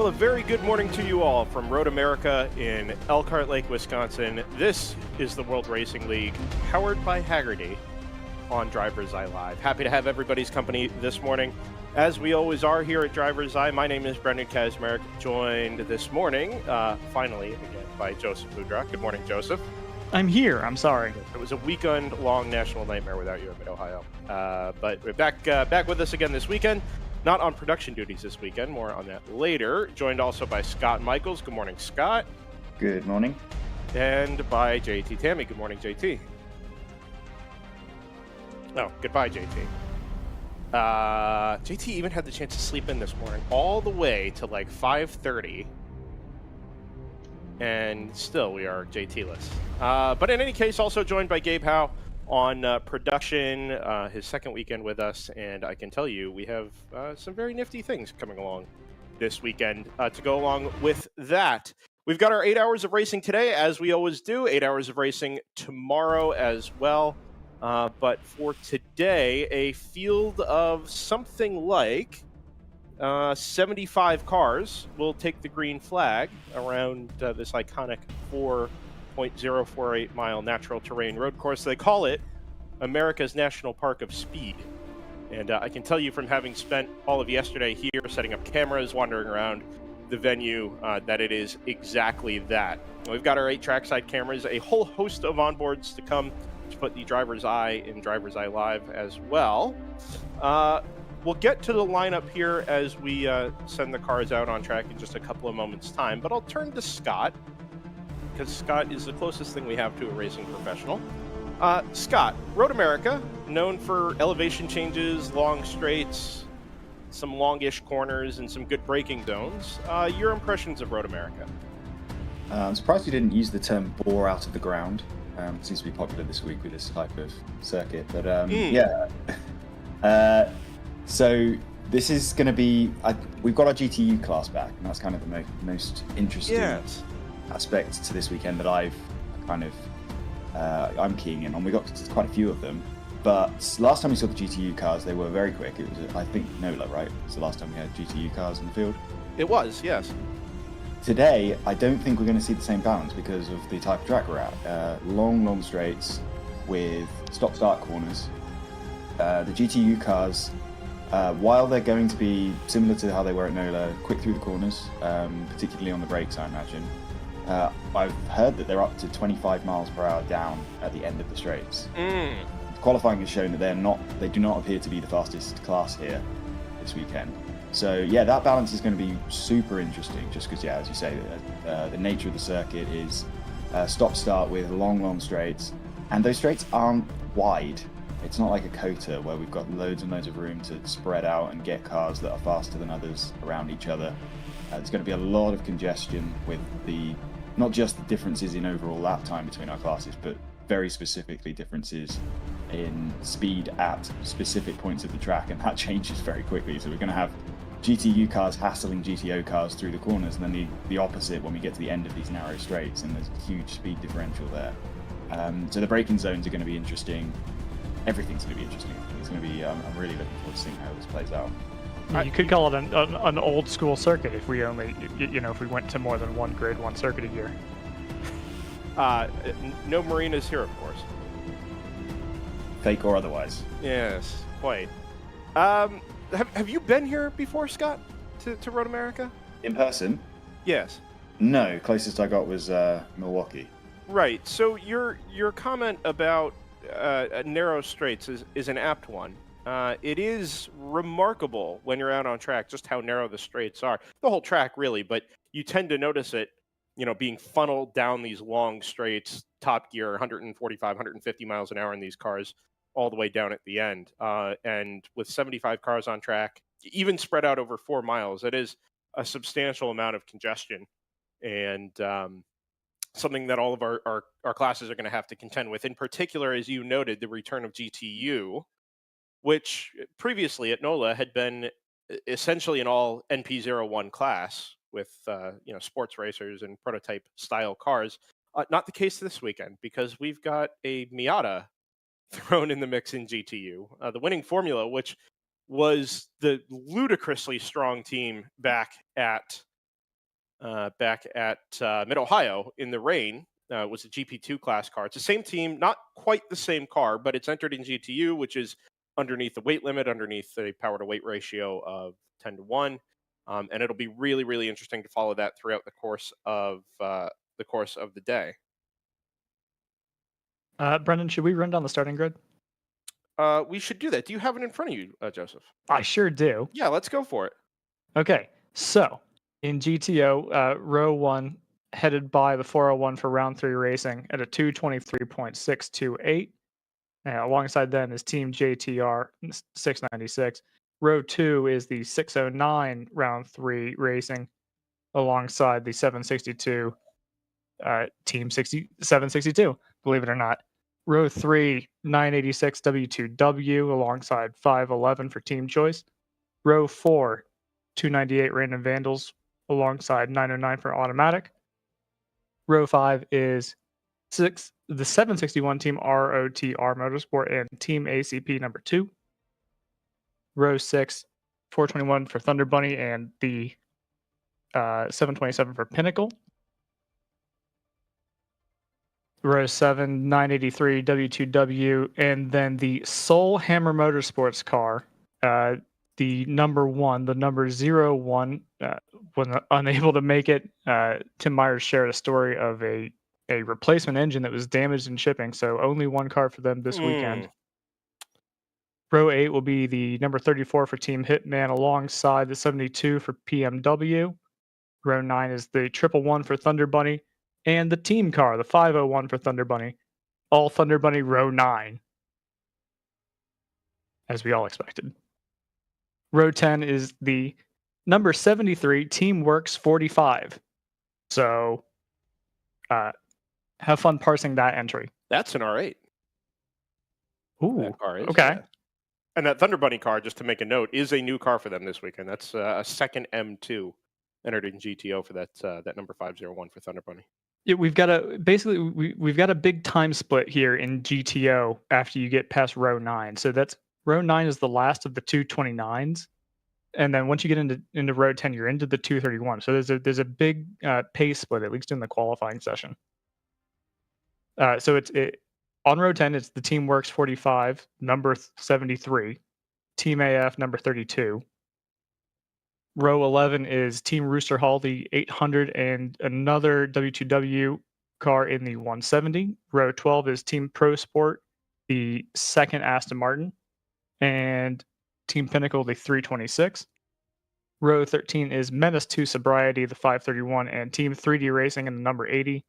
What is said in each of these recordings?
Well, a very good morning to you all from Road America in Elkhart Lake, Wisconsin. This is the World Racing League, powered by Hagerty on DriversEye Live. Happy to have everybody's company this morning, as we always are here at DriversEye. My name is Brendan Kazmarek, joined this morning, finally, again, by Joseph Ludrock. Good morning, Joseph. I'm here. I'm sorry. It was a weekend-long national nightmare without you in Mid-Ohio. But we're back with us again this weekend. Not on production duties this weekend, more on that later. Joined also by Scott Michaels. Good morning, Scott. Good morning. And by JT Tammy. Good morning, JT. Oh, goodbye, JT. JT even had the chance to sleep in this morning all the way to like 5:30. And still we are JT-less. But in any case, also joined by Gabe Howe on production, his second weekend with us, and I can tell you we have some very nifty things coming along this weekend to go along with that. We've got our 8 hours of racing today, as we always do, 8 hours of racing tomorrow as well. But for today, a field of something like 75 cars will take the green flag around this iconic 4.048 mile natural terrain road course. They call it America's National Park of Speed. And I can tell you from having spent all of yesterday here setting up cameras, wandering around the venue, that it is exactly that. We've got our 8 trackside cameras, a whole host of onboards to come to put the driver's eye in DriversEye Live as well. We'll get to the lineup here as we send the cars out on track in just a couple of moments' time, but I'll turn to Scott, because Scott is the closest thing we have to a racing professional. Scott, Road America, known for elevation changes, long straights, some longish corners, and some good braking zones. Your impressions of Road America? I'm surprised you didn't use the term bore out of the ground. It seems to be popular this week with this type of circuit, but yeah. So this is going to be, we've got our GTU class back, and that's kind of the most interesting aspect to this weekend that I'm keying in on. We got quite a few of them, but last time we saw the GTU cars, they were very quick. It was, I think, NOLA, right? It was the last time we had GTU cars in the field. It was, yes. Today, I don't think we're going to see the same balance because of the type of track we're at. Long straights with stop-start corners. The GTU cars, while they're going to be similar to how they were at NOLA, quick through the corners, particularly on the brakes, I imagine. I've heard that they're up to 25 miles per hour down at the end of the straights. Qualifying has shown that they do not appear to be the fastest class here this weekend. So yeah, that balance is going to be super interesting, just because, yeah, as you say, the nature of the circuit is stop-start with long straights, and those straights aren't wide. It's not like a COTA where we've got loads and loads of room to spread out and get cars that are faster than others around each other. There's going to be a lot of congestion with not just the differences in overall lap time between our classes, but very specifically differences in speed at specific points of the track, and that changes very quickly. So we're going to have GTU cars hassling GTO cars through the corners, and then the opposite when we get to the end of these narrow straights, and there's a huge speed differential there. So the braking zones are going to be interesting. Everything's going to be interesting. It's going to be. I'm really looking forward to seeing how this plays out. You could call it an old school circuit if we only, if we went to more than one Grade 1 circuit a year. No marinas here, of course. Fake or otherwise. Yes, quite. Have you been here before, Scott, to Road America? In person? Yes. No, closest I got was Milwaukee. Right. So your comment about narrow straights is an apt one. It is remarkable when you're out on track just how narrow the straights are. The whole track, really, but you tend to notice it, being funneled down these long straights, top gear, 145, 150 miles an hour in these cars, all the way down at the end. And with 75 cars on track, even spread out over 4 miles, it is a substantial amount of congestion, and something that all of our classes are going to have to contend with. In particular, as you noted, the return of GTU, which previously at NOLA had been essentially an all NP01 class with sports racers and prototype style cars. Not the case this weekend, because we've got a Miata thrown in the mix in GTU. The winning formula, which was the ludicrously strong team back at back at Mid-Ohio in the rain. It was a GP2 class car. It's the same team, not quite the same car, but it's entered in GTU, which is underneath the weight limit, underneath a power to weight ratio of 10-1. And it'll be really, really interesting to follow that throughout the course of the day. Brendan, should we run down the starting grid? We should do that. Do you have it in front of you, Joseph? I sure do. Yeah, let's go for it. Okay, so in GTO, row 1, headed by the 401 for round 3 racing at a 223.628. Alongside them is Team JTR 696. Row 2 is the 609 round 3 racing alongside the 762 Team 762, believe it or not. Row 3, 986 W2W alongside 511 for Team Choice. Row 4, 298 Random Vandals alongside 909 for Automatic. Row 5 is the 761 Team ROTR Motorsport and Team ACP number 2. Row 6, 421 for Thunder Bunny and the 727 for Pinnacle. Row 7, 983 W2W, and then the Soul Hammer Motorsports car, the number 1, the number 01, when unable to make it. Tim Myers shared a story of a replacement engine that was damaged in shipping, so only one car for them this weekend. Row 8 will be the number 34 for Team Hitman alongside the 72 for PMW. Row 9 is the 111 for Thunder Bunny. And the team car, the 501 for Thunder Bunny. All Thunder Bunny row 9. As we all expected. Row 10 is the number 73, Team Works 45. So, have fun parsing that entry. That's an R8. Ooh, that car is, okay. Yeah. And that Thunder Bunny car, just to make a note, is a new car for them this weekend. That's a second M2 entered in GTO for that number 501 for Thunder Bunny. Yeah, we've got a big time split here in GTO after you get past row 9. So that's row 9 is the last of the 229s, and then once you get into row 10, you're into the 231. So there's a big pace split, at least in the qualifying session. So on row 10, it's the Team Works 45, number 73, Team AF number 32. Row 11 is Team Rooster Hall, the 800, and another W2W car in the 170. Row 12 is Team Pro Sport, the second Aston Martin, and Team Pinnacle, the 326. Row 13 is Menace 2 Sobriety, the 531, and Team 3D Racing in the number 80.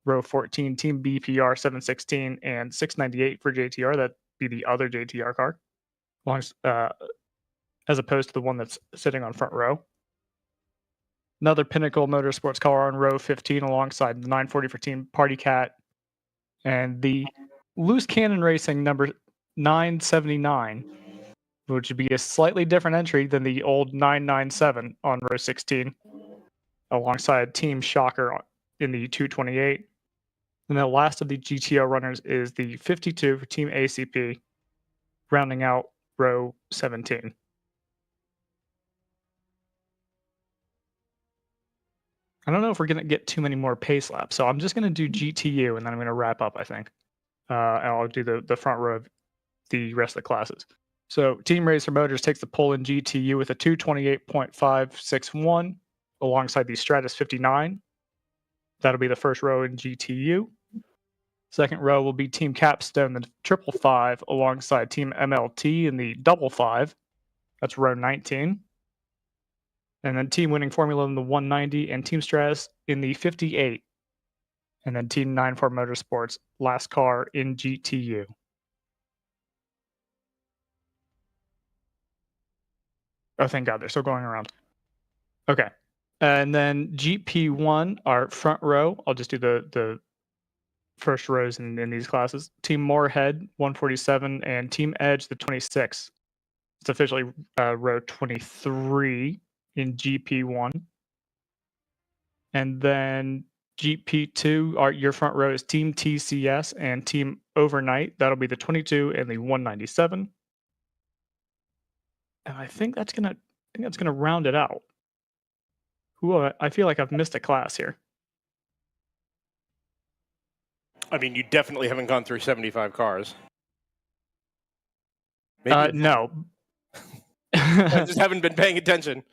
Row 14, Team BPR 716 and 698 for JTR. That'd be the other JTR car. As opposed to the one that's sitting on front row. Another Pinnacle Motorsports car on row 15 alongside the 940 for Team Party Cat. And the Loose Cannon Racing number 979, which would be a slightly different entry than the old 997 on row 16, alongside Team Shocker in the 228. And the last of the GTO runners is the 52 for Team ACP, rounding out row 17. I don't know if we're going to get too many more pace laps, so I'm just going to do GTU, and then I'm going to wrap up, I think. And I'll do the front row of the rest of the classes. So Team Racer Motors takes the pole in GTU with a 228.561 alongside the Stratus 59. That'll be the first row in GTU. Second row will be Team Capstone, the 555, alongside Team MLT in the 555. That's row 19. And then Team Winning Formula in the 190 and Team Stratus in the 58. And then Team 94 Motorsports, last car in GTU. Oh, thank God, they're still going around. Okay. And then GP1, our front row, I'll just do the first rows in these classes. Team Moorhead, 147, and Team Edge, the 26. It's officially row 23 in GP1. And then GP2, your front row is Team TCS and Team Overnight. That'll be the 22 and the 197. And I think that's gonna round it out. Ooh, I feel like I've missed a class here. I mean, you definitely haven't gone through 75 cars. Maybe No. I just haven't been paying attention.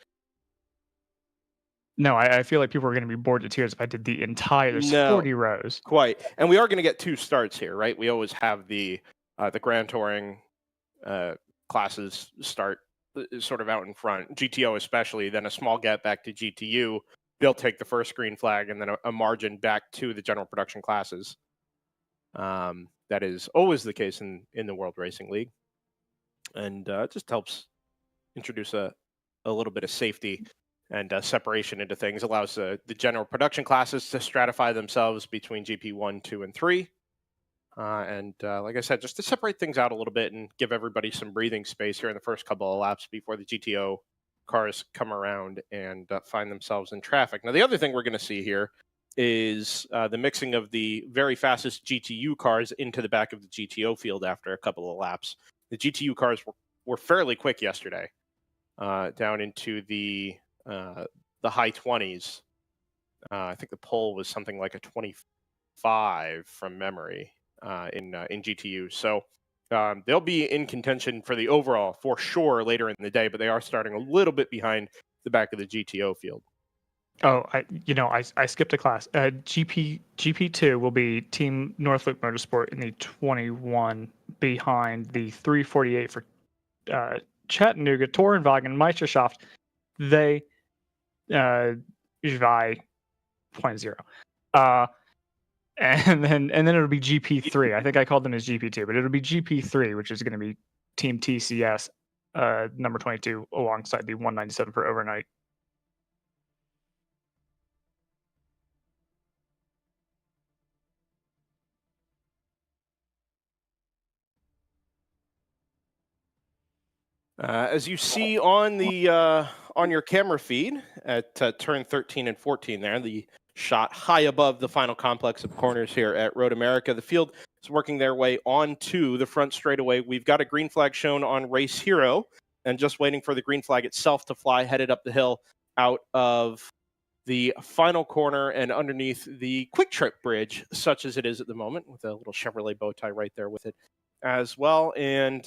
No, I feel like people are going to be bored to tears if I did the entire. There's 40 rows. Quite. And we are going to get 2 starts here, right? We always have the Grand Touring classes start sort of out in front, GTO especially, then a small gap back to GTU. They'll take the first green flag and then a margin back to the general production classes. That is always the case in the World Racing League. And it just helps introduce a little bit of safety and separation into things, allows the general production classes to stratify themselves between GP1, 2, and 3. And like I said, just to separate things out a little bit and give everybody some breathing space here in the first couple of laps before the GTO cars come around and find themselves in traffic. Now, the other thing we're going to see here is the mixing of the very fastest GTU cars into the back of the GTO field after a couple of laps. The GTU cars were fairly quick yesterday, down into the high 20s. I think the pole was something like a 25 from memory in GTU. So they'll be in contention for the overall for sure later in the day, but they are starting a little bit behind the back of the GTO field. Oh, I skipped a class. GP2 will be Team Northwick Motorsport in the 21 behind the 348 for Chattanooga, Tourenwagen, Meisterschaft. They Zwei 0.0. And then it'll be GP3. I think I called them as GP2, but it'll be GP3, which is going to be Team TCS, number 22, alongside the 197 for overnight. As you see on the on your camera feed at turn 13 and 14 there, the shot high above the final complex of corners here at Road America. The field is working their way onto the front straightaway. We've got a green flag shown on Race Hero and just waiting for the green flag itself to fly, headed up the hill out of the final corner and underneath the Quick Trip Bridge, such as it is at the moment, with a little Chevrolet bow tie right there with it as well. And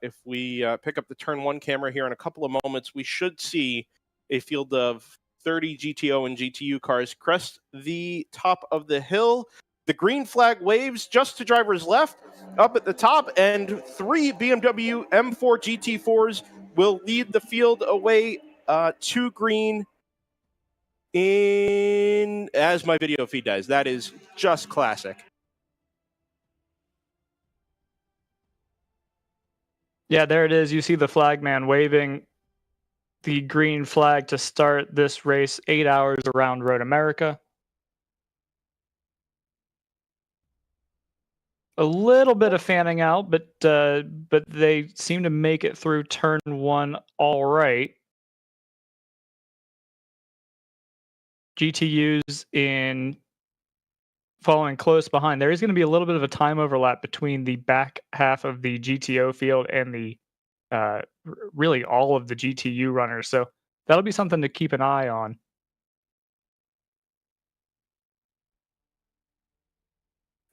if we pick up the turn 1 camera here in a couple of moments, we should see a field of 30 GTO and GTU cars crest the top of the hill. The green flag waves just to drivers left up at the top, and 3 BMW M4 GT4s will lead the field away to green in as my video feed does. That is just classic. Yeah, there it is. You see the flagman waving the green flag to start this race, 8 hours around Road America. A little bit of fanning out, but they seem to make it through turn 1 all right. GTUs in following close behind. There is going to be a little bit of a time overlap between the back half of the GTO field and the really all of the GTU runners. So that'll be something to keep an eye on.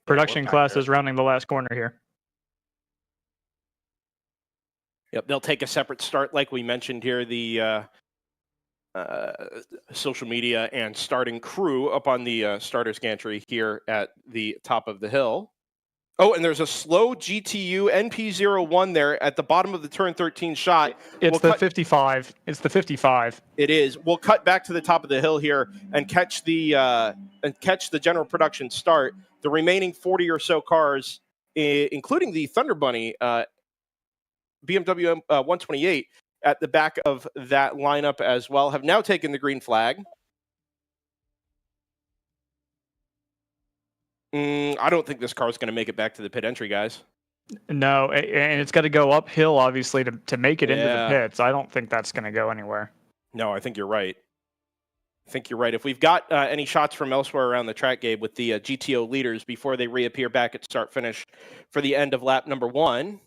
Production classes rounding the last corner here. Yep, they'll take a separate start, like we mentioned here. The social media and starting crew up on the starters gantry here at the top of the hill. Oh, and there's a slow GTU NP01 there at the bottom of the turn 13 shot. It's the 55. It's the 55. It is. We'll cut back to the top of the hill here and catch the general production start. The remaining 40 or so cars, including the Thunder Bunny BMW 128 at the back of that lineup as well, have now taken the green flag. I don't think this car is going to make it back to the pit entry, guys. No, and it's got to go uphill, obviously, to make it into the pits. I don't think that's going to go anywhere. No, I think you're right. If we've got any shots from elsewhere around the track, Gabe, with the GTO leaders before they reappear back at start-finish for the end of lap number 1.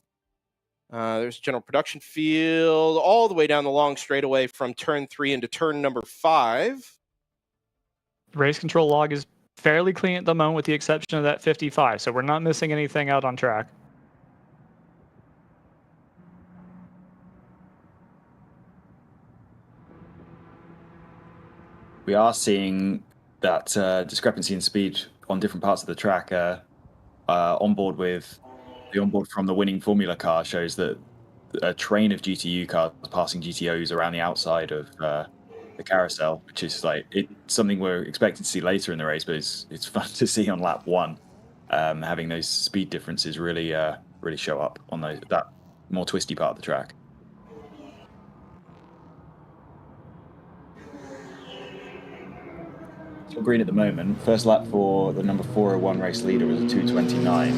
There's general production field all the way down the long straightaway from turn 3 into turn number 5. race control log is fairly clean at the moment with the exception of that 55, so we're not missing anything out on track. We are seeing that discrepancy in speed on different parts of the track. Onboard from the winning Formula car shows that a train of GTU cars passing GTOs around the outside of the carousel, which is something we're expecting to see later in the race, but it's fun to see on lap 1, having those speed differences really show up on that more twisty part of the track. Still green at the moment. First lap for the number 401 race leader was a 2:29.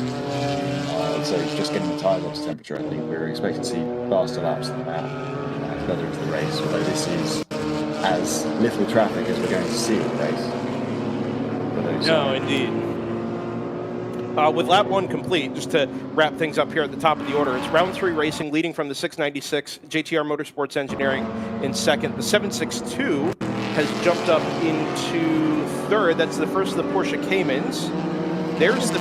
So he's just getting the tyres up to temperature, I think. We were expecting to see faster laps than that further into the race, although this is as little traffic as we're going to see in the race. No, indeed. With lap 1 complete, just to wrap things up here at the top of the order, it's round 3 racing, leading from the 696, JTR Motorsports Engineering in second. The 762 has jumped up into third. That's the first of the Porsche Caymans. There's the...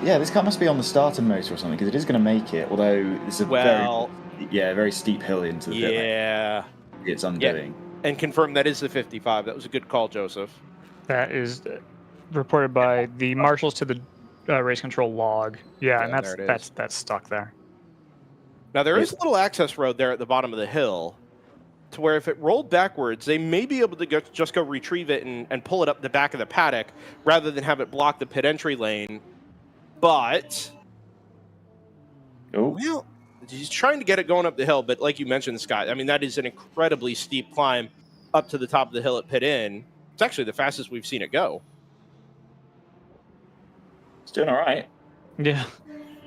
Yeah, this car must be on the starter motor or something, because it is going to make it, although it's a very steep hill into the pit lane. Yeah. It's undoing. Yeah. And confirm that is the 55. That was a good call, Joseph. That is reported by the marshals to the race control log. Yeah, and that's stuck there. Now, there is a little access road there at the bottom of the hill, to where if it rolled backwards, they may be able to just go retrieve it and pull it up the back of the paddock, rather than have it block the pit entry lane. But, well, he's trying to get it going up the hill, but like you mentioned, Scott, I mean, that is an incredibly steep climb up to the top of the hill at pit in. It's actually the fastest we've seen it go. It's doing all right. Yeah.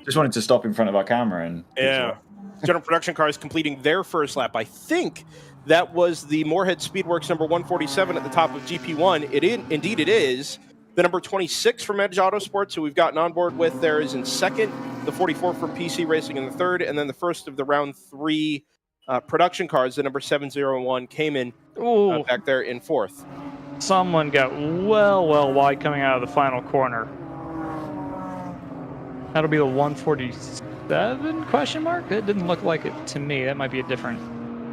Just wanted to stop in front of our camera and... Yeah. General Production Cars completing their first lap. I think that was the Moorhead Speedworks number 147 at the top of GP1. Indeed it is. The number 26 from Edge Autosports, who we've gotten on board with, there is in second. The 44 from PC Racing in the third. And then the first of the round 3 production cars, the number 701, came in back there in fourth. Someone got well wide coming out of the final corner. That'll be the 147 question mark? That didn't look like it to me. That might be a different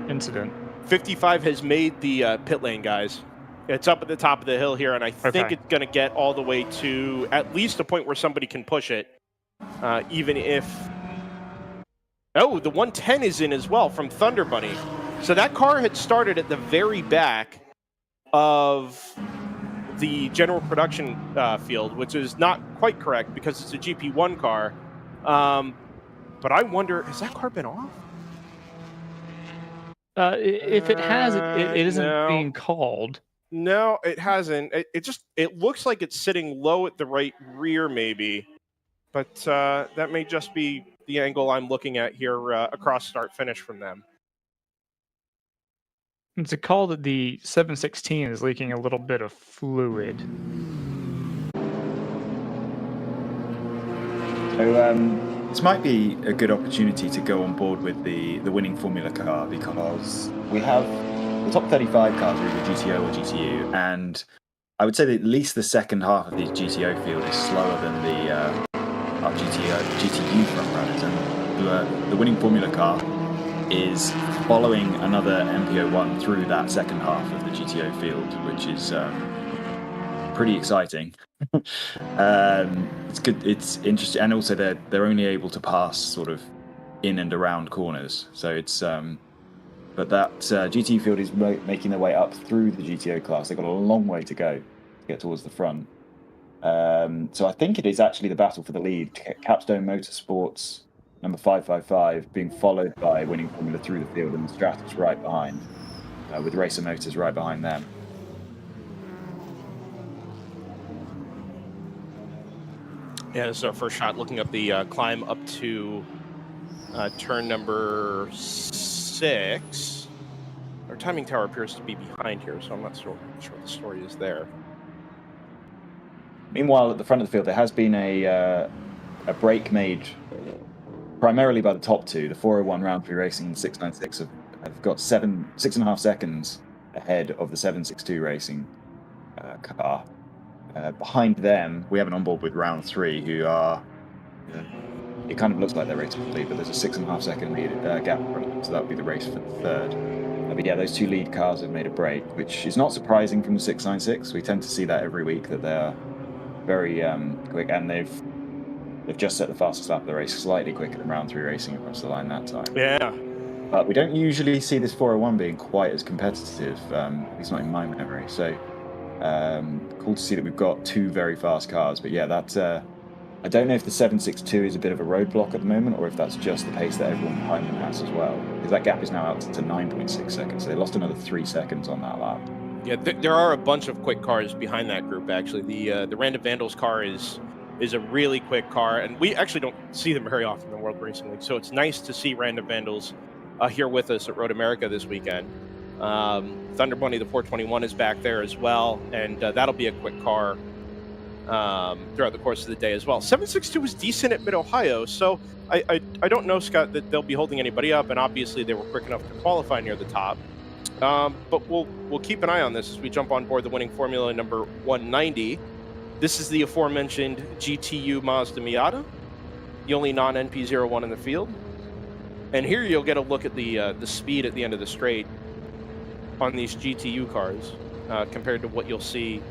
incident. 55 has made the pit lane, guys. It's up at the top of the hill here, and I think it's going to get all the way to at least a point where somebody can push it, even if... Oh, the 110 is in as well from Thunder Bunny. So that car had started at the very back of the general production field, which is not quite correct because it's a GP1 car. But I wonder, has that car been off? If it has, it isn't being called. No, it hasn't. It looks like it's sitting low at the right rear, maybe. But that may just be the angle I'm looking at here across start-finish from them. It's a call that the 716 is leaking a little bit of fluid. So this might be a good opportunity to go on board with the winning Formula car, because we have the top 35 cars are either GTO or GTU, and I would say that at least the second half of the GTO field is slower than the GTU front runners, and the winning Formula car is following another MPO1 through that second half of the GTO field, which is pretty exciting. It's good. It's interesting, and also they're only able to pass sort of in and around corners. So it's but that GT field is making their way up through the GTO class. They've got a long way to go to get towards the front. So I think it is actually the battle for the lead. Capstone Motorsports number 555 being followed by winning Formula through the field, and Stratus right behind, with Racer Motors right behind them. Yeah, this is our first shot looking up the climb up to turn number 6. Our timing tower appears to be behind here, so I'm not sure what the story is there. Meanwhile, at the front of the field, there has been a break made primarily by the top two. The 401 round 3 racing and 696 have got 6.5 seconds ahead of the 762 racing car. Behind them, we have an onboard with round 3, who are. It kind of looks like they're racing for the lead, but there's a 6.5 second lead gap in front of them, so that would be the race for the third. But yeah, those 2 lead cars have made a break, which is not surprising from the 696. We tend to see that every week, that they're very quick, and they've just set the fastest lap of the race, slightly quicker than round 3 racing across the line that time. Yeah. But we don't usually see this 401 being quite as competitive, at least not in my memory. So cool to see that we've got 2 very fast cars. But yeah, that's I don't know if the 762 is a bit of a roadblock at the moment, or if that's just the pace that everyone behind them has as well. Because that gap is now out to 9.6 seconds, so they lost another 3 seconds on that lap. Yeah, there are a bunch of quick cars behind that group, actually. The Random Vandals car is a really quick car, and we actually don't see them very often in the World Racing League, so it's nice to see Random Vandals here with us at Road America this weekend. Thunder Bunny, the 421, is back there as well, and that'll be a quick car throughout the course of the day as well. 762 was decent at Mid-Ohio, so I don't know, Scott, that they'll be holding anybody up, and obviously they were quick enough to qualify near the top. But we'll keep an eye on this as we jump on board the winning Formula number 190. This is the aforementioned GTU Mazda Miata, the only non-NP01 in the field. And here you'll get a look at the speed at the end of the straight on these GTU cars compared to what you'll see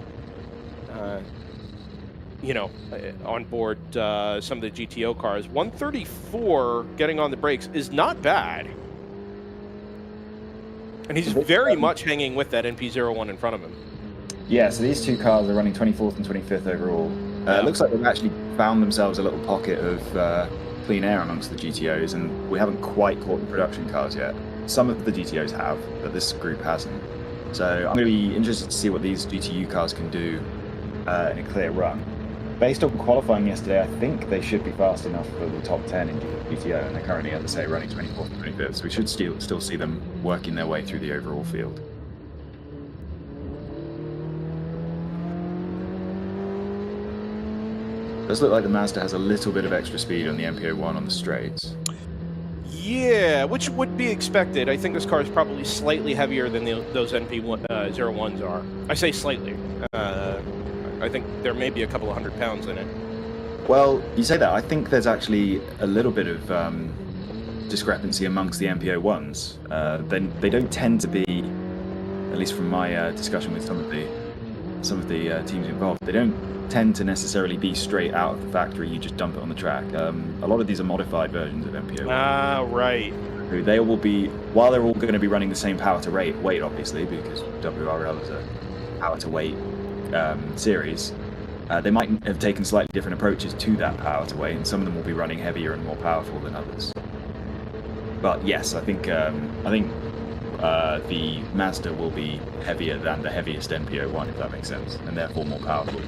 on board some of the GTO cars. 134 getting on the brakes is not bad. And he's very much hanging with that NP01 in front of him. Yeah, so these 2 cars are running 24th and 25th overall. It looks like they've actually found themselves a little pocket of clean air amongst the GTOs, and we haven't quite caught the production cars yet. Some of the GTOs have, but this group hasn't. So I'm going to be interested to see what these GTU cars can do in a clear run. Based on qualifying yesterday, I think they should be fast enough for the top 10 in GTO, and they're currently, as I say, running 24th and 25th, so we should still see them working their way through the overall field. It does look like the Mazda has a little bit of extra speed on the MP01 on the straights. Yeah, which would be expected. I think this car is probably slightly heavier than those NP01s are. I say slightly. I think there may be a couple of 100 pounds in it. Well, you say that. I think there's actually a little bit of discrepancy amongst the MP01s. They don't tend to be, at least from my discussion with some of the teams involved, they don't tend to necessarily be straight out of the factory. You just dump it on the track. A lot of these are modified versions of MP01. Ah, right. They will be, while they're all going to be running the same power to weight, obviously, because WRL is a power to weight series. They might have taken slightly different approaches to that power to weight, and some of them will be running heavier and more powerful than others. But yes, I think the Mazda will be heavier than the heaviest NP01, if that makes sense, and therefore more powerful.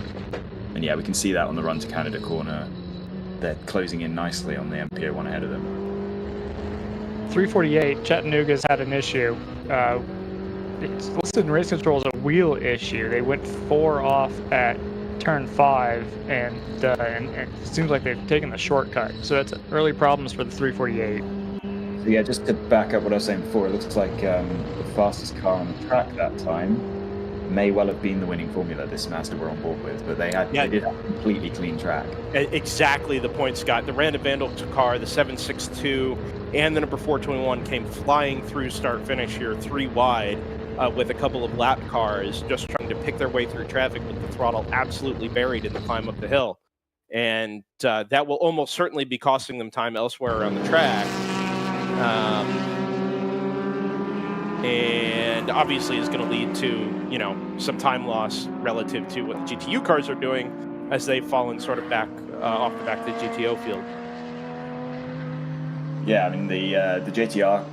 And yeah, we can see that on the run to Canada corner. They're closing in nicely on the MP01 ahead of them. 348, Chattanooga's had an issue. It's listed in race control as a wheel issue. They went 4 off at turn 5, and it seems like they've taken the shortcut. So that's early problems for the 348. So yeah, just to back up what I was saying before, it looks like the fastest car on the track that time may well have been the winning Formula this Mazda were on board with, but they did have a completely clean track. Exactly the point, Scott. The Random Vandal car, the 762, and the number 421 came flying through start-finish here 3 wide with a couple of lap cars just trying to pick their way through traffic with the throttle absolutely buried in the climb up the hill. And that will almost certainly be costing them time elsewhere around the track. And obviously is going to lead to, some time loss relative to what the GTU cars are doing as they've fallen sort of back off the back of the GTO field. Yeah, I mean, the JTR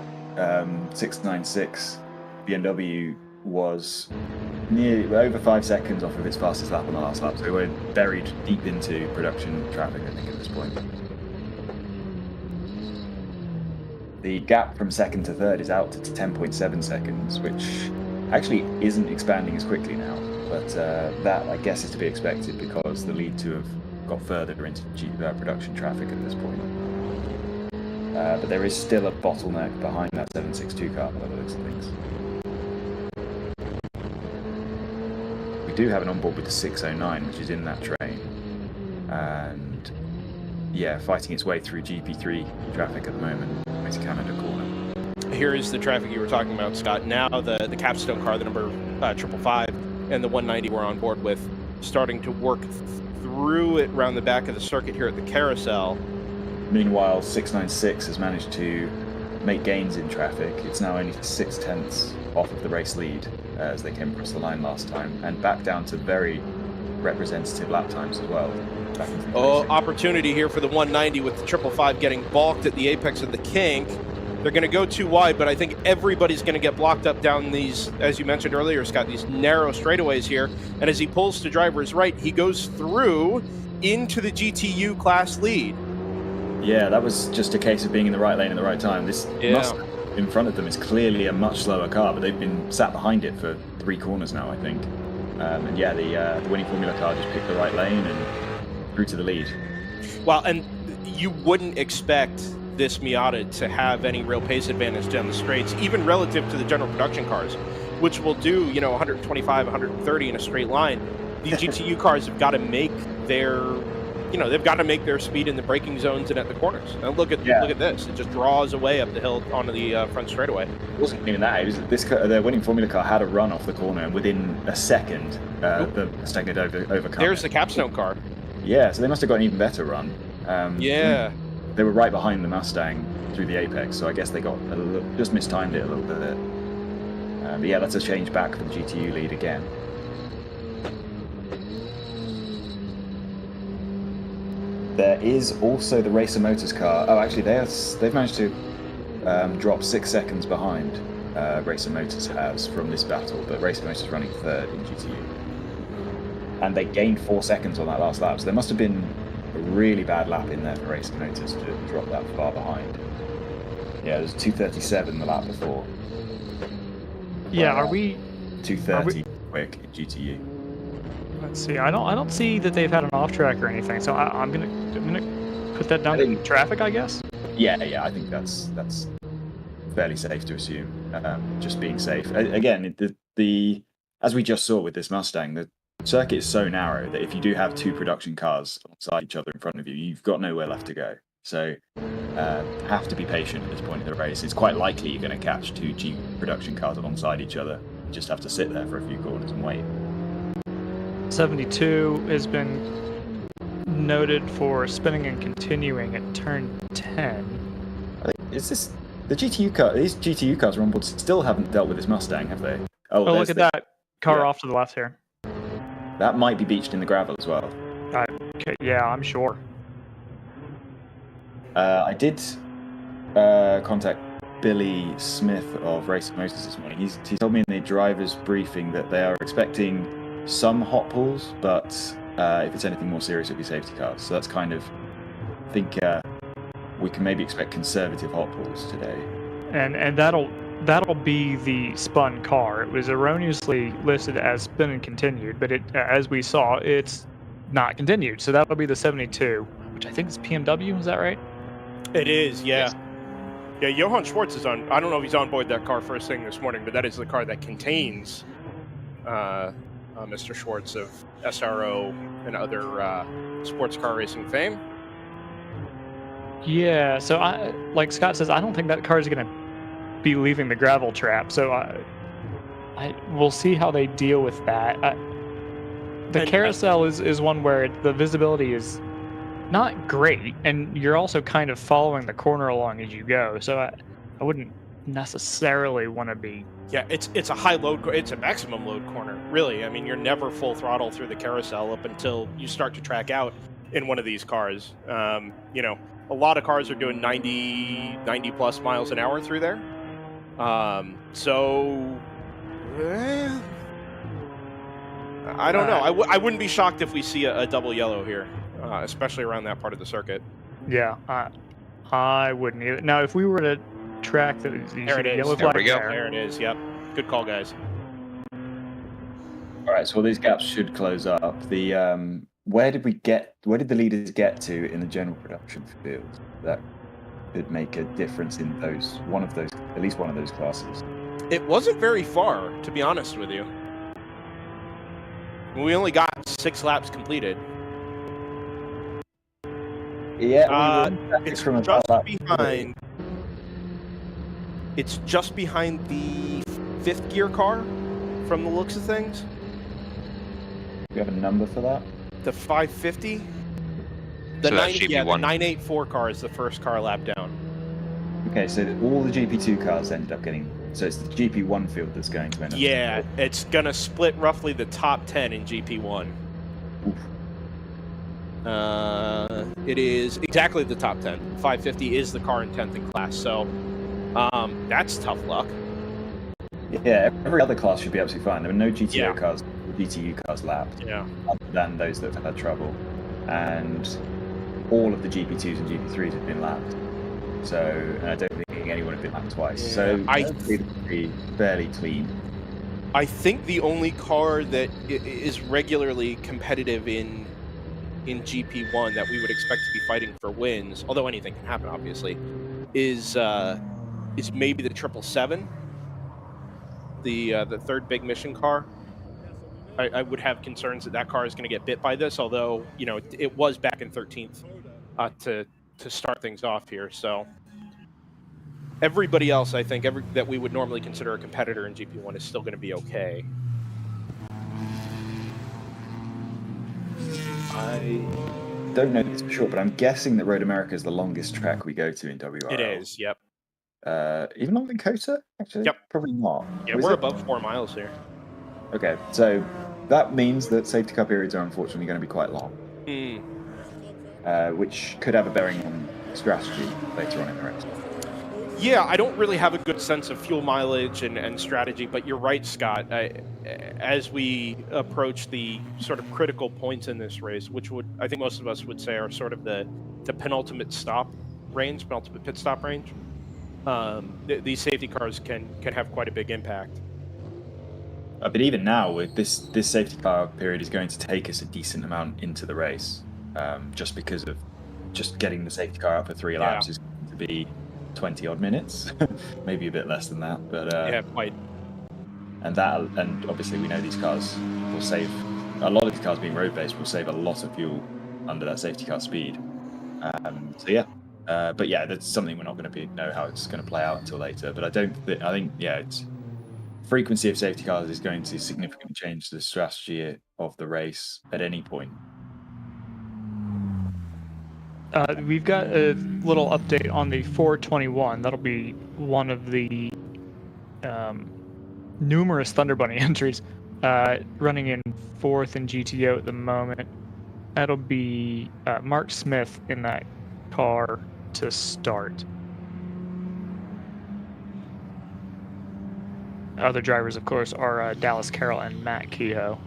696 BMW was nearly over 5 seconds off of its fastest lap on the last lap, so we're buried deep into production traffic, I think, at this point. The gap from second to third is out to 10.7 seconds, which actually isn't expanding as quickly now, but that, I guess, is to be expected because the lead 2 have got further into production traffic at this point. But there is still a bottleneck behind that 762 car by the looks of things. We we do have an onboard with the 609, which is in that train. And yeah, fighting its way through GP3 traffic at the moment. It's Canada corner. Here is the traffic you were talking about, Scott. Now the capstone car, the number 555, and the 190 we're on board with, starting to work through it around the back of the circuit here at the carousel. Meanwhile, 696 has managed to make gains in traffic. It's now only 6/10 off of the race lead as they came across the line last time, and back down to very representative lap times as well. Oh, opportunity here for the 190 with the 555 getting balked at the apex of the kink. They're going to go too wide, but I think everybody's going to get blocked up down these, as you mentioned earlier, Scott, these narrow straightaways here. And as he pulls to driver's right, he goes through into the GTU class lead. Yeah, that was just a case of being in the right lane at the right time. This Mustang in front of them is clearly a much slower car, but they've been sat behind it for 3 corners now, I think. And yeah, the winning Formula car just picked the right lane and through to the lead. Well, and you wouldn't expect this Miata to have any real pace advantage down the straights, even relative to the general production cars, which will do, 125, 130 in a straight line. These GTU cars have got to make their, they've got to make their speed in the braking zones and at the corners. And look at this; it just draws away up the hill onto the front straightaway. It wasn't even that. It was the winning Formula car had a run off the corner, and within a second, the Mustang had overcome. There's it. the capstone car. Yeah, so they must have got an even better run. Yeah. They were right behind the Mustang through the apex, so I guess they got just mistimed it a little bit. But yeah, that's a change back for the GTU lead again. There is also the Racer Motors car. Oh, actually, they've managed to drop 6 seconds behind Racer Motors has from this battle, but Racer Motors running 3rd in GTU. And they gained 4 seconds on that last lap, so there must have been a really bad lap in there for Racer Motors to drop that far behind. Yeah, it was 2:37 the lap before. Yeah, are we 2:30 quick in GTU? Let's see. I don't see that they've had an off track or anything, so I'm gonna put that down to traffic, I guess. Yeah, I think that's fairly safe to assume. Just being safe. Again, the as we just saw with this Mustang, the circuit is so narrow that if you do have 2 production cars alongside each other in front of you, you've got nowhere left to go. So have to be patient at this point in the race. It's quite likely you're going to catch 2 Jeep production cars alongside each other. You just have to sit there for a few corners and wait. 72 has been noted for spinning and continuing at turn 10. Is this the GTU car? These GTU cars are on board still haven't dealt with this Mustang, have they? Oh, look at that car off to the left here. That might be beached in the gravel as well. Okay, yeah, I'm sure. I did contact Billy Smith of Racer Motors this morning. He told me in the driver's briefing that they are expecting some hot pulls, but if it's anything more serious, it'll be safety cars. So that's kind of, I think we can maybe expect conservative hot pulls today. And that'll be the spun car. It was erroneously listed as spin and continued, but as we saw, it's not continued. So that'll be the 72, which I think is PMW. Is that right? It is, yeah. Yes. Yeah, Johann Schwartz is on. I don't know if he's on board that car first thing this morning, but that is the car that contains Mr. Schwartz of SRO and other sports car racing fame. Yeah. So like Scott says, I don't think that car is going to be leaving the gravel trap. So we'll see how they deal with that. The carousel is one where the visibility is not great, and you're also kind of following the corner along as you go. So I wouldn't necessarily want to be. Yeah, it's a high load. It's a maximum load corner, really. I mean, you're never full throttle through the carousel up until you start to track out in one of these cars. A lot of cars are doing 90 plus miles an hour through there. I don't know. I wouldn't be shocked if we see a double yellow here, especially around that part of the circuit. Yeah, I wouldn't either. Now, if we were to track the yellow flag, there it is. Yep. Good call, guys. All right, so all these gaps should close up. Where did the leaders get to in the general production field? That could make a difference in at least one of those classes. It wasn't very far, to be honest with you. We only got 6 laps completed. Yeah, it's from just about behind. It's just behind the 5th gear car, from the looks of things. Do you have a number for that? The 550. The So that's the GP1. 984 car is the first car lap down. Okay, so all the GP2 cars ended up getting. So it's the GP1 field that's going to end up. Yeah, it's gonna split roughly the top 10 in GP1. Oof. It is exactly the top 10. 550 is the car in 10th in class, so that's tough luck. Yeah, every other class should be absolutely fine. There were no GTO Yeah. cars, or GTU cars lapped, Yeah. other than those that have had trouble. And all of the GP2s and GP3s have been lapped. So, and I don't think anyone had been lapped twice. Yeah, So, I- it'd be fairly clean. I think the only car that is regularly competitive in GP1 that we would expect to be fighting for wins, although anything can happen, obviously, is maybe the 777, the third big mission car. I would have concerns that car is going to get bit by this, although it was back in 13th to start things off here. So everybody else, I think, that we would normally consider a competitor in GP1 is still going to be okay. I don't know this for sure, but I'm guessing that Road America is the longest track we go to in WRL. It is, yep. Even longer than COTA, actually? Yep. Probably not. Yeah, Or is we're it? above 4 miles here. Okay, so that means that safety car periods are unfortunately going to be quite long, which could have a bearing on strategy later on in the race. Yeah, I don't really have a good sense of fuel mileage and strategy, but you're right, Scott. As we approach the sort of critical points in this race, which I think most of us would say are sort of the penultimate pit stop range, these safety cars can have quite a big impact. But even now, with this safety car period is going to take us a decent amount into the race, just because of just getting the safety car out for 3 laps is going to be 20 odd minutes, maybe a bit less than that. But yeah, quite. And obviously we know these cars will save a lot of these cars being road based will save a lot of fuel under that safety car speed. So yeah, but yeah, that's something we're not going to know how it's going to play out until later. But I think it's. Frequency of safety cars is going to significantly change the strategy of the race at any point. We've got a little update on the 421. That'll be one of the numerous Thunder Bunny entries running in 4th in GTO at the moment. That'll be Mark Smith in that car to start. Other drivers, of course, are Dallas Carroll and Matt Kehoe.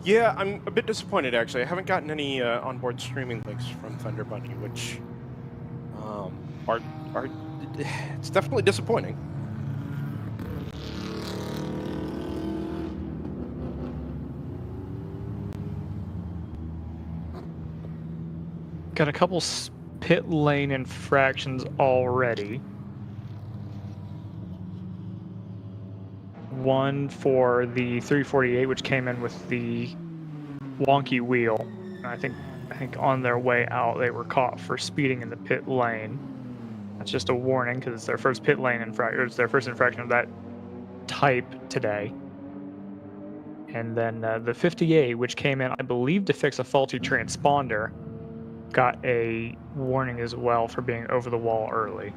Yeah, I'm a bit disappointed, actually. I haven't gotten any onboard streaming links from Thunder Bunny, which are it's definitely disappointing. Got a couple pit lane infractions already. One for the 348, which came in with the wonky wheel. And I think on their way out, they were caught for speeding in the pit lane. That's just a warning because it's their first pit lane infraction. It's their first infraction of that type today. And then the 58, which came in, I believe, to fix a faulty transponder, got a warning as well for being over the wall early.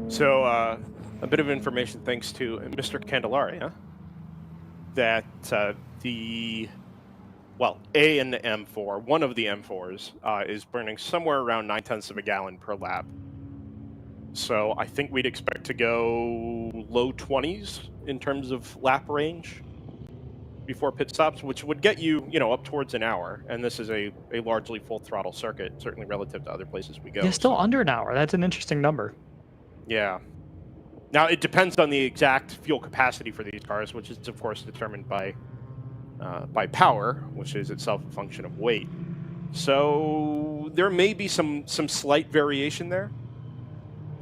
So, a bit of information thanks to Mr. Candelaria, that A in the M4, one of the M4s, is burning somewhere around 0.9 of a gallon per lap. So I think we'd expect to go low 20s in terms of lap range before pit stops, which would get you, up towards an hour. And this is a largely full throttle circuit, certainly relative to other places we go. Yeah, still under an hour. That's an interesting number. Yeah. Now, it depends on the exact fuel capacity for these cars, which is, of course, determined by power, which is itself a function of weight. So there may be some slight variation there.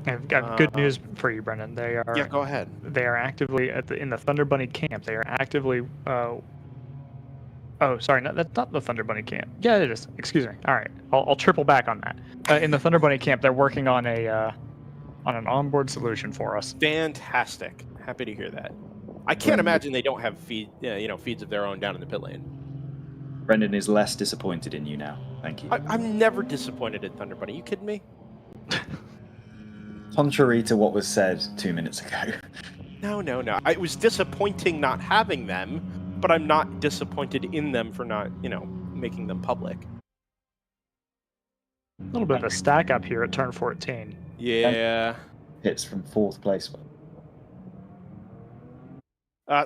I've got good news for you, Brendan. They are. Yeah, go ahead. They are actively in the Thunder Bunny camp. They are actively. Oh, sorry, that's not the Thunder Bunny camp. Yeah, it is. Excuse me. All right, I'll triple back on that. In the Thunder Bunny camp, they're working on an onboard solution for us. Fantastic. Happy to hear that. I can't imagine they don't have feeds of their own down in the pit lane. Brendan is less disappointed in you now. Thank you. I'm never disappointed in Thunder Bunny. You kidding me? Contrary to what was said 2 minutes ago. No. It was disappointing not having them, but I'm not disappointed in them for not, making them public. A little bit of a stack up here at turn 14. Yeah. Hits from 4th place.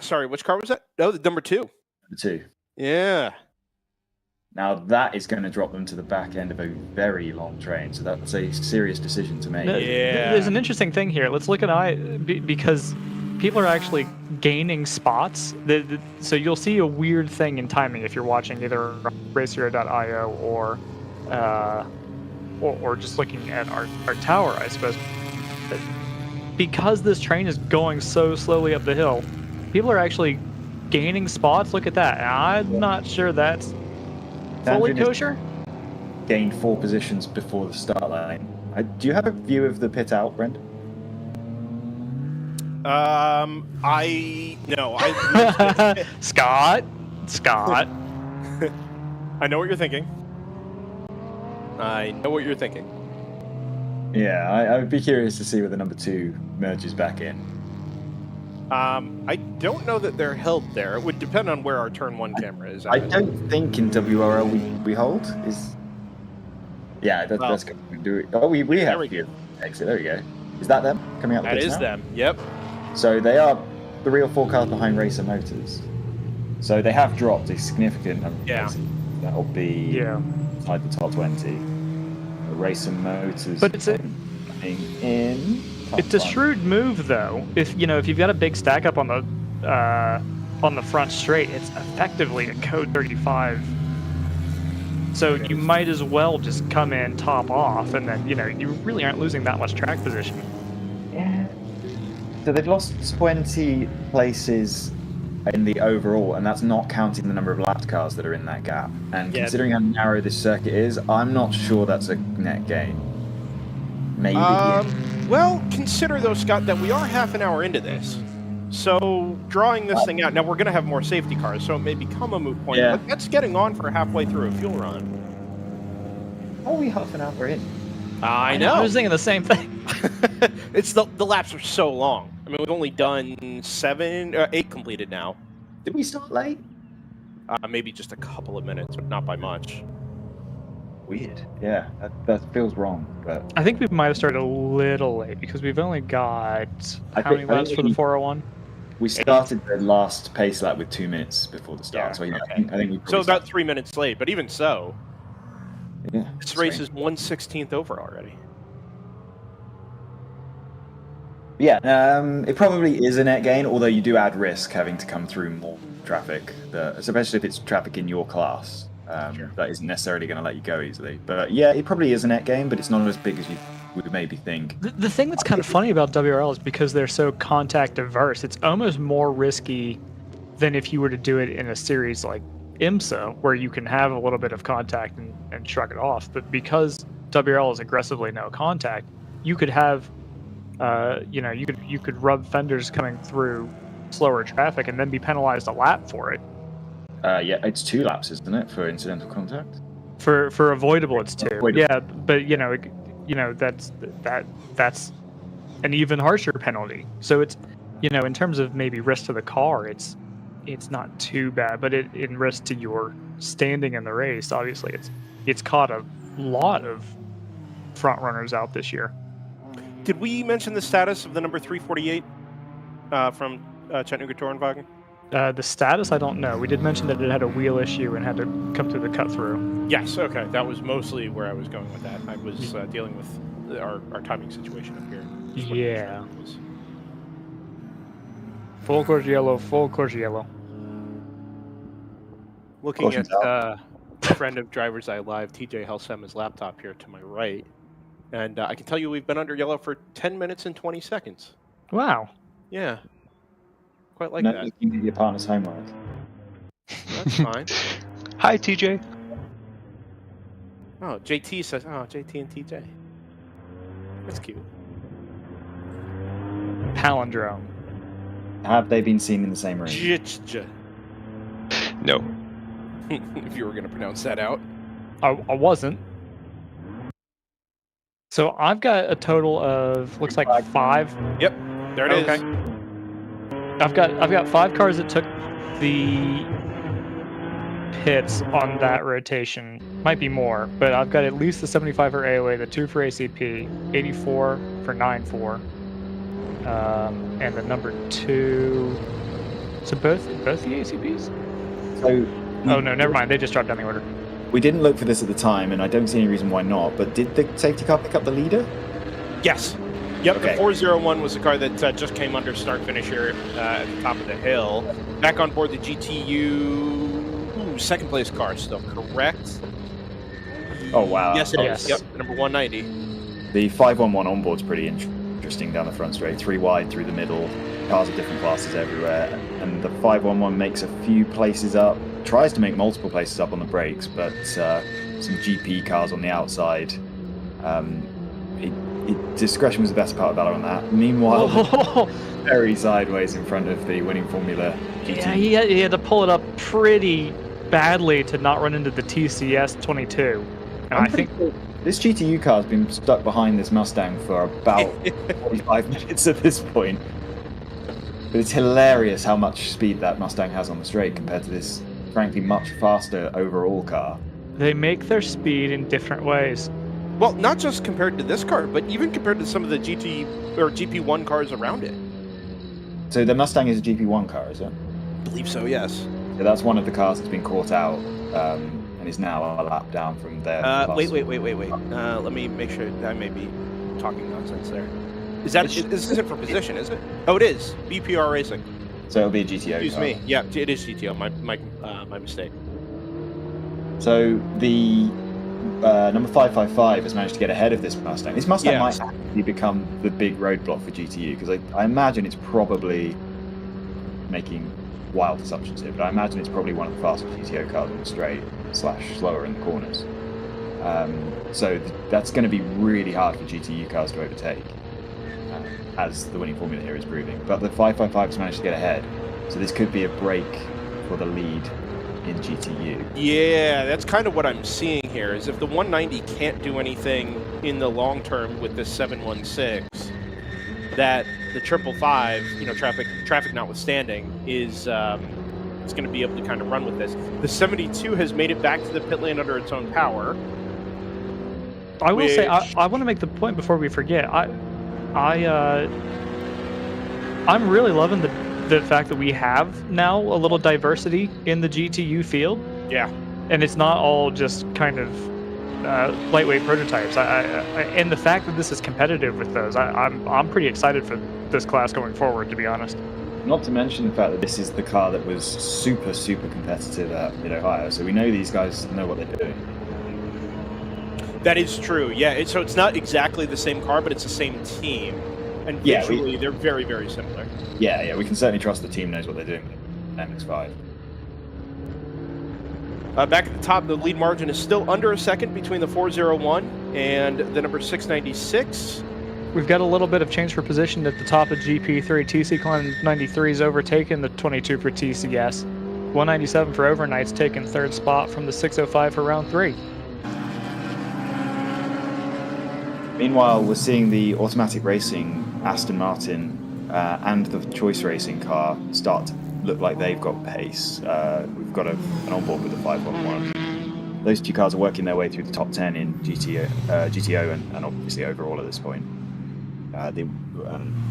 Sorry, which car was that? Oh, the number 2. Number 2. Yeah. Now that is going to drop them to the back end of a very long train, so that's a serious decision to make. Yeah. There's an interesting thing here. Let's look at because people are actually gaining spots. So you'll see a weird thing in timing if you're watching either racer.io or just looking at our tower, I suppose. Because this train is going so slowly up the hill, people are actually gaining spots. Look at that. I'm not sure that's fully kosher. Gained 4 positions before the start line. Do you have a view of the pit out, Brent? Scott. I know what you're thinking. Yeah, I would be curious to see where the number 2 merges back in. I don't know that they're held there. It would depend on where our turn 1 camera is. I don't think in WRL we hold. That's going to do it. Oh, we have exit. There we go. Is that them coming out the pits now? That is them. Yep. So they are 3 or 4 cars behind Racer Motors. So they have dropped a significant number of places. That'll be inside the top 20. Racer Motors. But it's a shrewd move, though. If you've got a big stack up on the front straight, it's effectively a code 35. So you might as well just come in top off, and then you really aren't losing that much track position. Yeah. So they've lost 20 places in the overall, and that's not counting the number of lapped cars that are in that gap. And considering how narrow this circuit is, I'm not sure that's a net gain. Maybe. Well, consider though, Scott, that we are half an hour into this. So drawing this thing out, now we're going to have more safety cars, so it may become a moot point. But that's getting on for halfway through a fuel run. How are we half an hour in? I know. I was thinking the same thing. It's the laps are so long. I mean, we've only done 8 completed now. Did we start late? Maybe just a couple of minutes, but not by much. Weird. Yeah, that feels wrong. But I think we might have started a little late because we've only got how many laps for the 401? We started the last pace lap with 2 minutes before the start. So I think we. So about 3 minutes late, but even so, this race is 1/16 over already. Yeah, it probably is a net gain, although you do add risk having to come through more traffic, especially if it's traffic in your class. That isn't necessarily going to let you go easily. But yeah, it probably is a net gain, but it's not as big as you would maybe think. The thing that's kind of funny about WRL is because they're so contact averse, it's almost more risky than if you were to do it in a series like IMSA, where you can have a little bit of contact and shrug it off. But because WRL is aggressively no contact, you could have you could rub fenders coming through slower traffic and then be penalized a lap for it. Yeah, it's 2 laps, isn't it, for incidental contact? For avoidable, it's 2. Avoidable. Yeah, but that's an even harsher penalty. So it's in terms of maybe risk to the car, it's not too bad, but in risk to your standing in the race, obviously it's caught a lot of front runners out this year. Did we mention the status of the number 348 from Chattanooga Tourenwagen? The status, I don't know. We did mention that it had a wheel issue and had to come through the cut through. Yes, okay. That was mostly where I was going with that. I was dealing with our timing situation up here. Yeah. Full course yellow, full course yellow. Looking at a friend of DriversEye Live, TJ Helsema's laptop here to my right. And I can tell you we've been under yellow for 10 minutes and 20 seconds. Wow. Yeah. Quite like No, that. looking at your partner's homework. That's fine. Hi, TJ. Oh, JT says, oh, JT and TJ. That's cute. Palindrome. Have they been seen in the same room? No. If you were going to pronounce that out. I wasn't. So I've got a total of looks like 5. Yep, there it is. I've got 5 cars that took the pits on that rotation. Might be more, but I've got at least the 75 for AOA, the 2 for ACP, 84 for 9-4, and the number 2. So both the ACPs? So Oh no, never mind. They just dropped down the order. we didn't look for this at the time, and I don't see any reason why not. But did the safety car pick up the leader? Yes. Yep, Okay. the 401 was the car that just came under start finish here at the top of the hill. Back on board the GTU second place car still, correct? Oh wow! Yes, it is. Yes. Yep, number 190. The 511 onboard's pretty interesting down the front straight, 3 wide through the middle. Cars of different classes everywhere, and the 511 makes a few places up. Tries to make multiple places up on the brakes, but some GP cars on the outside. Discretion was the best part of that on that. Meanwhile, very sideways in front of the winning Formula GT. Yeah, he had to pull it up pretty badly to not run into the TCS 22. And I think This GTU car has been stuck behind this Mustang for about 45 minutes at this point. But it's hilarious how much speed that Mustang has on the straight compared to this, frankly, much faster overall car. they make their speed in different ways. Well, not just compared to this car, but even compared to some of the GT or GP1 cars around it. So the Mustang is a GP1 car, is it? I believe so, yes. So that's one of the cars that's been caught out and is now a lap down from their class. Wait. Let me make sure I may be talking nonsense there. This isn't for position, is it? Oh, it is. BPR Racing. So it'll be a GTO Excuse car. me. Yeah, it is GTO. My mistake. So the number 555 has managed to get ahead of this Mustang. This Mustang Yeah. might actually become the big roadblock for GTU, because I imagine it's probably making wild assumptions here, but I imagine it's probably one of the fastest GTO cars in the straight / slower in the corners. So that's going to be really hard for GTU cars to overtake, as the winning formula here is proving. But the 555 has managed to get ahead, so this could be a break for the lead in GTU. Yeah, that's kind of what I'm seeing here. Is if the 190 can't do anything in the long term with this 716, that the 555, traffic notwithstanding, is going to be able to kind of run with this. The 72 has made it back to the pit lane under its own power. I will say, I want to make the point before we forget. I'm really loving the fact that we have now a little diversity in the GTU field. Yeah. And it's not all just kind of lightweight prototypes. And the fact that this is competitive with those, I'm pretty excited for this class going forward, to be honest. Not to mention the fact that this is the car that was super, super competitive at Mid-Ohio, so we know these guys know what they're doing. That is true. Yeah. So it's not exactly the same car, but it's the same team. And Yeah, visually, they're very, very similar. Yeah, we can certainly trust the team knows what they're doing with MX-5. Back at the top, the lead margin is still under a second between the 401 and the number 696. We've got a little bit of change for position at the top of GP3. TC Climb 93 is overtaken the 22 for TCS. 197 for Overnight's taken third spot from the 605 for round 3. Meanwhile, we're seeing the automatic racing Aston Martin and the choice racing car start to look like they've got pace. We've got an onboard with the 511. Those two cars are working their way through the top 10 in GTO and obviously overall at this point. The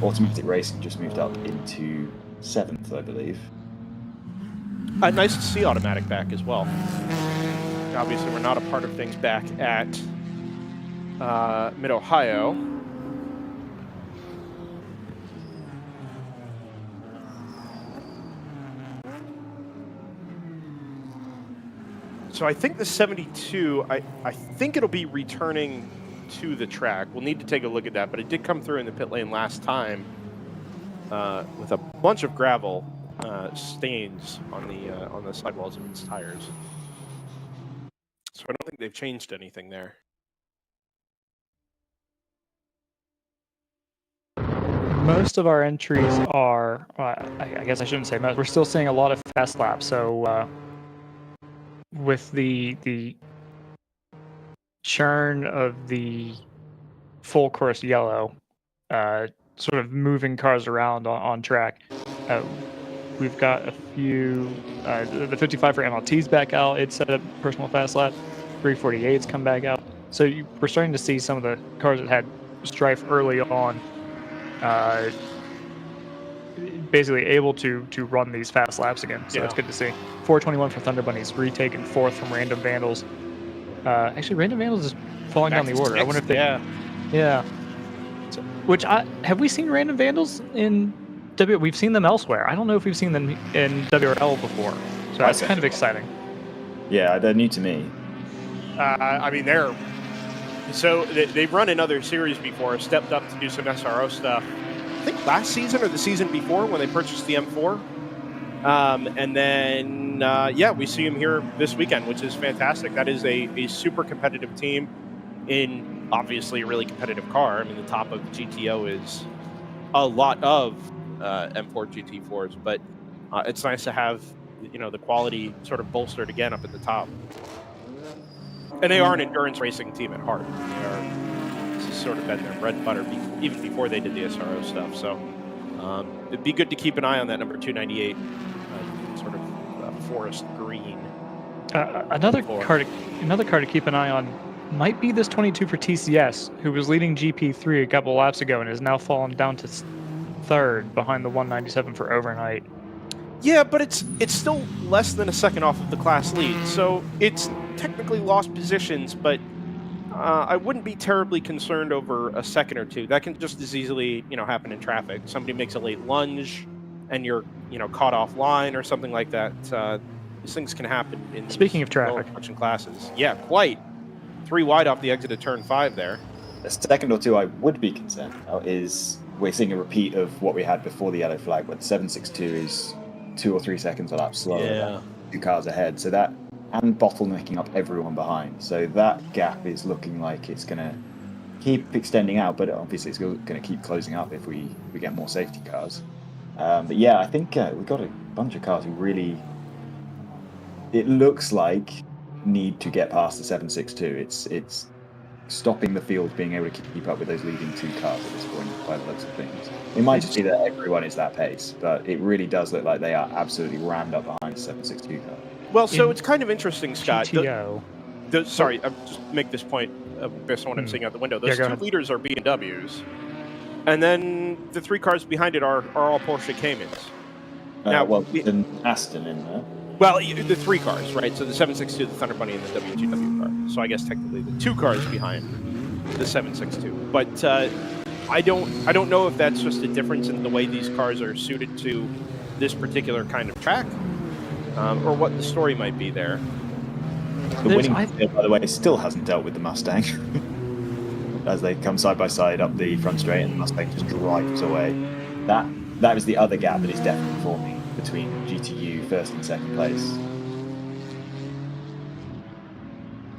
automatic racing just moved up into 7th, I believe. Nice to see automatic back as well. Obviously, we're not a part of things back at Mid-Ohio. So I think the 72, I think it'll be returning to the track. We'll need to take a look at that, but it did come through in the pit lane last time with a bunch of gravel stains on the sidewalls of its tires. So I don't think they've changed anything there. Most of our entries are, I guess I shouldn't say most, we're still seeing a lot of fast laps. So with the churn of the full course yellow, sort of moving cars around on track, we've got a few, the 55 for MLT's back out. It's set up personal fast lap. 348's come back out. So we're starting to see some of the cars that had strife early on basically able to run these fast laps again. So that's good to see. 421 for Thunder Bunnies, retaken 4th from Random Vandals. Actually, Random Vandals is falling down the order. I wonder if they... Yeah. So, have we seen Random Vandals in we've seen them elsewhere. I don't know if we've seen them in WRL before. So that's kind of exciting. Yeah, they're new to me. I mean, they've run in other series before, stepped up to do some SRO stuff. I think last season or the season before when they purchased the M4. And then, we see them here this weekend, which is fantastic. That is a super competitive team in obviously a really competitive car. I mean, the top of the GTO is a lot of M4 GT4s, but it's nice to have, the quality sort of bolstered again up at the top. And they are an endurance racing team at heart. This has sort of been their bread and butter even before they did the SRO stuff. So it'd be good to keep an eye on that number 298, sort of forest green. Another car to keep an eye on might be this 22 for TCS, who was leading GP3 a couple laps ago and has now fallen down to 3rd behind the 197 for Overnight. Yeah, but it's still less than a second off of the class lead, so it's technically lost positions, but I wouldn't be terribly concerned over a second or two. That can just as easily, happen in traffic. Somebody makes a late lunge, and you're, caught offline or something like that. These things can happen in Speaking of traffic, production classes. Yeah, quite. 3 wide off the exit of turn 5 there. A second or two I would be concerned about is we're seeing a repeat of what we had before the yellow flag, where the 762 is 2 or 3 seconds a lap slower than 2 cars ahead. So that, and bottlenecking up everyone behind. So that gap is looking like it's going to keep extending out, but obviously it's going to keep closing up if we get more safety cars. But yeah, I think we've got a bunch of cars who really, it looks like, need to get past the 762. It's stopping the field being able to keep up with those leading 2 cars at this point by the looks of things. It might just be that everyone is that pace, but it really does look like they are absolutely rammed up behind the 762 car. Well, so it's kind of interesting, Scott. GTO. Sorry, I'll just make this point based on what I'm seeing out the window. Those 2 leaders are BMWs, and then the 3 cars behind it are all Porsche Caymans. Now, an Aston in there. Well, the 3 cars, right? So the 762, the Thunder Bunny, and the WGW car. So I guess technically the 2 cars behind the 762. But I don't know if that's just a difference in the way these cars are suited to this particular kind of track, or what the story might be there. The winning field, by the way, still hasn't dealt with the Mustang. As they come side by side up the front straight, and the Mustang just drives away. That was the other gap that is definitely forming between GTU first and second place.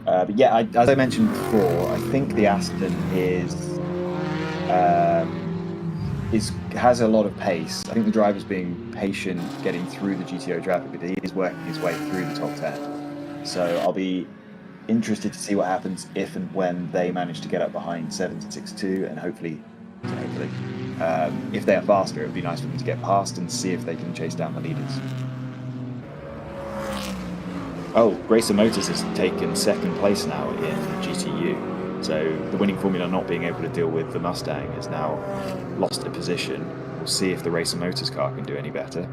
But yeah, as I mentioned before, I think the Aston has a lot of pace. I think the driver's being patient getting through the GTO traffic, but he is working his way through the top 10. So I'll be interested to see what happens if and when they manage to get up behind 762, and hopefully, if they are faster, it would be nice for them to get past and see if they can chase down the leaders. Oh, Racer Motors has taken second place now in GTU. So the winning formula not being able to deal with the Mustang has now lost a position. We'll see if the Racer Motors car can do any better.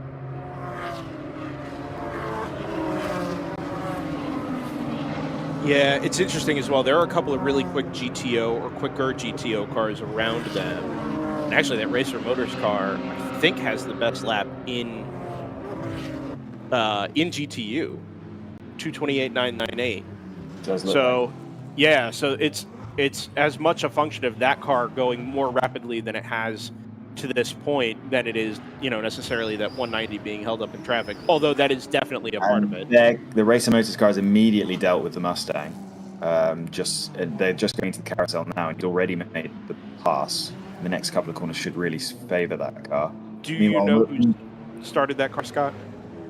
Yeah, it's interesting as well. There are a couple of really quick GTO or quicker GTO cars around them. And actually, that Racer Motors car, I think, has the best lap in GTU, 228.998. So yeah, so it's it's as much a function of that car going more rapidly than it has to this point than it is, necessarily that 190 being held up in traffic. Although that is definitely a part of it. The Racer Motors cars immediately dealt with the Mustang. They're just going to the carousel now, and he's already made the pass. The next couple of corners should really favour that car. Do you know who started that car, Scott?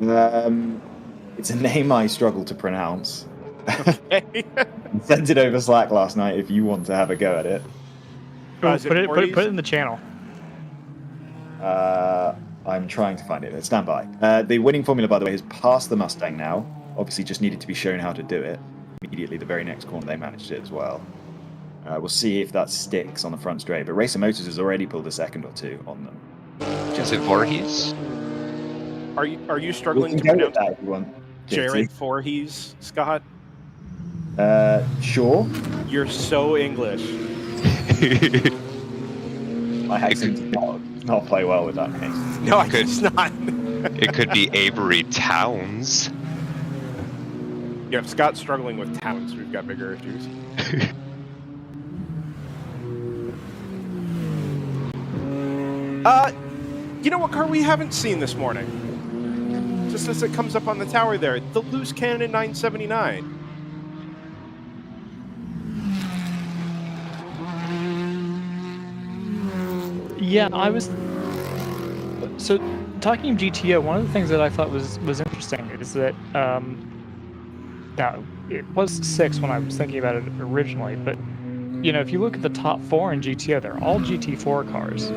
It's a name I struggle to pronounce. Okay. I sent it over Slack last night if you want to have a go at it. Put it in the channel. I'm trying to find it. Stand by. The winning formula, by the way, has passed the Mustang now. Obviously, just needed to be shown how to do it. Immediately, the very next corner, they managed it as well. We'll see if that sticks on the front straight. But Racer Motors has already pulled a second or two on them. Is it Voorhees? Are you struggling to pronounce that if you want? Jared Voorhees, Scott? Sure. You're so English. My accent does not play well with that name. No, it's not. It could be Avery Towns. Yeah, if Scott's struggling with Towns, we've got bigger issues. You know what car we haven't seen this morning? Just as it comes up on the tower there, the Loose Cannon 979. Yeah, I was. So, talking GTO, one of the things that I thought was interesting is that now it was 6 when I was thinking about it originally, but if you look at the top 4 in GTO, they're all GT4 cars.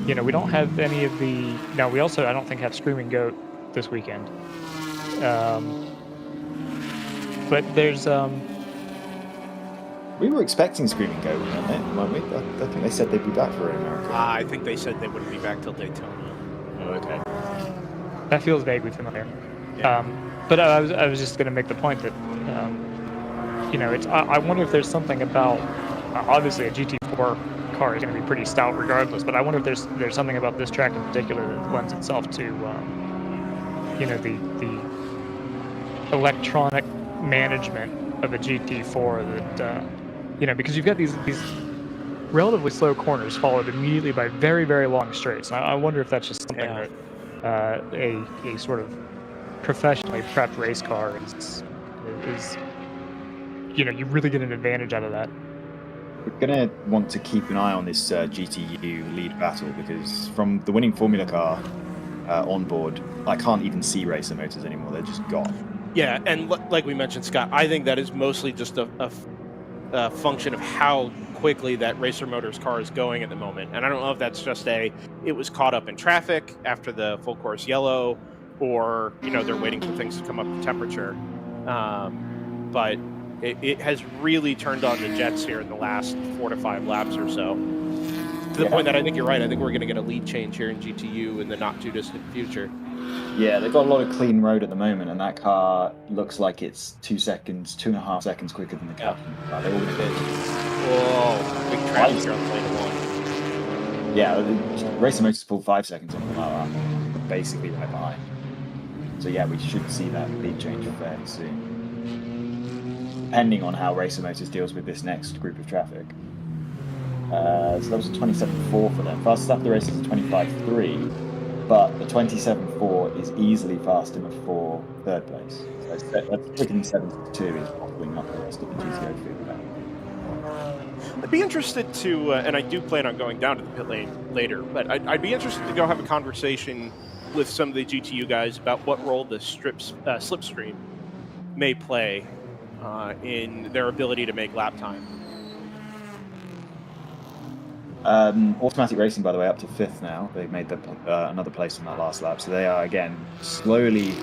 We don't have any of the. Now we also I don't think have Screaming Goat this weekend. But there's We were expecting Screaming Goat, weren't we? I think they said they'd be back for America. I think they said they wouldn't be back till Daytona. Oh, okay. That feels vaguely familiar. Yeah. But I was just going to make the point that it's. I wonder if there's something about. Obviously, a GT4 car is going to be pretty stout regardless, but I wonder if there's something about this track in particular that lends itself to the electronic management of a GT4 that because you've got these relatively slow corners followed immediately by very, very long straights. And I wonder if that's just something that a sort of professionally prepped race car is you really get an advantage out of that. We're going to want to keep an eye on this GTU lead battle, because from the winning Formula car on board, I can't even see Racer Motors anymore. They're just gone. Yeah, and like we mentioned, Scott, I think that is mostly just a function of how quickly that Racer Motors car is going at the moment. And I don't know if that's just it was caught up in traffic after the full course yellow, or, they're waiting for things to come up to temperature. But it has really turned on the jets here in the last 4 to 5 laps or so. To the point that I think you're right. I think we're going to get a lead change here in GTU in the not too distant future. Yeah, they've got a lot of clean road at the moment, and that car looks like it's 2.5 seconds quicker than the Captain. They're all going to be. Whoa, big traffic here on lane 1. Yeah, the Racer Motors pulled 5 seconds on the basically right behind. So yeah, we should see that lead change fairly soon, depending on how Racer Motors deals with this next group of traffic. So that was a 27.4 for them. Fastest lap of the race is a 25.3. But the 27.4 is easily fast enough for third place. So that's quicker than 72 is bottling up the rest of the GTO field now. I'd be interested to, and I do plan on going down to the pit lane later, but I'd be interested to go have a conversation with some of the GTU guys about what role the slipstream may play in their ability to make lap time. Automatic Racing, by the way, up to 5th now. They've made another place in that last lap, so they are again slowly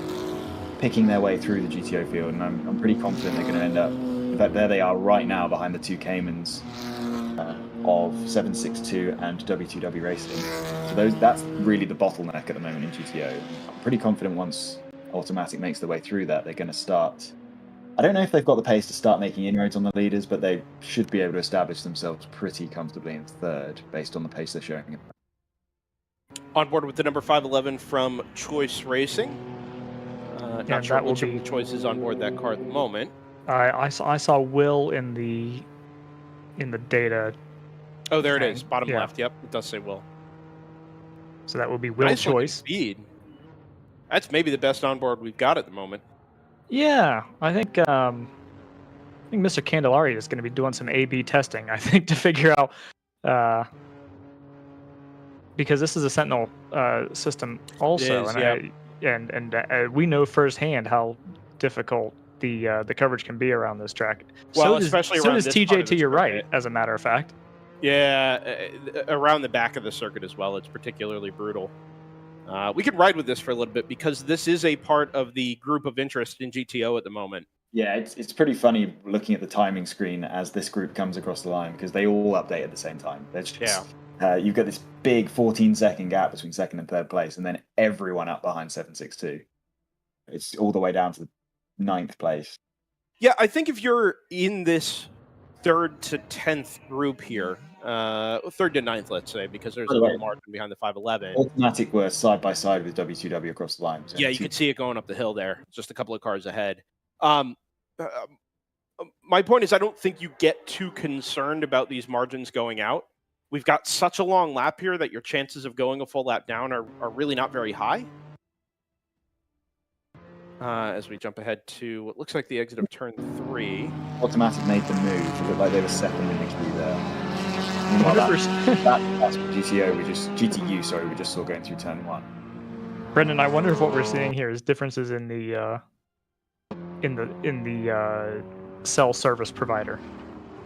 picking their way through the GTO field, and I'm pretty confident they're going to end up. In fact, there they are right now behind the 2 Caymans of 762 and W2W Racing. So that's really the bottleneck at the moment in GTO. I'm pretty confident once Automatic makes their way through that, they're going to start. I don't know if they've got the pace to start making inroads on the leaders, but they should be able to establish themselves pretty comfortably in 3rd based on the pace they're showing. On board with the number 511 from Choice Racing. Not sure which of the choices on board that car at the moment. I saw Will in the in the data. Oh, there it thing. is, bottom Yeah. left. Yep, it does say Will. So that would be Will Nice looking Choice. speed. That's maybe the best onboard we've got at the moment. Yeah, I think Mr. Candelari is going to be doing some A/B testing. I think to figure out because this is a Sentinel system also, is, and we know firsthand how difficult the coverage can be around this track. Well, so especially so around does this part TJ of to the your right, circuit. as a matter of fact. Yeah, around the back of the circuit as well. It's particularly brutal. We can ride with this for a little bit because this is a part of the group of interest in GTO at the moment. Yeah, it's pretty funny looking at the timing screen as this group comes across the line because they all update at the same time. They're just, you've got this big 14-second gap between second and third place, and then everyone up behind 762. It's all the way down to the 9th place. Yeah, I think if you're in this 3rd to 10th group here, 3rd to 9th, let's say, because there's a little margin behind the 511. Automatic were side by side with W2W across the line. So yeah, you could see it going up the hill there, just a couple of cars ahead. My point is, I don't think you get too concerned about these margins going out. We've got such a long lap here that your chances of going a full lap down are really not very high. As we jump ahead to what looks like the exit of turn 3. Automatic made the move. It looked like they were second in the queue there. Meanwhile, that's what GTU we just saw going through turn 1. Brendan, I wonder if what we're seeing here is differences in the cell service provider.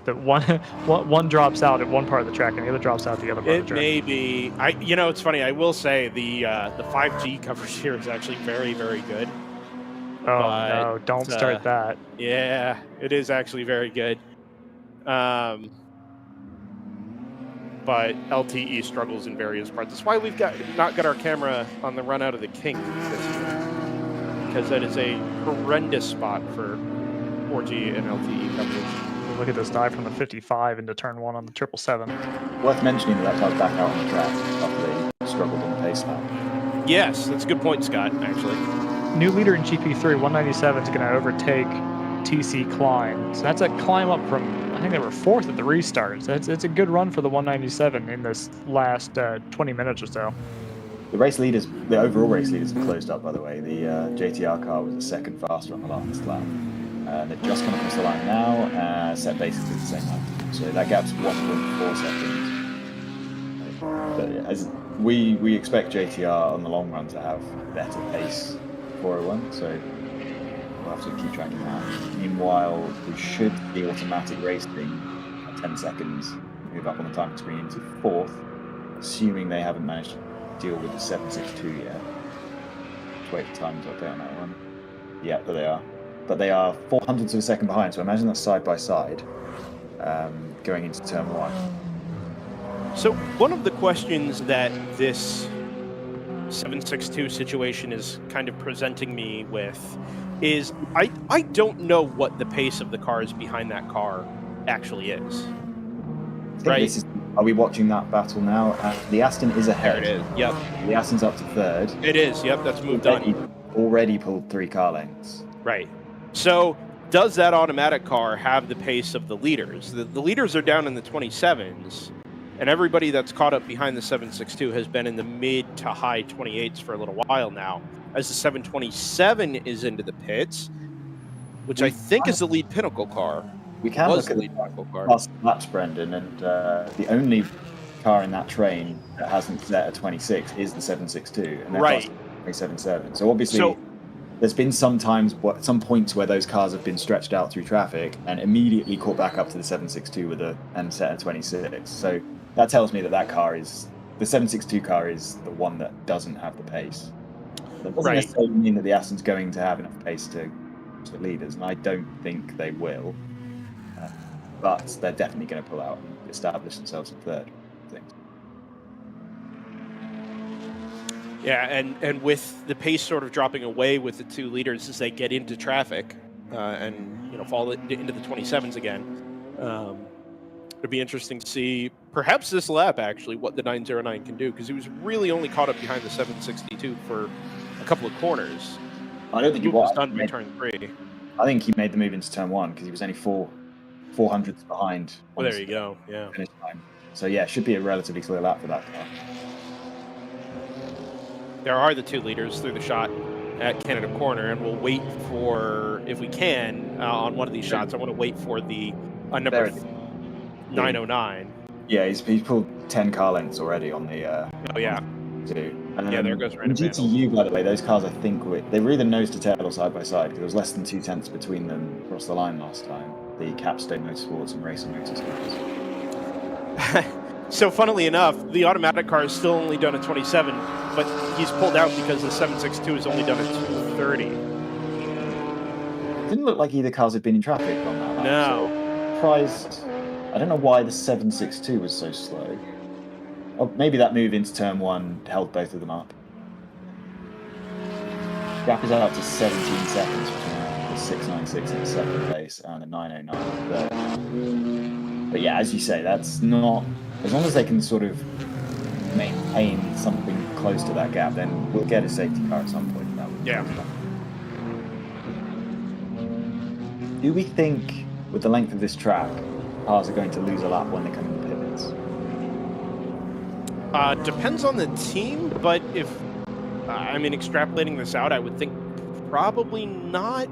That one drops out at one part of the track and the other drops out at the other part of the track. It may be. It's funny. I will say the 5G coverage here is actually very, very good. Oh no! Don't start that. Yeah, it is actually very good. But LTE struggles in various parts. That's why we've not got our camera on the run out of the kink this year, because that is a horrendous spot for 4G and LTE coverage. Look at this dive from the 55 into turn 1 on the 777. Worth mentioning that car's back out on the track after they struggled in the pace lap. Yes, that's a good point, Scott, actually. New leader in GP3, 197 is going to overtake TC Klein. So that's a climb up from, I think they were 4th at the restart. So it's a good run for the 197 in this last 20 minutes or so. The overall race leaders have closed up, by the way. The JTR car was the second faster on the last lap. They've just come across the line now, set basically the same time. So that gap's 1.4 seconds. But as we expect JTR on the long run to have better pace 401, so we'll have to keep tracking that. Meanwhile, we should be automatic racing at 10 seconds, move up on the timing screen into 4th, assuming they haven't managed to deal with the 762 yet. Let's wait for time to update on that one. Yeah, there they are. But they are 0.04 of a second behind, so imagine that's side by side going into turn 1. So one of the questions that this 762 situation is kind of presenting me with is I don't know what the pace of the cars behind that car actually is. Right? Are we watching that battle now? The Aston is ahead. There it is. Yep. The Aston's up to 3rd. It is. Yep. That's moved on. Already pulled 3 car lengths. Right. So does that automatic car have the pace of the leaders? The leaders are down in the 27s. And everybody that's caught up behind the 762 has been in the mid to high 28s for a little while now. As the 727 is into the pits, which I think is the lead Pinnacle car. We can look at the past laps, Brendan, and the only car in that train that hasn't set a 26 is the 762, and right. 27.7. So obviously, there's been some points where those cars have been stretched out through traffic and immediately caught back up to the 762 and set a 26. So that tells me that car is the 762 car is the one that doesn't have the pace. That doesn't necessarily mean that the Aston's going to have enough pace to leaders, and I don't think they will. But they're definitely going to pull out and establish themselves in 3rd. I think. Yeah, and with the pace sort of dropping away with the 2 leaders as they get into traffic and fall into the 27s again, it'll be interesting to see perhaps this lap actually what the 909 can do, because he was really only caught up behind the 762 for a couple of corners. I don't think he was done by turn 3. I think he made the move into turn 1 because he was only 4 400s behind. Well, there you go. Yeah. Finish time. So yeah, should be a relatively clear lap for that car. There are the 2 leaders through the shot at Canada Corner, and we'll wait for, if we can, on one of these shots, I want to wait for the number 909. Yeah, he's pulled 10 car lengths already on the. Oh yeah. Two. Yeah, there goes In GTU, by the way, those cars I think they were either nose to tail or side by side because there was less than 2 tenths between them across the line last time. The Capstone Motorsports and Racer Motorsports. So, funnily enough, the automatic car is still only done at 27, but he's pulled out because the 762 is only done at 230. Didn't look like either cars had been in traffic on that lap. No. So, surprised. I don't know why the 762 was so slow. Oh, maybe that move into turn 1 held both of them up. Gap is out to 17 seconds between the 696 in second place and the 909. But yeah, as you say, that's not. As long as they can sort of maintain something close to that gap, then we'll get a safety car at some point. Yeah. Do we think, with the length of this track, cars are going to lose a lap when they come in the pit? Depends on the team, but if extrapolating this out, I would think probably not.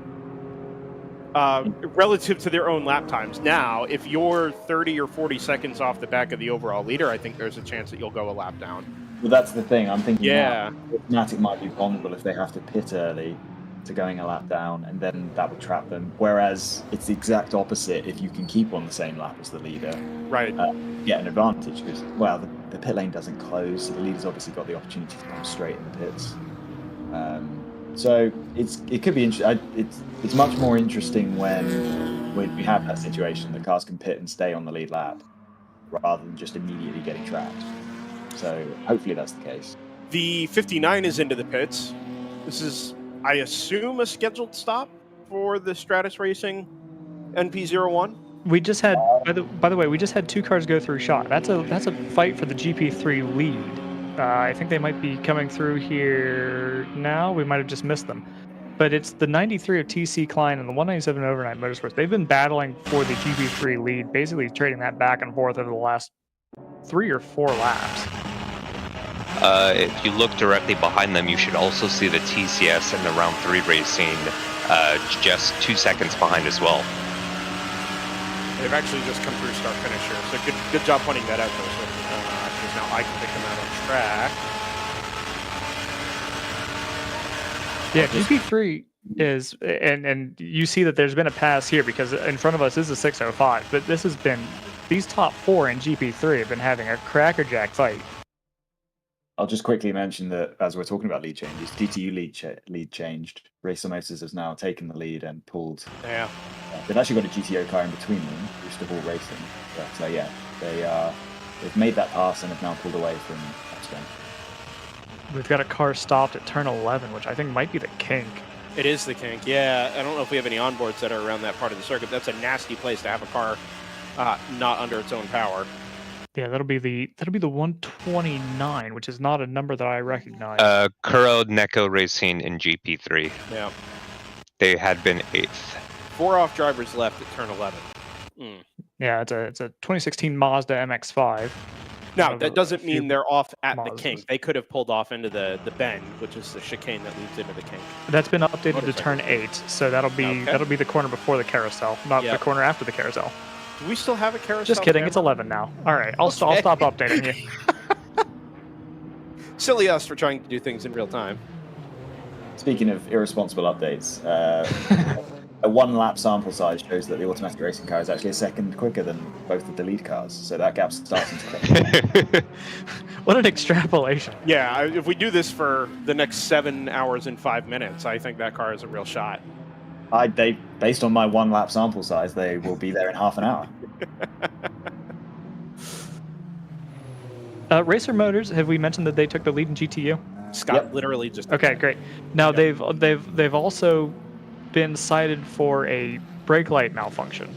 Relative to their own lap times. Now, if you're 30 or 40 seconds off the back of the overall leader, I think there's a chance that you'll go a lap down. Well, that's the thing. I'm thinking Yeah. Automatic might be vulnerable if they have to pit early to going a lap down, and then that would trap them. Whereas it's the exact opposite if you can keep on the same lap as the leader. Right. Get an advantage because, well, the pit lane doesn't close, so the leader's obviously got the opportunity to come straight in the pits. So it could be it's much more interesting when we have that situation. The cars can pit and stay on the lead lap rather than just immediately getting trapped. So hopefully that's the case. The 59 is into the pits. This is, I assume, a scheduled stop for the Stratus Racing NP01. We just had, by the way, we just had 2 cars go through shot. That's a fight for the GP3 lead. I think they might be coming through here now. We might have just missed them. But it's the 93 of TC Klein and the 197 Overnight Motorsports. They've been battling for the GP3 lead, basically trading that back and forth over the last 3 or 4 laps. If you look directly behind them, you should also see the TCS and the Round 3 Racing just 2 seconds behind as well. They've actually just come through start finish here, so good job pointing that out, Joseph. Because now I can pick them out on track. Yeah, GP3 is, and you see that there's been a pass here because in front of us is a 605, but this has been, these top 4 in GP3 have been having a crackerjack fight. I'll just quickly mention that as we're talking about lead changes, DTU lead changed. Racer Motors has now taken the lead and pulled. Yeah. They've actually got a GTO car in between them, Boost of All Racing. But yeah, they've made that pass and have now pulled away from Capstone. We've got a car stopped at turn 11, which I think might be the kink. It is the kink, yeah. I don't know if we have any onboards that are around that part of the circuit. That's a nasty place to have a car not under its own power. Yeah, that'll be the 129, which is not a number that I recognize. Kuro Neko Racing in GP3. Yeah. They had been 8th. 4 off drivers left at turn 11. Yeah, it's a 2016 Mazda MX-5. Now, that doesn't mean they're off at Mazdas. the kink. They could have pulled off into the bend, which is the chicane that leads into the kink. That's been updated to turn 8, so that'll be the corner before the carousel, not the corner after the carousel. Do we still have a carousel? Just kidding, camera? it's 11 now. All right, I'll stop updating you. Silly us for trying to do things in real time. Speaking of irresponsible updates, a 1 lap sample size shows that the automatic racing car is actually a second quicker than both of the lead cars, so that gap's starting to come. What an extrapolation. Yeah, if we do this for the next 7 hours and 5 minutes, I think that car is a real shot. Based on my 1 lap sample size, they will be there in half an hour. Racer Motors, have we mentioned that they took the lead in GTU? Scott literally just... Okay, great. Now they've also been cited for a brake light malfunction.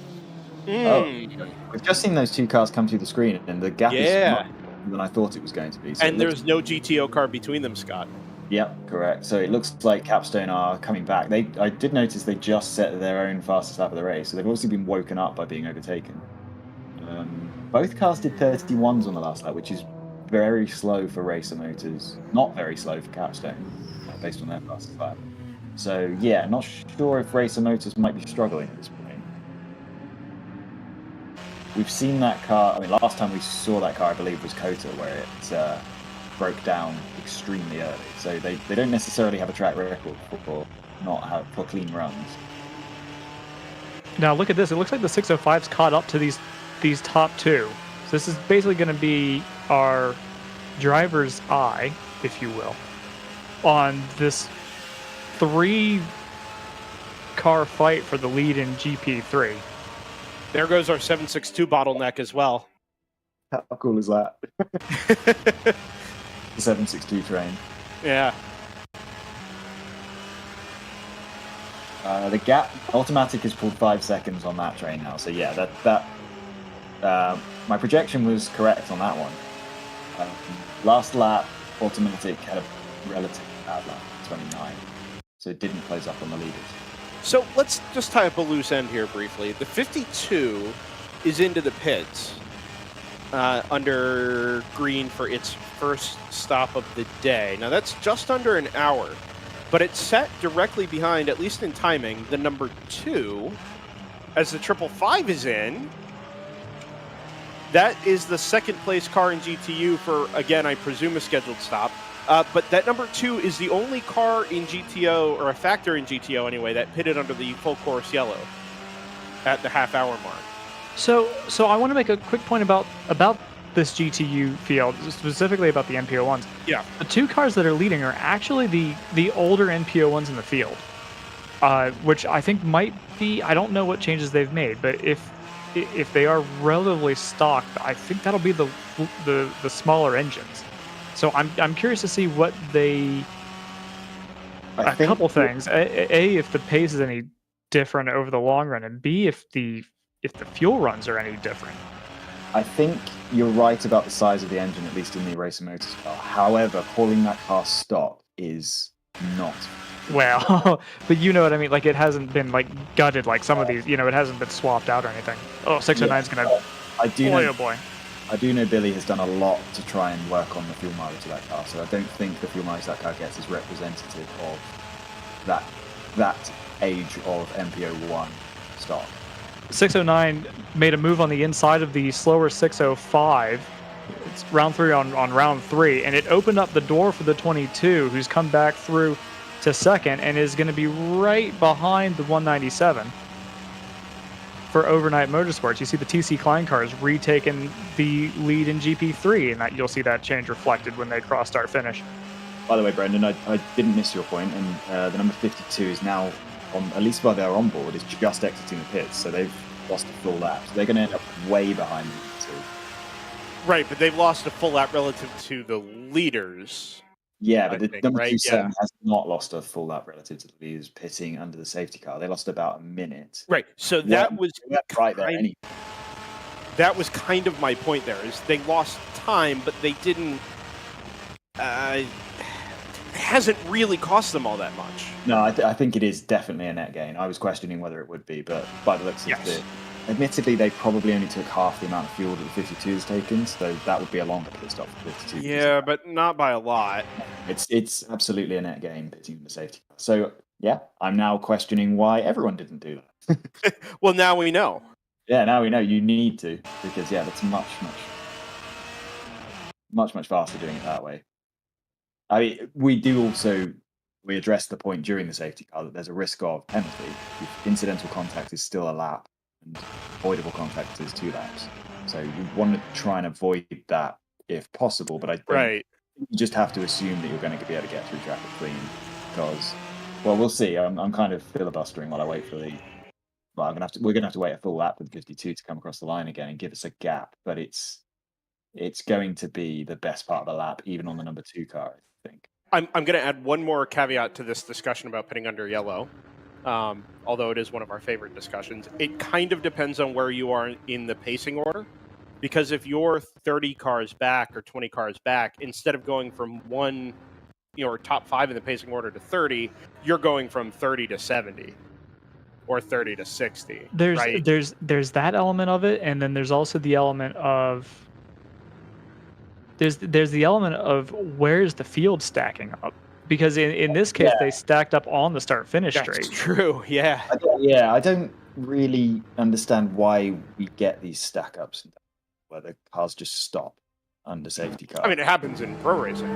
We've just seen those 2 cars come through the screen, and the gap is smaller than I thought it was going to be. So and there's no GTO car between them, Scott. Yep, correct. So it looks like Capstone are coming back. I did notice they just set their own fastest lap of the race, so they've obviously been woken up by being overtaken. Both cars did 31s on the last lap, which is very slow for Racer Motors. Not very slow for Capstone, based on their fastest lap. So yeah, not sure if Racer Motors might be struggling at this point. We've seen that car. I mean, last time we saw that car, I believe, was Kota, where it broke down extremely early. So they don't necessarily have a track record for clean runs. Now look at this. It looks like the 605's caught up to these top two. So this is basically going to be our driver's eye, if you will, on this 3-car fight for the lead in GP3. There goes our 762 bottleneck as well. How cool is that? The 762 train. Yeah. The gap, Automatic has pulled 5 seconds on that train now. So yeah, my projection was correct on that one. Last lap, Automatic had a relatively bad lap, 29. So it didn't close up on the leaders. So let's just tie up a loose end here briefly. The 52 is into the pits under green for its first stop of the day. Now that's just under an hour, but it's set directly behind, at least in timing, the number 2 as the 555 is in. That is the second place car in GTU for, again, I presume a scheduled stop. But that number 2 is the only car in GTO, or a factor in GTO anyway, that pitted under the full course yellow at the half-hour mark. So I want to make a quick point about this GTU field, specifically about the NPO1s. Yeah. The 2 cars that are leading are actually the older NPO1s in the field, which I think might be, I don't know what changes they've made, but if they are relatively stocked, I think that'll be the smaller engines. So I'm curious to see what a couple things. A, if the pace is any different over the long run, and B, if the fuel runs are any different. I think you're right about the size of the engine, at least in the Racer Motors car. However, calling that car stop is not. Well, but you know what I mean. Like, it hasn't been like gutted like some of these. You know, it hasn't been swapped out or anything. Oh, 609's gonna. Oh boy. I do know Billy has done a lot to try and work on the fuel mileage of that car, so I don't think the fuel mileage that car gets is representative of that age of MPO1 stock. 609 made a move on the inside of the slower 605. It's round 3 on round 3, and it opened up the door for the 22, who's come back through to second and is going to be right behind the 197 for Overnight Motorsports. You see the TC Klein cars retaking the lead in GP3, and that you'll see that change reflected when they cross start finish. By the way, Brendan, I didn't miss your point, and the number 52 is now, at least while they're on board, is just exiting the pits, so they've lost a full lap. So they're going to end up way behind the two. Right, but they've lost a full lap relative to the leaders. Yeah, but the number 27 has not lost a full lap relative to the leaders pitting under the safety car. They lost about a minute. Right, so that was right there. Anyway. That was kind of my point there, is they lost time, but they didn't... it hasn't really cost them all that much. No, I think it is definitely a net gain. I was questioning whether it would be, but by the looks of it, admittedly, they probably only took half the amount of fuel that the 52 has taken, so that would be a longer pit stop for 52. Yeah, but not by a lot. It's absolutely a net gain pitting in the safety car. So, yeah, I'm now questioning why everyone didn't do that. Well, now we know. Yeah, now we know you need to, because, yeah, that's much faster doing it that way. I mean, we address the point during the safety car that there's a risk of penalty if incidental contact is still a lap and avoidable contact is 2 laps. So you want to try and avoid that if possible, but I think you just have to assume that you're going to be able to get through traffic clean because, well, we'll see. I'm kind of filibustering while I wait for the... Well, we're going to have to wait a full lap for the 52 to come across the line again and give us a gap, but it's going to be the best part of the lap, even on the number 2 car, I think. I'm going to add one more caveat to this discussion about pitting under yellow, although it is one of our favorite discussions. It kind of depends on where you are in the pacing order, because if you're 30 cars back or 20 cars back, instead of going from one or top 5 in the pacing order to 30, you're going from 30 to 70 or 30 to 60. Right? There's that element of it, and then there's also the element of there's the element of where's the field stacking up, because in this case they stacked up on the start finish straight. That's true. Yeah. I don't really understand why we get these stack ups where the cars just stop under safety car. I mean, it happens in pro racing.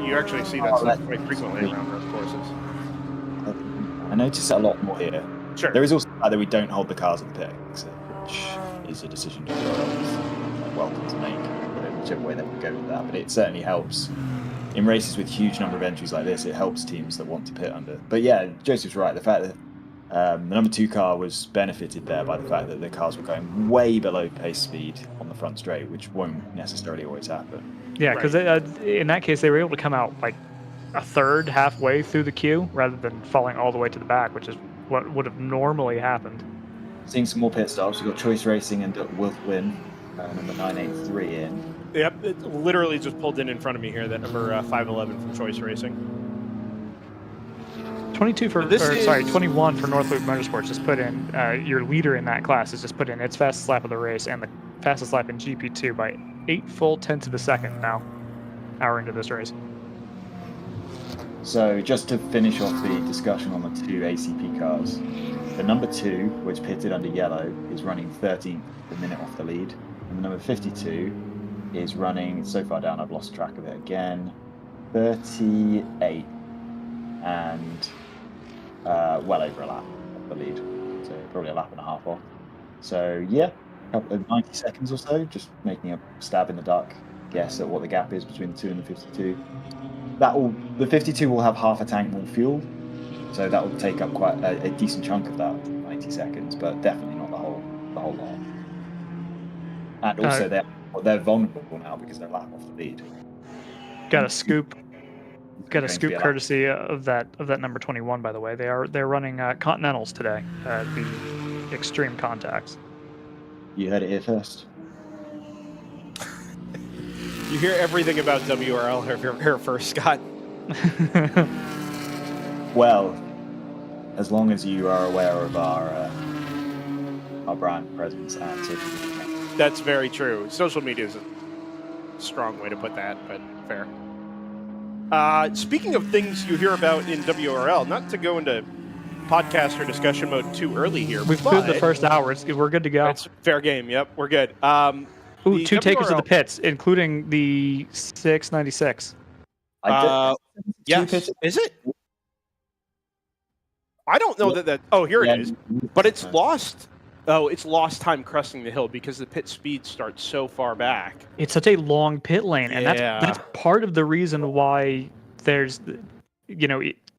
You actually see that stuff quite frequently around road courses. I notice it a lot more here. Sure. There is also the fact that we don't hold the cars at the pit exit, which is a decision WRL is welcome to make, whichever way they would go with that. But it certainly helps in races with huge number of entries like this. It helps teams that want to pit under. But yeah, Joseph's right. The fact that the number 2 car was benefited there by the fact that the cars were going way below pace speed on the front straight, which won't necessarily always happen. Yeah, because in that case they were able to come out like a third, halfway through the queue, rather than falling all the way to the back, which is what would have normally happened. Seeing some more pit stops. We've got Choice Racing and Wilf Win, number 983 in. Yep, it literally just pulled in front of me here, that number 511 from Choice Racing. 21 for North Loop Motorsports just put in, your leader in that class has just put in its fastest lap of the race and the fastest lap in GP2 by 8 full tenths of a second now, hour into this race. So just to finish off the discussion on the 2 ACP cars, the number 2, which pitted under yellow, is running 13th a minute off the lead, and the number 52 is running, so far down I've lost track of it again, 38 and well over a lap off the lead, so probably a lap and a half off. So yeah, a couple of 90 seconds or so, just making a stab in the dark guess at what the gap is between the 2 and the 52. The 52 will have half a tank more fuel, so that will take up quite a decent chunk of that 90 seconds, but definitely not the whole lot. And also they're vulnerable now because they're a lap off the lead. Got a scoop courtesy of that number 21, by the way. They're running Continentals today, the Extreme Contacts. You heard it here first. You hear everything about WRL here first, Scott. Well, as long as you are aware of our brand presence and social media. That's very true. Social media is a strong way to put that, but fair. Speaking of things you hear about in WRL, not to go into podcast or discussion mode too early here. We've cleared the first hour. We're good to go. It's fair game. Yep, we're good. Ooh, 2 takers of the pits, including the 696. Yes. Is it? I don't know that. Oh, here it is. But it's lost. Oh, it's lost time cresting the hill because the pit speed starts so far back. It's such a long pit lane, and that's part of the reason why there's,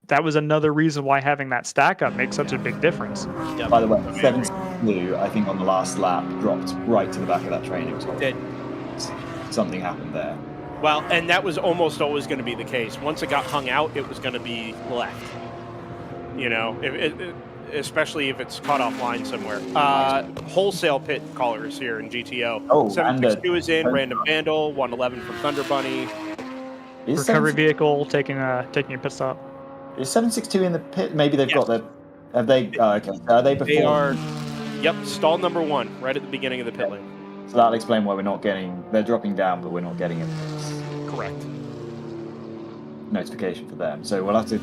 that was another reason why having that stack up makes such a big difference. Yep. By the way, 7-2, I think on the last lap, dropped right to the back of that train. It was horrible. Something happened there. Well, and that was almost always going to be the case. Once it got hung out, it was going to be left. Especially if it's caught offline somewhere. Wholesale pit callers here in GTO. 762 is in, Random Vandal, 111 from Thunder Bunny. Recovery vehicle taking a pit stop. Is 762 in the pit? Maybe they've got the... Have they... Oh, okay. Are they before? They are... Yep, stall number 1, right at the beginning of the pit lane. So that'll explain why we're not getting... They're dropping down, but we're not getting a correct notification for them. So we'll have to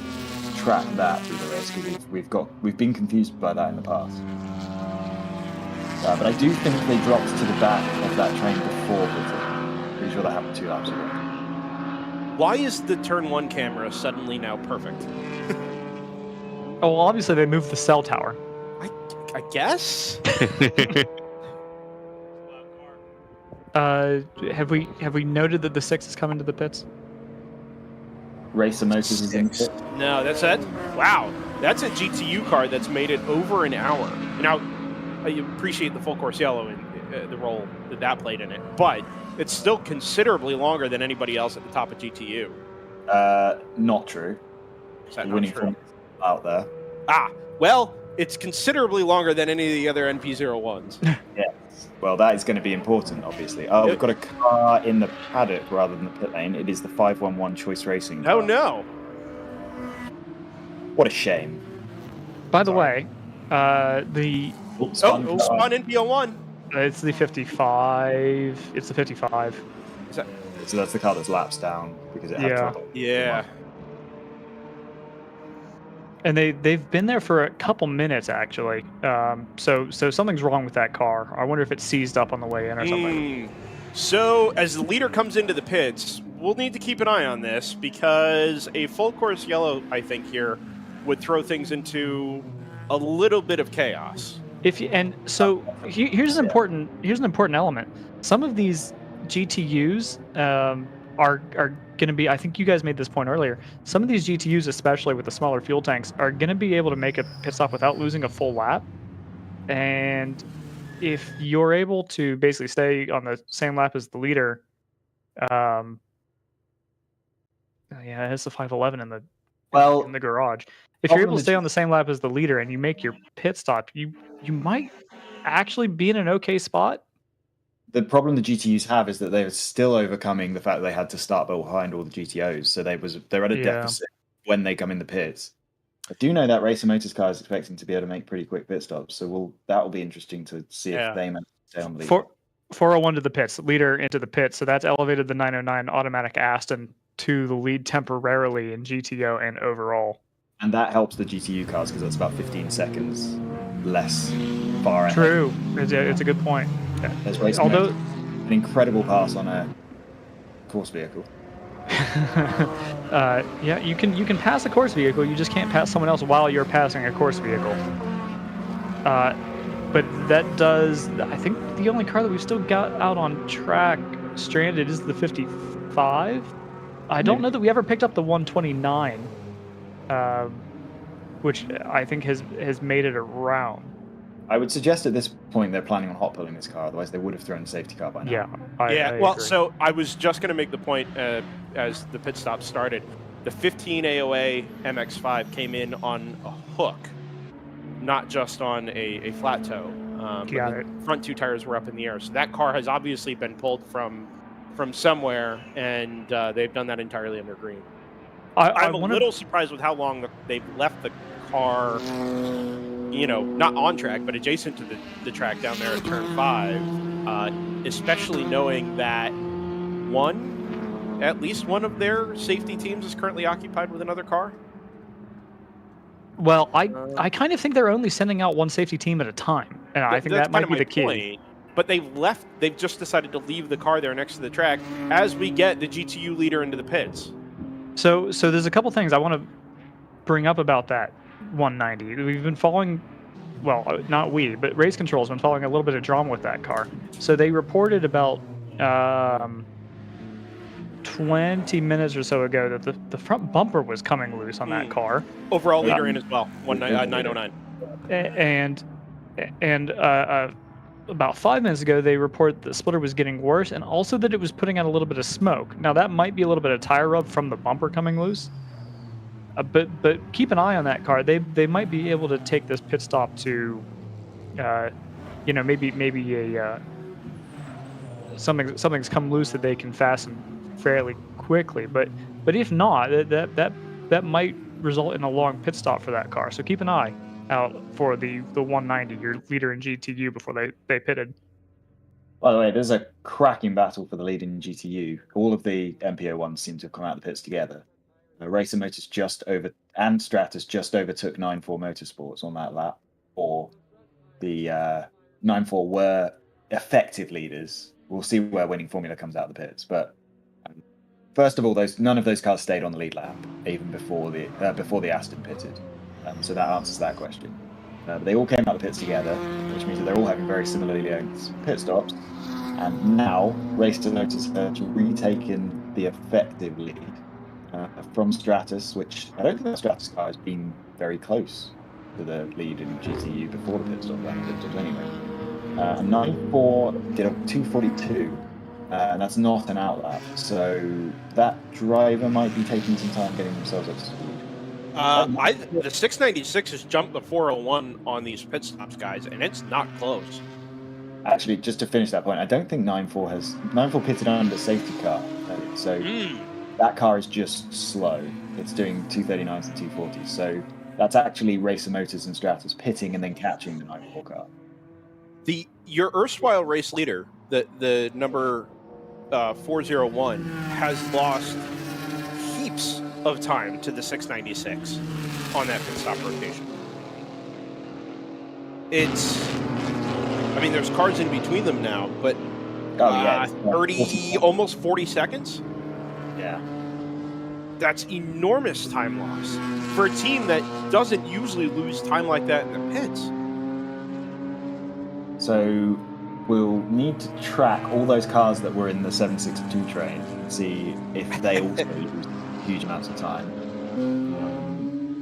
track that through the race, because we've been confused by that in the past. But I do think they dropped to the back of that train before pitting. Pretty sure that happened 2 laps ago. Why is the turn 1 camera suddenly now perfect? Oh, well, obviously they moved the cell tower. I guess. Have we noted that the 6 is coming to the pits? Racer Motors is in the pit. No, that's it. Wow, that's a GTU car that's made it over an hour. Now, I appreciate the full course yellow and the role that played in it, but it's still considerably longer than anybody else at the top of GTU. Not true. Is that not true? Out there. Well, it's considerably longer than any of the other NP01s. Yeah. Well, that is going to be important, obviously. Oh, we've got a car in the paddock rather than the pit lane. It is the 511 Choice Racing car. Oh, no. What a shame. By the way, the Spun in PO1. it's the 55. It's the 55. Is that? So that's the car that's lapsed down because it had Yeah. trouble. Yeah. And they've been there for a couple minutes actually. So something's wrong with that car. I wonder if it's seized up on the way in or something. So as the leader comes into the pits, we'll need to keep an eye on this because a full course yellow, I think, here would throw things into a little bit of chaos. Here's an important element. Some of these GTUs are going to be, I think you guys made this point earlier, some of these GTUs, especially with the smaller fuel tanks, are going to be able to make a pit stop without losing a full lap. And if you're able to basically stay on the same lap as the leader, yeah, it's the 511 in the garage. If you're able to stay on the same lap as the leader and you make your pit stop, you might actually be in an okay spot. The problem the GTUs have is that they're still overcoming the fact that they had to start behind all the GTOs, so they're at a deficit when they come in the pits. I do know that Racer Motors car is expecting to be able to make pretty quick pit stops, so that will be interesting to see if they manage to stay on the lead. 401 to the pits, leader into the pits, so that's elevated the 909 automatic Aston to the lead temporarily in GTO and overall. And that helps the GTU cars because that's about 15 seconds less far ahead. True, it's a good point. Although an incredible pass on a course vehicle. Yeah, you can pass a course vehicle. You just can't pass someone else while you're passing a course vehicle. But that does. I think the only car that we've still got out on track stranded is the 55. I don't know that we ever picked up the 129, which I think has made it around. I would suggest at this point they're planning on hot pulling this car, otherwise they would have thrown the safety car by now. Yeah, I well, agree. so I was just going to make the point as the pit stop started. The 15 AOA MX-5 came in on a hook, not just on a flat toe. Got it. The front two tires were up in the air. So that car has obviously been pulled from somewhere, and they've done that entirely under green. I'm a little surprised with how long they've left the car, not on track, but adjacent to the track down there at turn 5, especially knowing that at least one of their safety teams is currently occupied with another car. Well, I kind of think they're only sending out one safety team at a time, and I think that might be the key. Point. But they've just decided to leave the car there next to the track as we get the GTU leader into the pits. So there's a couple things I want to bring up about that 190. We've been following, well, not we, but Race Control's been following a little bit of drama with that car. So they reported about 20 minutes or so ago that the front bumper was coming loose on that car. Overall leader in as well, 909. And about 5 minutes ago, they reported the splitter was getting worse and also that it was putting out a little bit of smoke. Now, that might be a little bit of tire rub from the bumper coming loose. But keep an eye on that car. They might be able to take this pit stop to, maybe a something's come loose that they can fasten fairly quickly. But if not, that might result in a long pit stop for that car. So keep an eye out for the 190, your leader in GTU, before they pitted. By the way, there's a cracking battle for the lead in GTU. All of the MPO1s seem to have come out of the pits together. Racer Motors and Stratus just overtook 9.4 Motorsports on that lap, or the 9.4 were effective leaders. We'll see where winning formula comes out of the pits. But first of all, none of those cars stayed on the lead lap even before the Aston pitted. So that answers that question. But they all came out of the pits together, which means that they're all having very similarly owned pit stops. And now Racer Motors have retaken the effective lead from Stratus, which I don't think that Stratus car has been very close to the lead in GTU before the pit stop anyway. 9.4 did a 242, and that's not an outlap, so that driver might be taking some time getting themselves up to speed. The 696 has jumped the 401 on these pit stops, guys, and it's not close. Actually, just to finish that point, I don't think 9-4 pitted under safety car, so that car is just slow. It's doing 239s and 240s, so that's actually Racer Motors and Stratus pitting and then catching the 9-4 car. Your erstwhile race leader, the number 401, has lost heaps of time to the 696 on that pit stop rotation. There's cars in between them now, but 30, almost 40 seconds? Yeah. That's enormous time loss for a team that doesn't usually lose time like that in the pits. So we'll need to track all those cars that were in the 762 train and see if they also lose huge amounts of time.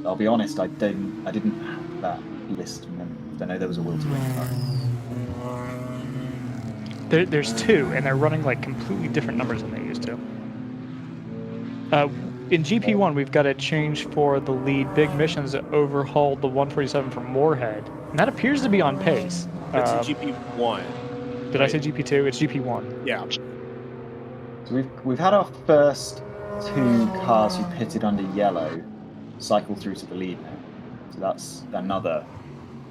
I'll be honest, I didn't have that list. I know there was a will to win car. There's two, and they're running like completely different numbers than they used to. In GP1, we've got a change for the lead. Big Missions overhauled the 147 from Moorhead, and that appears to be on pace. That's in GP1. Did I say GP2? It's GP1. Yeah. So we've had our first two cars who pitted under yellow cycle through to the lead now. So that's another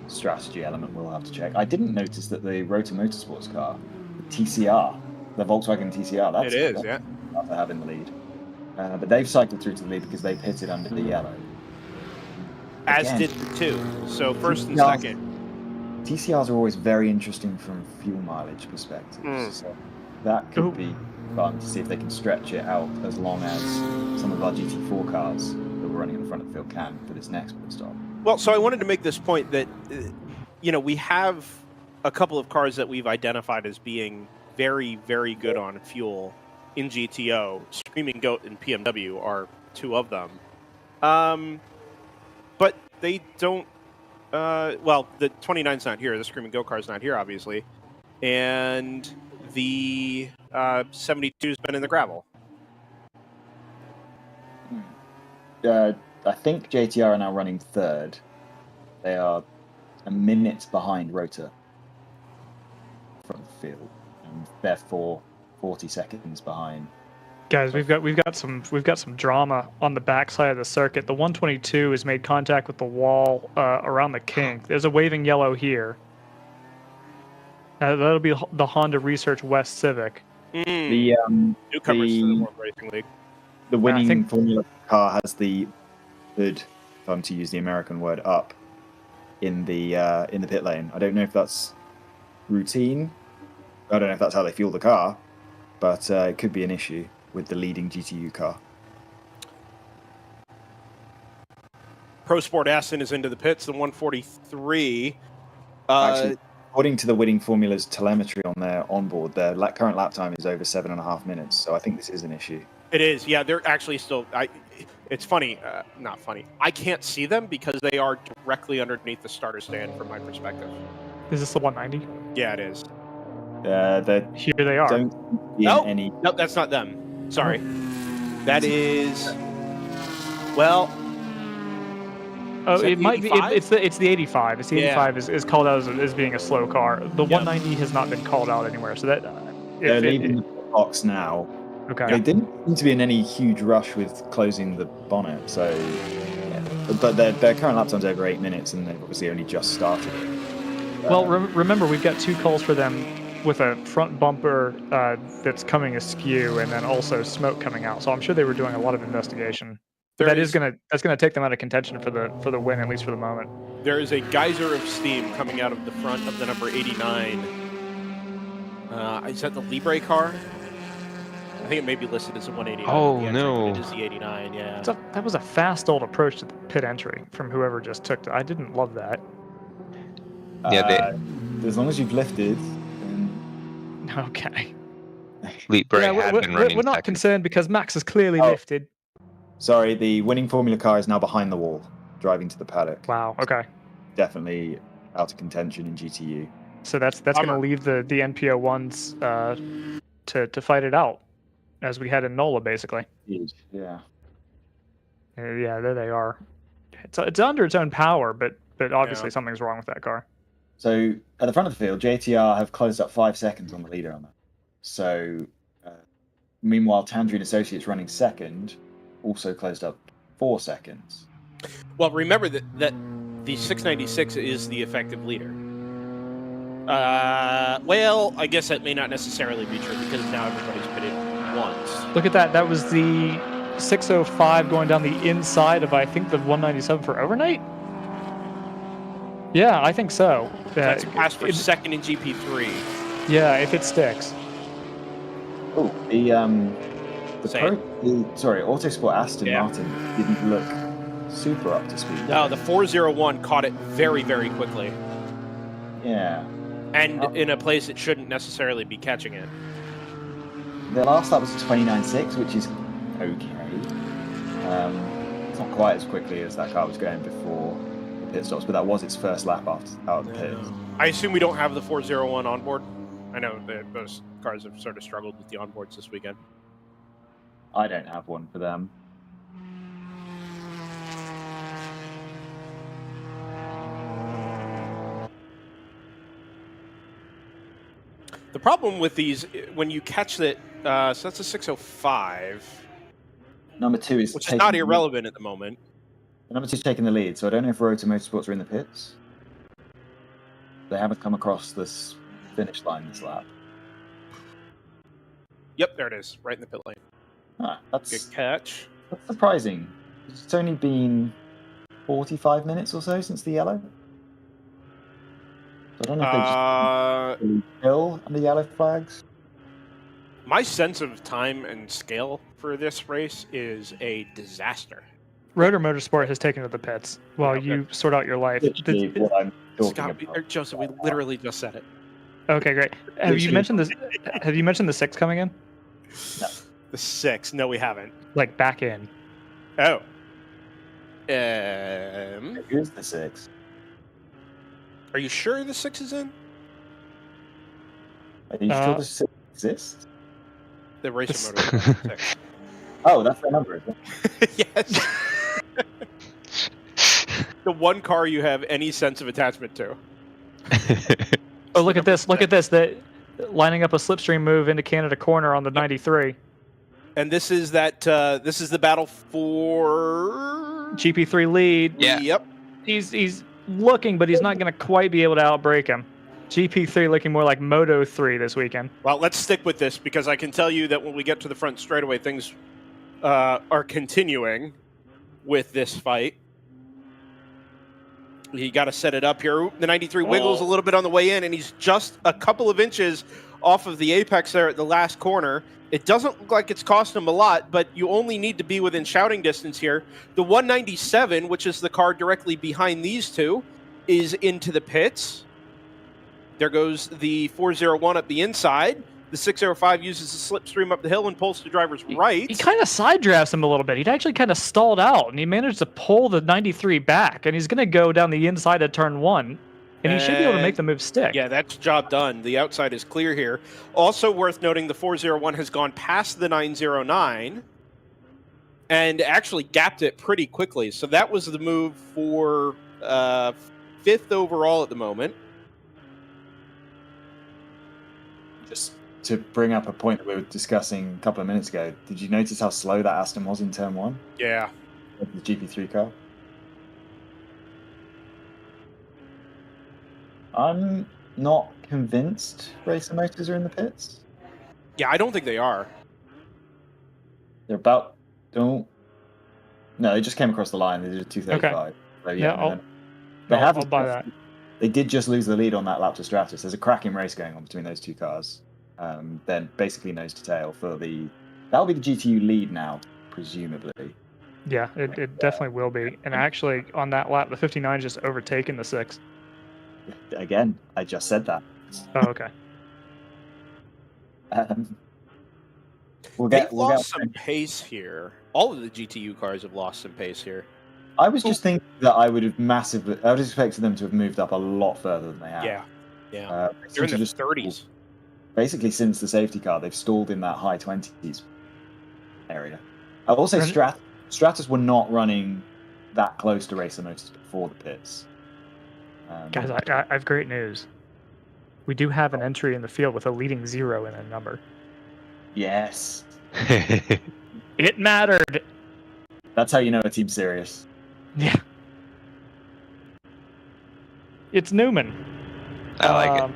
strategy element we'll have to check. I didn't notice that the Rotor Motorsports car, the TCR, the Volkswagen TCR, that's to have in the lead. But they've cycled through to the lead because they pitted under the yellow. As did the two. So first and second. TCRs are always very interesting from fuel mileage perspective. So that could be fun to see if they can stretch it out as long as some of our GT4 cars that we're running in the front of the field can for this next pit stop. Well, so I wanted to make this point that, we have a couple of cars that we've identified as being very, very good on fuel in GTO. Screaming Goat and PMW are two of them. But they don't, the 29's not here. The Screaming Goat car's not here, obviously. And the 72's been in the gravel. I think JTR are now running third. They are a minute behind Rotor from the field, and therefore 40 seconds behind. Guys, we've got some drama on the backside of the circuit. The 122 has made contact with the wall around the kink. There's a waving yellow here. That'll be the Honda Research West Civic. The newcomers to the World Racing League. The winning Formula car has the hood, if I'm to use the American word, up in the pit lane. I don't know if that's routine. I don't know if that's how they fuel the car, but it could be an issue with the leading GTU car. Pro Sport Aston is into the pits, the 143. Actually, according to the winning Formula's telemetry on their onboard, their current lap time is over 7.5 minutes, so I think this is an issue. It is, yeah. They're actually still... It's funny, not funny. I can't see them because they are directly underneath the starter stand from my perspective. Is this the 190? Yeah, it is. Here they are. Nope, that's not them. Sorry. That is... Well... Oh, it might be. It's the 85. It's the 85 is called out as being a slow car. The 190 has not been called out anywhere. So that they're leaving the box now. Okay. They didn't seem to be in any huge rush with closing the bonnet. So, but their current lap time's over 8 minutes, and they've obviously only just started it. Well, remember we've got two calls for them with a front bumper that's coming askew, and then also smoke coming out. So I'm sure they were doing a lot of investigation. That's gonna take them out of contention for the win, at least for the moment. There is a geyser of steam coming out of the front of the number 89. Is that the Libre car? I think it may be listed as a 189. Oh no! It is the 89. Yeah. That was a fast old approach to the pit entry from whoever just took it. I didn't love that. Yeah, as long as you've lifted. Okay. Libre had been running. We're not concerned because Max is clearly lifted. Sorry, the winning Formula car is now behind the wall, driving to the paddock. Wow. Okay. Definitely out of contention in GTU. So that's going to leave the NPO ones to fight it out, as we had in NOLA, basically. Yeah. Yeah, there they are. It's under its own power, but obviously something's wrong with that car. So at the front of the field, JTR have closed up 5 seconds on the leader on that. So meanwhile, Tangerine Associates running second also closed up 4 seconds. Well, remember that the 696 is the effective leader. Well, I guess that may not necessarily be true because now everybody's pitted once. Look at that. That was the 605 going down the inside of, I think, the 197 for overnight? Yeah, I think so. That's passed for second in GP3. Yeah, if it sticks. Oh, Autosport Aston Martin didn't look super up to speed. No, the 401 caught it very, very quickly. Yeah. And in a place it shouldn't necessarily be catching it. The last lap was 29.6, which is okay. It's not quite as quickly as that car was going before the pit stops, but that was its first lap out of the pits. I assume we don't have the 401 on board. I know that most cars have sort of struggled with the onboards this weekend. I don't have one for them. The problem with these, when you catch that, so that's a 605. Number 2 is which is not irrelevant at the moment. Number 2's taking the lead, so I don't know if Roto Motorsports are in the pits. They haven't come across this finish line this lap. Yep, there it is, right in the pit lane. That's good catch. That's surprising. It's only been 45 minutes or so since the yellow. So I don't know if they just kill on the yellow flags. My sense of time and scale for this race is a disaster. Rotor Motorsport has taken to the pits while you sort out your life. What I'm talking Scott, about. Joseph, we literally just said it. Okay, great. Have you mentioned this? Have you mentioned the 6 coming in? No. The 6? No, we haven't. Like back in. Oh. Here's the 6. Are you sure the 6 is in? Are you sure the 6 exists? The racer motor 6. Oh, that's the number, isn't it? Yes. The one car you have any sense of attachment to. Oh, look at this! Look at this! That lining up a slipstream move into Canada corner on the 93. And this is that. This is the battle for GP3 lead. Yeah. Yep. He's looking, but he's not going to quite be able to outbrake him. GP3 looking more like Moto 3 this weekend. Well, let's stick with this because I can tell you that when we get to the front straightaway, things are continuing with this fight. You got to set it up here. The 93 wiggles a little bit on the way in, and he's just a couple of inches off of the apex there at the last corner. It doesn't look like it's costing him a lot, but you only need to be within shouting distance here. The 197, which is the car directly behind these two, is into the pits. There goes the 401 up the inside. The 605 uses the slipstream up the hill and pulls to driver's right. He kind of side drafts him a little bit. He'd actually kind of stalled out, and he managed to pull the 93 back, and he's going to go down the inside of turn 1, and he should be able to make the move stick. Yeah, that's job done. The outside is clear here. Also worth noting, the 401 has gone past the 909 and actually gapped it pretty quickly. So that was the move for 5th overall at the moment. Just to bring up a point that we were discussing a couple of minutes ago, did you notice how slow that Aston was in turn 1? Yeah. The GP3 car? I'm not convinced Racer Motors are in the pits. Yeah, I don't think they are. They're about... No, they just came across the line. They did a 235. Okay. So, yeah, I'll buy that. They did just lose the lead on that lap to Stratus. There's a cracking race going on between those two cars. Then basically nose to tail for the... That'll be the GTU lead now, presumably. Yeah, it definitely will be. And actually, on that lap, the 59 just overtaken the 6. Again, I just said that. Oh, okay. They've lost some pace here. All of the GTU cars have lost some pace here. I was just thinking that I would have expected them to have moved up a lot further than they have. Yeah. They're in the 30s. Basically, since the safety car, they've stalled in that high 20s area. I will say Stratus were not running that close to Racer Motors before the pits. Guys, I have great news. We do have an entry in the field with a leading 0 in a number. Yes. It mattered. That's how you know a team's serious. Yeah. It's Newman. I like it.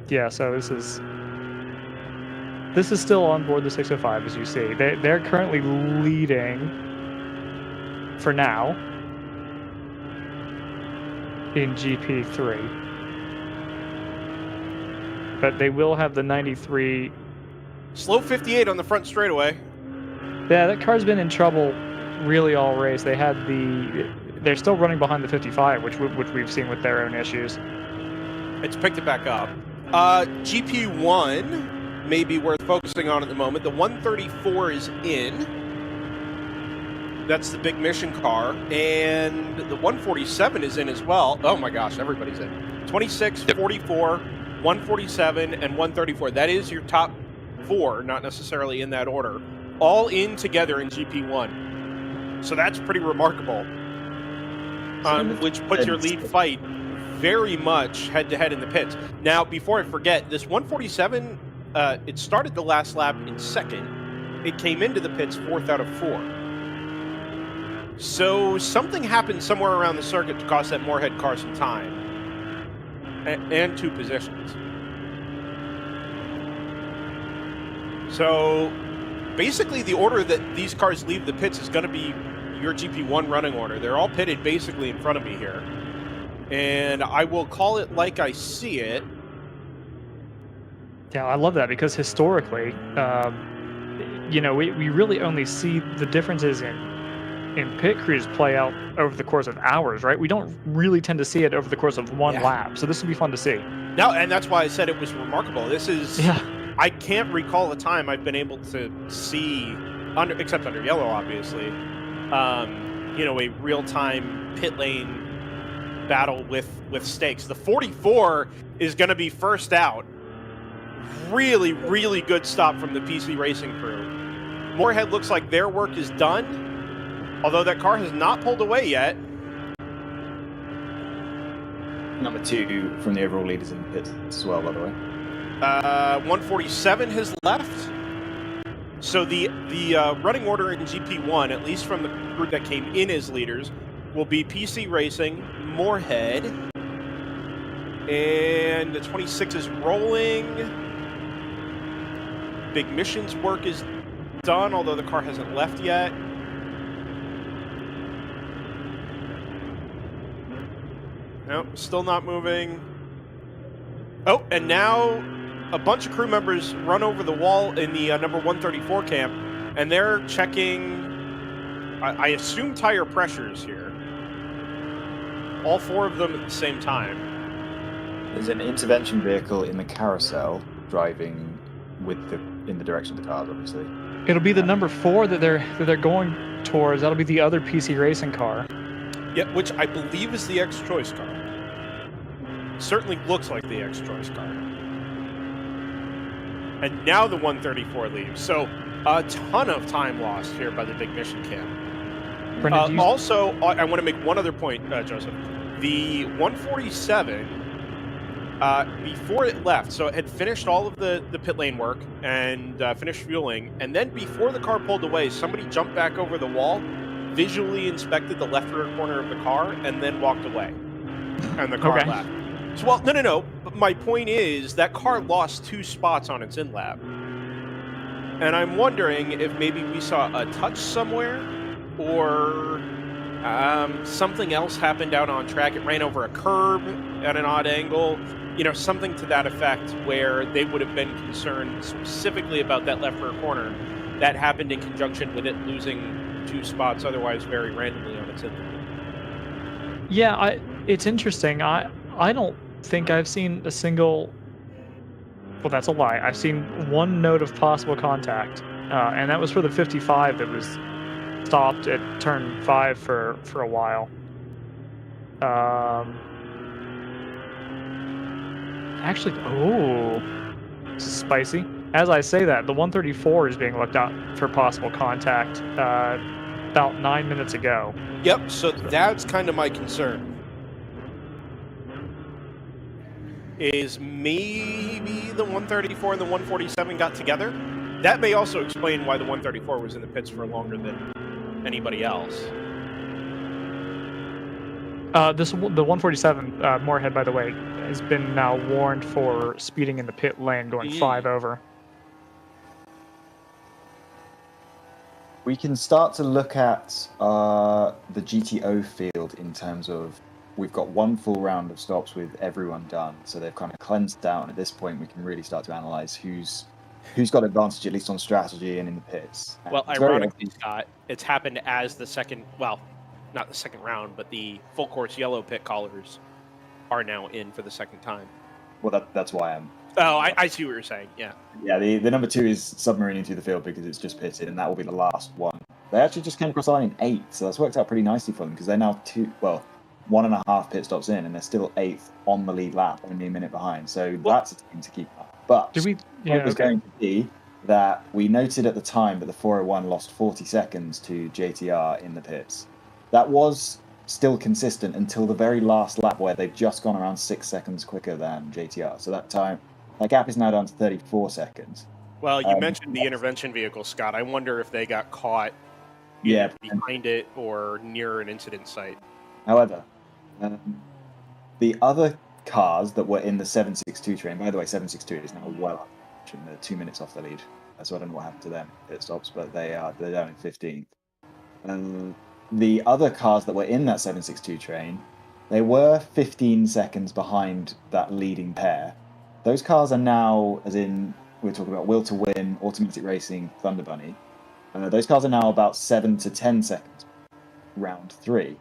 Yeah, so this is still on board the 605, as you see. They're currently leading for now in GP3. But they will have the 93. Slow 58 on the front straightaway. Yeah, that car's been in trouble really all race. They're still running behind the 55, which we've seen with their own issues. It's picked it back up. GP1 may be worth focusing on at the moment. The 134 is in. That's the big mission car. And the 147 is in as well. Oh my gosh, everybody's in. 26, 44, 147, and 134. That is your top 4, not necessarily in that order. All in together in GP1. So that's pretty remarkable. Which puts your lead fight very much head-to-head in the pits. Now, before I forget, this 147, it started the last lap in 2nd. It came into the pits 4th out of 4. So something happened somewhere around the circuit to cost that Moorhead car some time. And 2 positions. So basically the order that these cars leave the pits is going to be your GP1 running order. They're all pitted basically in front of me here. And I will call it like I see it. Yeah, I love that because historically, we really only see the differences in pit crews play out over the course of hours, right? We don't really tend to see it over the course of one lap. So this will be fun to see. No, and that's why I said it was remarkable. This is... Yeah. I can't recall a time I've been able to see, except under yellow, obviously, a real-time pit lane battle with stakes. The 44 is going to be first out. Really, really good stop from the PC Racing crew. Moorhead looks like their work is done, although that car has not pulled away yet. Number 2 from the overall leaders in the pits as well, by the way. 147 has left. So the running order in GP1, at least from the group that came in as leaders, will be PC Racing, Moorhead, and the 26 is rolling. Big Mission's work is done, although the car hasn't left yet. Nope, still not moving. Oh, and now a bunch of crew members run over the wall in the number 134 camp, and they're checking, I assume, tire pressures here. All 4 of them at the same time. There's an intervention vehicle in the carousel driving in the direction of the cars, obviously. It'll be the number 4 that they're going towards. That'll be the other PC Racing car. Yeah, which I believe is the X-Choice car. Certainly looks like the X-Choice car. And now the 134 leaves. So a ton of time lost here by the Big Mission camp. Brendan, also, I want to make one other point, Joseph. The 147, before it left, so it had finished all of the pit lane work and finished fueling, and then before the car pulled away, somebody jumped back over the wall, visually inspected the left rear corner of the car, and then walked away. And the car left. So, well, no. But my point is that car lost 2 spots on its in-lap. And I'm wondering if maybe we saw a touch somewhere, or something else happened out on track. It ran over a curb at an odd angle, something to that effect, where they would have been concerned specifically about that left rear corner. That happened in conjunction with it losing 2 spots otherwise very randomly on its in-lap. Yeah, it's interesting. I don't think I've seen a single... Well, that's a lie. I've seen 1 note of possible contact, and that was for the 55 that was stopped at turn 5 for a while. Actually, this is spicy. As I say that, the 134 is being looked at for possible contact. about 9 minutes ago. Yep, so that's kind of my concern. Is maybe the 134 and the 147 got together? That may also explain why the 134 was in the pits for longer than anybody else. The 147 Moorhead, by the way, has been now warned for speeding in the pit lane, going 5 over. We can start to look at the GTO field in terms of we've got one full round of stops with everyone done, so they've kind of cleansed down. At this point, we can really start to analyze who's got advantage, at least on strategy and in the pits. Well, It's very ironically, obvious. Scott, it's happened as the second, well, not the second round, but the full course yellow pit callers are now in for the second time. Well, that's why I'm. Oh, I see what you're saying. Yeah. Yeah, the number 2 is submarining through the field because it's just pitted, and that will be the last one. They actually just came across the line in 8th, so that's worked out pretty nicely for them because they're now 1.5 pit stops in, and they're still 8th on the lead lap, only a minute behind. So that's a team to keep up. But it was going to be that we noted at the time that the 401 lost 40 seconds to JTR in the pits. That was still consistent until the very last lap where they've just gone around 6 seconds quicker than JTR. So that gap is now down to 34 seconds. Well, you mentioned the intervention vehicle, Scott. I wonder if they got caught behind it or near an incident site. However, the other cars that were in the 762 train, by the way, 762 is now well up. They're 2 minutes off the lead. So I don't know what happened to them pit stops, but they're down in 15th. The other cars that were in that 762 train, they were 15 seconds behind that leading pair. Those cars are now, as in, we're talking about Will to Win, Automatic Racing, Thunder Bunny. Those cars are now about 7 to 10 seconds, round 3.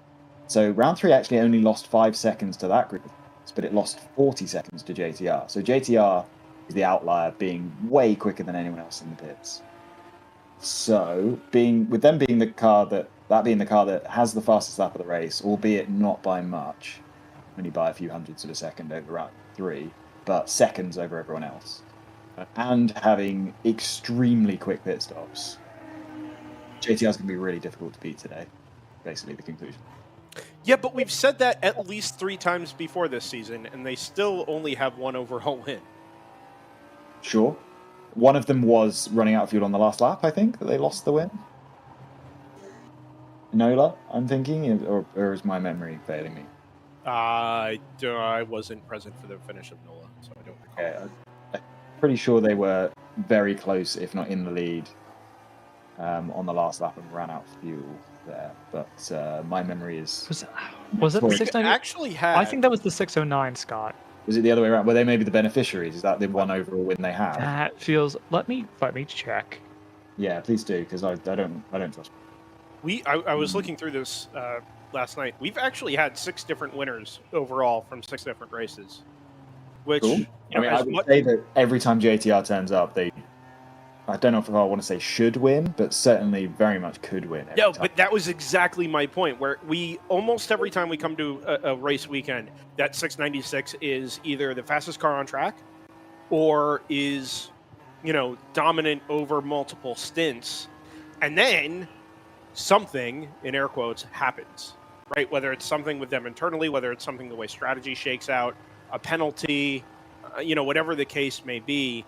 So round 3 actually only lost 5 seconds to that group, but it lost 40 seconds to JTR. So JTR is the outlier, being way quicker than anyone else in the pits. So with them being the car that has the fastest lap of the race, albeit not by much, only by a few hundredths of a second over round 3, but seconds over everyone else, and having extremely quick pit stops, JTR is going to be really difficult to beat today. Basically, the conclusion. Yeah, but we've said that at least 3 times before this season, and they still only have one overall win. Sure. One of them was running out of fuel on the last lap, I think, that they lost the win. Nola, I'm thinking, or is my memory failing me? I wasn't present for the finish of NOLA, so I don't recall. Yeah, I'm pretty sure they were very close, if not in the lead, on the last lap and ran out of fuel there. But my memory is... Was it the 690? Actually had... I think that was the 609, Scott. Was it the other way around? Were they maybe the beneficiaries? Is that the one overall win they have? That feels... Let me check. Yeah, please do, because I don't trust. I was looking through this last night. We've actually had 6 different winners overall from 6 different races. Which, cool. I would say that every time JTR turns up, I don't know if I want to say should win, but certainly very much could win. No, but that was exactly my point, where we almost every time we come to a race weekend, that 696 is either the fastest car on track or is, dominant over multiple stints. And then something, in air quotes, happens, right? Whether it's something with them internally, whether it's something the way strategy shakes out, a penalty, whatever the case may be,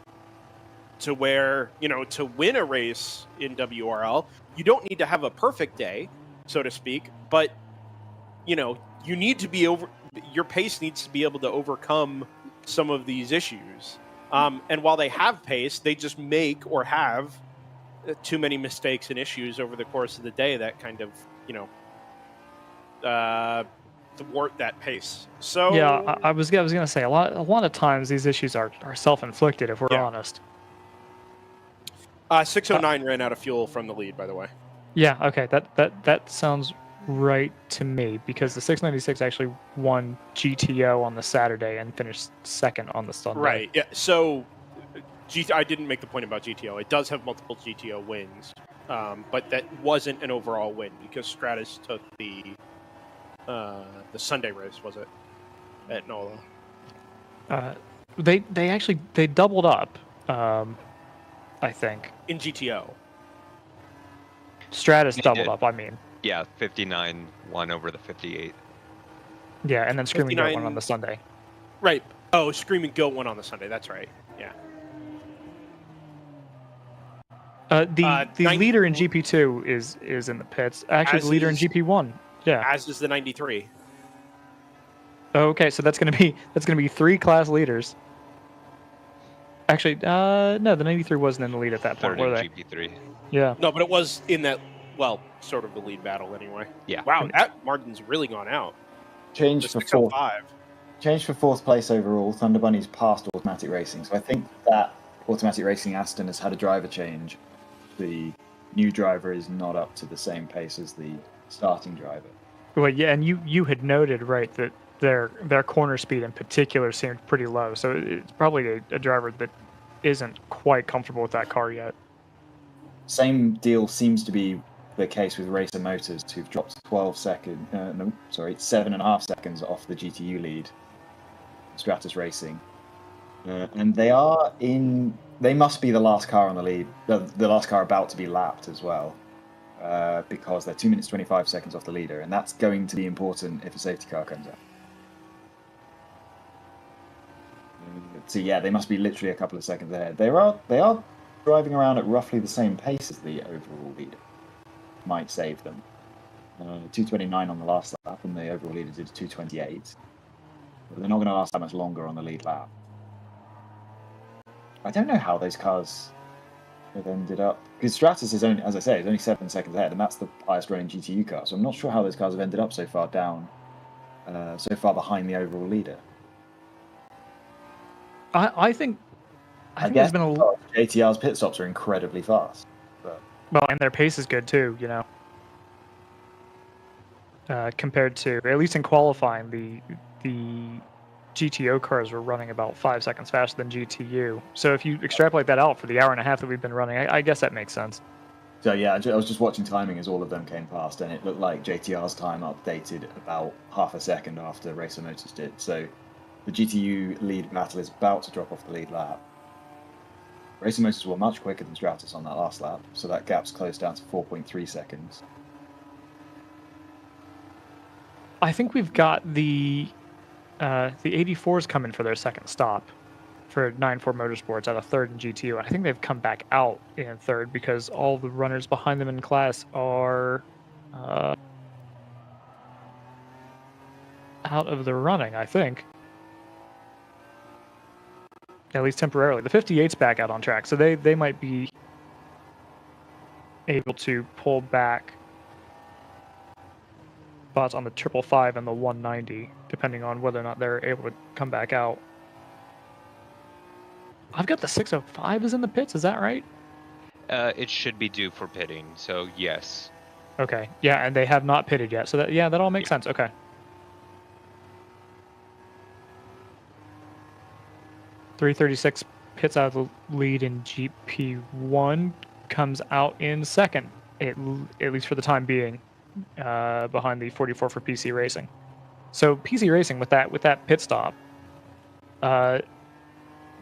to where, to win a race in WRL, you don't need to have a perfect day, so to speak, but, you need to be your pace needs to be able to overcome some of these issues. And while they have pace, they just make or have too many mistakes and issues over the course of the day that kind of, thwart that pace. So yeah, I was gonna say a lot of times these issues are self-inflicted, if we're honest. 609 ran out of fuel from the lead, by the way. Yeah, okay, that sounds right to me, because the 696 actually won GTO on the Saturday and finished second on the Sunday. Right. Yeah. So I didn't make the point about GTO. It does have multiple GTO wins, but that wasn't an overall win because Stratus took the Sunday race, was it, at NOLA? They doubled up, I think, in GTO. Stratus They doubled did. up, I mean. Yeah, 59 won over the 58. Yeah, and then Screaming Goat won 59 on the Sunday. Right. Oh, Screaming Goat won on the Sunday. That's right. Yeah. The 90 leader in GP2 is in the pits. Actually, As the leader in is- GP1. Yeah. As is the 93. Okay, so that's gonna be 3 class leaders. Actually, no, the 93 wasn't in the lead at that point, Third were in they? GP3. Yeah. No, but it was in that, well, sort of the lead battle anyway. Yeah. Wow, that Martin's really gone out. Change The for fourth. 605. Change for fourth place overall. Thunder Bunny's passed automatic racing, so I think that automatic racing Aston has had a driver change. The new driver is not up to the same pace as the starting driver. Well, yeah, and you had noted, right, that their corner speed in particular seemed pretty low. So it's probably a driver that isn't quite comfortable with that car yet. Same deal seems to be the case with Racer Motors, who've dropped 7.5 seconds off the GTU lead, Stratus Racing. And they must be the last car on the lead, the last car about to be lapped as well, because they're 2 minutes 25 seconds off the leader, and that's going to be important if a safety car comes out. So yeah, they must be literally a couple of seconds ahead. They are driving around at roughly the same pace as the overall leader. Might save them. 2:29 on the last lap, and the overall leader did 2:28. But they're not going to last that much longer on the lead lap. I don't know how those cars have ended up, because Stratus is only, as I say, is only 7 seconds ahead, and that's the highest running GTU car. So I'm not sure how those cars have ended up so far down, so far behind the overall leader. I think I there's guess been a JTR's pit stops are incredibly fast. But well, and their pace is good too, you know. Compared to, at least in qualifying, the GTO cars were running about 5 seconds faster than GTU. So if you extrapolate that out for the hour and a half that we've been running, I guess that makes sense. So yeah, I was just watching timing as all of them came past, and it looked like JTR's time updated about half a second after Racer Motors did. So the GTU lead battle is about to drop off the lead lap. Racer Motors were much quicker than Stratus on that last lap, so that gap's closed down to 4.3 seconds. I think we've got the 84s coming for their second stop for 9-4 Motorsports at a third in GTU. I think they've come back out in third because all the runners behind them in class are out of the running, I think. At least temporarily. The 58's back out on track, so they might be able to pull back spots on the 555 and the 190, depending on whether or not they're able to come back out. I've got the 605 is in the pits, is that right? It should be due for pitting, so yes. Okay, yeah, and they have not pitted yet, so that all makes sense. Okay. 336 pits out of the lead in GP1, comes out in second, at least for the time being, behind the 44 for PC Racing. So PC Racing with that pit stop, where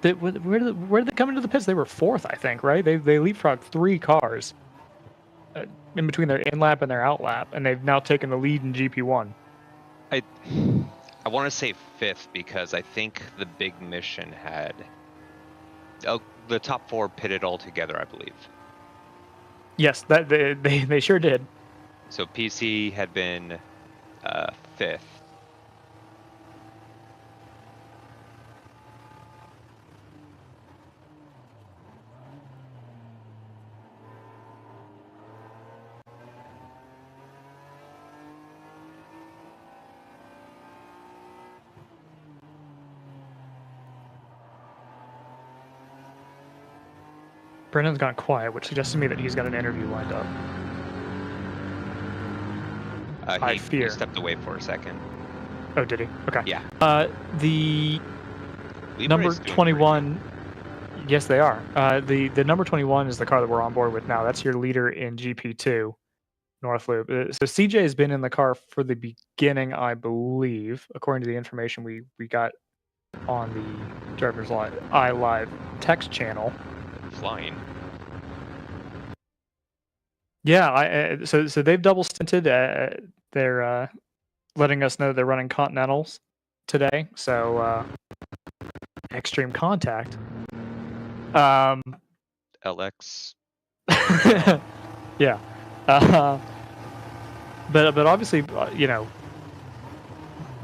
did they come into the pits? They were fourth, I think, right? They leapfrogged 3 cars in between their in lap and their out lap, and they've now taken the lead in GP1. I want to say 5th because I think the big mission had the top 4 pitted all together, I believe. Yes, that they sure did. So PC had been 5th. Brendan's gone quiet, which suggests to me that he's got an interview lined up. I fear. He stepped away for a second. Oh, did he? Okay. Yeah. The Libre's number doing 21. Yes, they are. The number 21 is the car that we're on board with now. That's your leader in GP2, North Loop. So CJ has been in the car for the beginning, I believe, according to the information we got on the DriversEye Live text channel. Flying. Yeah, so they've double stinted. They're letting us know they're running Continentals today. So extreme contact. LX. Yeah, but obviously,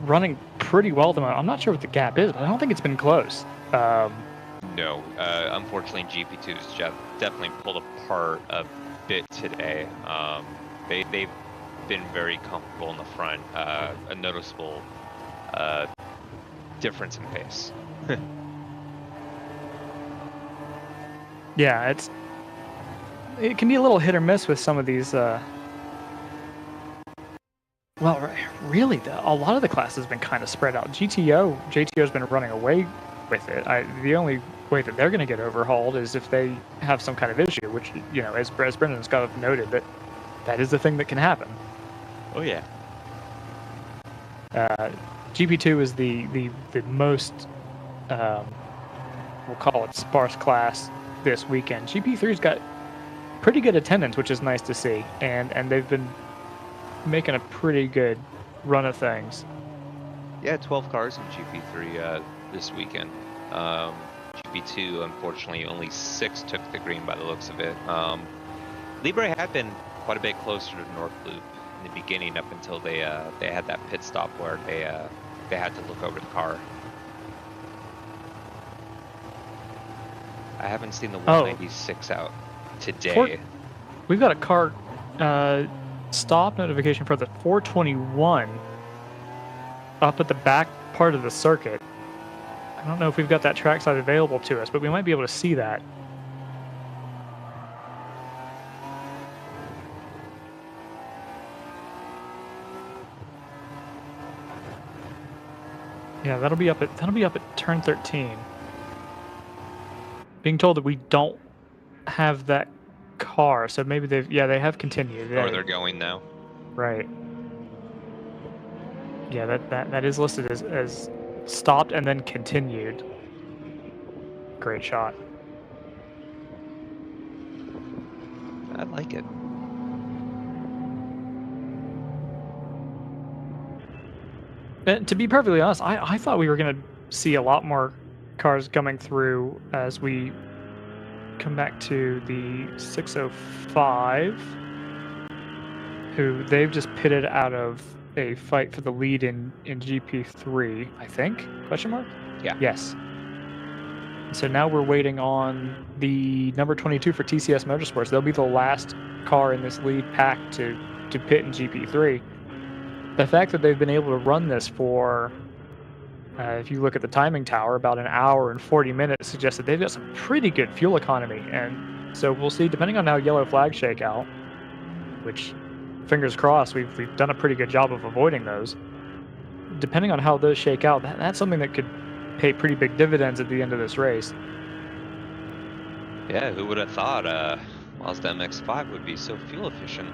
running pretty well at the moment. I'm not sure what the gap is, but I don't think it's been close. No, unfortunately, GP2's definitely pulled apart a bit today. They've been very comfortable in the front. A noticeable difference in pace. Yeah, it can be a little hit or miss with some of these. Well, really, a lot of the class has been kind of spread out. JTO's been running away with it. The only way that they're going to get overhauled is if they have some kind of issue, which, as Brendan's kind of noted, that is the thing that can happen. Oh, yeah. GP2 is the most, we'll call it sparse class this weekend. GP3's got pretty good attendance, which is nice to see, and they've been making a pretty good run of things. Yeah, 12 cars in GP3 this weekend. GP2, unfortunately, only 6 took the green by the looks of it. Libre had been quite a bit closer to North Loop in the beginning, up until they had that pit stop where they had to look over the car. I haven't seen the 196 out today. We've got a car stop notification for the 421 up at the back part of the circuit. I don't know if we've got that trackside available to us, but we might be able to see that. Yeah, that'll be up at turn 13. Being told that we don't have that car, so maybe they have continued. Or they're going now. Right. Yeah, that is listed as stopped and then continued. Great shot. I like it. And to be perfectly honest, I thought we were going to see a lot more cars coming through as we come back to the 605, who they've just pitted out of a fight for the lead in GP3, I think? Question mark? Yeah. Yes. So now we're waiting on the number 22 for TCS Motorsports. They'll be the last car in this lead pack to pit in GP3. The fact that they've been able to run this for, if you look at the timing tower, about an hour and 40 minutes suggests that they've got some pretty good fuel economy. And so we'll see, depending on how yellow flags shake out, which, fingers crossed, we've done a pretty good job of avoiding those. Depending on how those shake out, that's something that could pay pretty big dividends at the end of this race. Yeah, who would have thought Mazda MX-5 would be so fuel efficient?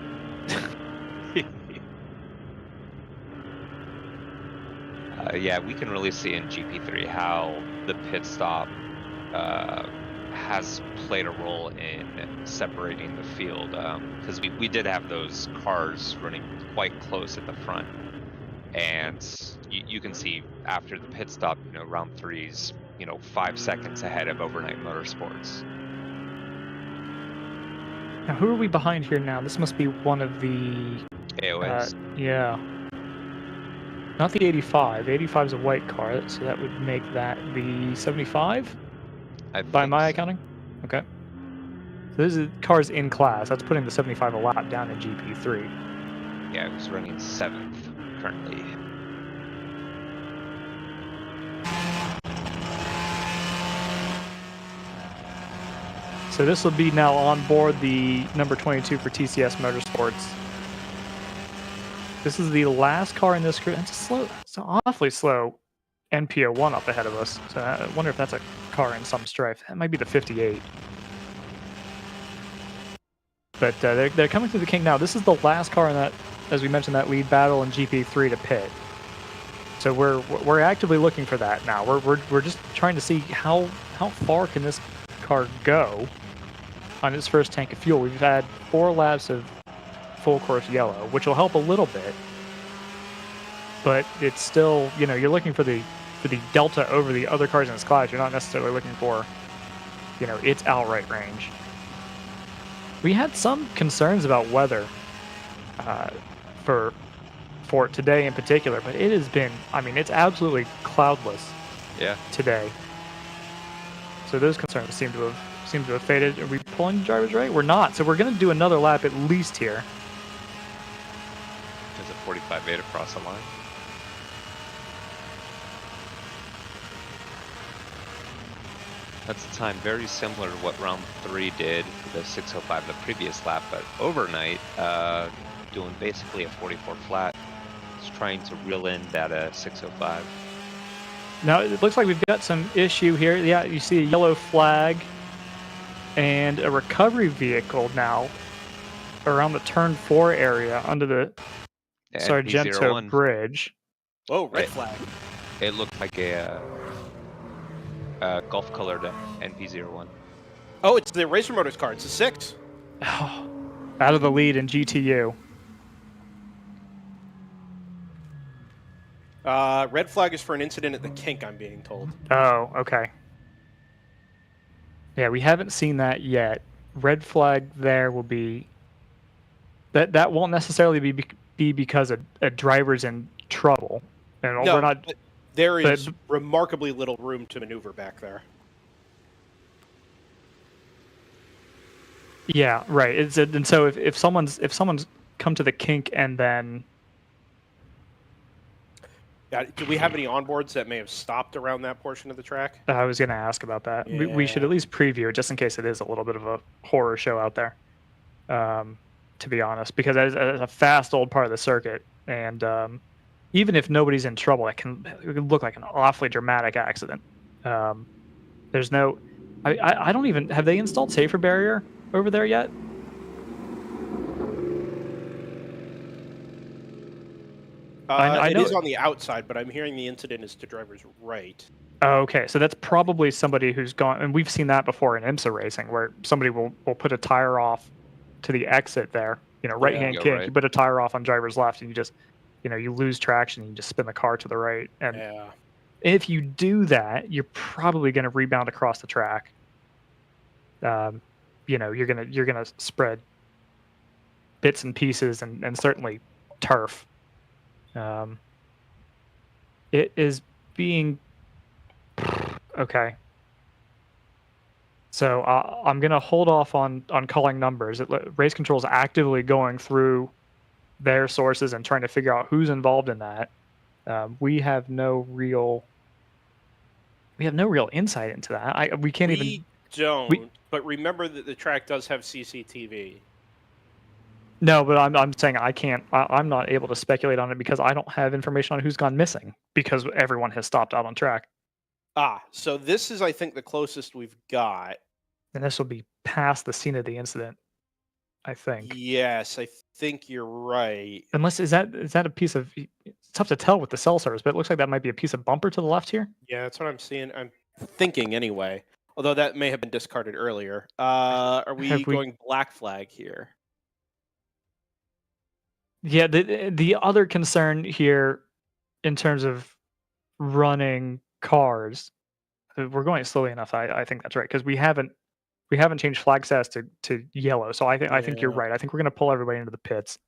Yeah, we can really see in GP3 how the pit stop has played a role in separating the field, because we did have those cars running quite close at the front, and you can see after the pit stop, round 3's 5 seconds ahead of Overnight Motorsports. Now, who are we behind here now? This must be one of the AOS. Yeah. Not the 85. 85 is a white car, so that would make that the 75? By my accounting? Okay. So this is cars in class. That's putting the 75 a lap down in GP3. Yeah, it was running 7th currently. So this will be now on board the number 22 for TCS Motorsports. This is the last car in this group. It's an awfully slow NPO1 up ahead of us. So I wonder if that's a car in some strife. That might be the 58. But they're coming through the King now. This is the last car in that, as we mentioned, that lead battle in GP3 to pit. So we're actively looking for that now. We're just trying to see how far can this car go on its first tank of fuel. We've had 4 laps of full course yellow, which will help a little bit. But it's still, you're looking for the delta over the other cars in this class. You're not necessarily looking for, its outright range. We had some concerns about weather for today in particular, but it has been, it's absolutely cloudless today. So those concerns seem to have faded. Are we pulling drivers right? We're not. So we're going to do another lap at least here. There's a 45.8 across the line. That's a time very similar to what round 3 did, the 6:05 the previous lap, but overnight, doing basically a 44 flat. Just trying to reel in that 6:05. Now it looks like we've got some issue here. Yeah, you see a yellow flag and a recovery vehicle now around the turn 4 area under the Sargento Bridge. Whoa, red flag. It looked like a golf colored NP01. Oh, it's the Racer Motors car. It's a 6. Oh, out of the lead in GTU. Red flag is for an incident at the kink, I'm being told. Oh, okay. Yeah, we haven't seen that yet. Red flag there will be... That won't necessarily be because a driver's in trouble. And No, we're not... There is remarkably little room to maneuver back there. Yeah, right. And so if someone's come to the kink and then... Yeah, do we have any onboards that may have stopped around that portion of the track? I was going to ask about that. Yeah. We should at least preview it just in case it is a little bit of a horror show out there, to be honest, because that is a fast old part of the circuit. And even if nobody's in trouble, it can look like an awfully dramatic accident. There's no... I don't even... Have they installed safer barrier over there yet? I know it is on the outside, but I'm hearing the incident is to driver's right. Oh, okay, so that's probably somebody who's gone, and we've seen that before in IMSA racing, where somebody will put a tire off to the exit there, right-hand kick, you put a tire off on driver's left, and you just, you lose traction, and you just spin the car to the right. And if you do that, you're probably going to rebound across the track. You're gonna spread bits and pieces, and certainly turf. It is being okay. So I'm gonna hold off on calling numbers. Race Control is actively going through their sources and trying to figure out who's involved in that. We have no real insight into that. We can't even. But remember that the track does have CCTV. No, but I'm saying I can't. I'm not able to speculate on it because I don't have information on who's gone missing because everyone has stopped out on track. So this is, I think, the closest we've got. And this will be past the scene of the incident, I think. Yes, I think you're right. Unless is that a piece of? It's tough to tell with the cell service, but it looks like that might be a piece of bumper to the left here. Yeah, that's what I'm seeing. I'm thinking anyway. Although that may have been discarded earlier. Are we going black flag here? Yeah, the other concern here in terms of running cars, we're going slowly enough. I think that's right because we haven't changed flag status to yellow. So I think you're right. I think we're going to pull everybody into the pits.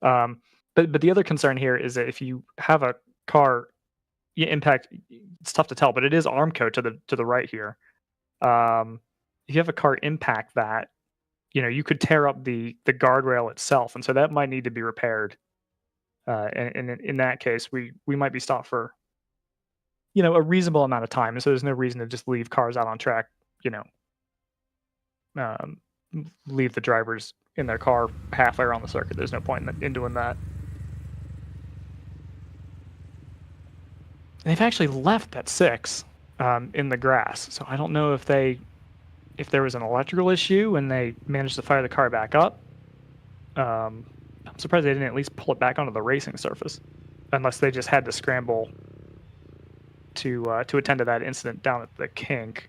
But the other concern here is that if you have a car impact, it's tough to tell, but it is Armco to the right here. If you have a car impact that, you could tear up the guardrail itself, and so that might need to be repaired. And in that case, we might be stopped for, a reasonable amount of time, and so there's no reason to just leave cars out on track. Leave the drivers in their car halfway around the circuit. There's no point in doing that. And they've actually left that 6 in the grass, so I don't know if there was an electrical issue and they managed to fire the car back up. I'm surprised they didn't at least pull it back onto the racing surface, unless they just had to scramble to attend to that incident down at the kink.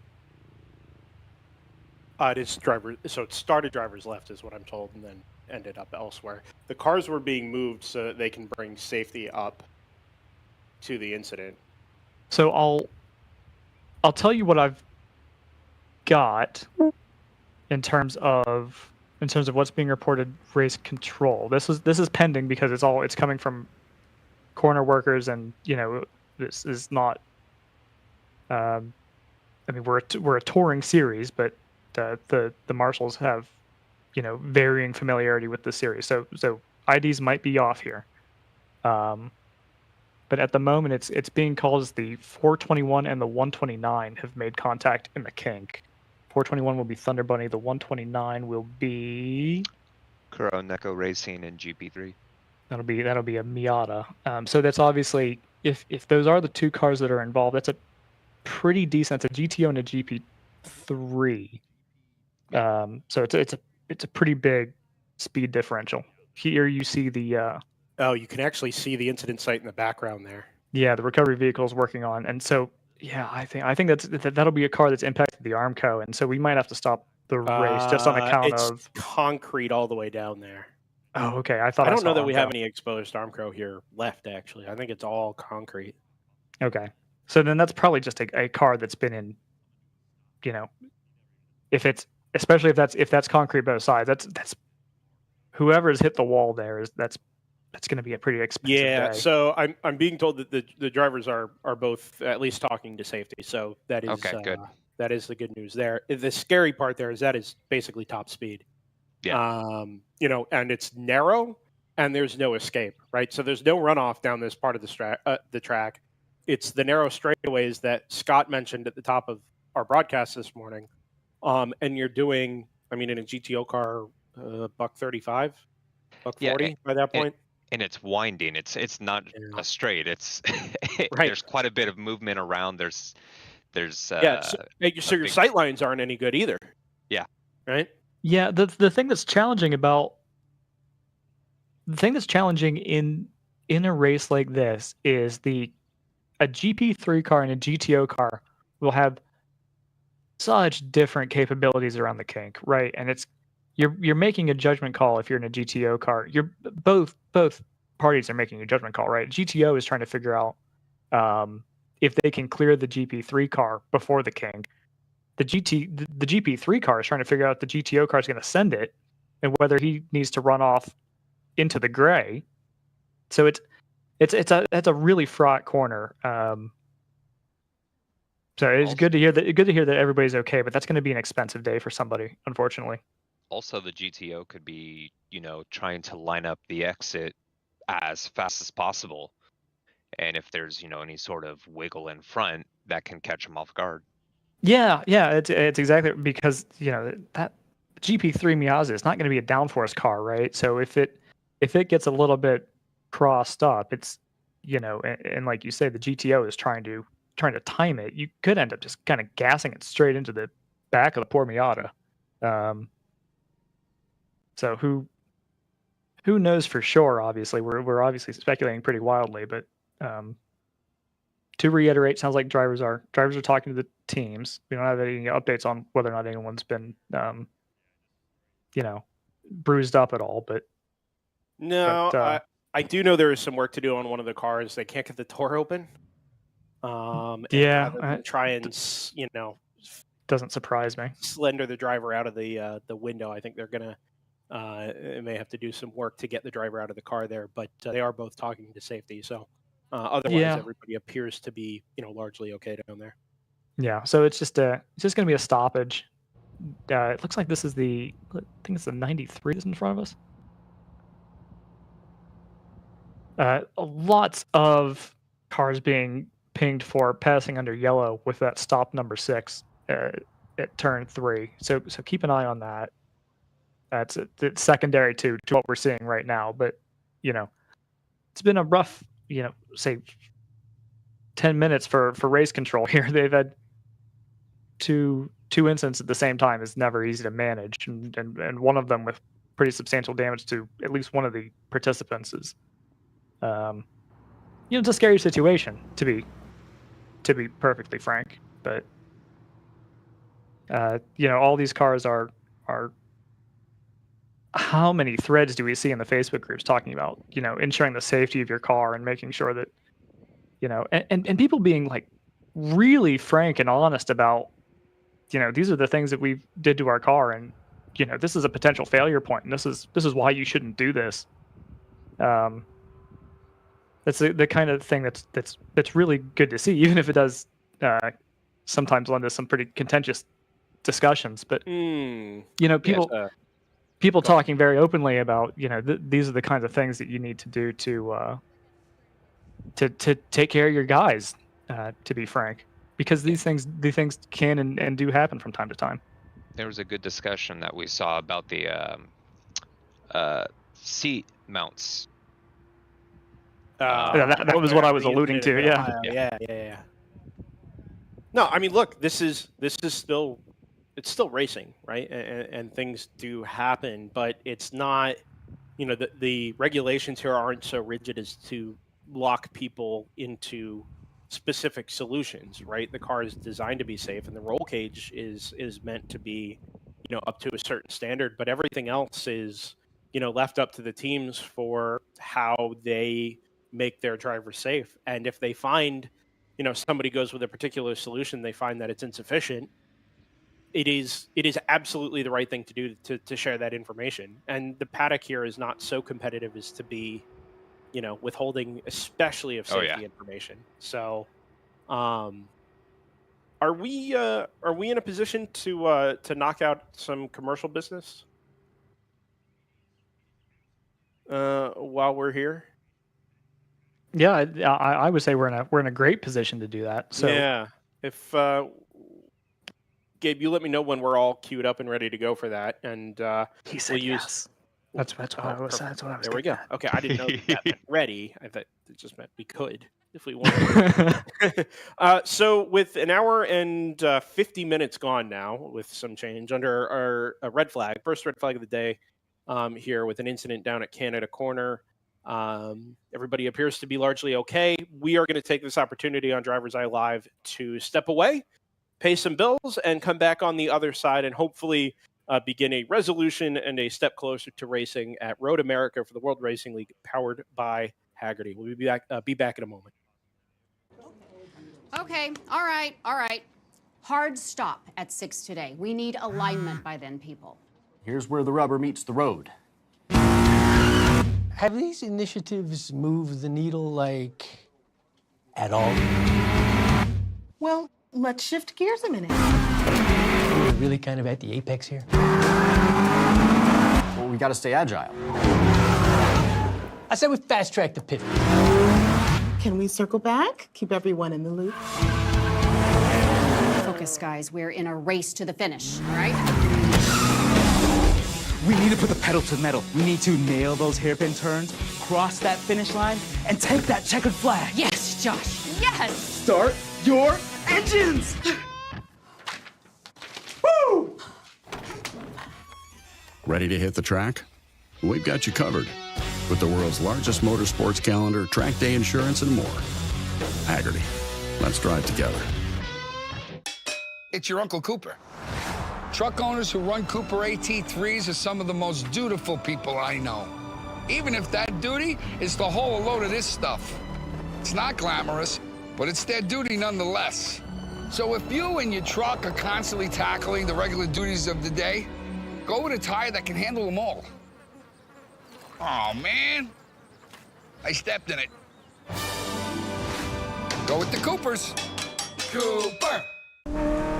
It is driver. So it started driver's left, is what I'm told, and then ended up elsewhere. The cars were being moved so that they can bring safety up to the incident. So I'll tell you what I've got in terms of what's being reported race control. This is pending because it's coming from corner workers, and this is not. I mean, we're a touring series, but the marshals have varying familiarity with the series, so IDs might be off here. But at the moment, it's being called as the 421 and the 129 have made contact in the kink. 421 will be Thunder Bunny. The 129 will be Kuro Neko Racing in GP3. that'll be a Miata. So that's obviously if those are the two cars that are involved, that's a pretty decent. It's a GTO and a GP3. So it's a pretty big speed differential. Here you see the Oh, you can actually see the incident site in the background there. the recovery vehicle is working on, and so I think that'll be a car that's impacted the Armco, and so we might have to stop the race just on account it's of concrete all the way down there. Oh, okay. I thought I don't saw know that we Armco. have any exposed Armco here left. Actually, I think it's all concrete. Okay, so then that's probably just a car that's been in. If it's especially if that's concrete both sides, that's whoever has hit the wall there that's going to be a pretty expensive Yeah, day. so I'm being told that the drivers are both at least talking to safety. So that is Okay, good. That is the good news there. The scary part there is that is basically top speed. Yeah. And it's narrow and there's no escape, right? So there's no runoff down this part of the track. It's the narrow straightaways that Scott mentioned at the top of our broadcast this morning. And you're doing, I mean, in a GTO car, $135, $140 by that point. And it's winding. It's not a straight. It's Right. There's quite a bit of movement around. There's So your sight lines aren't any good either. Yeah. Right. Yeah, the thing that's challenging in a race like this is a GP3 car and a GTO car will have such different capabilities around the kink, right? And you're making a judgment call if you're in a GTO car. You're both parties are making a judgment call, right? GTO is trying to figure out if they can clear the GP3 car before the kink. The GP3 car is trying to figure out if the GTO car is going to send it and whether he needs to run off into the gray. So it's a really fraught corner. So it's good to hear that everybody's okay, but that's going to be an expensive day for somebody, unfortunately. Also, the GTO could be, trying to line up the exit as fast as possible. And if there's, any sort of wiggle in front, that can catch them off guard. Yeah, it's exactly because that GP3 Miata is not going to be a downforce car, right? So if it gets a little bit crossed up, it's and like you say, the GTO is trying to time it. You could end up just kind of gassing it straight into the back of the poor Miata. So who knows for sure? Obviously, we're obviously speculating pretty wildly, but to reiterate, sounds like drivers are talking to the teams. We don't have any updates on whether or not anyone's been bruised up at all, but no, I do know there is some work to do on one of the cars. They can't get the door open. Try and doesn't surprise me. Slender the driver out of the window. I think they're gonna may have to do some work to get the driver out of the car there, but they are both talking to safety. So otherwise, everybody appears to be largely okay down there. Yeah. So it's just going to be a stoppage. It looks like this is I think it's the 93 that's in front of us. Lots of cars being pinged for passing under yellow with that stop number 6 at turn 3. So keep an eye on that. It's secondary to what we're seeing right now. But it's been a rough say 10 minutes for race control here. They've had two incidents at the same time. Is never easy to manage, and one of them with pretty substantial damage to at least one of the participants is it's a scary situation to be perfectly frank. But all these cars are how many threads do we see in the Facebook groups talking about, ensuring the safety of your car and making sure that, and people being like really frank and honest about, these are the things that we did to our car, and this is a potential failure point, and this is why you shouldn't do this. That's the kind of thing that's really good to see, even if it does sometimes lend to some pretty contentious discussions. But people talking very openly about these are the kinds of things that you need to do to take care of your guys. To be frank, because these things can and do happen from time to time. There was a good discussion that we saw about the seat mounts. That was what I was alluding to. Yeah. No, I mean, look, this is still, it's still racing, right? And things do happen, but it's not, the regulations here aren't so rigid as to lock people into specific solutions, right? The car is designed to be safe, and the roll cage is meant to be, up to a certain standard, but everything else is, left up to the teams for how they make their drivers safe. And if they find, somebody goes with a particular solution, they find that it's insufficient, it is absolutely the right thing to do to share that information. And the paddock here is not so competitive as to be, withholding, especially of safety information. So, are we in a position to knock out some commercial business while we're here? Yeah, I would say we're in a great position to do that. So yeah, if Gabe, you let me know when we're all queued up and ready to go for that, and he said yes. That's what I was. That's what I was. There we go. Okay, I didn't know that meant ready. I thought it just meant we could if we wanted. So with an hour and 50 minutes gone now, with some change under our red flag, first red flag of the day, here with an incident down at Canada Corner. Everybody appears to be largely okay. We are going to take this opportunity on DriversEye Live to step away, pay some bills, and come back on the other side, and hopefully begin a resolution and a step closer to racing at Road America for the World Racing League, powered by Hagerty. We'll be back in a moment. Okay, all right. Hard stop at 6 today. We need alignment by then, people. Here's where the rubber meets the road. Have these initiatives moved the needle, at all? Well, let's shift gears a minute. We're really kind of at the apex here. Well, we gotta stay agile. I said we fast-track the pivot. Can we circle back? Keep everyone in the loop. Focus, guys. We're in a race to the finish, all right? We need to put the pedal to the metal. We need to nail those hairpin turns, cross that finish line, and take that checkered flag. Yes, Josh, yes! Start your engines! Woo! Ready to hit the track? We've got you covered with the world's largest motorsports calendar, track day insurance, and more. Hagerty. Let's drive together. It's your Uncle Cooper. Truck owners who run Cooper AT3s are some of the most dutiful people I know. Even if that duty is to haul a load of this stuff. It's not glamorous, but it's their duty nonetheless. So if you and your truck are constantly tackling the regular duties of the day, go with a tire that can handle them all. Oh, man. I stepped in it. Go with the Coopers. Cooper.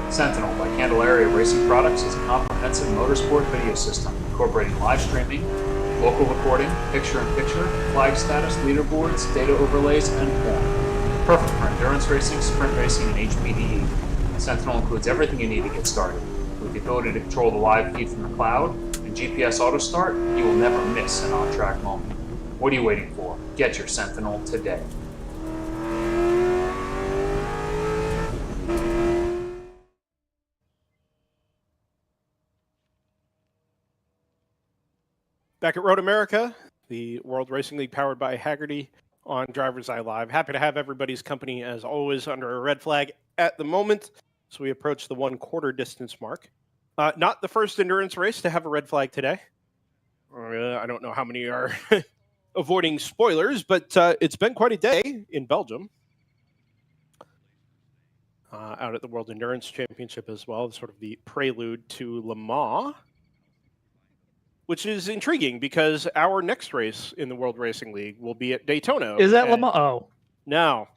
Sentinel by Candelaria Racing Products is a comprehensive motorsport video system incorporating live streaming, local recording, picture-in-picture, flag status, leaderboards, data overlays, and more. Perfect for endurance racing, sprint racing, and HPDE. Sentinel includes everything you need to get started. With the ability to control the live feed from the cloud and GPS auto start, you will never miss an on-track moment. What are you waiting for? Get your Sentinel today. Back at Road America, the World Racing League powered by Hagerty on DriversEye Live. Happy to have everybody's company, as always, under a red flag at the moment. So we approach the 1/4 distance mark. Not the first endurance race to have a red flag today. I don't know how many are avoiding spoilers, but it's been quite a day in Belgium. Out at the World Endurance Championship as well, sort of the prelude to Le Mans, which is intriguing because our next race in the World Racing League will be at Daytona. Is that Le Mans? Oh. No.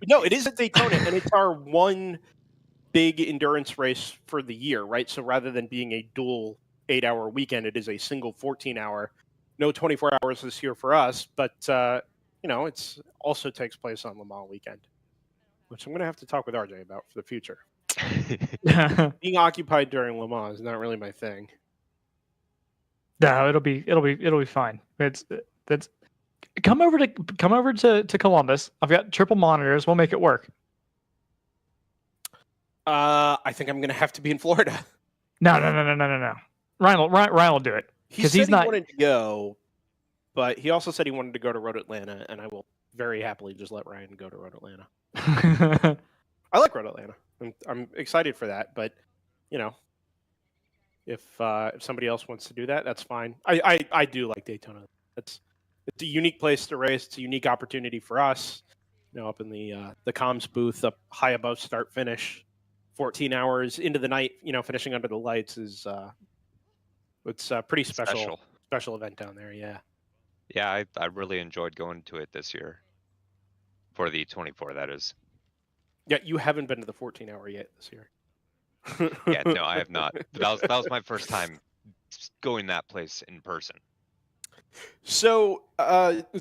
No, it is at Daytona, and it's our one big endurance race for the year, right? So rather than being a dual 8-hour weekend, it is a single 14-hour. No 24 hours this year for us, but, it's also takes place on Le Mans weekend, which I'm going to have to talk with RJ about for the future. Being occupied during Le Mans is not really my thing. No, it'll be fine. That's come over to Columbus. I've got triple monitors. We'll make it work. I think I'm going to have to be in Florida. No. Ryan will do it because he's not. He wanted to go, but he also said he wanted to go to Road Atlanta, and I will very happily just let Ryan go to Road Atlanta. I like Road Atlanta. I'm excited for that, but if somebody else wants to do that, that's fine. I do like Daytona. It's a unique place to race. It's a unique opportunity for us. Up in the comms booth, up high above start finish, 14 hours into the night. Finishing under the lights is it's a pretty special event down there. Yeah. Yeah, I really enjoyed going to it this year. For the 24, that is. Yeah, you haven't been to the 14-hour yet this year. Yeah, no, I have not. But that was my first time going that place in person. So,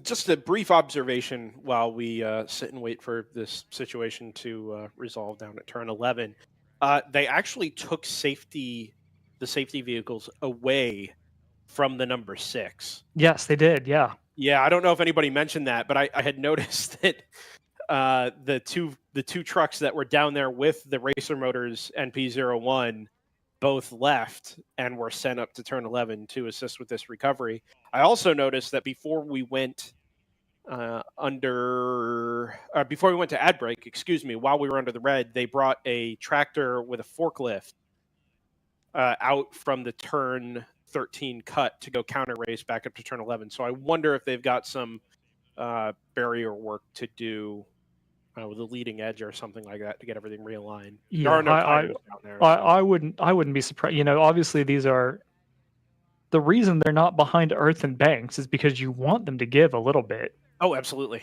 just a brief observation while we sit and wait for this situation to resolve down at turn 11. They actually took the safety vehicles away from the number 6. Yes, they did. Yeah. Yeah, I don't know if anybody mentioned that, but I had noticed that the two trucks that were down there with the Racer Motors NP01 both left and were sent up to turn 11 to assist with this recovery. I also noticed that before we went to ad break, while we were under the red, they brought a tractor with a forklift out from the turn 13 cut to go counter race back up to turn 11. So I wonder if they've got some barrier work to do with a leading edge or something like that to get everything realigned. Yeah, there are no tires down there. So. I wouldn't be surprised. Obviously these are the reason they're not behind earth and banks is because you want them to give a little bit. Oh, absolutely.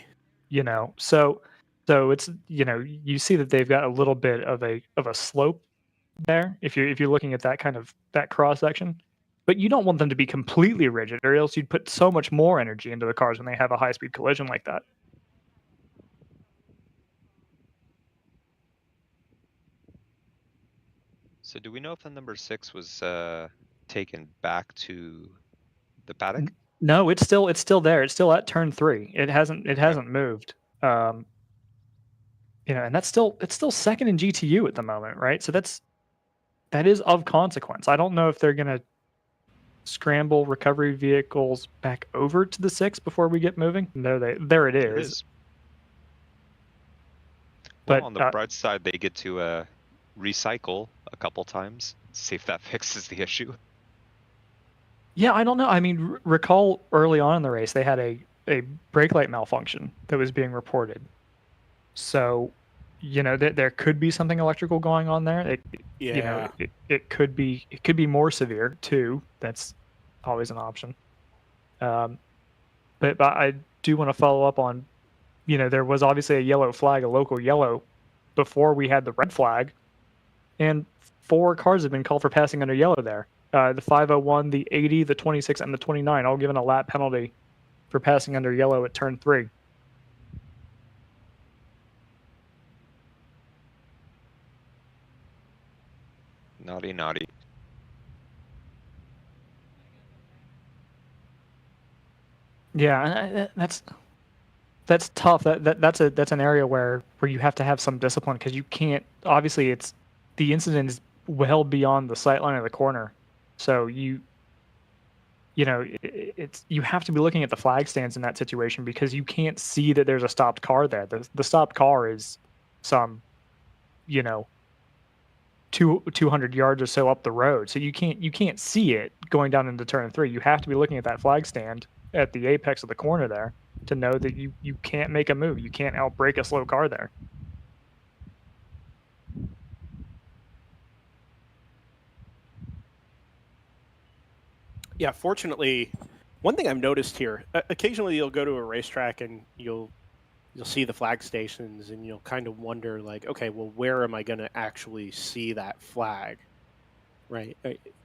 So it's you see that they've got a little bit of a slope there if you're looking at that cross section. But you don't want them to be completely rigid, or else you'd put so much more energy into the cars when they have a high-speed collision like that. So do we know if the number 6 was taken back to the paddock? No, it's still there. It's still at turn 3. It hasn't moved. And it's still second in GTU at the moment, right? So that is of consequence. I don't know if they're gonna scramble recovery vehicles back over to the 6 before we get moving. There it is. But on the bright side, they get to recycle a couple times. See if that fixes the issue. Yeah, I don't know. I mean, recall early on in the race, they had a brake light malfunction that was being reported. So, there could be something electrical going on there. It could be more severe too. That's always an option. But I do want to follow up on, there was obviously a yellow flag, a local yellow, before we had the red flag, and 4 cars have been called for passing under yellow there. The 501, the 80, the 26, and the 29, all given a lap penalty for passing under yellow at turn 3. Naughty. Yeah, that's tough. That's an area where you have to have some discipline, because you can't. Obviously, the incident is well beyond the sight line of the corner, so you have to be looking at the flag stands in that situation, because you can't see that there's a stopped car there. The stopped car is some 200 yards or so up the road, so you can't see it going down into turn 3. You have to be looking at that flag stand at the apex of the corner there to know that you can't make a move. You can't outbrake a slow car there. Yeah, fortunately, one thing I've noticed here, occasionally you'll go to a racetrack and you'll see the flag stations and you'll kind of wonder, like, okay, well, where am I going to actually see that flag, right?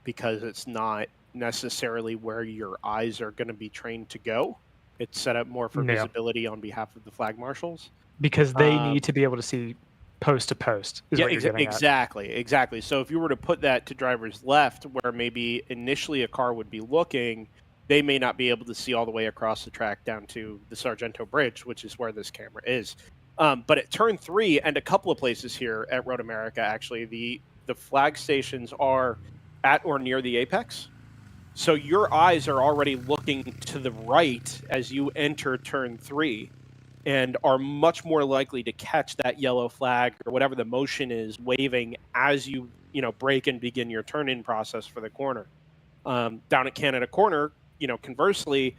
Because it's not necessarily where your eyes are going to be trained to go. It's set up more for visibility on behalf of the flag marshals. Because they need to be able to see post to post, is what you're getting exactly. So if you were to put that to driver's left, where maybe initially a car would be looking, they may not be able to see all the way across the track down to the Sargento Bridge, which is where this camera is. But at turn 3 and a couple of places here at Road America, actually, the flag stations are at or near the apex. So your eyes are already looking to the right as you enter turn 3 and are much more likely to catch that yellow flag or whatever the motion is waving as you brake and begin your turn-in process for the corner. Down at Canada Corner, conversely,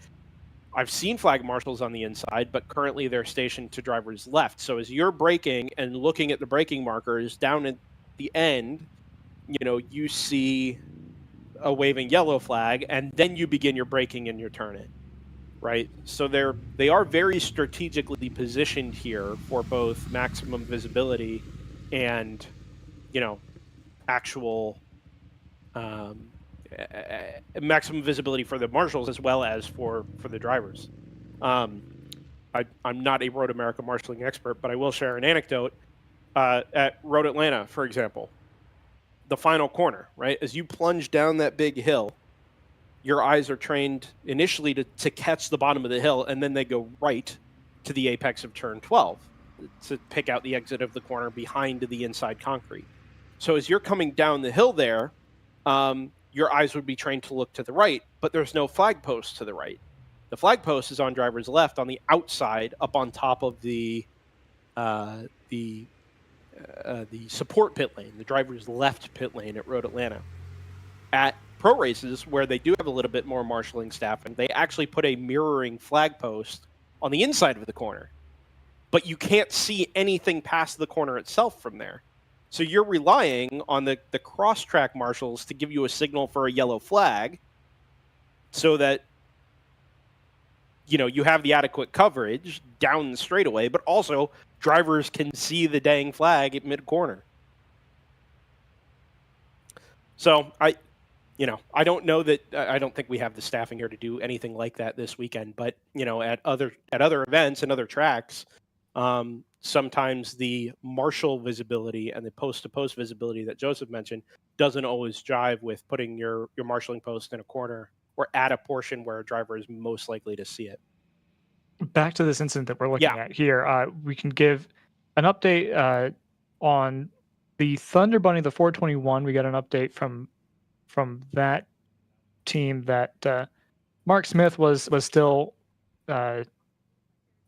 I've seen flag marshals on the inside, but currently they're stationed to driver's left. So as you're braking and looking at the braking markers down at the end, you see a waving yellow flag, and then you begin your braking and your turn-in. Right, so they are very strategically positioned here for both maximum visibility and, actual maximum visibility for the marshals as well as for the drivers. I'm not a Road America marshaling expert, but I will share an anecdote. At Road Atlanta, for example, the final corner, right, as you plunge down that big hill, your eyes are trained initially to catch the bottom of the hill, and then they go right to the apex of turn 12 to pick out the exit of the corner behind the inside concrete. So as you're coming down the hill there, your eyes would be trained to look to the right, but there's no flag post to the right. The flag post is on driver's left on the outside up on top of the support pit lane, the driver's left pit lane at Road Atlanta. At pro races, where they do have a little bit more marshaling staff, and they actually put a mirroring flag post on the inside of the corner, but you can't see anything past the corner itself from there. So you're relying on the cross-track marshals to give you a signal for a yellow flag so that you have the adequate coverage down the straightaway, but also drivers can see the dang flag at mid-corner. So I don't know that I don't think we have the staffing here to do anything like that this weekend. But at other events and other tracks, sometimes the marshal visibility and the post-to-post visibility that Joseph mentioned doesn't always jive with putting your marshaling post in a corner or at a portion where a driver is most likely to see it. Back to this incident that we're looking at here, we can give an update on the Thunder Bunny, the 421. We got an update from that team that Mark Smith was still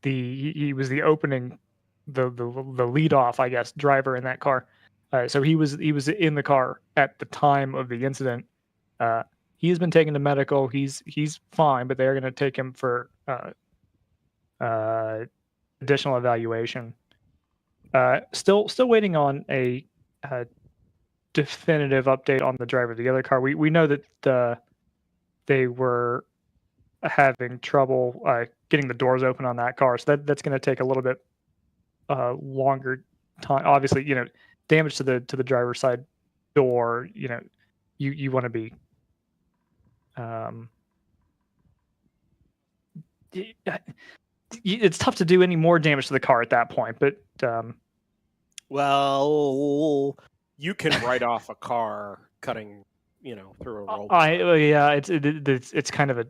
he was the opening the lead off, I guess, driver in that car. So he was in the car at the time of the incident. He has been taken to medical. He's fine, but they're going to take him for additional evaluation. Still waiting on a definitive update on the driver of the other car. We know that they were having trouble getting the doors open on that car, so that's going to take a little bit longer time. Obviously, damage to the driver's side door. You want to be it's tough to do any more damage to the car at that point, but well, you can write off a car cutting, through a roll. It's kind of a,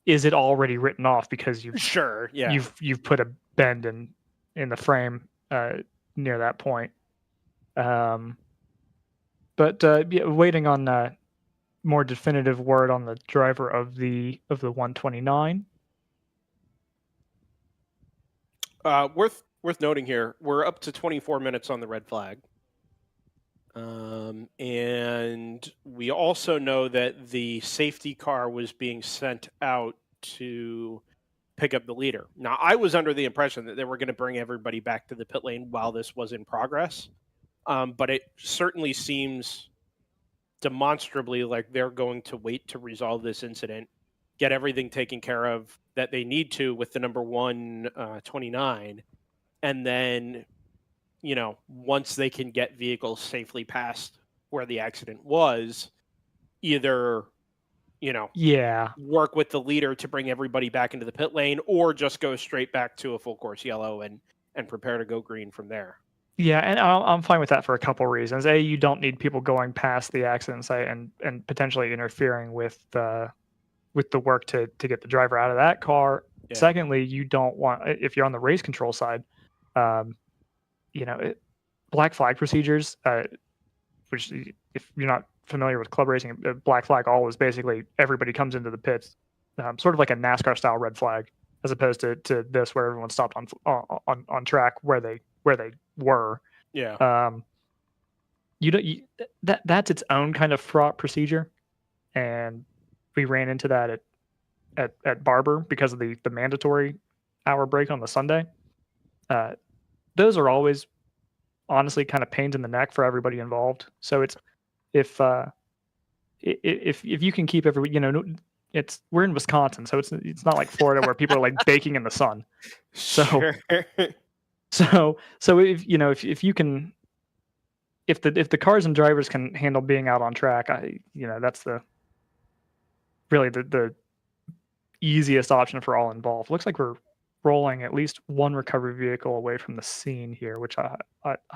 is it already written off because you've put a bend in the frame near that point. But waiting on more definitive word on the driver of the 129. Worth noting here, we're up to 24 minutes on the red flag. And we also know that the safety car was being sent out to pick up the leader. Now, I was under the impression that they were going to bring everybody back to the pit lane while this was in progress. But it certainly seems demonstrably like they're going to wait to resolve this incident, get everything taken care of that they need to with the number 129, and then, once they can get vehicles safely past where the accident was, either, work with the leader to bring everybody back into the pit lane, or just go straight back to a full course yellow and prepare to go green from there. Yeah, and I'm fine with that for a couple reasons. A, you don't need people going past the accident site and potentially interfering with the work to get the driver out of that car. Yeah. Secondly, you don't want, if you're on the race control side, black flag procedures, which if you're not familiar with club racing, black flag all is basically everybody comes into the pits, sort of like a NASCAR style red flag, as opposed to this where everyone stopped on track where they were. Yeah. That's its own kind of fraught procedure, and we ran into that at Barber because of the mandatory hour break on the Sunday. Those are always honestly kind of pains in the neck for everybody involved. So it's if you can keep everybody, we're in Wisconsin, so it's not like Florida where people are like baking in the sun. So Sure. so if you can, if the cars and drivers can handle being out on track, that's really the easiest option for all involved. Looks like we're rolling at least one recovery vehicle away from the scene here, which I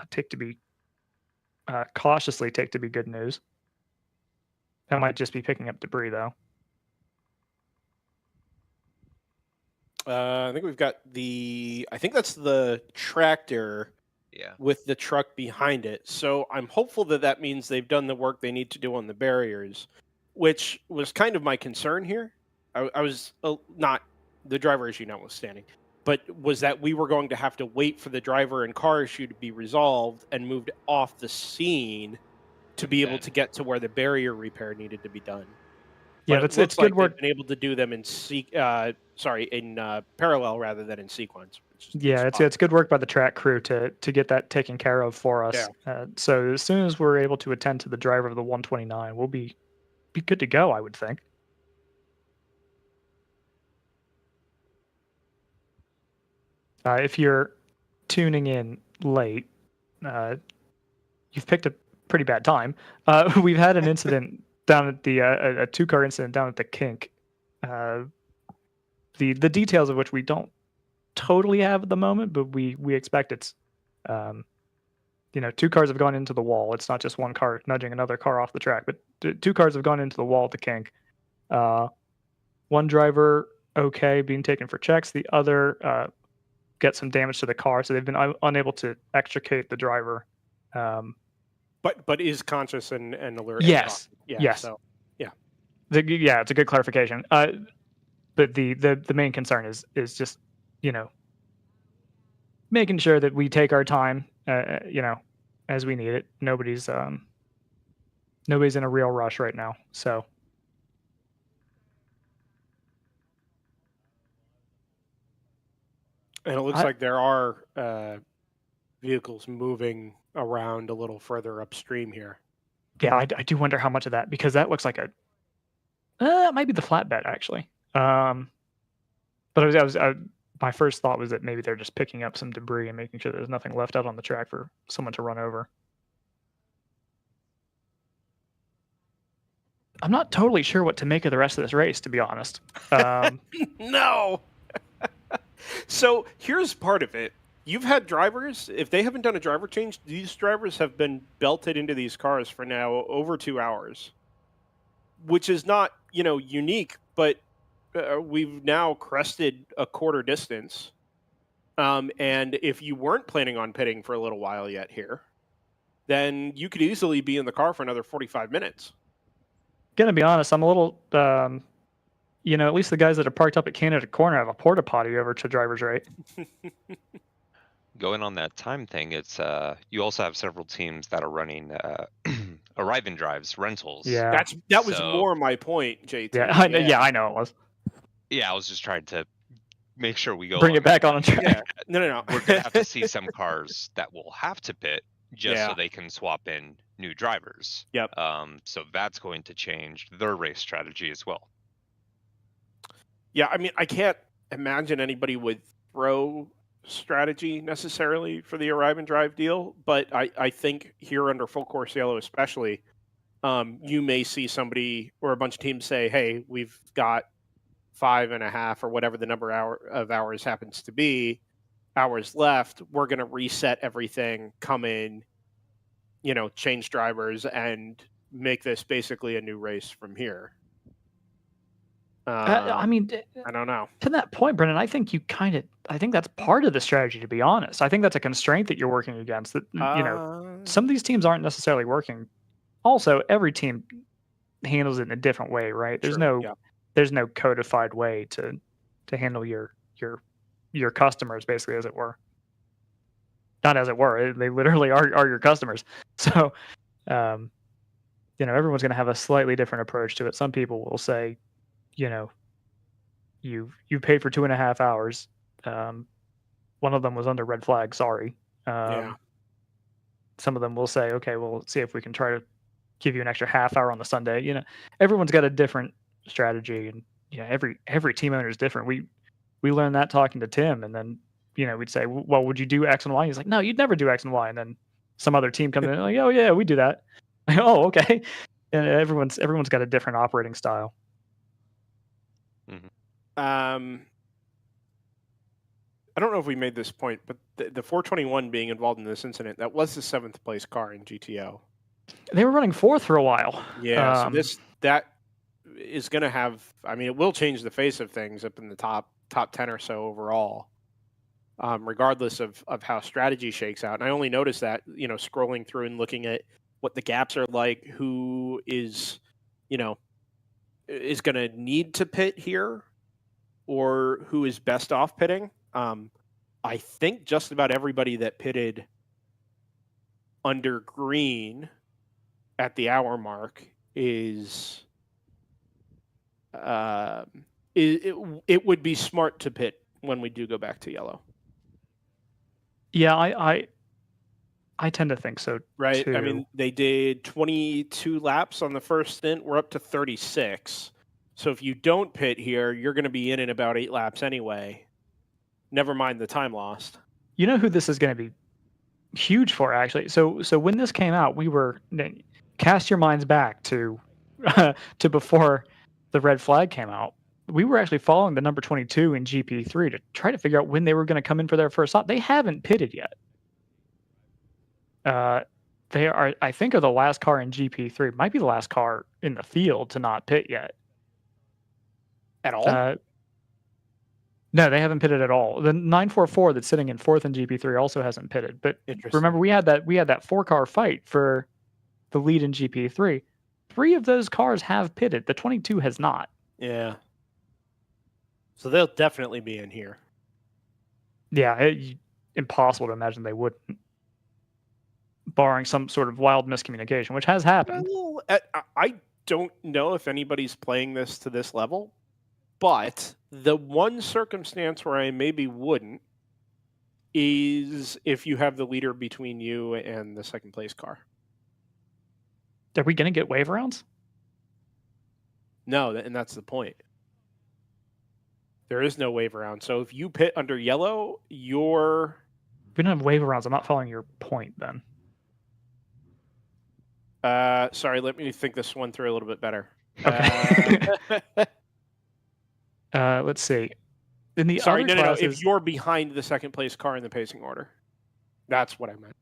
take to be cautiously take to be good news. That might just be picking up debris, though. I think we've got I think that's the tractor with the truck behind it. So I'm hopeful that means they've done the work they need to do on the barriers, which was kind of my concern here. I was not the driver issue notwithstanding, but was that we were going to have to wait for the driver and car issue to be resolved and moved off the scene to be able to get to where the barrier repair needed to be done. Yeah, but it's good work. They've been able to do them in parallel rather than in sequence. Yeah, it's good work by the track crew to get that taken care of for us. Yeah. So as soon as we're able to attend to the driver of the 129, we'll be good to go, I would think. If you're tuning in late, you've picked a pretty bad time. We've had an incident down at a two-car incident down at the kink. The details of which we don't totally have at the moment, but we expect it's, two cars have gone into the wall. It's not just one car nudging another car off the track, but two cars have gone into the wall at the kink. One driver, okay, being taken for checks. The other get some damage to the car, so they've been unable to extricate the driver. But is conscious and alert. Yes. Yeah. Yes. So yeah. It's a good clarification. But the main concern is just making sure that we take our time, as we need it. Nobody's in a real rush right now. So. And it looks like there are vehicles moving around a little further upstream here. Yeah, I do wonder how much of that, because that looks like it might be the flatbed actually. But my first thought was that maybe they're just picking up some debris and making sure there's nothing left out on the track for someone to run over. I'm not totally sure what to make of the rest of this race, to be honest. No. So here's part of it. You've had drivers, if they haven't done a driver change, these drivers have been belted into these cars for now over 2 hours, which is not, unique, but we've now crested a quarter distance. And if you weren't planning on pitting for a little while yet here, then you could easily be in the car for another 45 minutes. Gonna be honest, I'm a little, at least the guys that are parked up at Canada Corner have a porta potty over to driver's right. going on that time thing, it's you also have several teams that are running arrive and drives rentals. Yeah. That was So- more my point, JT. Yeah, I know it was. Yeah, I was just trying to make sure we go Bring on it back on track. Yeah. No. We're gonna have to see some cars that will have to pit just so Yeah. they can swap in new drivers. Yep. So that's going to change their race strategy as well. Yeah, I mean, I can't imagine anybody would throw strategy necessarily for the arrive and drive deal, but I think here under full course yellow especially, you may see somebody or a bunch of teams say, hey, we've got 5.5 or whatever the number of hours happens to be, hours left. We're going to reset everything, come in, change drivers, and make this basically a new race from here. I mean, I don't know. to that point, Brendan, I think I think that's part of the strategy, to be honest. I think that's a constraint that you're working against. That some of these teams aren't necessarily working. Also, every team handles it in a different way, right? There's no codified way to handle your customers, basically, as it were. Not as it were. They literally are your customers. So, everyone's going to have a slightly different approach to it. Some people will say, you paid for 2.5 hours. One of them was under red flag. Sorry. Yeah. Some of them will say, okay, we'll see if we can try to give you an extra half hour on the Sunday. Everyone's got a different strategy, and every team owner is different. We learned that talking to Tim, and then we'd say, well, would you do X and Y? He's like, no, you'd never do X and Y. And then some other team comes in like, oh yeah, we do that. Oh, okay. And everyone's got a different operating style. I don't know if we made this point, but the 421 being involved in this incident, that was the 7th place car in GTO. They were running 4th for a while. Yeah, so that is going to have, I mean, it will change the face of things up in the top 10 or so overall, regardless of how strategy shakes out. And I only noticed that, scrolling through and looking at what the gaps are like, who is going to need to pit here, or who is best off pitting. I think just about everybody that pitted under green at the hour mark is it would be smart to pit when we do go back to yellow. Yeah, I tend to think so, right? too. I mean, they did 22 laps on the first stint. We're up to 36. So if you don't pit here, you're going to be in about 8 laps anyway. Never mind the time lost. You know who this is going to be huge for, actually? So when this came out, we were cast your minds back to to before the red flag came out. We were actually following the number 22 in GP3 to try to figure out when they were going to come in for their first stop. They haven't pitted yet. They are, I think, are the last car in GP3. Might be the last car in the field to not pit yet. At all? No, they haven't pitted at all. The 944 that's sitting in 4th in GP3 also hasn't pitted. But remember, we had that 4-car fight for the lead in GP3. 3 of those cars have pitted. The 22 has not. Yeah. So they'll definitely be in here. Yeah, impossible to imagine they wouldn't, barring some sort of wild miscommunication, which has happened. Well, I don't know if anybody's playing this to this level, but the one circumstance where I maybe wouldn't is if you have the leader between you and the second place car. Are we going to get wave rounds? No, and that's the point. There is no wave round. So if you pit under yellow, you're... If we don't have wave rounds, I'm not following your point then. Sorry, let me think this one through a little bit better. Okay. Let's see. In the Sorry, other no. classes, If you're behind the second place car in the pacing order, that's what I meant.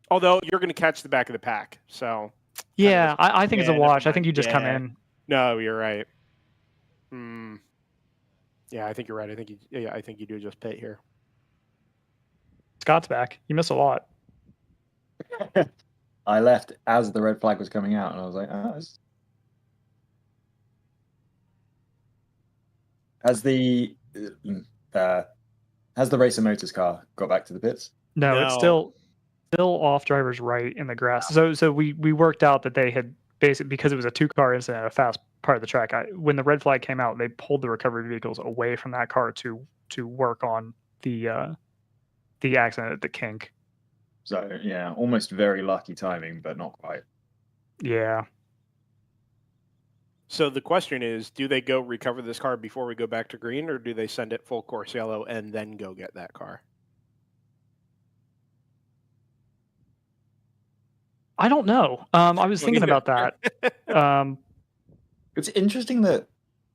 Although you're going to catch the back of the pack, so yeah, I think it's a wash. I think you just come Yeah. in. No, you're right. Yeah, I think you're right. I think you do just pit here. Scott's back. You miss a lot. I left as the red flag was coming out, and I was like, as Has the Racer Motors car got back to the pits? No, it's still off driver's right in the grass. So we worked out that they had basically, because it was a 2-car incident at a fast part of the track. When the red flag came out, they pulled the recovery vehicles away from that car to work on the accident at the kink. So yeah, almost very lucky timing, but not quite. Yeah. So the question is, do they go recover this car before we go back to green, or do they send it full course yellow and then go get that car? I don't know. I was thinking about that. It's interesting that,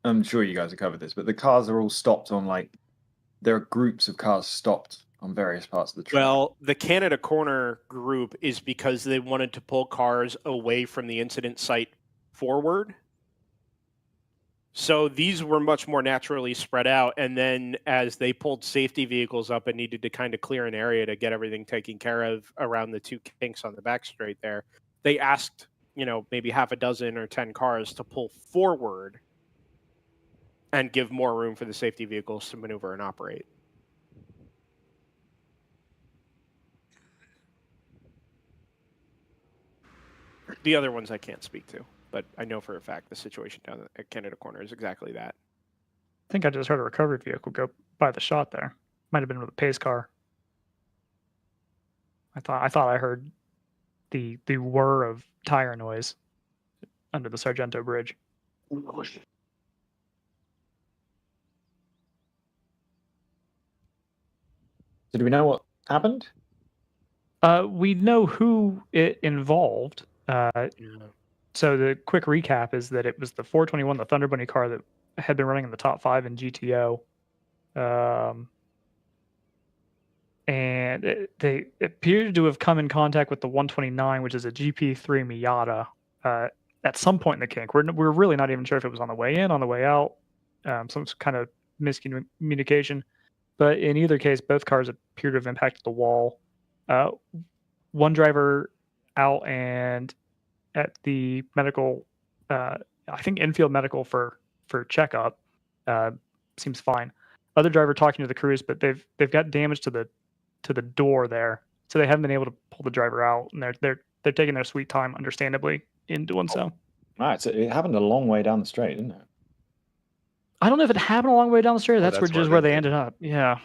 I'm sure you guys have covered this, but the cars are all stopped on, like, there are groups of cars stopped on various parts of the track. Well, the Canada Corner group is because they wanted to pull cars away from the incident site forward. So these were much more naturally spread out. And then as they pulled safety vehicles up and needed to kind of clear an area to get everything taken care of around the 2 kinks on the back straight there, they asked, maybe half a dozen or 10 cars to pull forward and give more room for the safety vehicles to maneuver and operate. The other ones I can't speak to, but I know for a fact the situation down at Canada Corner is exactly that. I think I just heard a recovery vehicle go by the shot there. Might have been with a pace car. I thought I heard the whir of tire noise under the Sargento Bridge. So do we know what happened? We know who it involved. So the quick recap is that it was the 421, the Thunder Bunny car that had been running in the top 5 in GTO. And they appeared to have come in contact with the 129, which is a GP3 Miata, at some point in the kink. We're really not even sure if it was on the way in, on the way out, some kind of miscommunication. But in either case, both cars appear to have impacted the wall. One driver out and at the medical, I think infield medical for checkup, seems fine. Other driver talking to the crews, but they've got damage to the door there, so they haven't been able to pull the driver out, and they're taking their sweet time, understandably, in doing so. All right, so it happened a long way down the straight, didn't it? I don't know if it happened a long way down the straight. That's where they ended up. Yeah.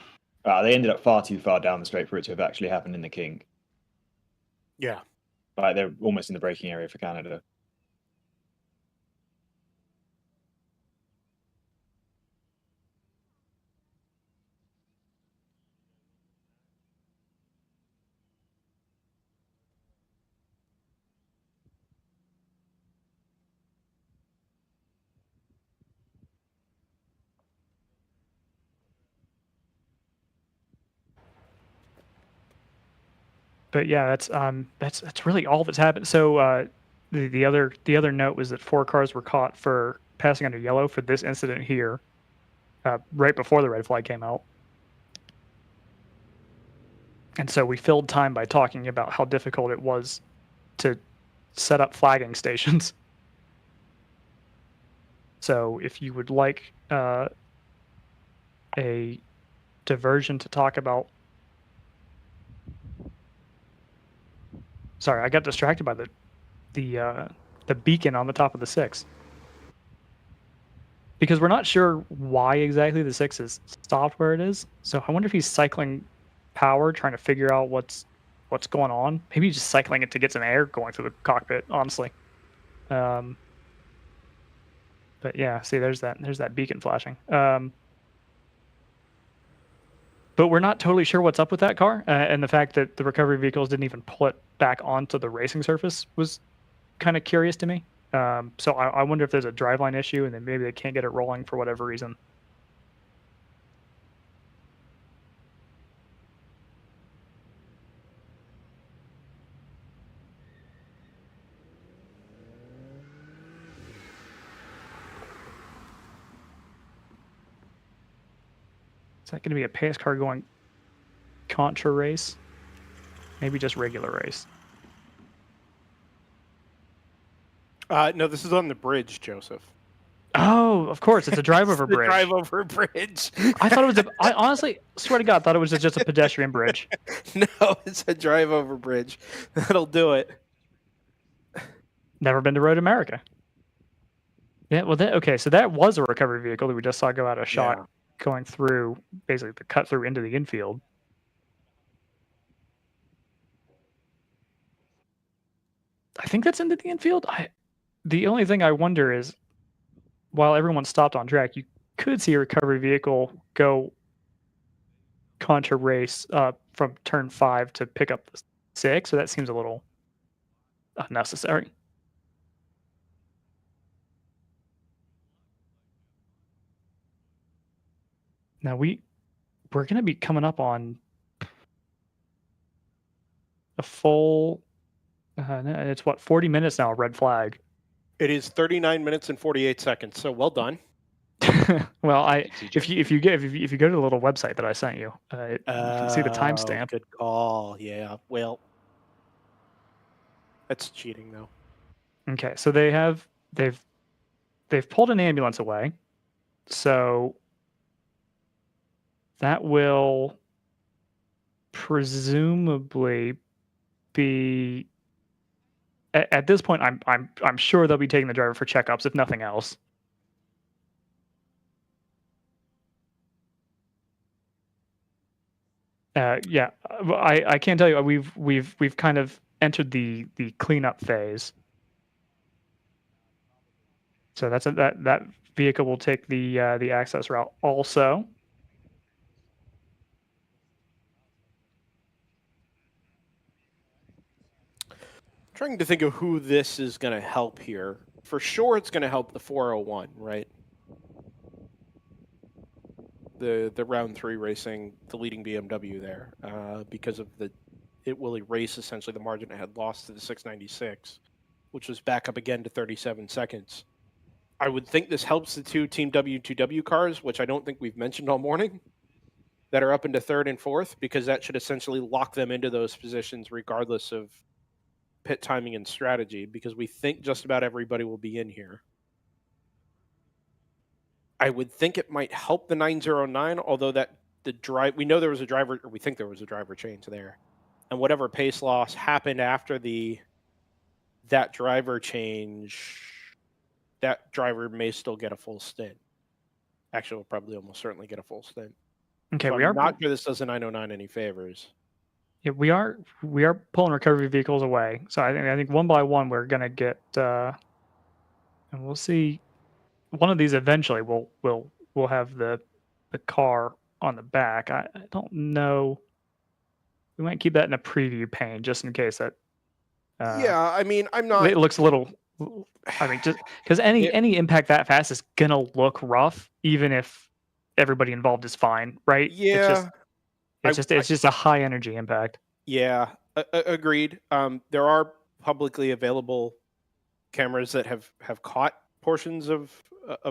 They ended up far too far down the straight for it to have actually happened in the kink. Yeah. Like they're almost in the braking area for Canada. But yeah, that's really all that's happened. So the other note was that 4 cars were caught for passing under yellow for this incident here, right before the red flag came out. And so we filled time by talking about how difficult it was to set up flagging stations. So if you would like a diversion to talk about. Sorry, I got distracted by the beacon on the top of the 6. Because we're not sure why exactly the 6 is stopped where it is. So I wonder if he's cycling power, trying to figure out what's going on. Maybe he's just cycling it to get some air going through the cockpit, honestly. But yeah, see, there's that beacon flashing. But we're not totally sure what's up with that car, and the fact that the recovery vehicles didn't even pull it back onto the racing surface was kind of curious to me. So I wonder if there's a driveline issue, and then maybe they can't get it rolling for whatever reason. Is that going to be a pace car going contra race? Maybe just regular race. No, this is on the bridge, Joseph. Oh, of course, it's a drive over The bridge. drive over bridge. I thought it was. I honestly swear to God, thought it was just a pedestrian bridge. No, it's a drive over bridge. That'll do it. Never been to Road America. Yeah, well, okay, so that was a recovery vehicle that we just saw go out of shot, Yeah. going through basically the cut through into the infield. I think that's into the infield. The only thing I wonder is, while everyone stopped on track, you could see a recovery vehicle go contra race from turn 5 to pick up the 6, so that seems a little unnecessary. Now we're going to be coming up on a full. It's what, 40 minutes now. Red flag. It is 39 minutes and 48 seconds. So well done. Well, if you go to the little website that I sent you, you can see the timestamp. Good call. Yeah. Well, that's cheating though. Okay, so they've pulled an ambulance away, so that will presumably be at this point. I'm sure they'll be taking the driver for checkups, if nothing else. Yeah, I can't tell you. We've kind of entered the cleanup phase. So that vehicle will take the access route also. Trying to think of who this is going to help here. For sure, it's going to help the 401, right? The round 3 racing, the leading BMW there, because of it will erase essentially the margin it had lost to the 696, which was back up again to 37 seconds. I would think this helps the 2 Team W2W cars, which I don't think we've mentioned all morning, that are up into 3rd and 4th, because that should essentially lock them into those positions regardless of pit timing and strategy, because we think just about everybody will be in here. I would think it might help the 909, although we know there was a driver, or we think there was a driver change there, and whatever pace loss happened after that driver change, that driver may still get a full stint. Actually, will probably almost certainly get a full stint. Okay, so I'm not sure this does the 909 any favors. Yeah, we are pulling recovery vehicles away. So I think one by one we're gonna get, and we'll see. One of these eventually will have the car on the back. I don't know. We might keep that in a preview pane just in case that. Yeah, I mean, I'm not. It looks a little. I mean, just because any impact that fast is gonna look rough, even if everybody involved is fine, right? Yeah. It's just a high energy impact. Yeah, agreed. There are publicly available cameras that have caught portions of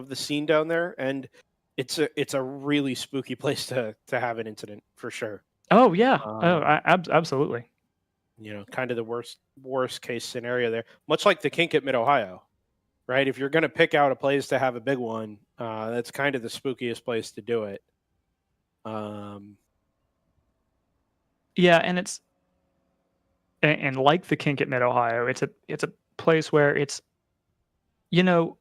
the scene down there, and it's a really spooky place to have an incident for sure. Oh yeah, absolutely. You know, kind of the worst case scenario there, much like the kink at Mid Ohio, right? If you're going to pick out a place to have a big one, that's kind of the spookiest place to do it. Yeah, and like the kink at Mid Ohio, it's a place where it's, you know,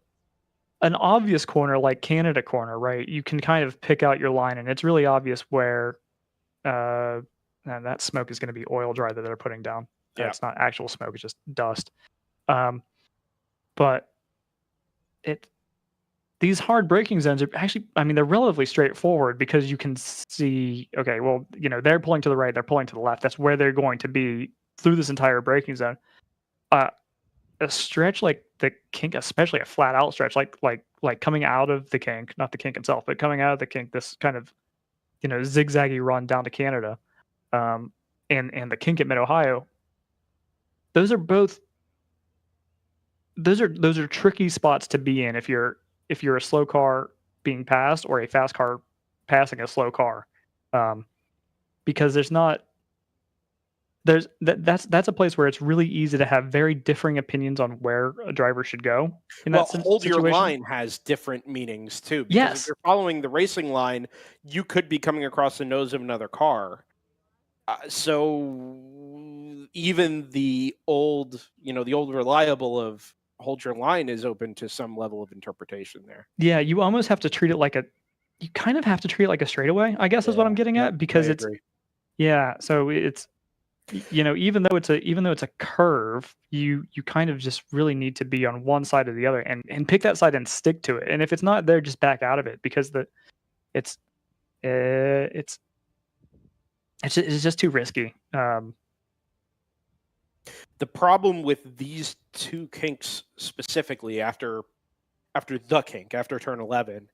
an obvious corner like Canada Corner, right? You can kind of pick out your line, and it's really obvious where that smoke is going to be oil dry that they're putting down. Yeah. It's not actual smoke; it's just dust. But these hard braking zones are actually, I mean, they're relatively straightforward because you can see, okay, well, you know, they're pulling to the right, they're pulling to the left. That's where they're going to be through this entire braking zone. A stretch like the kink, especially a flat out stretch, like coming out of the kink, not the kink itself, but coming out of the kink, this kind of, you know, zigzaggy run down to Canada, and the kink at Mid Ohio. Those are tricky spots to be in if you're a slow car being passed or a fast car passing a slow car, because there's not that's a place where it's really easy to have very differing opinions on where a driver should go in Well, that hold your situation. line has different meanings too, because if Yes. you're following the racing line, you could be coming across the nose of another car. So even the old reliable of hold your line is open to some level of interpretation there. Yeah, you almost have to treat it like you kind of have to treat it like a straightaway, I guess is what I'm getting at, because I it's agree. so it's even though it's a curve, you kind of just really need to be on one side or the other and pick that side and stick to it. And if it's not there, just back out of it, because it's just too risky. The problem with these two kinks specifically after the kink, after turn 11,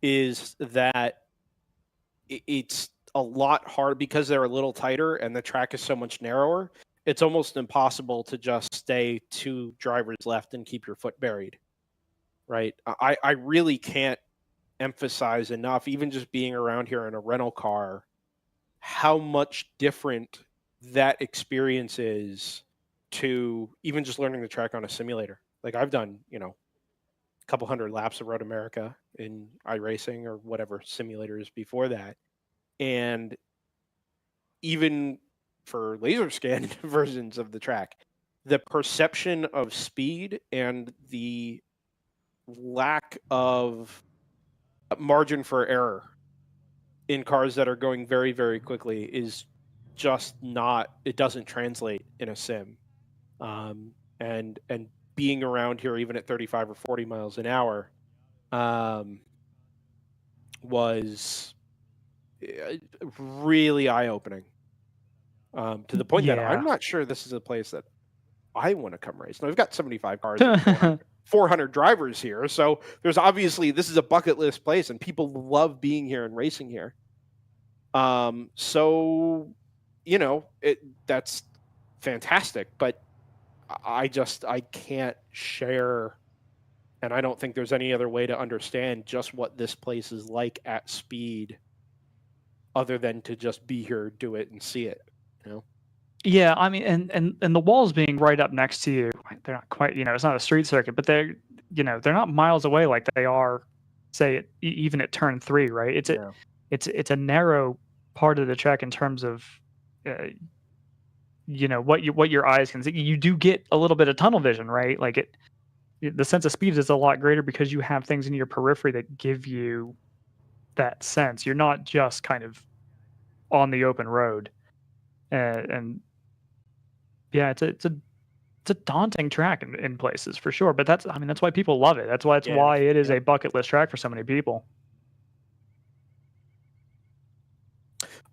is that it's a lot harder because they're a little tighter and the track is so much narrower. It's almost impossible to just stay 2 drivers left and keep your foot buried, right? I really can't emphasize enough, even just being around here in a rental car, how much different that experience is to even just learning the track on a simulator. Like I've done, a couple hundred laps of Road America in iRacing or whatever simulators before that. And even for laser scan versions of the track, the perception of speed and the lack of margin for error in cars that are going very, very quickly is just not, it doesn't translate in a sim. And being around here, even at 35 or 40 miles an hour, was really eye-opening, to the point that I'm not sure this is a place that I want to come race. Now, we've got 75 cars and 400 drivers here, so there's obviously, this is a bucket list place, and people love being here and racing here. So, that's fantastic, but I can't share, and I don't think there's any other way to understand just what this place is like at speed other than to just be here, do it, and see it, Yeah, I mean, and the walls being right up next to you, they're not quite, it's not a street circuit, but they're not miles away like they are, say, even at turn 3, right? It's a narrow part of the track in terms of, what your eyes can see. You do get a little bit of tunnel vision, right? Like the sense of speed is a lot greater because you have things in your periphery that give you that sense. You're not just kind of on the open road, and yeah, it's a daunting track in places for sure. But that's why people love it. That's why it is a bucket list track for so many people.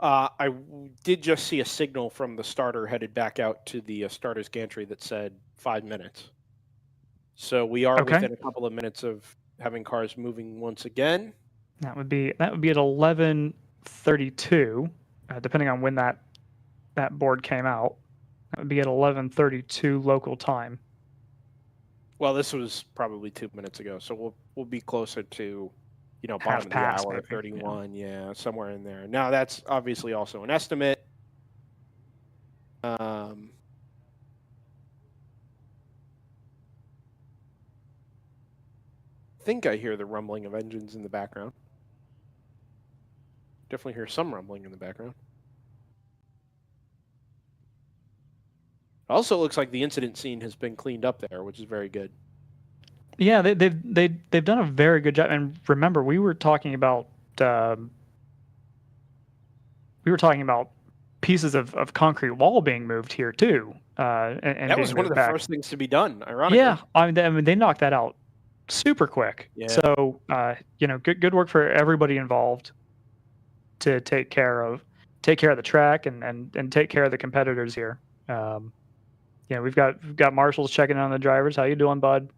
I did just see a signal from the starter headed back out to the starter's gantry that said 5 minutes. So we are within a couple of minutes of having cars moving once again. That would be at 11:32, depending on when that board came out. That would be at 11:32 local time. Well, this was probably 2 minutes ago, so we'll be closer to, bottom of the hour, maybe, 31, somewhere in there. Now, that's obviously also an estimate. I think I hear the rumbling of engines in the background. Definitely hear some rumbling in the background. Also, looks like the incident scene has been cleaned up there, which is very good. Yeah, they've done a very good job. And remember, we were talking about pieces of concrete wall being moved here too. And that was one of the first things to be done, ironically. Yeah, I mean they knocked that out super quick. Yeah. So good work for everybody involved to take care of the track and take care of the competitors here. We've got marshals checking in on the drivers. How you doing, bud?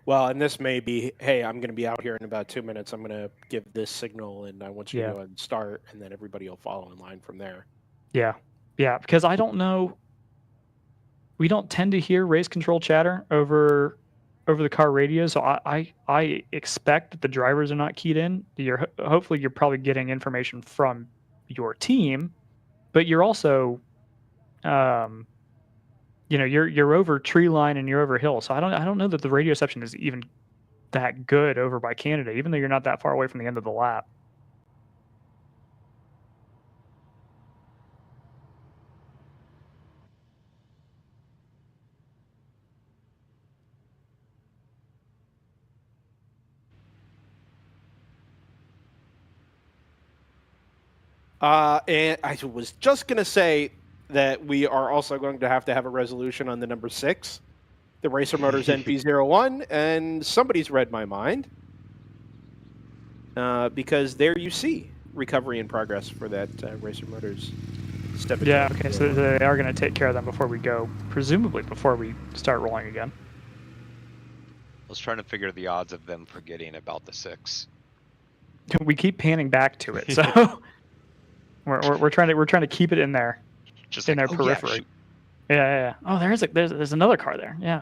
Well, and this may be, hey, I'm going to be out here in about 2 minutes. I'm going to give this signal, and I want you to go ahead and start, and then everybody will follow in line from there. Yeah, because I don't know. We don't tend to hear race control chatter over the car radio, so I expect that the drivers are not keyed in. Hopefully you're probably getting information from your team, but you're also, you're over tree line and you're over hill. So I don't know that the radio reception is even that good over by Canada, even though you're not that far away from the end of the lap. And I was just going to say that we are also going to have a resolution on the number 6, the Racer Motors NP01, and somebody's read my mind. Because there you see recovery in progress for that Racer Motors step. Yeah, okay, so they are going to take care of them before we go, presumably before we start rolling again. I was trying to figure the odds of them forgetting about the 6. We keep panning back to it, so we're trying to keep it in there, just in like, their periphery. Yeah. Oh, there's another car there. Yeah.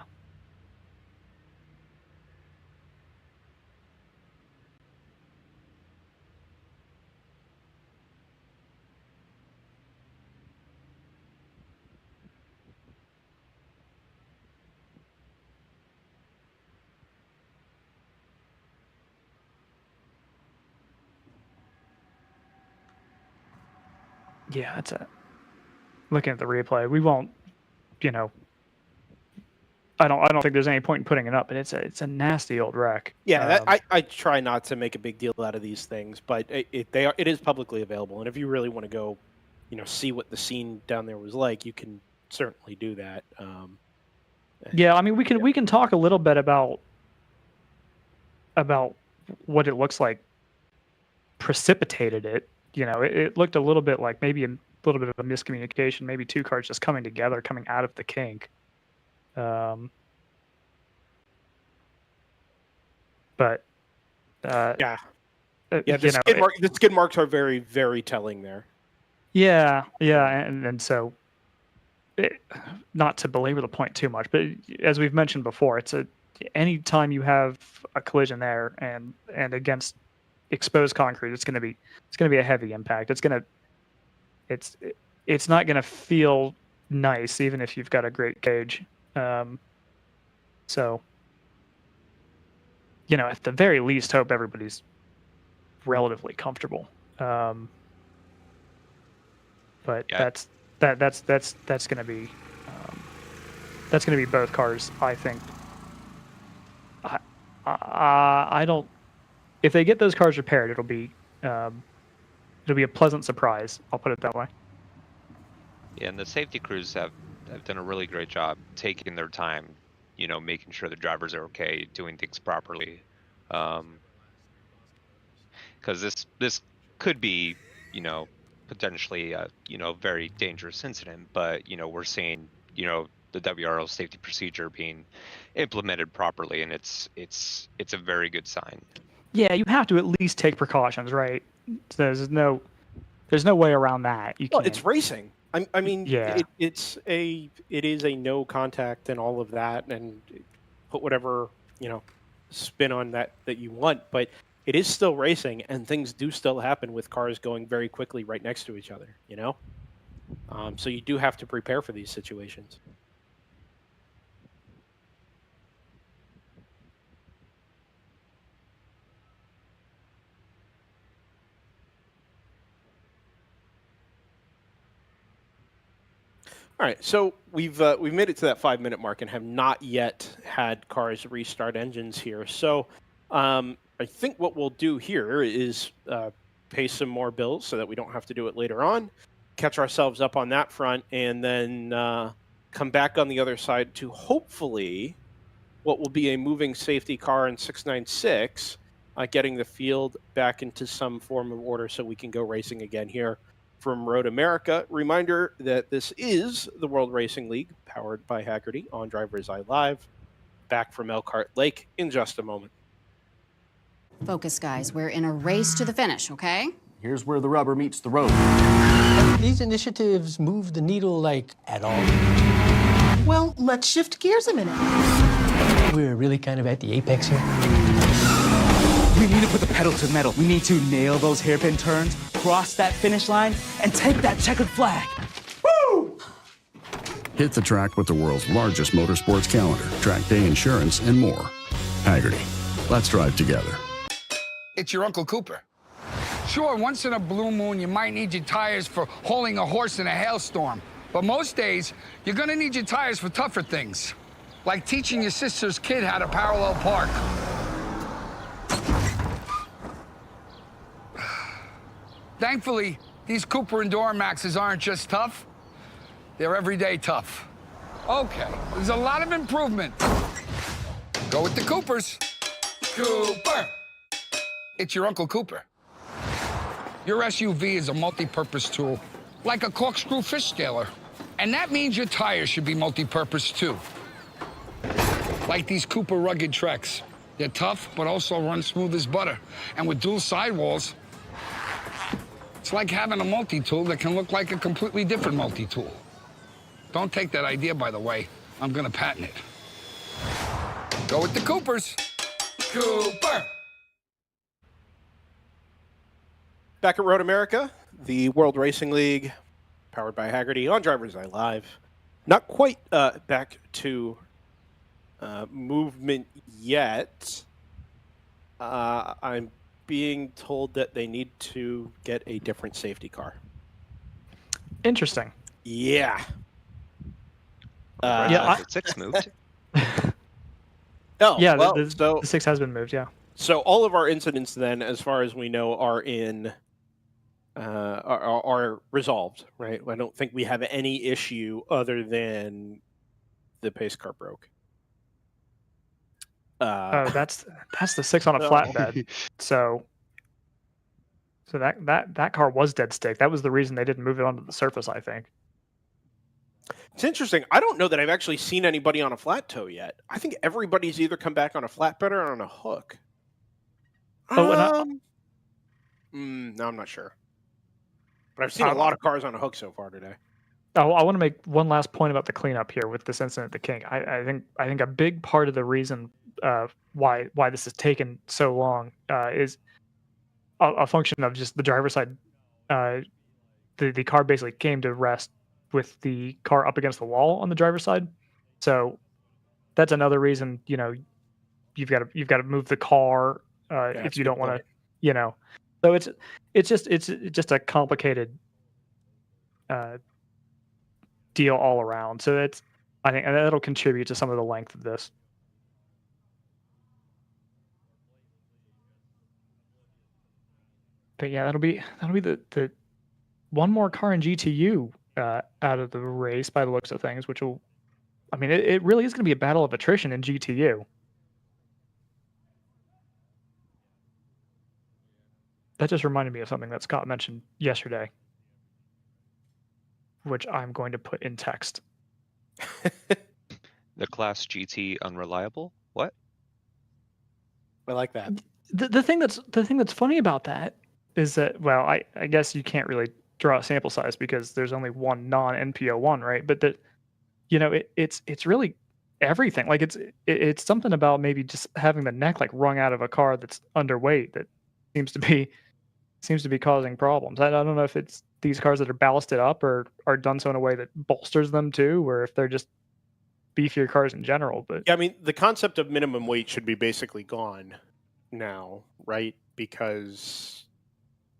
Yeah, that's it. Looking at the replay, we won't, I don't think there's any point in putting it up, but it's a nasty old wreck. Yeah, I try not to make a big deal out of these things, but it is publicly available, and if you really want to go, see what the scene down there was like, you can certainly do that. Yeah, I mean, we can talk a little bit about what it looks like precipitated it. It looked a little bit like maybe a little bit of a miscommunication, maybe two cars just coming together, coming out of the kink. But yeah, the skid marks are very, very telling there. Yeah, and so, not to belabor the point too much, but as we've mentioned before, any time you have a collision there and against exposed concrete, it's going to be a heavy impact. It's not going to feel nice, even if you've got a great cage. So, at the very least, hope everybody's relatively comfortable. But yeah. that's going to be both cars, I think. I don't. If they get those cars repaired, it'll be a pleasant surprise. I'll put it that way. Yeah, and the safety crews have done a really great job taking their time, making sure the drivers are okay, doing things properly. Because this could be, potentially, a very dangerous incident, but we're seeing, the WRL safety procedure being implemented properly, and it's a very good sign. Yeah, you have to at least take precautions, right? There's no way around that. It's racing. I mean, yeah. It is a no contact and all of that, and put whatever spin on that you want, but it is still racing, and things do still happen with cars going very quickly right next to each other. So you do have to prepare for these situations. All right, so we've made it to that 5-minute mark and have not yet had cars restart engines here. So I think what we'll do here is pay some more bills so that we don't have to do it later on, catch ourselves up on that front, and then come back on the other side to hopefully what will be a moving safety car in 696, getting the field back into some form of order so we can go racing again here from Road America. Reminder that this is the World Racing League, powered by Hagerty on DriversEye Live. Back from Elkhart Lake in just a moment. Focus, guys. We're in a race to the finish, okay? Here's where the rubber meets the road. These initiatives move the needle, at all? Well, let's shift gears a minute. We're really kind of at the apex here. We need to put the pedal to the metal. We need to nail those hairpin turns, cross that finish line, and take that checkered flag. Woo! Hit the track with the world's largest motorsports calendar, track day insurance, and more. Hagerty. Let's drive together. It's your Uncle Cooper. Sure, once in a blue moon, you might need your tires for hauling a horse in a hailstorm. But most days, you're gonna need your tires for tougher things, like teaching your sister's kid how to parallel park. Thankfully, these Cooper Enduro Maxes aren't just tough, they're everyday tough. Okay, there's a lot of improvement. Go with the Coopers. Cooper. It's your Uncle Cooper. Your SUV is a multi-purpose tool, like a corkscrew fish scaler. And that means your tires should be multi-purpose too. Like these Cooper rugged Treks. They're tough, but also run smooth as butter. And with dual sidewalls, it's like having a multi-tool that can look like a completely different multi-tool. Don't take that idea, by the way. I'm gonna patent it. Go with the Coopers. Cooper. Back at Road America, the World Racing League, powered by Hagerty on DriversEye Live. Not quite back to movement yet. I'm being told that they need to get a different safety car. Interesting. Yeah. The 6 moved. Oh, Yeah, well, the 6 has been moved, yeah. So all of our incidents then, as far as we know, are in are resolved, right? I don't think we have any issue other than the pace car broke. That's the 6 on a flatbed. So that car was dead stick. That was the reason they didn't move it onto the surface, I think. It's interesting. I don't know that I've actually seen anybody on a flat tow yet. I think everybody's either come back on a flatbed or on a hook. Oh, No, I'm not sure. But I've seen a lot of cars on a hook so far today. Oh, I want to make one last point about the cleanup here with this incident at the King. I think a big part of the reason why this has taken so long is a function of just the driver's side. The car basically came to rest with the car up against the wall on the driver's side. So that's another reason, you've got to move the car if you don't want to, So it's just a complicated deal all around. So I think that'll contribute to some of the length of this. But yeah, that'll be the one more car in GTU out of the race by the looks of things, which will, it really is going to be a battle of attrition in GTU. That just reminded me of something that Scott mentioned yesterday, which I'm going to put in text. The Class GT unreliable? What? I like that. The thing that's funny about that is that, well, I guess you can't really draw a sample size because there's only one non-NPO1, right? But that, it's really everything. Like it's something about maybe just having the neck like wrung out of a car that's underweight that seems to be causing problems. I don't know if it's these cars that are ballasted up or are done so in a way that bolsters them too, or if they're just beefier cars in general. But yeah, the concept of minimum weight should be basically gone now, right? Because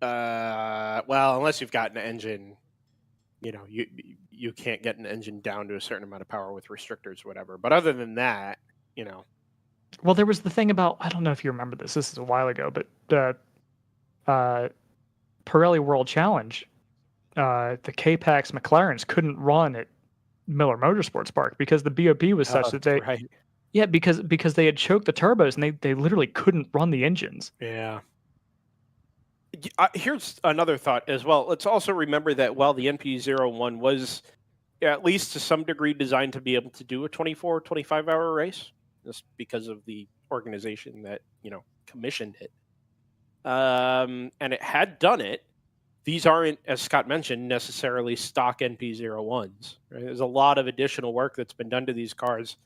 unless you've got an engine, you can't get an engine down to a certain amount of power with restrictors or whatever. But other than that, Well, there was the thing about, I don't know if you remember this. This is a while ago, but Pirelli World Challenge, the K-Pax McLarens couldn't run at Miller Motorsports Park because the BOP was such that they, right. Yeah, because they had choked the turbos and they literally couldn't run the engines. Yeah. Here's another thought as well. Let's also remember that while the NP01 was at least to some degree designed to be able to do a 24, 25-hour race, just because of the organization that, commissioned it, and it had done it, these aren't, as Scott mentioned, necessarily stock NP01s. Right? There's a lot of additional work that's been done to these cars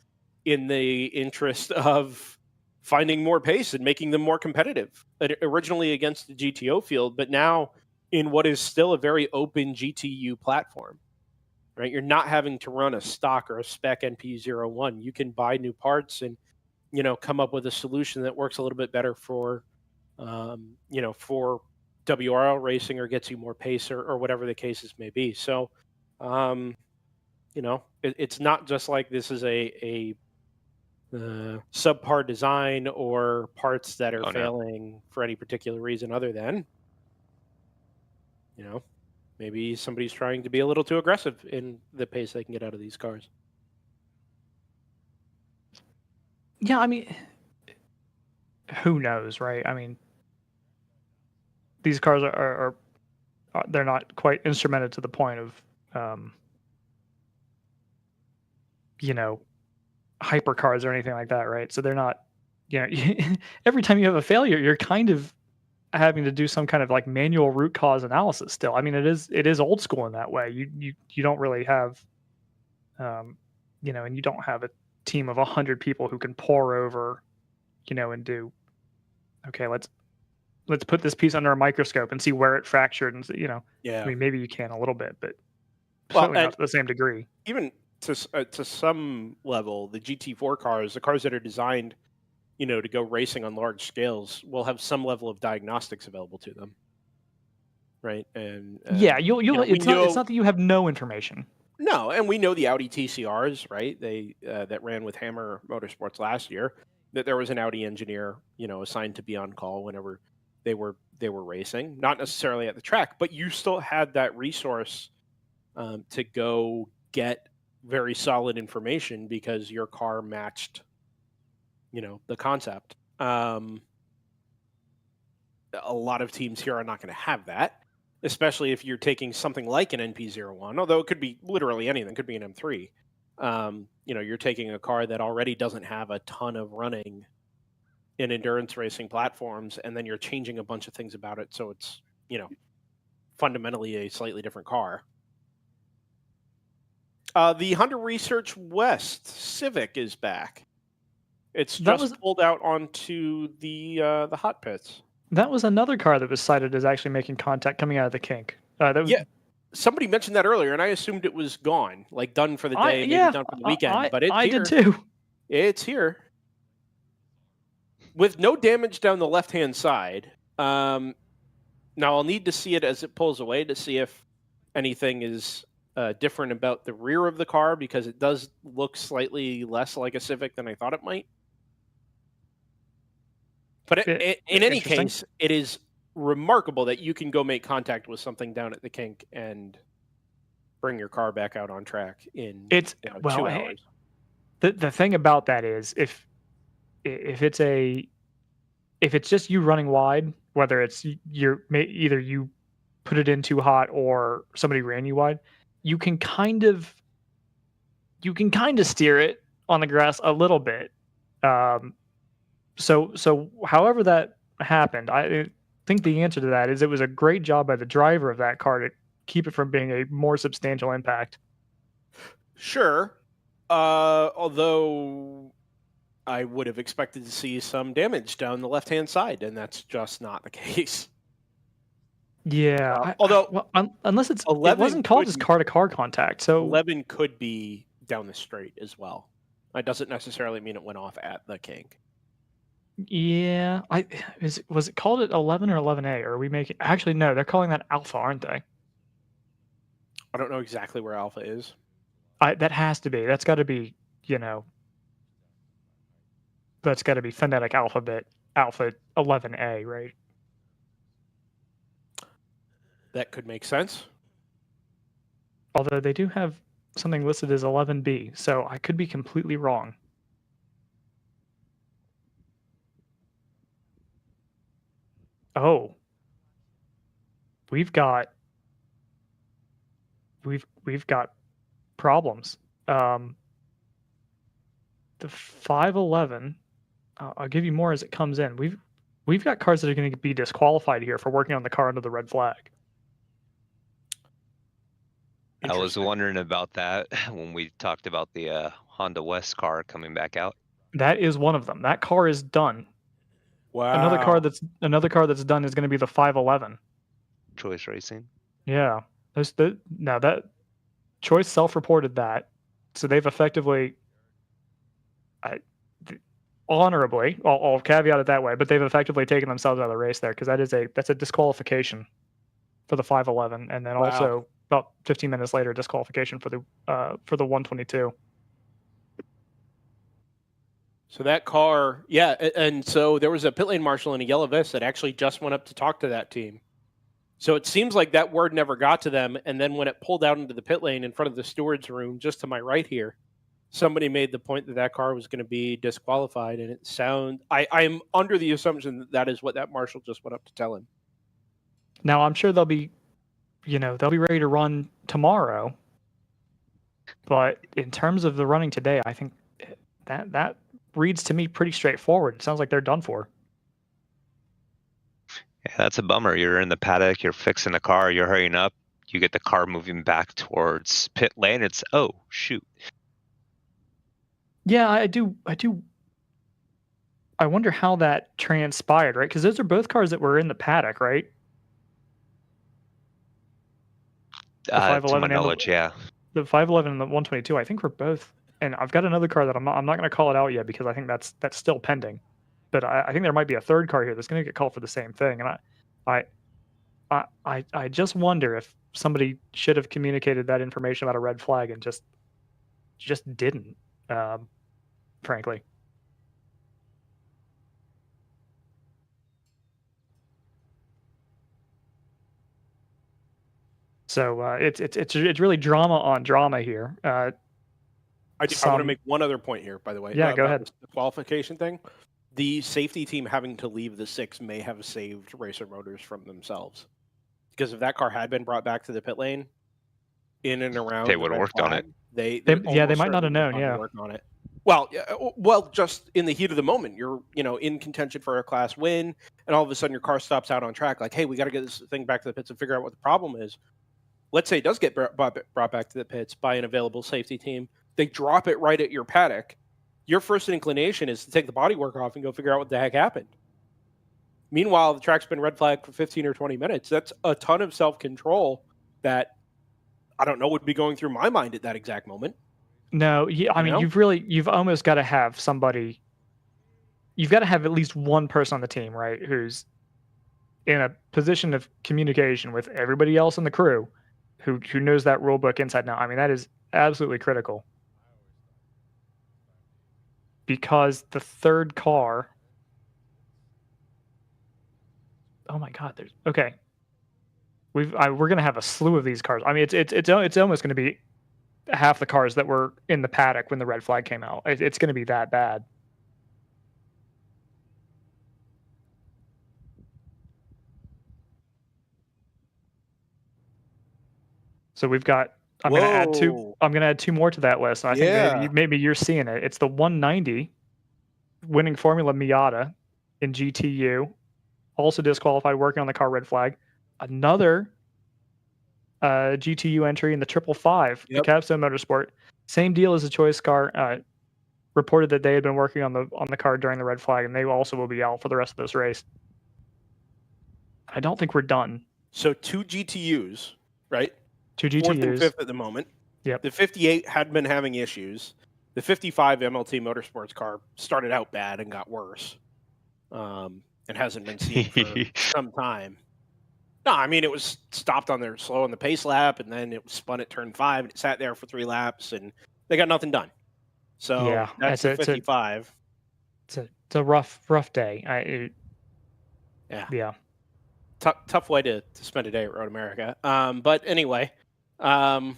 in the interest of finding more pace and making them more competitive. Originally against the GTO field, but now in what is still a very open GTU platform. Right, you're not having to run a stock or a spec NP01. You can buy new parts and come up with a solution that works a little bit better for for WRL racing or gets you more pace or whatever the cases may be. So, it's not just like this is a subpar design or parts that are failing for any particular reason other than, maybe somebody's trying to be a little too aggressive in the pace they can get out of these cars. Yeah, I mean, who knows, right? I mean, these cars are they're not quite instrumented to the point of, hypercars or anything like that, right? So they're not, every time you have a failure, you're kind of having to do some kind of like manual root cause analysis still. I mean, it is old school in that way. You don't really have, and you don't have a team of 100 people who can pore over, and do, okay, let's put this piece under a microscope and see where it fractured, and Yeah. I mean, maybe you can a little bit, but Well, certainly not to the same degree. Even to some level, the GT4 cars, the cars that are designed, to go racing on large scales, will have some level of diagnostics available to them, right? And Yeah, it's not that you have no information. No, and we know the Audi TCRs, right? They that ran with Hammer Motorsports last year. That there was an Audi engineer, assigned to be on call whenever they were racing, not necessarily at the track, but you still had that resource to go get very solid information because your car matched, the concept. A lot of teams here are not going to have that, especially if you're taking something like an NP01, although it could be literally anything. It could be an M3. You're taking a car that already doesn't have a ton of running in endurance racing platforms, and then you're changing a bunch of things about it. So it's, fundamentally a slightly different car. The Honda Research West Civic is back. It's just pulled out onto the hot pits. That was another car that was cited as actually making contact coming out of the kink. Yeah, somebody mentioned that earlier, and I assumed it was gone, like done for the day, maybe done for the weekend. But it's here. I did too. It's here with no damage down the left-hand side. Now I'll need to see it as it pulls away to see if anything is different about the rear of the car, because it does look slightly less like a Civic than I thought it might. But in any case, it is remarkable that you can go make contact with something down at the kink and bring your car back out on track in 2 hours. The thing about that is if it's just you running wide, whether it's either you put it in too hot or somebody ran you wide, you can kind of steer it on the grass a little bit. So however that happened, I think the answer to that is it was a great job by the driver of that car to keep it from being a more substantial impact. Sure. Although I would have expected to see some damage down the left-hand side, and that's just not the case. Yeah. Unless it wasn't called as car-to-car contact. So 11 could be down the straight as well. That doesn't necessarily mean it went off at the kink. Yeah, was it called at 11 or 11A? Or are we making? Actually, no, they're calling that Alpha, aren't they? I don't know exactly where Alpha is. That has to be. That's got to be. That's got to be phonetic alphabet Alpha 11A, right? That could make sense. Although they do have something listed as 11B, so I could be completely wrong. Oh, we've got problems. The 511. I'll give you more as it comes in. We've got cars that are going to be disqualified here for working on the car under the red flag. I was wondering about that when we talked about the Honda West car coming back out. That is one of them. That car is done. Wow. Another car that's done is going to be the 511. Choice Racing. Yeah. Now that Choice self-reported that, so they've effectively, honorably, I'll caveat it that way, but they've effectively taken themselves out of the race there because that's a disqualification for the 511, and then also about 15 minutes later, disqualification for the 122. So that car, yeah, and so there was a pit lane marshal in a yellow vest that actually just went up to talk to that team. So it seems like that word never got to them, and then when it pulled out into the pit lane in front of the steward's room, just to my right here, somebody made the point that that car was going to be disqualified, and I'm under the assumption that that is what that marshal just went up to tell him. Now I'm sure they'll be ready to run tomorrow, but in terms of the running today, I think that reads to me pretty straightforward. It sounds like they're done for. Yeah, that's a bummer. You're in the paddock, you're fixing the car, you're hurrying up, you get the car moving back towards pit lane. It's, oh, shoot. Yeah, I do. I wonder how that transpired, right? Because those are both cars that were in the paddock, right? The To 511 my and knowledge, yeah. the 511 and the 122. I think we're both. And I've got another car that I'm not going to call it out yet because I think that's still pending. But I think there might be a third car here that's going to get called for the same thing. And I just wonder if somebody should have communicated that information about a red flag and just didn't, frankly. So it's really drama on drama here. I want to make one other point here, by the way. Yeah, go ahead. The qualification thing. The safety team having to leave the 6 may have saved Racer Motors from themselves. Because if that car had been brought back to the pit lane, in and around, they would have worked on it. They might not have known. Yeah, work on it. Well, just in the heat of the moment, you're in contention for a class win, and all of a sudden your car stops out on track. Like, hey, we got to get this thing back to the pits and figure out what the problem is. Let's say it does get brought back to the pits by an available safety team. They drop it right at your paddock. Your first inclination is to take the bodywork off and go figure out what the heck happened. Meanwhile, the track's been red flagged for 15 or 20 minutes. That's a ton of self-control that I don't know would be going through my mind at that exact moment. No, yeah, I mean, you've almost got to have somebody. You've got to have at least one person on the team, right, who's in a position of communication with everybody else in the crew, who knows that rule book inside and out. I mean, that is absolutely critical. Because the third car. Oh my God! Okay. We're going to have a slew of these cars. I mean, it's almost going to be half the cars that were in the paddock when the red flag came out. It's going to be that bad. So we've got. I'm going to add two more to that list. And I think maybe you're seeing it. It's the 190 winning Formula Miata in GTU, also disqualified working on the car red flag. Another GTU entry in the 555, the Capstone Motorsport. Same deal as the Choice car. Reported that they had been working on the car during the red flag, and they also will be out for the rest of this race. I don't think we're done. So 2 GTUs, right? 2 GTUs. 4th and 5th at the moment. Yep. The 58 had been having issues. The 55 MLT Motorsports car started out bad and got worse, and hasn't been seen for some time. No, I mean, it was stopped slow on the pace lap, and then it was spun at turn 5, and it sat there for 3 laps, and they got nothing done. So yeah, that's the 55. It's a rough day. Yeah. Tough way to spend a day at Road America. But anyway, so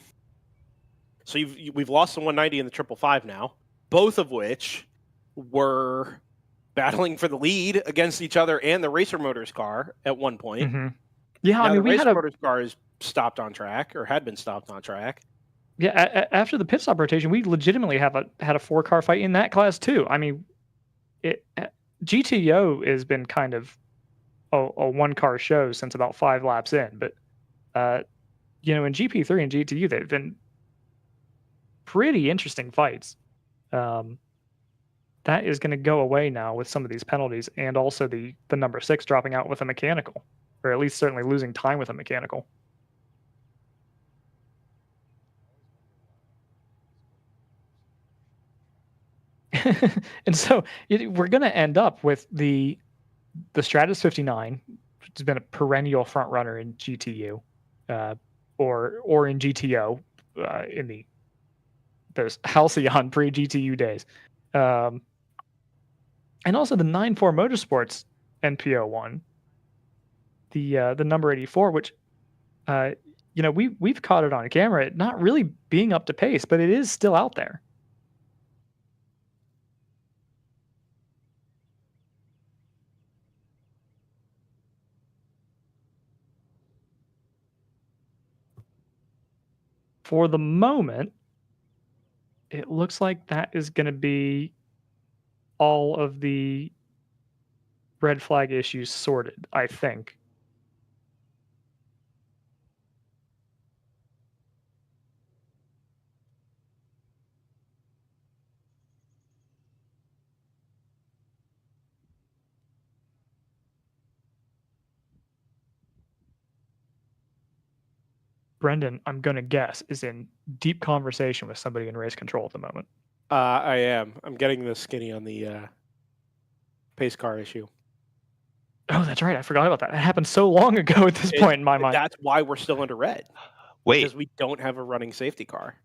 we've lost the 190 and the 555 now, both of which were battling for the lead against each other and the Racer Motors car at one point. Mm-hmm. Yeah, now, I mean, the Racer Motors car is stopped on track or had been stopped on track. Yeah, after the pit stop rotation, we legitimately had a 4-car fight in that class too. I mean, GTO has been kind of a 1-car show since about 5 laps in, but in GP3 and GTU they've been pretty interesting fights. That that is going to go away now with some of these penalties, and also the number 6 dropping out with a mechanical, or at least certainly losing time with a mechanical. And so we're going to end up with the Stratus 59, which has been a perennial front runner in GTU, or in GTO in those Halcyon pre-GTU days, and also the 9.4 Motorsports NPO1, the number 84, which we've caught it on camera, not really being up to pace, but it is still out there. For the moment, it looks like that is going to be all of the red flag issues sorted, I think. Brendan, I'm going to guess, is in deep conversation with somebody in race control at the moment. I am. I'm getting the skinny on the pace car issue. Oh, that's right. I forgot about that. It happened so long ago at this point in my mind. That's why we're still under red. Wait. Because we don't have a running safety car.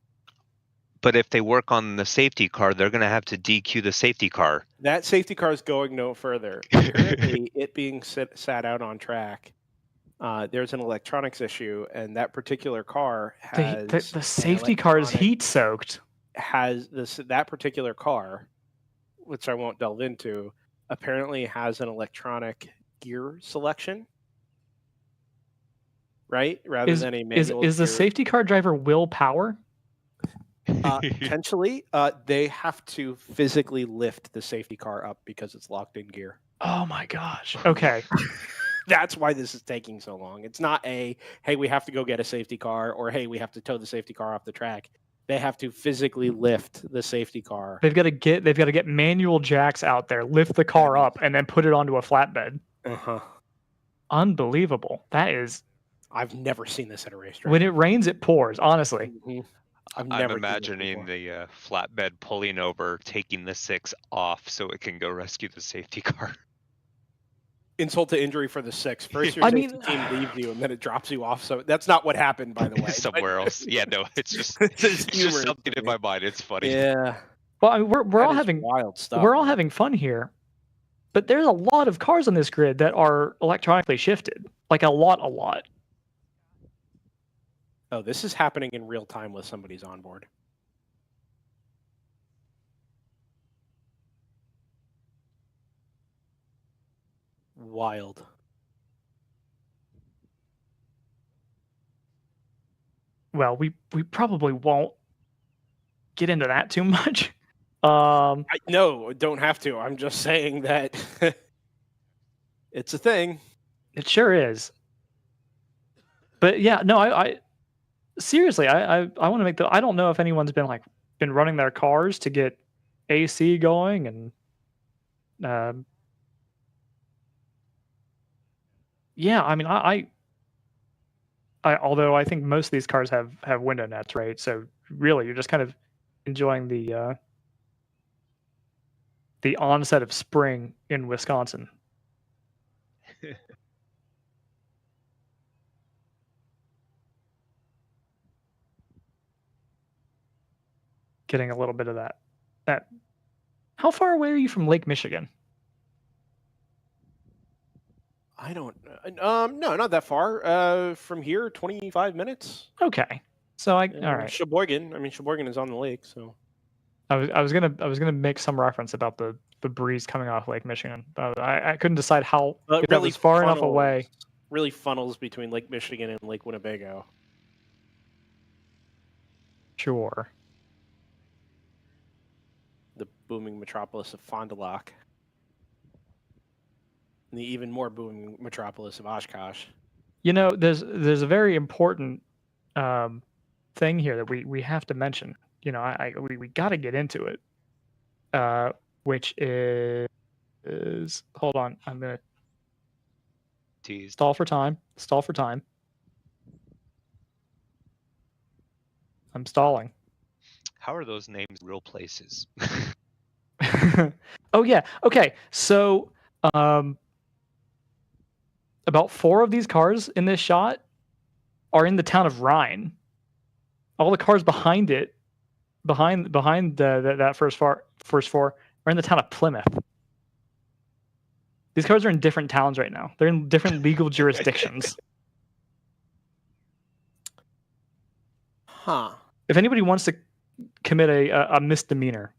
But if they work on the safety car, they're going to have to DQ the safety car. That safety car is going no further. Apparently, it being sat out on track, there's an electronics issue, and that particular car has... The safety car is heat-soaked. That particular car, which I won't delve into, apparently has an electronic gear selection, right? Rather than a manual Is the gear. safety car driver Will Power? Potentially, they have to physically lift the safety car up because it's locked in gear. Oh my gosh. Okay. That's why this is taking so long. It's not hey, we have to go get a safety car, or hey, we have to tow the safety car off the track. They have to physically lift the safety car. They've got to get manual jacks out there, lift the car up, and then put it onto a flatbed. Uh-huh. Unbelievable. That is... I've never seen this at a racetrack. When it rains, it pours, honestly. Mm-hmm. I'm imagining the flatbed pulling over, taking the 6 off so it can go rescue the safety car. Insult to injury for the 6. First your safety team leaves you, and then it drops you off. So that's not what happened, by the way. Somewhere else. Yeah, no, it's just something in my mind. It's funny. Yeah. Well, I mean, we're all having wild stuff. We're all having fun here, but there's a lot of cars on this grid that are electronically shifted, like a lot. Oh, this is happening in real time with somebody's onboard. Wild. Well, we probably won't get into that too much. No, don't have to. I'm just saying that it's a thing. It sure is. But yeah, no, I seriously, I want to make I don't know if anyone's been running their cars to get AC going, and yeah, I mean, I although I think most of these cars have window nets, right? So really, you're just kind of enjoying the onset of spring in Wisconsin. Getting a little bit of that. How far away are you from Lake Michigan? I don't. No, not that far. From here, 25 minutes. Okay, so all right. Sheboygan. I mean, Sheboygan is on the lake, so. I was gonna make some reference about the breeze coming off Lake Michigan. I couldn't decide how if that was far enough away. Really funnels between Lake Michigan and Lake Winnebago. Sure. The booming metropolis of Fond du Lac. And the even more booming metropolis of Oshkosh. You know, there's a very important thing here that we have to mention. You know, we got to get into it. which is hold on, I'm gonna Teased. stall for time. I'm stalling. How are those names real places? Oh yeah. Okay. So about 4 of these cars in this shot are in the town of Rhine. All the cars behind it, behind that first 4 are in the town of Plymouth. These cars are in different towns right now. They're in different legal jurisdictions. Huh. If anybody wants to commit a misdemeanor,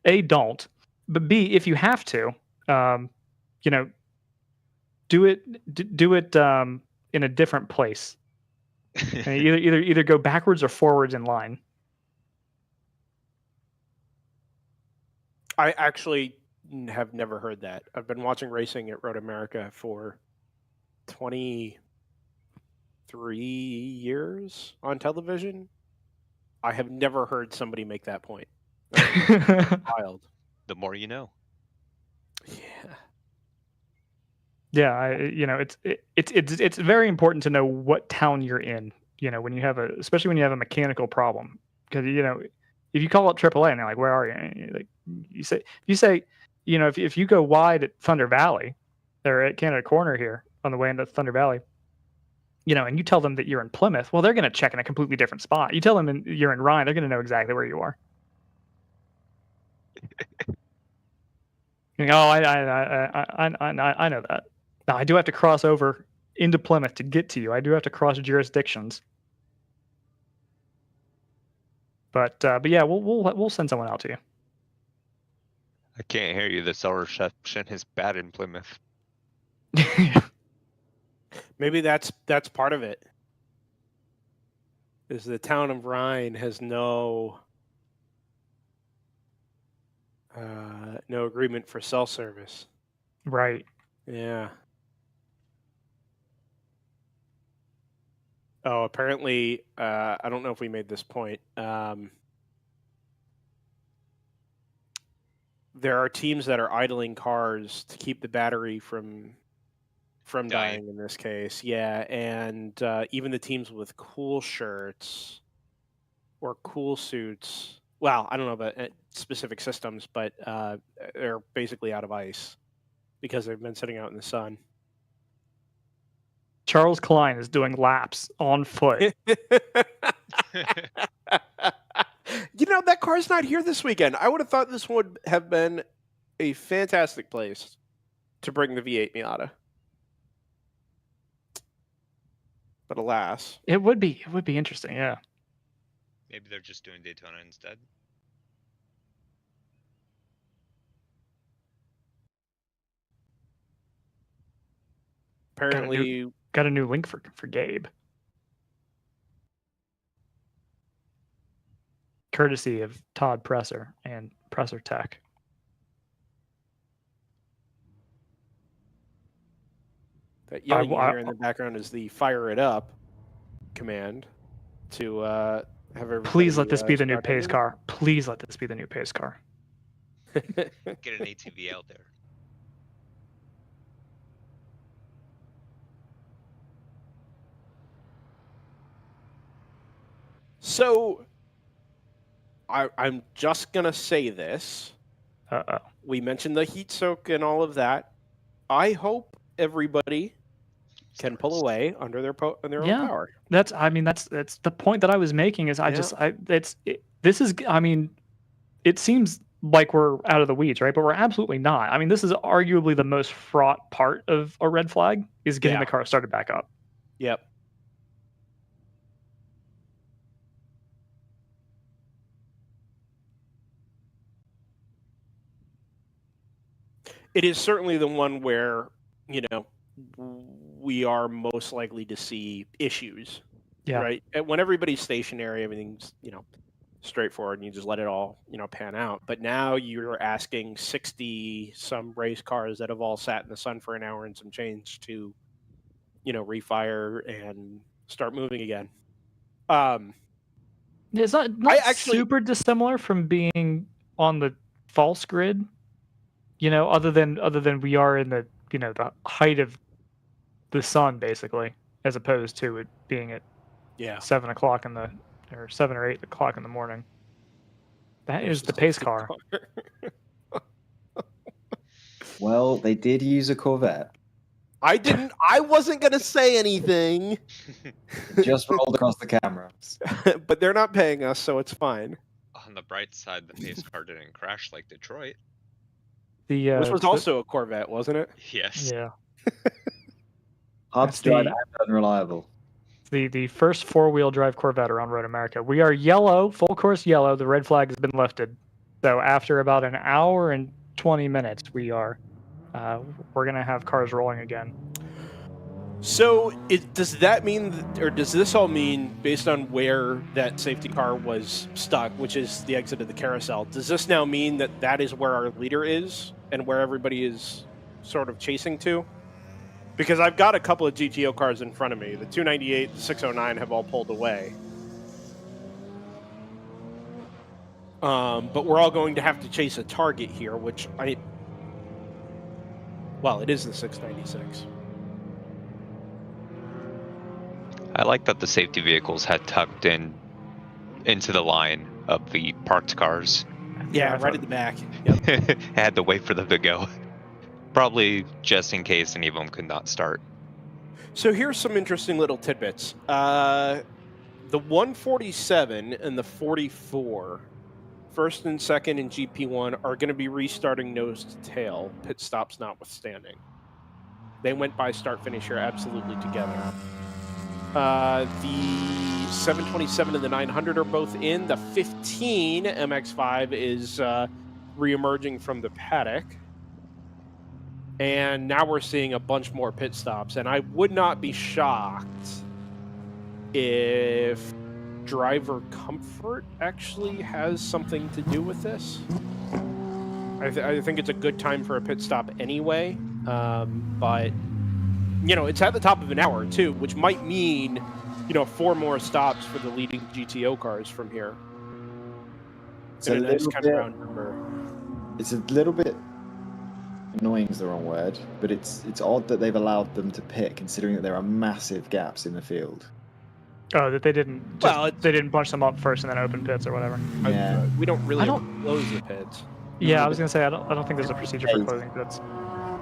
A, don't, but B, if you have to, do it in a different place. And either go backwards or forwards in line. I actually have never heard that. I've been watching racing at Road America for 23 years on television. I have never heard somebody make that point. Wild. The more you know. Yeah. It's very important to know what town you're in. When you have especially when you have a mechanical problem, because if you call up AAA and they're like, "Where are you?" And you say, if you go wide at Thunder Valley, or at Canada Corner here on the way into Thunder Valley, and you tell them that you're in Plymouth, well, they're going to check in a completely different spot. You tell them you're in Rhine, they're going to know exactly where you are. Oh, I know that. Now I do have to cross over into Plymouth to get to you. I do have to cross jurisdictions. But yeah, we'll send someone out to you. I can't hear you. The cell reception is bad in Plymouth. Maybe that's part of it. Is the town of Rhine has no agreement for cell service. Right. Yeah. Oh, apparently, I don't know if we made this point. There are teams that are idling cars to keep the battery from dying in this case. Yeah, and even the teams with cool shirts or cool suits. Well, I don't know about specific systems, but they're basically out of ice because they've been sitting out in the sun. Charles Klein is doing laps on foot. That car's not here this weekend. I would have thought this would have been a fantastic place to bring the V8 Miata. But alas. It would be interesting, yeah. Maybe they're just doing Daytona instead. Apparently got a new link for Gabe. Courtesy of Todd Presser and Presser Tech. That yelling you hear in the background is the fire it up command to have everybody... Please let this be the new pace car. Please let this be the new pace car. Get an ATV out there. So, I'm just going to say this. Uh-oh. We mentioned the heat soak and all of that. I hope everybody can pull away under their own power. That's the point that I was making. Is it seems like we're out of the weeds, right? But we're absolutely not. I mean, this is arguably the most fraught part of a red flag is getting the car started back up. Yep. It is certainly the one where, we are most likely to see issues. Yeah. Right? And when everybody's stationary, everything's, straightforward and you just let it all, pan out. But now you're asking 60 some race cars that have all sat in the sun for an hour and some change to, refire and start moving again. It's not super dissimilar from being on the false grid. Other than we are in the the height of the sun, basically, as opposed to it being at 7 o'clock or 7 or 8 o'clock in the morning. That is the pace car. Well, they did use a Corvette. I wasn't going to say anything. Just rolled across the camera. But they're not paying us, so it's fine. On the bright side, the pace car didn't crash like Detroit. Which was also a Corvette, wasn't it? Yes. Yeah. Hard to drive and unreliable. The first 4-wheel drive Corvette around Road America. We are yellow, full course yellow. The red flag has been lifted. So after about an hour and 20 minutes, we're going to have cars rolling again. So does that mean, or does this all mean, based on where that safety car was stuck, which is the exit of the carousel, does this now mean that is where our leader is and where everybody is sort of chasing to? Because I've got a couple of GTO cars in front of me. The 298, the 609 have all pulled away. But we're all going to have to chase a target here, which well, it is the 696. I like that the safety vehicles had tucked into the line of the parked cars. Yeah, right at the back. Yep. I had to wait for them to go. Probably just in case any of them could not start. So here's some interesting little tidbits. The 147 and the 44, first and second in GP1, are going to be restarting nose to tail, pit stops notwithstanding. They went by start-finish here absolutely together. The 727 and the 900 are both in. The 15 MX-5 is re-emerging from the paddock. And now we're seeing a bunch more pit stops. And I would not be shocked if driver comfort actually has something to do with this. I think it's a good time for a pit stop anyway. But, it's at the top of an hour, too, which might mean, 4 more stops for the leading GTO cars from here. It's a nice kind of round number. It's a little bit... annoying is the wrong word, but it's odd that they've allowed them to pit, considering that there are massive gaps in the field. Oh, that they didn't. They didn't bunch them up first and then open pits or whatever. Yeah, we don't really close the pits. Yeah, I was gonna say I don't think there's a procedure for closing pits.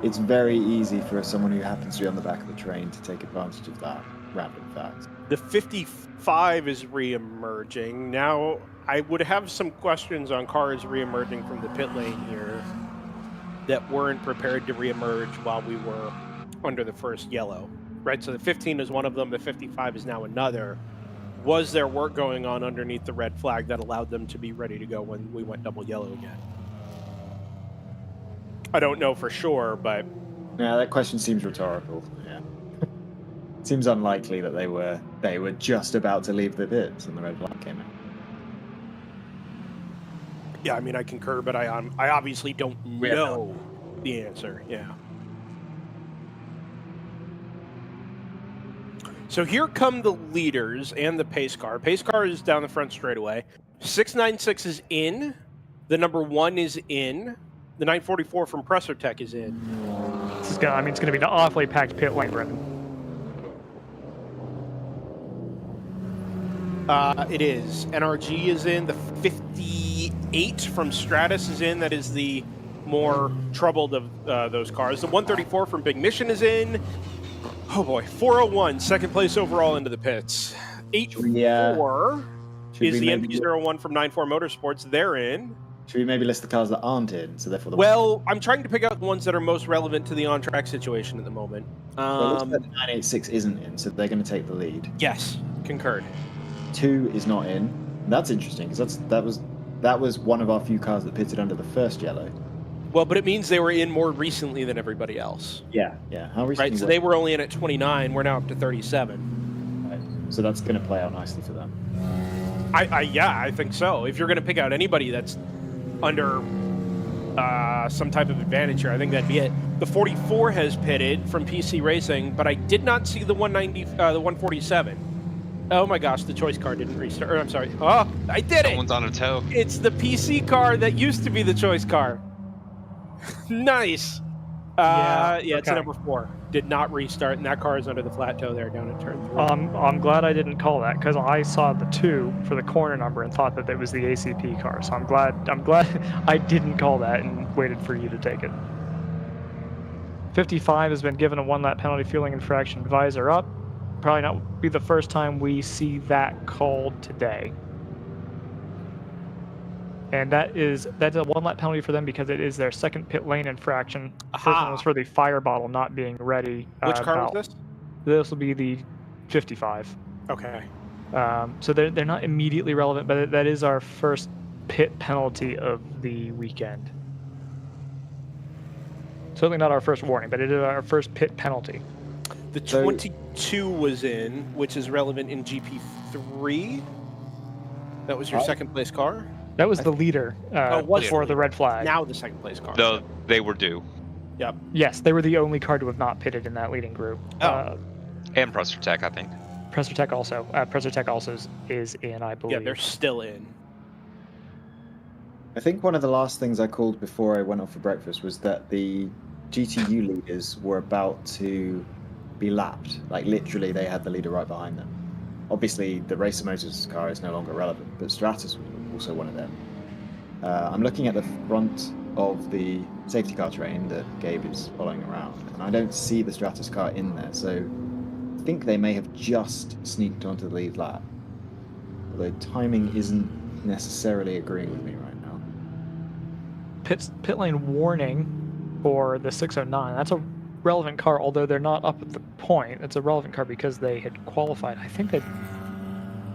It's very easy for someone who happens to be on the back of the train to take advantage of that random fact. The 55 is re-emerging. Now, I would have some questions on cars re-emerging from the pit lane here that weren't prepared to re-emerge while we were under the first yellow, right? So the 15 is one of them, the 55 is now another. Was there work going on underneath the red flag that allowed them to be ready to go when we went double yellow again? I don't know for sure, but... Yeah, that question seems rhetorical, yeah. Seems unlikely that they were just about to leave the pits and the red flag came in. Yeah, I mean, I concur, but I obviously don't know the answer. Yeah. So here come the leaders and the pace car. Pace car is down the front straightaway. 696 is in. The number 1 is in. The 944 from Presser Tech is in. It's going to be an awfully packed pit lane, Brendan. It is. NRG is in. The 58 from Stratus is in. That is the more troubled of those cars. The 134 from Big Mission is in. Oh boy. 401, second place overall into the pits. 84 is the MP01 from 94 Motorsports. They're in. Should we maybe list the cars that aren't in? So therefore, well, I'm trying to pick out the ones that are most relevant to the on-track situation at the moment. Well, the 986 isn't in, so they're going to take the lead. Yes, concurred. 2 is not in. That's interesting because that was one of our few cars that pitted under the first yellow. Well, but it means they were in more recently than everybody else. Yeah. How recently? Right, so they were only in at 29. We're now up to 37. Right. So that's going to play out nicely for them. I think so. If you're going to pick out anybody that's under some type of advantage here, I think that'd be it. The 44 has pitted from PC Racing, but I did not see the 147. Oh my gosh, the choice car didn't restart. Or, I'm sorry. Oh, I did it! Someone's on a tow. It's the PC car that used to be the choice car. Nice. It's a number 4. Did not restart, and that car is under the flat toe there down at turn 3. I'm glad I didn't call that because I saw the 2 for the corner number and thought that it was the ACP car. So I'm glad I didn't call that and waited for you to take it. 55 has been given a 1-lap penalty, fueling infraction, visor up. Probably not be the first time we see that called today. And that's a 1-lap penalty for them because it is their second pit lane infraction. First one was for the fire bottle not being ready. Which car was this? This will be the 55. Okay. So they're not immediately relevant, but that is our first pit penalty of the weekend. Certainly not our first warning, but it is our first pit penalty. The 22 was in, which is relevant in GP3. That was your second place car? That was the leader for the red flag. Now the second place car. Though they were due. Yep. Yes, they were the only car to have not pitted in that leading group. And Presser Tech, I think. Presser Tech also. Presser Tech also is in, I believe. Yeah, they're still in. I think one of the last things I called before I went off for breakfast was that the GTU leaders were about to be lapped. Like, literally, they had the leader right behind them. Obviously, the Racer Motors car is no longer relevant, but Stratus was also one of them. I'm looking at the front of the safety car train that Gabe is following around, and I don't see the Stratus car in there, so I think they may have just sneaked onto the lead lap. Although timing isn't necessarily agreeing with me right now. Pit lane warning for the 609. That's a relevant car, although they're not up at the point. It's a relevant car because they had qualified. I think they...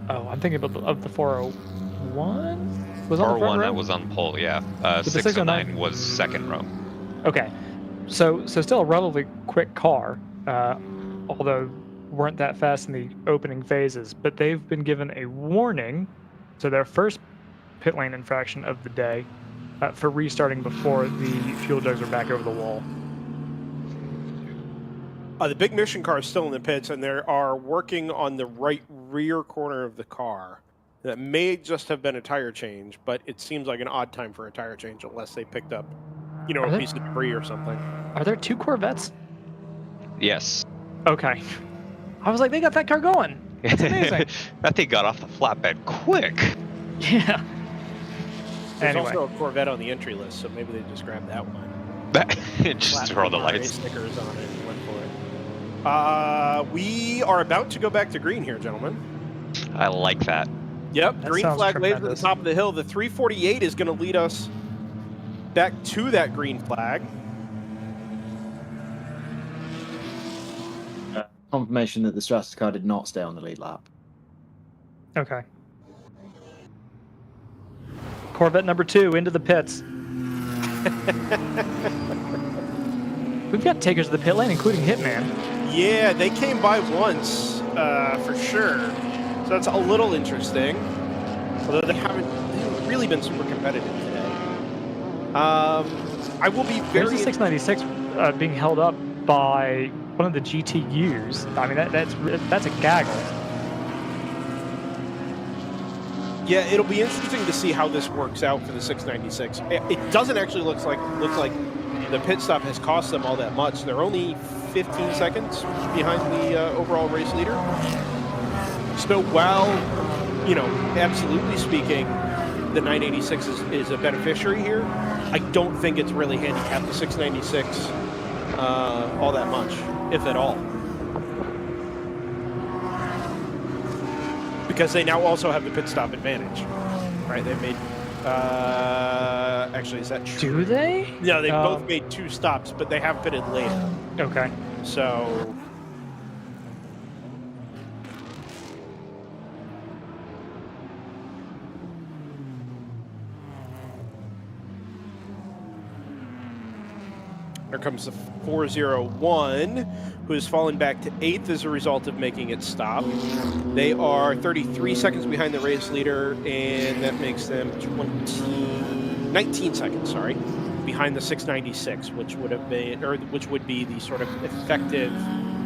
Oh, I'm thinking of the 401? Was on the front 401 row? that was on pole, yeah. 609 was second row. Okay. So still a relatively quick car, although weren't that fast in the opening phases. But they've been given a warning, so their first pit lane infraction of the day, for restarting before the fuel jugs are back over the wall. The big mission car is still in the pits, and they are working on the right rear corner of the car. That may just have been a tire change, but it seems like an odd time for a tire change unless they picked up, a piece of debris or something. Are there 2 Corvettes? Yes. Okay. I was like, they got that car going. It's amazing. That thing got off the flatbed quick. Yeah. There's Anyway. also a Corvette on the entry list, so maybe they just grabbed that one. Just throw the lights. Stickers on it and went for it. We are about to go back to green here, gentlemen. I like that. Yep, That green sounds flag waves at the tremendous. top of the hill. The 348 is going to lead us back to that green flag. Confirmation that the Stratus car did not stay on the lead lap. Okay. Corvette number 2 into the pits. We've got takers of the pit lane, including Hitman. Yeah, they came by once, for sure. So that's a little interesting. Although they haven't really been super competitive today. I will be There's very... a 696 being held up by one of the GTUs. I mean, that's a gaggle. Yeah, it'll be interesting to see how this works out for the 696. It doesn't actually look like the pit stop has cost them all that much. They're only 15 seconds behind the overall race leader. So while, absolutely speaking, the 986 is a beneficiary here, I don't think it's really handicapped the 696 all that much, if at all. Because they now also have the pit stop advantage, right? They've made, actually, is that true? Do they? No, they both made 2 stops, but they have pitted later. Okay. So, here comes the 401, who has fallen back to 8th as a result of making it stop. They are 33 seconds behind the race leader, and that makes them 19 seconds, sorry, behind the 696, which would have been, or which would be the sort of effective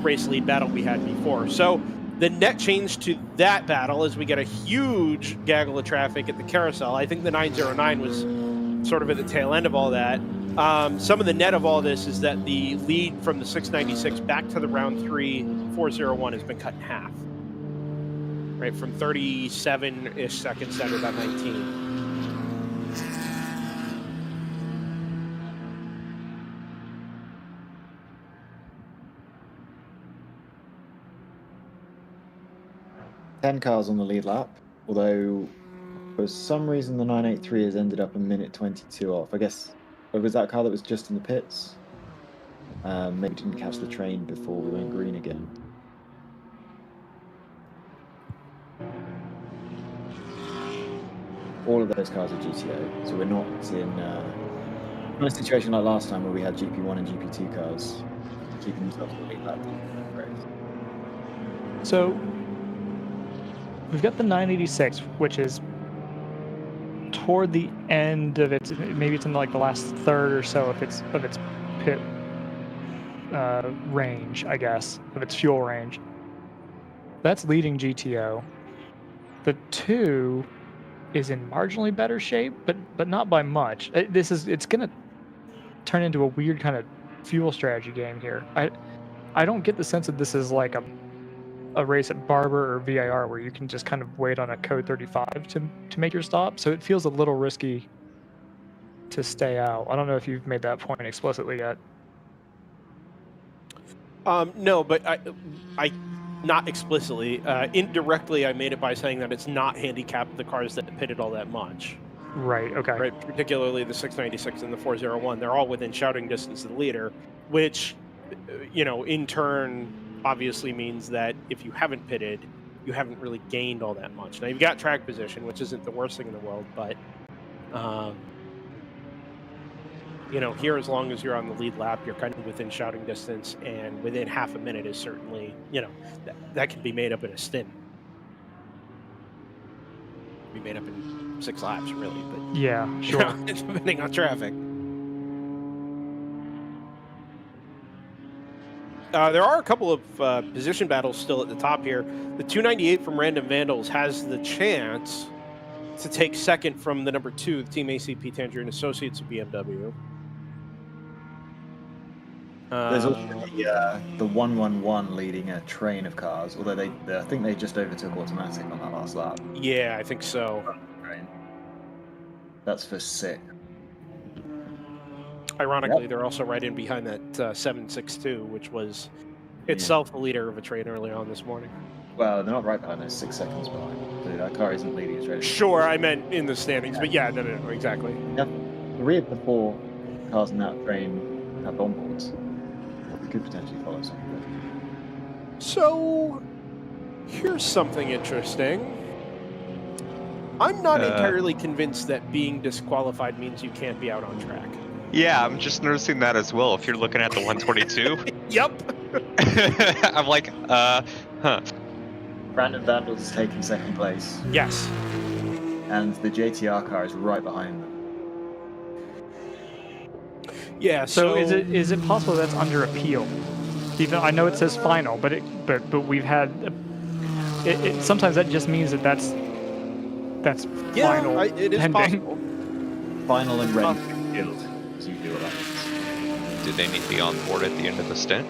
race lead battle we had before. So The net change to that battle is we get a huge gaggle of traffic at the carousel. I think the 909 was sort of at the tail end of all that. Some of the net of all this is that the lead from the 696 back to the round 3 401 has been cut in half. Right, from 37-ish seconds down to about 19. Ten cars on the lead lap, although for some reason the 983 has ended up a minute 22 off. I guess, or was that car that was just in the pits? Maybe didn't catch the train before we went green again. All of those cars are GTO, so we're not in a situation like last time where we had GP1 and GP2 cars keeping themselves in the lead lap. So we've got the 986, which is toward the end of its, maybe it's in like the last third or so of its pit range, I guess, of its fuel range. That's leading GTO. The 2 is in marginally better shape, but not by much. It's gonna turn into a weird kind of fuel strategy game here. I don't get the sense that this is like a race at Barber or VIR where you can just kind of wait on a code 35 to make your stop. So it feels a little risky to stay out. I don't know if you've made that point explicitly yet. No, but I not explicitly. Indirectly, I made it by saying that it's not handicapped the cars that pitted all that much. Right, okay. Right, particularly the 696 and the 401. They're all within shouting distance of the leader, which, in turn, obviously means that if you haven't pitted, you haven't really gained all that much. Now, you've got track position, which isn't the worst thing in the world, but, here, as long as you're on the lead lap, you're kind of within shouting distance, and within half a minute is certainly, that can be made up in a stint. Be made up in 6 laps, really, but yeah, sure. Depending on traffic. There are a couple of position battles still at the top here. The 298 from Random Vandals has the chance to take second from the number 2, the Team ACP Tangerine Associates of BMW. There's also the 111 leading a train of cars, although I think they just overtook automatic on that last lap. Yeah, I think so. That's for 6. Ironically, they're also right in behind that 762, which was itself the leader of a train earlier on this morning. Well, they're not right behind, they're 6 seconds behind. So that car isn't leading its race. Sure, I meant in the standings, but yeah, no, exactly. Yeah, 3 of the 4 cars in that train have onboards. We could potentially follow some. So, here's something interesting. I'm not entirely convinced that being disqualified means you can't be out on track. Yeah, I'm just noticing that as well. If you're looking at the 122. Yep. I'm like, Random Vandals is taking second place. Yes. And the JTR car is right behind them. Yeah. So is it possible that's under appeal? Even I know it says final, but we've had it sometimes that just means that's final. It is pending. possible. Final and ready for guild. So you do what that means. did they need to be on board at the end of the stint?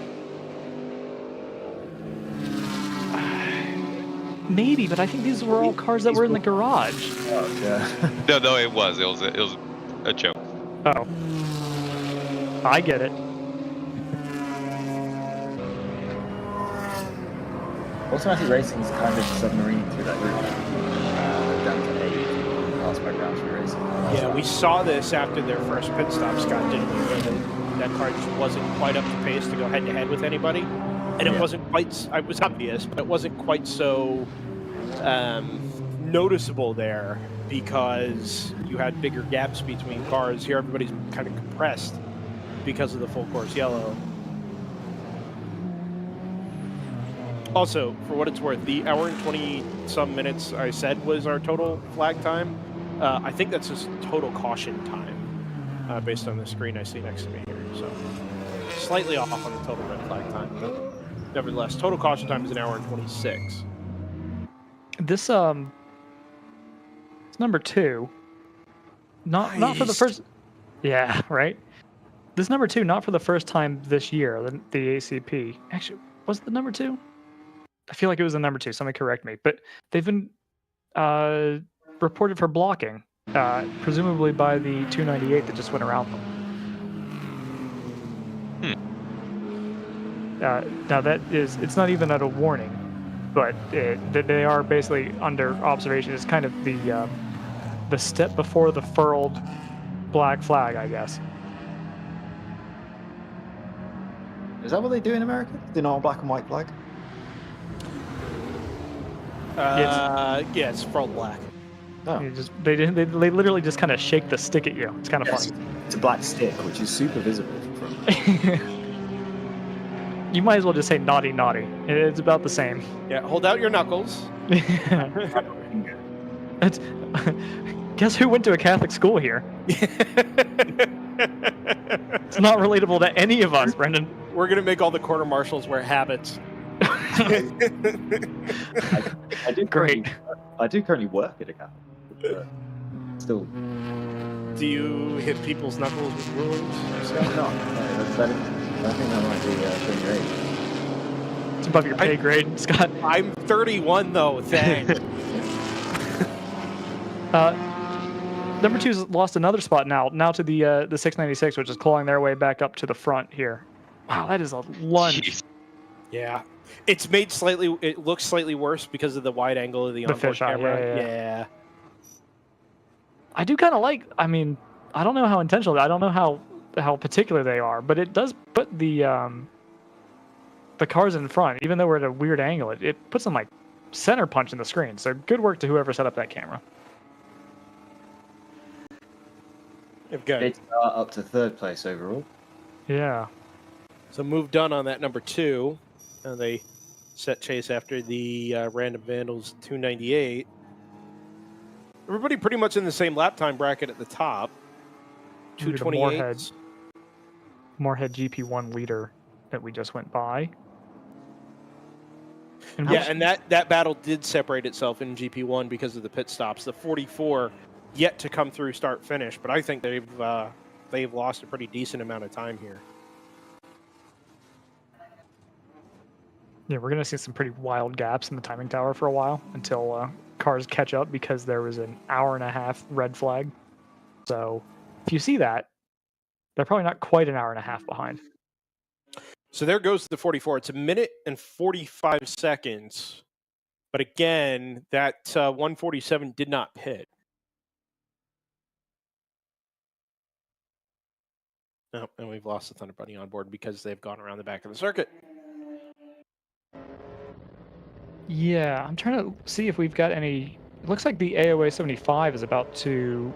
Maybe, but I think these were all cars that were in the garage. Oh, yeah. No, it was a joke. Oh. I get it. Automatic racing is kind of submarine through that route. Down to 8 cars per ground through racing. Yeah, we saw this after their first pit stop, Scott, didn't we? Where that car just wasn't quite up to pace to go head-to-head with anybody. And it wasn't quite, it was obvious, but it wasn't quite so noticeable there because you had bigger gaps between cars. Here, everybody's kind of compressed because of the full course yellow. Also, for what it's worth, the hour and 20-some minutes I said was our total flag time. I think that's just total caution time, based on the screen I see next to me here. So, slightly off on the total red flag time. nevertheless, total caution time is 1 hour and 26. This it's number 2. Not for the Nice. first. Yeah, right. This number 2, not for the first time this year. The ACP. Actually, was it the number 2? I feel like it was the number 2. Somebody correct me. But they've been reported for blocking, presumably by the 298 that just went around them. Now it's not even at a warning, but they are basically under observation. It's kind of the step before the furled black flag, I guess. Is that what they do in America? The not black and white flag? Yeah, it's furled black. Oh. They literally just kind of shake the stick at you. It's kind of funny. It's a black stick, which is super visible from. You might as well just say naughty naughty. It's about the same. Yeah, hold out your knuckles. It's, guess who went to a Catholic school here? It's not relatable to any of us, Brendan. We're gonna make all the quarter marshals wear habits. I do currently work at a Catholic, but still. Do you hit people's knuckles with rulers? No, I think that might be showing your age. It's above your pay grade, Scott. I'm 31 though, thanks. Number 2's lost another spot now to the 696, which is clawing their way back up to the front here. Wow, that is a lunge. Jeez. Yeah, it's made slightly. It looks slightly worse because of the wide angle of the onboard fisheye, camera. yeah. I do kind of like. I mean, I don't know how intentional. I don't know how particular they are, but it does put the cars in front, even though we're at a weird angle. It puts them like center punch in the screen. So good work to whoever set up that camera. Good. It's up to 3rd place overall. Yeah. So move done on that number 2, and they set chase after the Random Vandals 298. Everybody pretty much in the same lap time bracket at the top. 228. Moorhead GP1 leader that we just went by. And yeah, and that battle did separate itself in GP1 because of the pit stops. The 44 yet to come through start finish, but I think they've lost a pretty decent amount of time here. Yeah, we're going to see some pretty wild gaps in the timing tower for a while until cars catch up, because there was an 1.5-hour red flag. So if you see that, they're probably not quite an 1.5 hours behind. So there goes the 44. It's 1 minute and 45 seconds. But again, that 147 did not pit. Oh, and we've lost the Thunder Bunny on board because they've gone around the back of the circuit. Yeah, I'm trying to see if we've got any. It looks like the AOA 75 is about to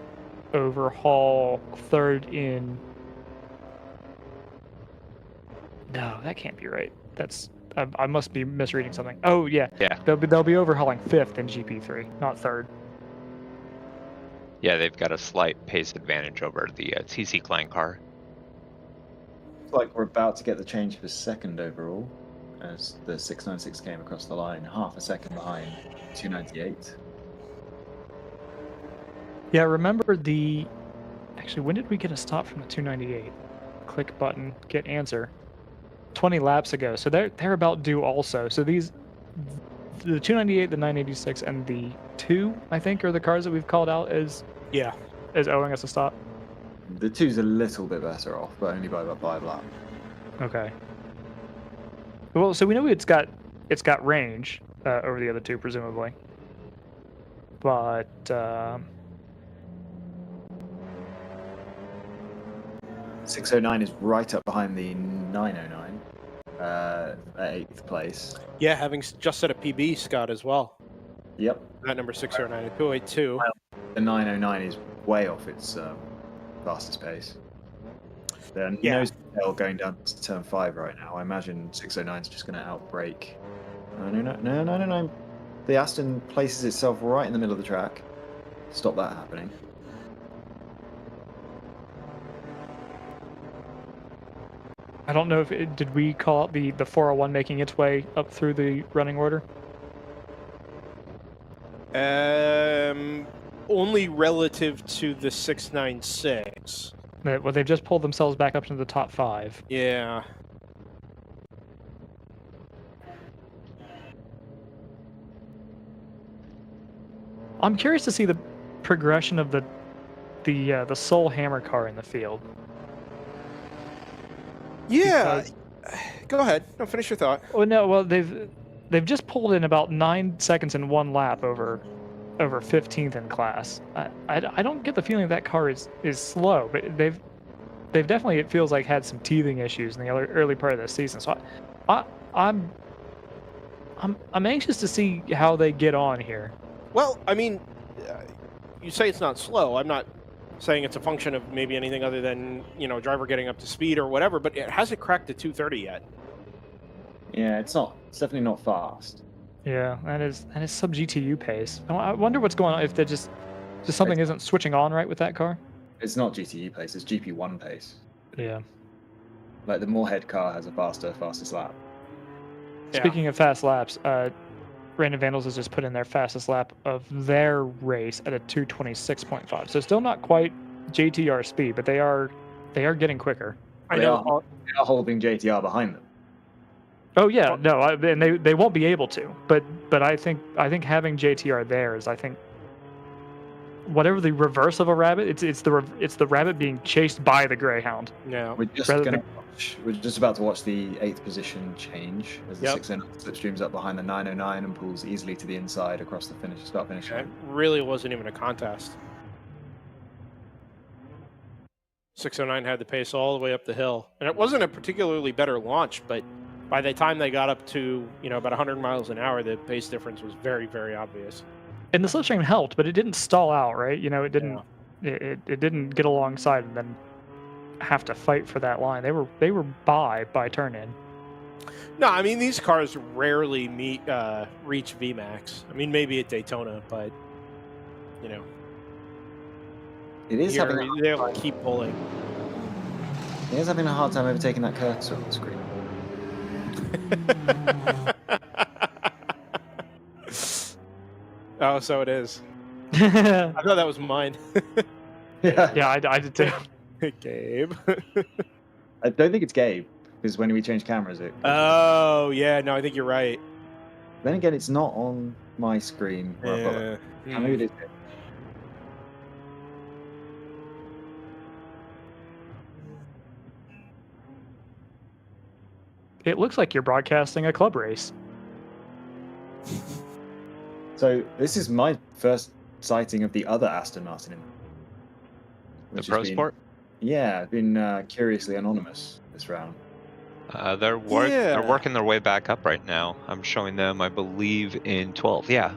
overhaul 3rd in. No, that can't be right. That's I must be misreading something. Oh yeah, Yeah. They'll be overhauling 5th in GP3, not 3rd. Yeah, they've got a slight pace advantage over the TC Klein car. Looks like we're about to get the change for 2nd overall, as the 696 came across the line, 1/2 second behind 298. Yeah, remember the. Actually, when did we get a stop from the 298? Click button, get answer. 20 laps ago, so they're about due also. So the 298, the 986, and the 2, I think, are the cars that we've called out as owing us a stop. The 2's a little bit better off, but only by about 5 laps. Okay. Well, so we know it's got range over the other 2, presumably. But 609 is right up behind the 909 at 8th place. Yeah, having just set a PB, Scott, as well. Yep. That number 609 at 282. The 909 is way off its fastest pace. There are no scale going down to turn 5 right now. I imagine 609 is just going to outbrake. No. The Aston places itself right in the middle of the track. Stop that happening. I don't know if did we call out the 401 making its way up through the running order? Only relative to the 696. Well, they've just pulled themselves back up into the top 5. Yeah. I'm curious to see the progression of the Soul Hammer car in the field. Yeah. Go ahead. No, finish your thought. Oh no, well they've just pulled in about 9 seconds in one lap over 15th in class. I don't get the feeling that car is slow, but they've definitely, it feels like, had some teething issues in the early part of the season. So I'm anxious to see how they get on here. Well, I mean, you say it's not slow. I'm not saying it's a function of maybe anything other than, driver getting up to speed or whatever, but it hasn't cracked the 230 yet. Yeah, it's definitely not fast. Yeah, that is sub GTU pace. I wonder what's going on, if they're just something isn't switching on right with that car. It's not GTU pace, it's GP1 pace. Yeah. Like the Moorhead car has a fastest lap. Yeah. Speaking of fast laps, Brandon Vandals has just put in their fastest lap of their race at a 2:26.5. So still not quite JTR speed, but they are getting quicker. They are holding JTR behind them. Oh yeah, no, and they won't be able to. But I think having JTR there is, I think, whatever the reverse of a rabbit, it's the rabbit being chased by the greyhound. Yeah. We're just about to watch the 8th position change as the 609 slipstreams up behind the 909 and pulls easily to the inside across the start finish line. It really wasn't even a contest. 609 had the pace all the way up the hill, and it wasn't a particularly better launch, but by the time they got up to about 100 miles an hour, the pace difference was very, very obvious. And the slipstream helped, but it didn't stall out, right? It didn't. Yeah. It didn't get alongside and then have to fight for that line. They were by turn in. No, I mean, these cars rarely reach VMAX. I mean, maybe at Daytona, but it is they'll keep pulling. He is having a hard time overtaking that cursor on the screen. Oh, so it is. I thought that was mine. Yeah, I did too. Gabe. I don't think it's Gabe, because when we change cameras, it. Oh yeah, no, I think you're right. Then again, it's not on my screen. Yeah. I know it is. It looks like you're broadcasting a club race. So this is my first sighting of the other Aston Martin. The Pro Sport? Yeah, been curiously anonymous this round. They're working their way back up right now. I'm showing them, I believe, in 12. Yeah.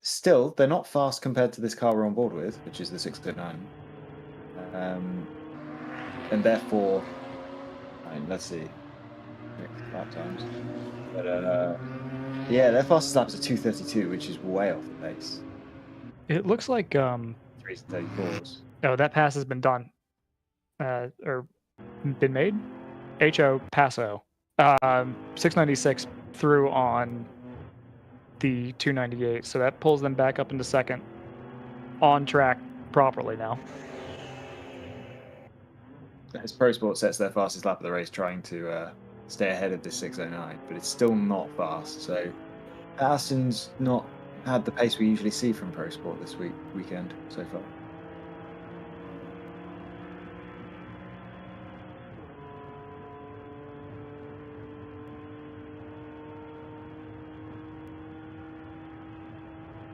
Still, they're not fast compared to this car we're on board with, which is the 609. And therefore, let's see, lap times. But yeah, their fastest lap is a 2:32, which is way off the pace. It looks like 3:34s. Oh, that pass has been done, or been made. HO Paso, 696 through on the 298, so that pulls them back up into second, on track properly now. As Pro Sport sets their fastest lap of the race, trying to stay ahead of this 609, but it's still not fast. So Aston's not had the pace we usually see from Pro Sport this weekend so far.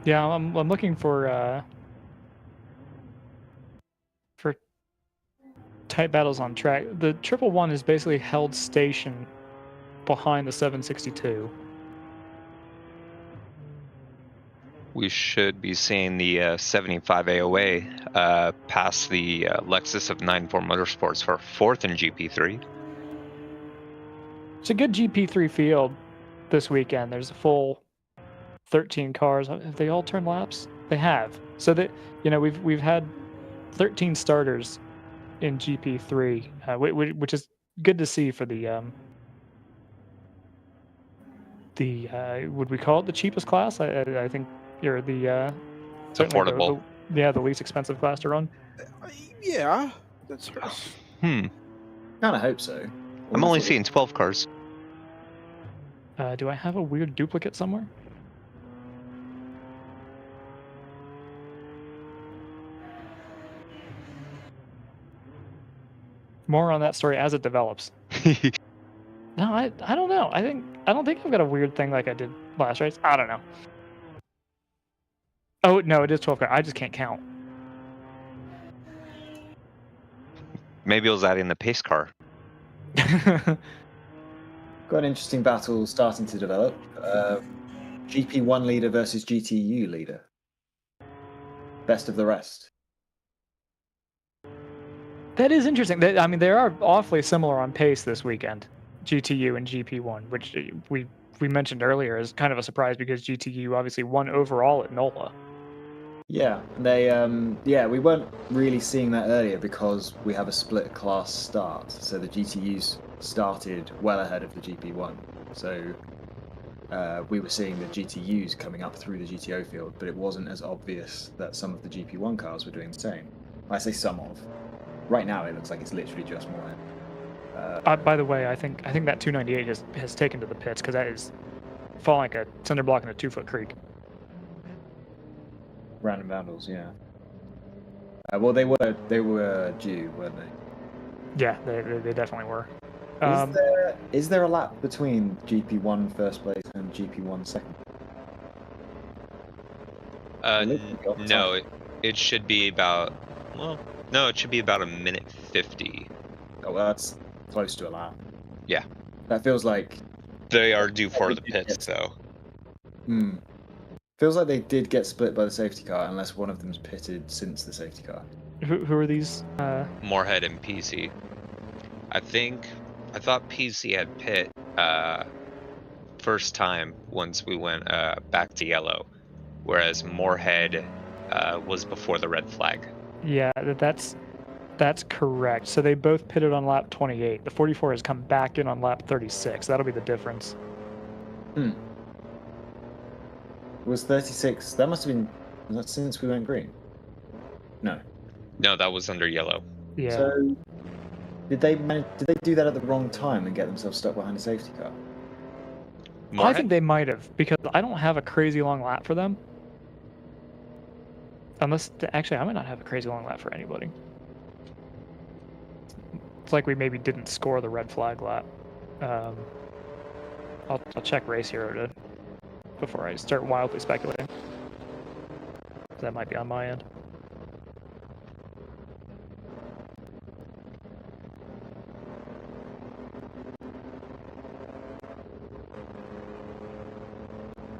Yeah, I'm looking for tight battles on track. The 111 is basically held station behind the 762. We should be seeing the 75 AOA pass the Lexus of 94 Motorsports for 4th in GP3. It's a good GP3 field this weekend. There's a full 13 cars. Have they all turned laps? They have. So that we've had 13 starters in GP3, which is good to see for the would we call it the cheapest class? I think you're the certainly Affordable. the least expensive class to run. Yeah, that's Kind of hope so. I'm only seeing 12 cars. Do I have a weird duplicate somewhere? More on that story as it develops. No, I don't know. I don't think I've got a weird thing like I did last race. I don't know. Oh no, it is 12 car. I just can't count. Maybe it was adding the pace car. Got an interesting battle starting to develop. GP1 leader versus GTU leader. Best of the rest. That is interesting. I mean, they are awfully similar on pace this weekend, GTU and GP1, which we mentioned earlier is kind of a surprise because GTU obviously won overall at NOLA. Yeah, they we weren't really seeing that earlier because we have a split class start. So the GTUs started well ahead of the GP1. So we were seeing the GTUs coming up through the GTO field, but it wasn't as obvious that some of the GP1 cars were doing the same. I say some of. Right now, it looks like it's literally just more. By the way, I think that 298 has taken to the pits because that is falling like a cinder block in a 2-foot creek. Random vandals, yeah. Well, they were due, weren't they? Yeah, they definitely were. Is there a lap between GP1 first place and GP1 second? No, it should be about. Well, no, it should be about a minute 50. Oh, well, that's close to a lap. Yeah. That feels like they are due for the pits, though. Feels like they did get split by the safety car, unless one of them's pitted since the safety car. Who are these? Moorhead and PC. I thought PC had pit first time once we went back to yellow, whereas Moorhead was before the red flag. Yeah, that's correct. So they both pitted on lap 28. The 44 has come back in on lap 36. That'll be the difference. Was 36? That must have been. Was that since we went green? No. No, that was under yellow. Yeah. So did they do that at the wrong time and get themselves stuck behind a safety car? I think they might have because I don't have a crazy long lap for them. Unless, actually, I might not have a crazy long lap for anybody. It's like we maybe didn't score the red flag lap. I'll check Race Hero before I start wildly speculating. That might be on my end.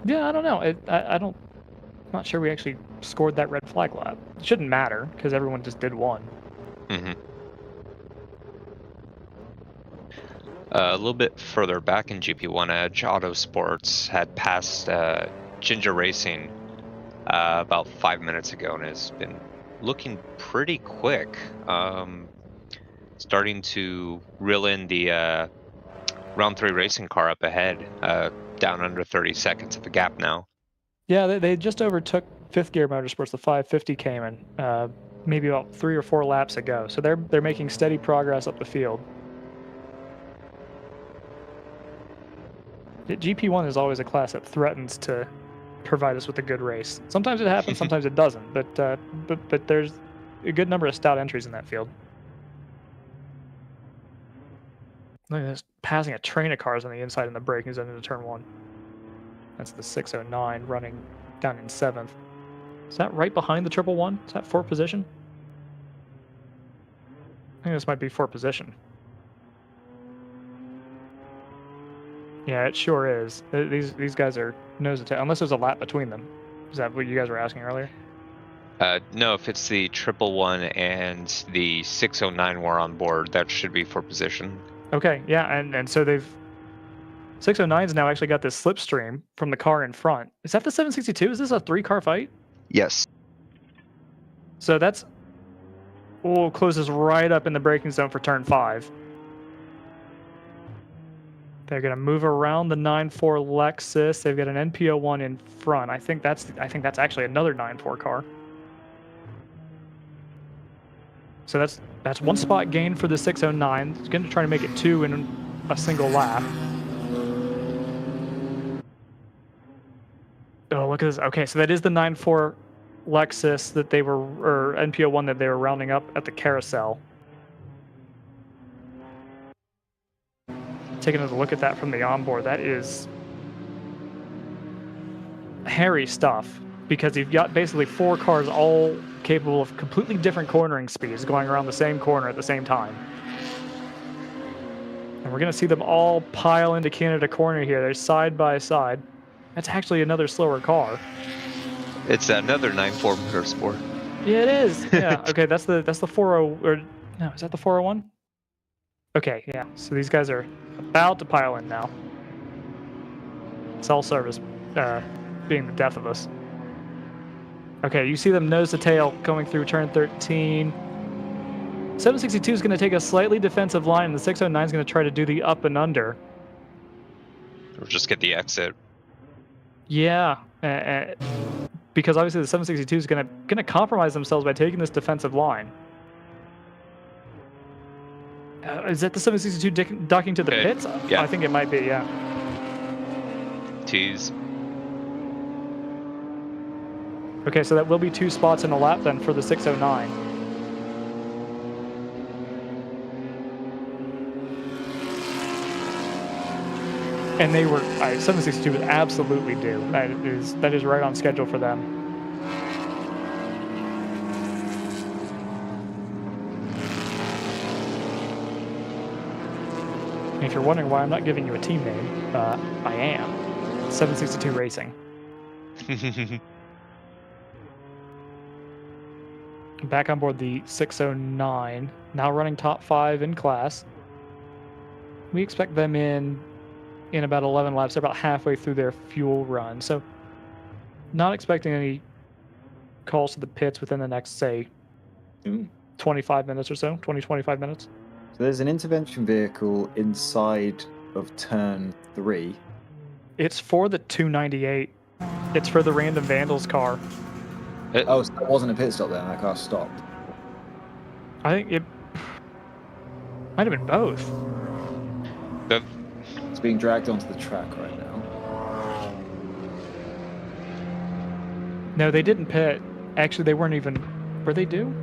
Yeah, I don't know. I'm not sure we actually scored that red flag lap. It shouldn't matter because everyone just did one. A little bit further back in GP1 Edge, Autosports had passed Ginger Racing about 5 minutes ago and has been looking pretty quick. Starting to reel in the round 3 racing car up ahead, down under 30 seconds of the gap now. Yeah, they just overtook Fifth Gear Motorsports. The 550 came in maybe about 3 or 4 laps ago. So they're making steady progress up the field. GP1 is always a class that threatens to provide us with a good race. Sometimes it happens, sometimes it doesn't. But there's a good number of stout entries in that field. Look at this, passing a train of cars on the inside in the braking zone into turn 1. That's the 609 running down in 7th. Is that right behind the 111? Is that 4th position? I think this might be 4th position. Yeah, it sure is. These guys are nose to tail, unless there's a lap between them. Is that what you guys were asking earlier? No, if it's the 111 and the 609 were on board, that should be 4th position. Okay, yeah, and so 609's now actually got this slipstream from the car in front. Is that the 762? Is this a 3-car fight? Yes. So that's Oh, closes right up in the braking zone for turn 5. They're going to move around the 9.4 Lexus. They've got an NP01 in front. I think that's actually another 9.4 car. So that's 1 spot gain for the 609. It's going to try to make it 2 in a single lap. Oh, look at this. Okay, so that is the 9.4 Lexus that they were, or NP01 that they were rounding up at the carousel. Taking a look at that from the onboard, that is hairy stuff, because you've got basically 4 cars all capable of completely different cornering speeds going around the same corner at the same time. And we're going to see them all pile into Canada Corner here. They're side by side. That's actually another slower car. It's another 9.4 Motorsport. Yeah, it is. Yeah. Okay, that's the 40, or no, is that the 401? Okay, yeah. So these guys are about to pile in now. Cell service being the death of us. Okay, you see them nose to tail going through turn 13. 762 is going to take a slightly defensive line, and the 609 is going to try to do the up and under. Or just get the exit. Yeah, because obviously the 762 is going to compromise themselves by taking this defensive line. Is that the 762 docking to the pits? Yeah. I think it might be, yeah. Tease. Okay, so that will be 2 spots in a lap then for the 609. And they were 762 was absolutely due. That is right on schedule for them. And if you're wondering why I'm not giving you a team name, I am. 762 Racing. Back on board the 609, now running top 5 in class. We expect them in about 11 laps. They're about halfway through their fuel run, so not expecting any calls to the pits within the next, say, 25 minutes or so, 25 minutes. So there's an intervention vehicle inside of turn 3. It's for the 298. It's for the Random Vandals car. Oh, so it wasn't a pit stop then, that car stopped. I think it might have been both. It's being dragged onto the track right now. No, they didn't pit. Actually, they weren't even... Were they due?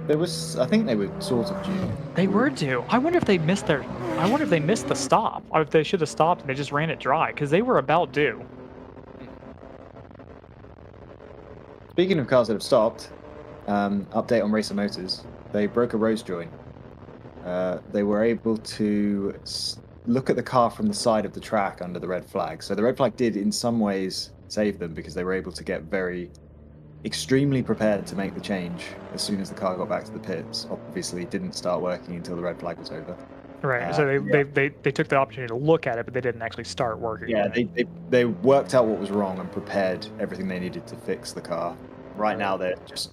I think they were sort of due. They were due. I wonder if they missed the stop. Or if they should have stopped and they just ran it dry, because they were about due. Speaking of cars that have stopped, update on Racer Motors. They broke a rose joint. They were able to look at the car from the side of the track under the red flag. So the red flag did in some ways save them, because they were able to get extremely prepared to make the change as soon as the car got back to the pits. Obviously didn't start working until the red flag was over. Right, so they took the opportunity to look at it, but they didn't actually start working. Yeah, they worked out what was wrong and prepared everything they needed to fix the car. Right now they're just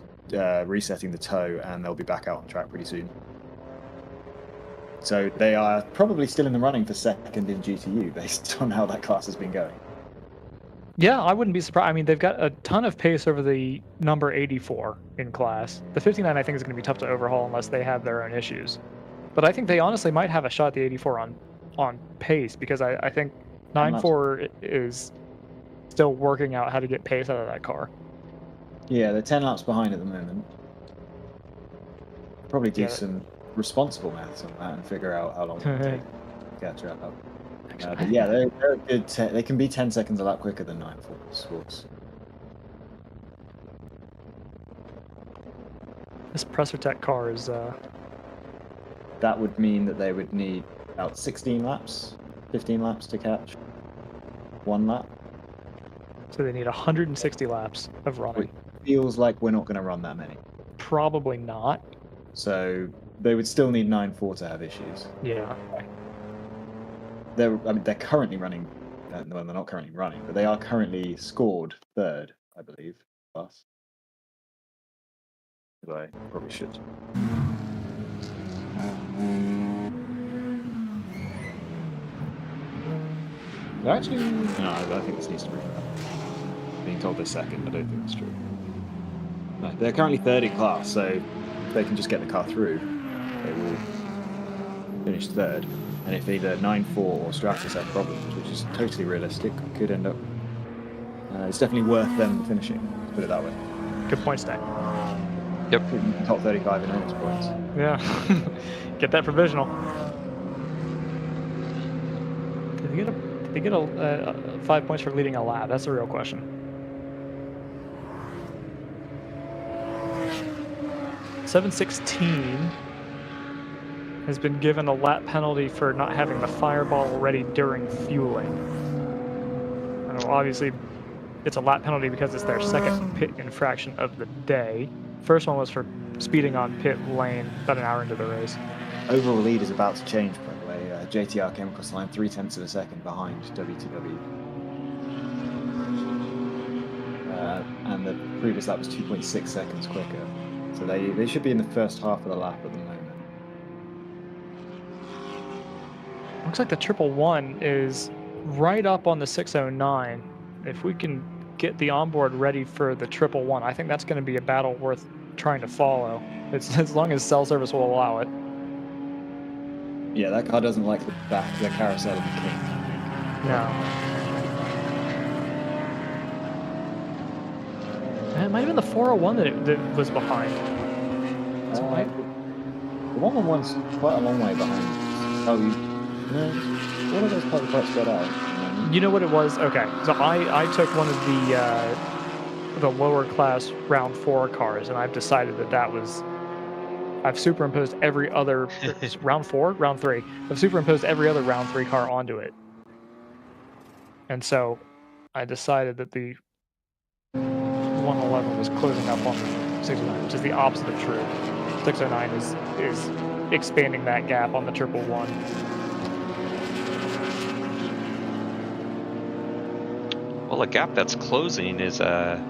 resetting the tow, and they'll be back out on track pretty soon. So they are probably still in the running for second in GTU based on how that class has been going. Yeah, I wouldn't be surprised. I mean, they've got a ton of pace over the number 84 in class. The 59, I think, is going to be tough to overhaul unless they have their own issues. But I think they honestly might have a shot at the 84 on pace, because I think 9.4 is still working out how to get pace out of that car. Yeah, they're 10 laps behind at the moment. Probably do some responsible maths on that and figure out how long it will take to catch up. But yeah, they're a good. They can be 10 seconds a lap quicker than 9.4 Sports. This Pressertech car is. That would mean that they would need about 16 laps, 15 laps to catch 1 lap. So they need 160 laps of running. It feels like we're not going to run that many. Probably not. So they would still need 9.4 to have issues. Yeah. They're currently running. Well, they're not currently running, but they are currently scored 3rd, I believe. Plus, but I probably should. Actually, no, I think this needs to be being told this second. I don't think that's true. No, they're currently third in class, so if they can just get the car through, they will finish third. And if either 9-4 or Stratus have problems, which is totally realistic, could end up. It's definitely worth them finishing. Let's put it that way. Good point stack. Yep. Top 35 in earnings points. Yeah. Get that provisional. Did they get a 5 points for leading a lap? That's the real question. $716 has been given a lap penalty for not having the fireball ready during fueling. And obviously, it's a lap penalty because it's their second pit infraction of the day. First one was for speeding on pit lane about an hour into the race. Overall lead is about to change, by the way. JTR came across the line 0.3 of a second behind WTW. And the previous lap was 2.6 seconds quicker. So they should be in the first half of the lap at the moment. Looks like the 111 is right up on the 609. If we can get the onboard ready for the 111, I think that's going to be a battle worth trying to follow. It's as long as cell service will allow it. Yeah, that car doesn't like the carousel of the king, I think. No. It might have been the 401 that was behind. The 111's quite a long way behind. All of those cars are quite spread out. You know what it was? Okay, so I took one of the lower class round 4 cars, and I've decided that was. I've superimposed every other round 4, round 3. I've superimposed every other round 3 car onto it, and so I decided that the 111 was closing up on the 609, which is the opposite of true. 609 is expanding that gap on the 111. Well, a gap that's closing is Edge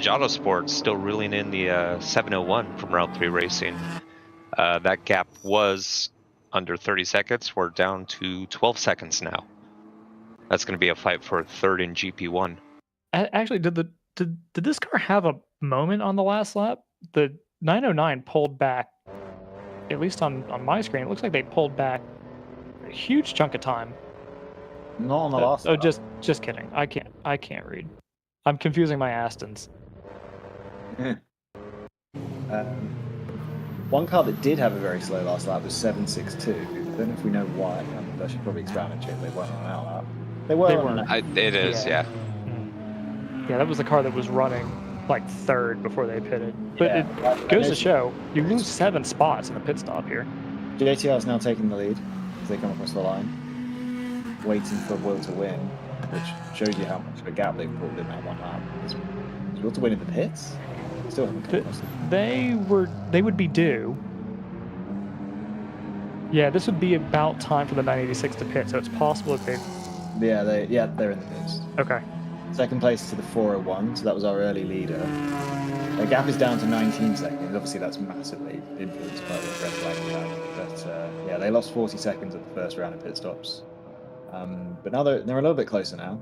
Autosports still reeling in the 701 from Round 3 racing. That gap was under 30 seconds. We're down to 12 seconds now. That's going to be a fight for third in GP1. Actually, did this car have a moment on the last lap? The 909 pulled back, at least on my screen. It looks like they pulled back a huge chunk of time. Not on the last lap. Just kidding. I can't read. I'm confusing my Astons. One car that did have a very slow last lap was 762. I don't know if we know why. I should probably expand and check. They weren't on our lap. They weren't. It is, yeah. Yeah, that was the car that was running like third before they pitted. But Yeah, it goes to show, you lose 7 spots in the pit stop here. JTR is now taking the lead as they come across the line, waiting for Will to win, which shows you how much of a gap they've pulled in that one lap. Is Will to win in the pits? Still haven't come across them. They would be due. Yeah, this would be about time for the 986 to pit, so it's possible that they're in the pits. Okay. Second place to the 401, so that was our early leader. Their gap is down to 19 seconds. Obviously, that's massively influenced by the red flag we had. But they lost 40 seconds at the first round of pit stops. But now they're a little bit closer now.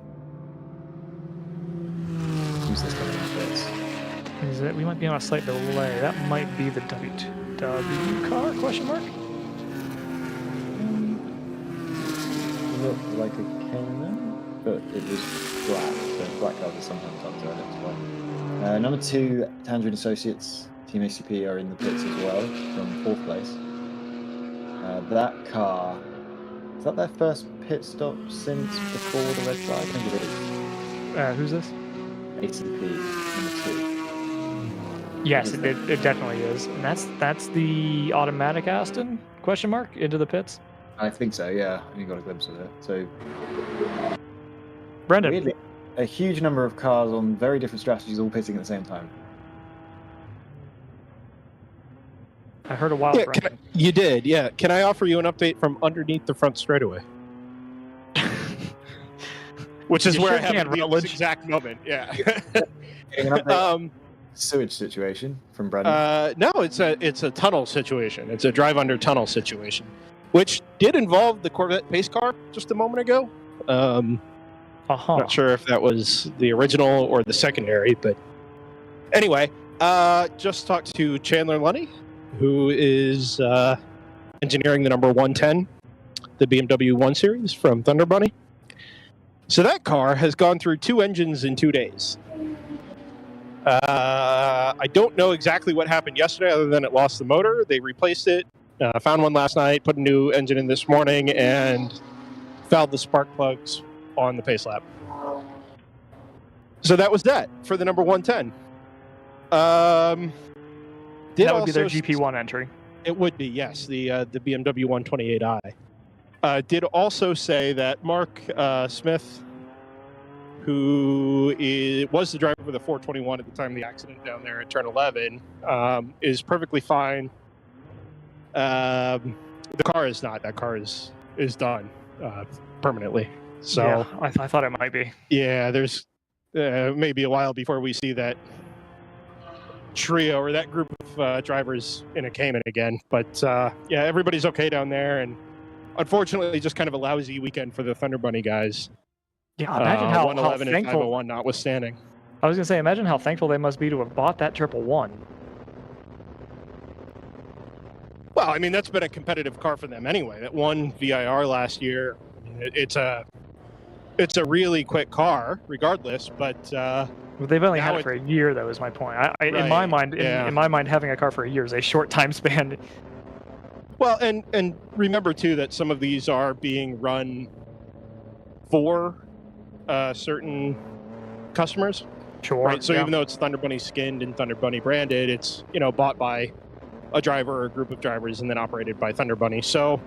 Who's this coming in pits? We might be on a slight delay. That might be the WTW car? Question mark. Looked like a Cayman, but it was black. So black cars are sometimes hard to identify. Number 2, Tangerine Associates, Team ACP are in the pits as well from 4th place. That car, is that their first pit stop since before the red flag? I think it is. Who's this? ACP number 2. Yes, it definitely is. And that's the automatic Aston? Question mark into the pits. I think so. Yeah, I only got a glimpse of it. So, Brendan, weirdly, a huge number of cars on very different strategies all pitting at the same time. I heard a wild. Yeah, you did. Yeah. Can I offer you an update from underneath the front straightaway? Which is where I have this exact moment. Yeah. sewage situation from Brendan? No, it's a tunnel situation. It's a drive under tunnel situation, which did involve the Corvette pace car just a moment ago. Not sure if that was the original or the secondary, but anyway, just talked to Chandler Lunny, who is engineering the number 110, the BMW 1 Series from Thunder Bunny. So that car has gone through 2 engines in 2 days. I don't know exactly what happened yesterday other than it lost the motor. They replaced it, found one last night, put a new engine in this morning, and fouled the spark plugs on the pace lap. So that was that for the number 110. That would be their GP1 entry. It would be, yes, the BMW 128i. Did also say that Mark Smith, who was the driver of the 421 at the time of the accident down there at turn 11, is perfectly fine. The car is not. That car is done permanently. So yeah, I thought it might be. Yeah, there's maybe a while before we see that trio or that group of drivers in a Cayman again. But yeah, everybody's okay down there, and unfortunately, just kind of a lousy weekend for the Thunder Bunny guys. Yeah, imagine how 111 and thankful. 501 notwithstanding. I was gonna say, imagine how thankful they must be to have bought that 111. Well, I mean, that's been a competitive car for them anyway. That won VIR last year. It's a really quick car, regardless. But well, they've only had it for a year, though. Is my point. Right, in my mind, in my mind, having a car for a year is a short time span. Well, and remember too that some of these are being run for certain customers. Sure. Right. So even though it's Thunder Bunny skinned and Thunder Bunny branded, it's bought by a driver or a group of drivers and then operated by Thunder Bunny. So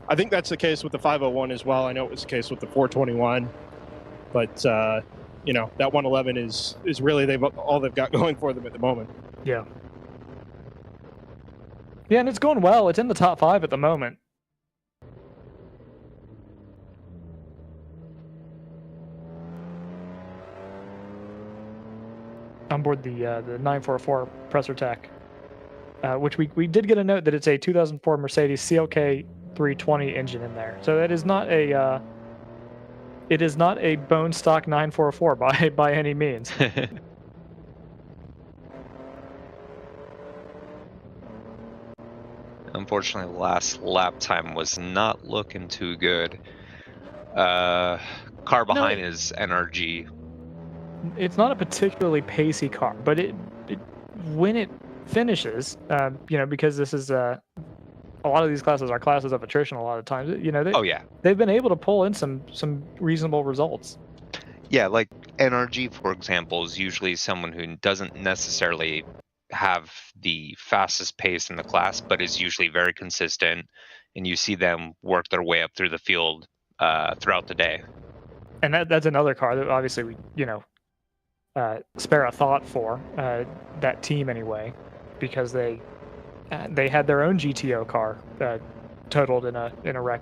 I think that's the case with the 501 as well. I know it was the case with the 421, but that 111 is really all they've got going for them at the moment. Yeah. Yeah, and it's going well. It's in the top 5 at the moment. On board the 944 Presser Tech, which we did get a note that it's a 2004 Mercedes CLK 320 engine in there. So it is not a bone stock 944 by any means. Unfortunately, last lap time was not looking too good. Car behind is NRG. It's not a particularly pacey car, but it when it finishes, because this is a lot of these classes are classes of attrition. A lot of times, they've been able to pull in some reasonable results. Yeah, like NRG, for example, is usually someone who doesn't necessarily have the fastest pace in the class, but is usually very consistent, and you see them work their way up through the field throughout the day. And that's another car that obviously we spare a thought for that team anyway, because they had their own GTO car totaled in a wreck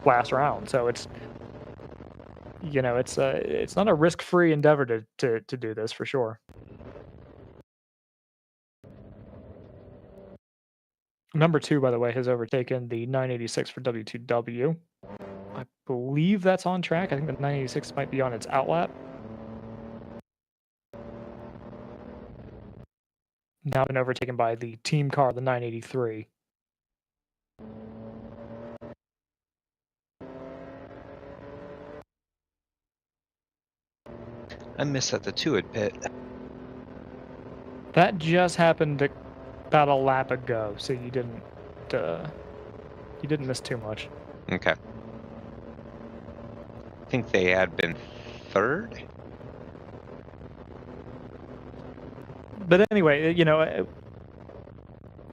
last round. So it's not a risk-free endeavor to do this for sure. Number 2, by the way, has overtaken the 986 for W2W. I believe that's on track. I think the 986 might be on its outlap. Now been overtaken by the team car, the 983. I missed at the 2 at pit. That just happened about a lap ago, so you didn't miss too much. Okay. I think they had been 3rd. But anyway,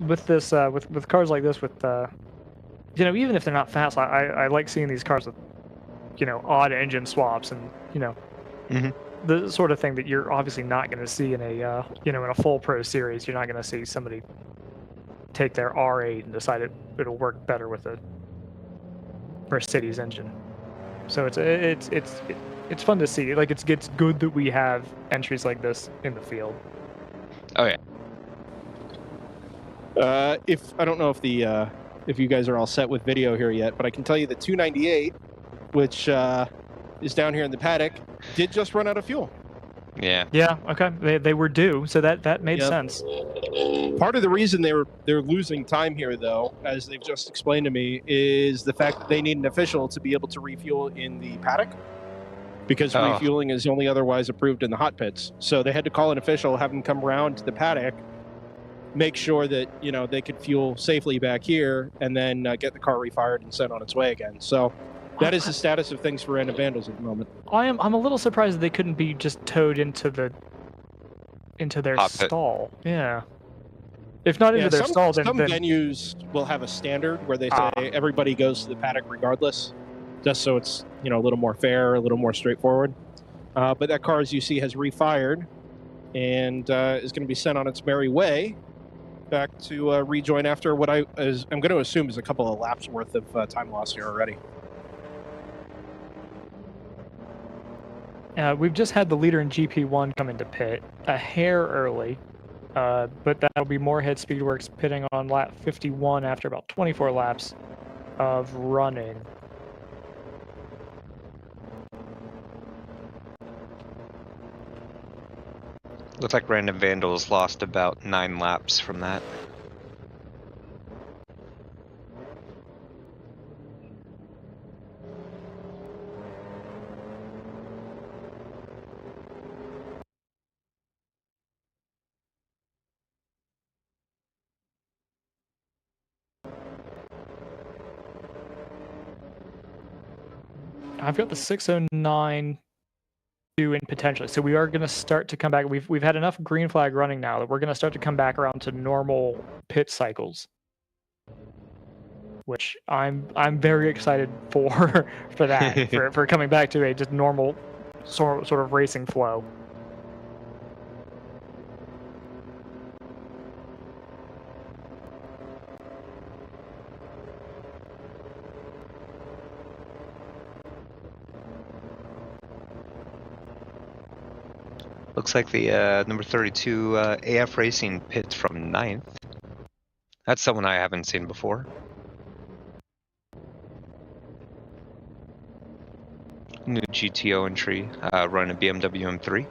with this, with cars like this, with even if they're not fast, I like seeing these cars with, odd engine swaps and the sort of thing that you're obviously not going to see in a in a full pro series. You're not going to see somebody take their R8 and decide it'll work better with a Mercedes engine. So it's fun to see. Like it's good that we have entries like this in the field. Oh yeah. If I don't know if you guys are all set with video here yet, but I can tell you the 298, which is down here in the paddock, did just run out of fuel. Yeah. Yeah. Okay. They were due, so that made sense. Part of the reason they're losing time here, though, as they've just explained to me, is the fact that they need an official to be able to refuel in the paddock, because refueling is only otherwise approved in the hot pits. So they had to call an official, have them come around to the paddock, make sure that they could fuel safely back here, and then get the car refired and sent on its way again. So that is the status of things for Random Vandals at the moment. I'm a little surprised that they couldn't be just towed into their stall. Yeah. If not into their stall, then some venues will have a standard where they say everybody goes to the paddock regardless, just so it's a little more fair, a little more straightforward. But that car, as you see, has refired and is going to be sent on its merry way back to rejoin after what I'm going to assume is a couple of laps worth of time lost here already. We've just had the leader in GP1 come into pit a hair early, but that'll be Moorhead Speedworks pitting on lap 51 after about 24 laps of running. Looks like Random Vandals lost about 9 laps from that. I've got the 609 in potentially, so we are going to start to come back. We've had enough green flag running now that we're going to start to come back around to normal pit cycles, which I'm very excited for that for coming back to a just normal sort of racing flow. Looks like the number 32 AF Racing pits from 9th. That's someone I haven't seen before. New GTO entry, running a BMW M3.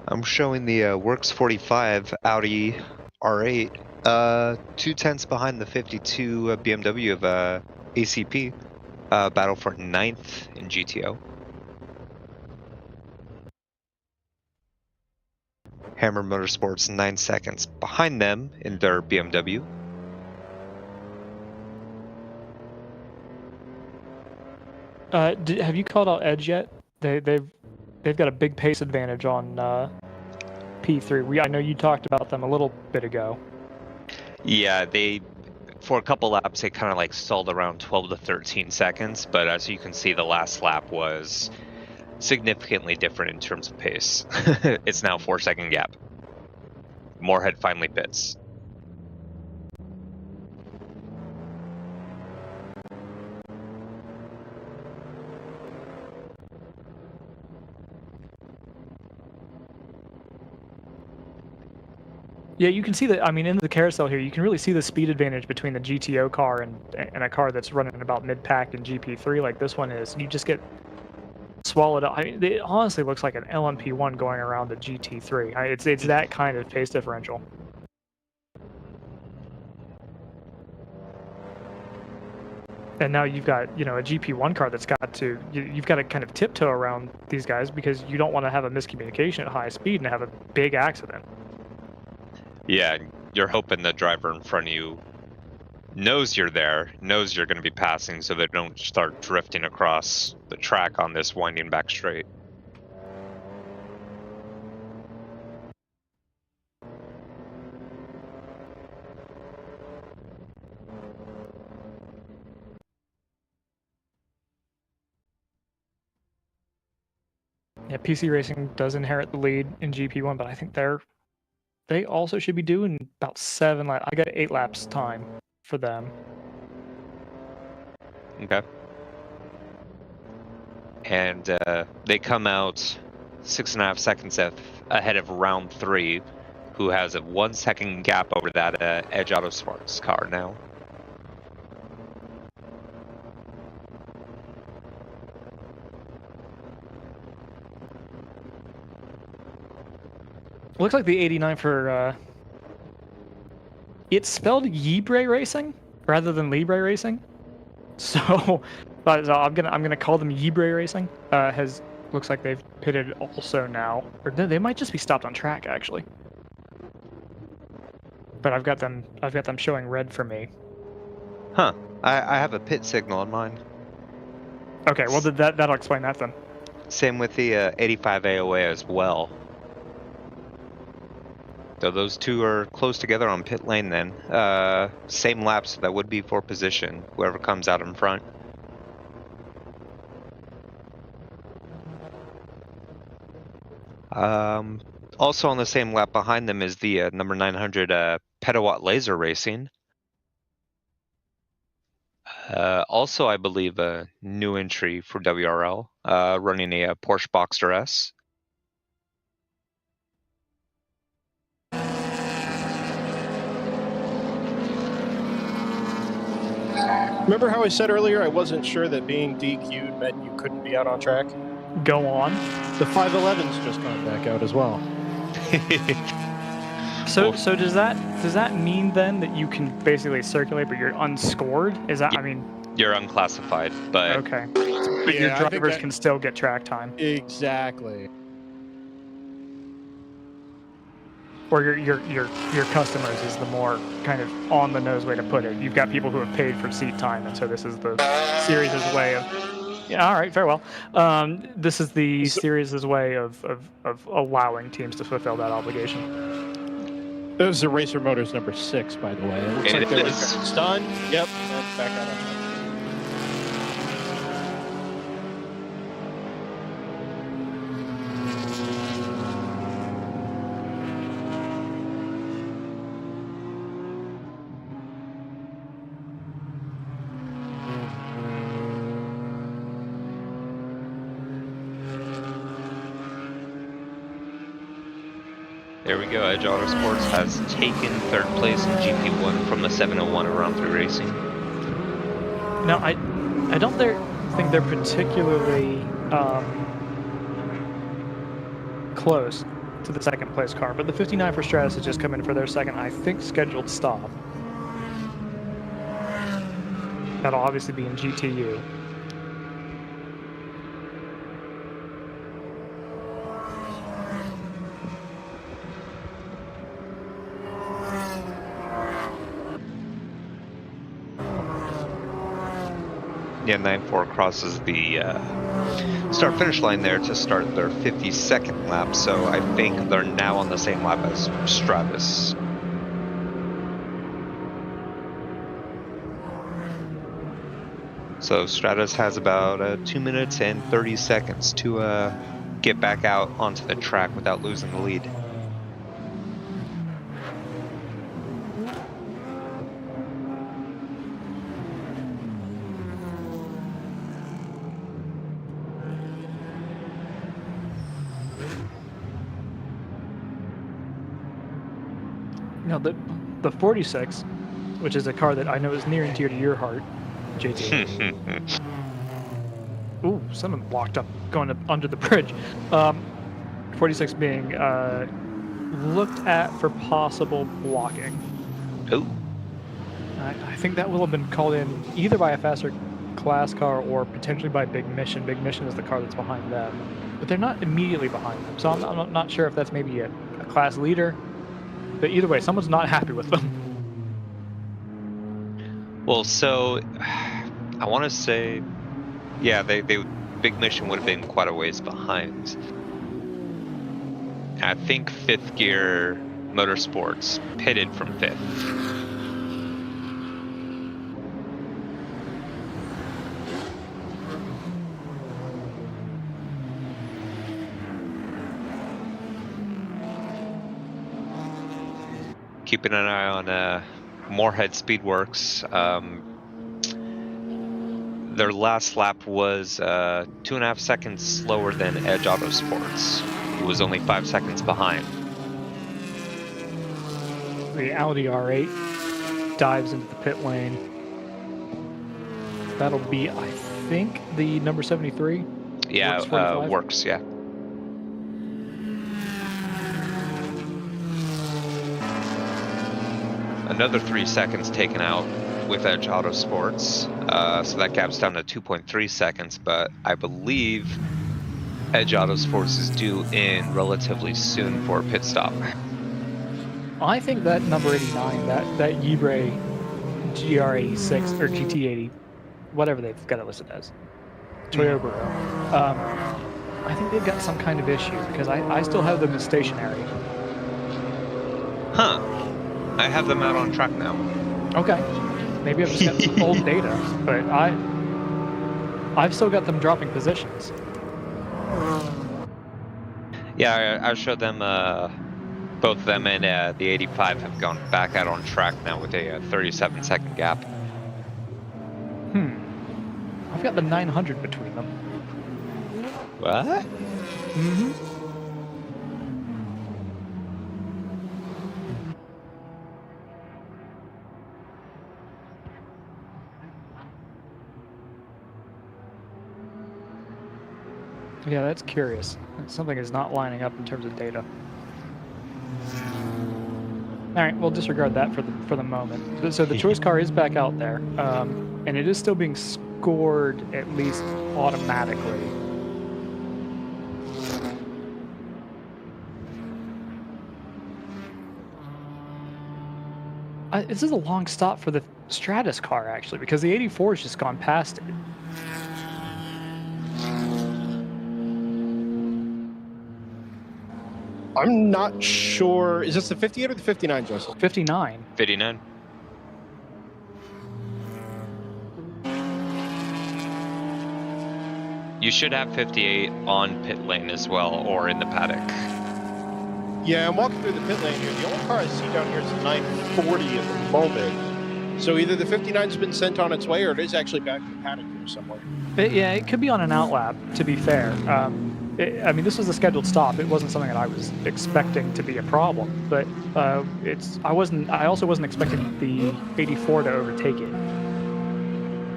I'm showing the Works 45 Audi R8, 2 tenths behind the 52 BMW of ACP, battle for 9th in GTO. Hammer Motorsports 9 seconds behind them in their BMW. Have you called out Edge yet? They've got a big pace advantage on P3. I know you talked about them a little bit ago. Yeah, for a couple laps they kind of like stalled around 12 to 13 seconds, but as you can see, the last lap was significantly different in terms of pace. It's now 4-second gap. Moorhead finally pits. Yeah, you can see that. I mean, in the carousel here, you can really see the speed advantage between the GTO car and a car that's running about mid-pack in GP3 like this one is. You just get swallowed up. I mean, it honestly looks like an LMP1 going around the GT3. It's that kind of pace differential. And now you've got, a GP1 car that's got to, you've got to kind of tiptoe around these guys because you don't want to have a miscommunication at high speed and have a big accident. Yeah, you're hoping the driver in front of you knows you're there, knows you're going to be passing, so they don't start drifting across the track on this winding back straight. Yeah, PC Racing does inherit the lead in GP1, but I think they also should be doing about 7 laps. I got 8 laps time for them. Okay. And they come out 6.5 seconds ahead of round 3, who has a 1 second gap over that Edge Autosports car now. Looks like the 89 for it's spelled Yibre Racing rather than Libre Racing. So, but I'm gonna call them Yibre Racing. Looks like they've pitted also now, or they might just be stopped on track actually. But I've got them showing red for me. Huh? I have a pit signal on mine. Okay, well that'll explain that then. Same with the 85 AOA as well. So those two are close together on pit lane then. Same laps, so that would be for position, whoever comes out in front. Also on the same lap behind them is the number 900 Petawatt Laser Racing. Also, I believe a new entry for WRL, running a Porsche Boxster S. Remember how I said earlier I wasn't sure that being DQ'd meant you couldn't be out on track? Go on. The 511's just gone back out as well. So does that mean then that you can basically circulate but you're unscored? Is that, I mean... You're unclassified, but... Okay. But your drivers can still get track time. Exactly. Or your customers is the more kind of on the nose way to put it. You've got people who have paid for seat time, and so this is the series' way of. Yeah, all right, very well. This is the series' way of allowing teams to fulfill that obligation. This is the Racer Motors number 6, by the way. It looks like it's done. Yep, that's back out on track. There we go. Edge Autosports has taken 3rd place in GP1 from the 701 around 3 racing. Now, I don't think they're particularly close to the 2nd place car, but the 59 for Stratus has just come in for their 2nd, I think, scheduled stop. That'll obviously be in GTU. Yeah, 9-4 crosses the start-finish line there to start their 52nd lap, so I think they're now on the same lap as Stratus. So Stratus has about 2 minutes and 30 seconds to get back out onto the track without losing the lead. Now, the 46, which is a car that I know is near and dear to your heart, JT. Ooh, someone walked up, going up under the bridge. 46 being looked at for possible blocking. Ooh. I think that will have been called in either by a faster class car or potentially by Big Mission. Big Mission is the car that's behind them, but they're not immediately behind them. So I'm not sure if that's maybe a class leader. But either way, someone's not happy with them. Well, so I want to say, yeah, they Big Mission would have been quite a ways behind. I think 5th Gear Motorsports pitted from 5th. keeping an eye on Moorhead Speedworks. Their last lap was 2.5 seconds slower than Edge Autosports, who was only 5 seconds behind. The Audi R8 dives into the pit lane. That'll be, I think, the number 73. Yeah, Works 45. Works, yeah. Another 3 seconds taken out with Edge Autosports, so that gap's down to 2.3 seconds, but I believe Edge Autosports is due in relatively soon for a pit stop. I think that number 89, that Libre GR86 or GT80, whatever they've got it listed as, Toyota. I think they've got some kind of issue because I still have them as stationary. Huh. I have them out on track now. Okay. Maybe I've just got some old data, but I've still got them dropping positions. Yeah, I showed them, both of them and the 85 have gone back out on track now with a 37-second gap. I've got the 900 between them. What? Mm-hmm. Yeah, that's curious. Something is not lining up in terms of data. All right, we'll disregard that for the moment. So the choice car is back out there, and it is still being scored at least automatically. This is a long stop for the Stratus car, actually, because the 84 has just gone past it. I'm not sure. Is this the 58 or the 59, Joseph? 59. 59. You should have 58 on pit lane as well, or in the paddock. Yeah, I'm walking through the pit lane here. The only car I see down here is the 940 at the moment. So either the 59's been sent on its way, or it is actually back in the paddock here somewhere. Yeah, it could be on an outlap, to be fair. I mean, this was a scheduled stop. It wasn't something that I was expecting to be a problem, but I also wasn't expecting the 84 to overtake it,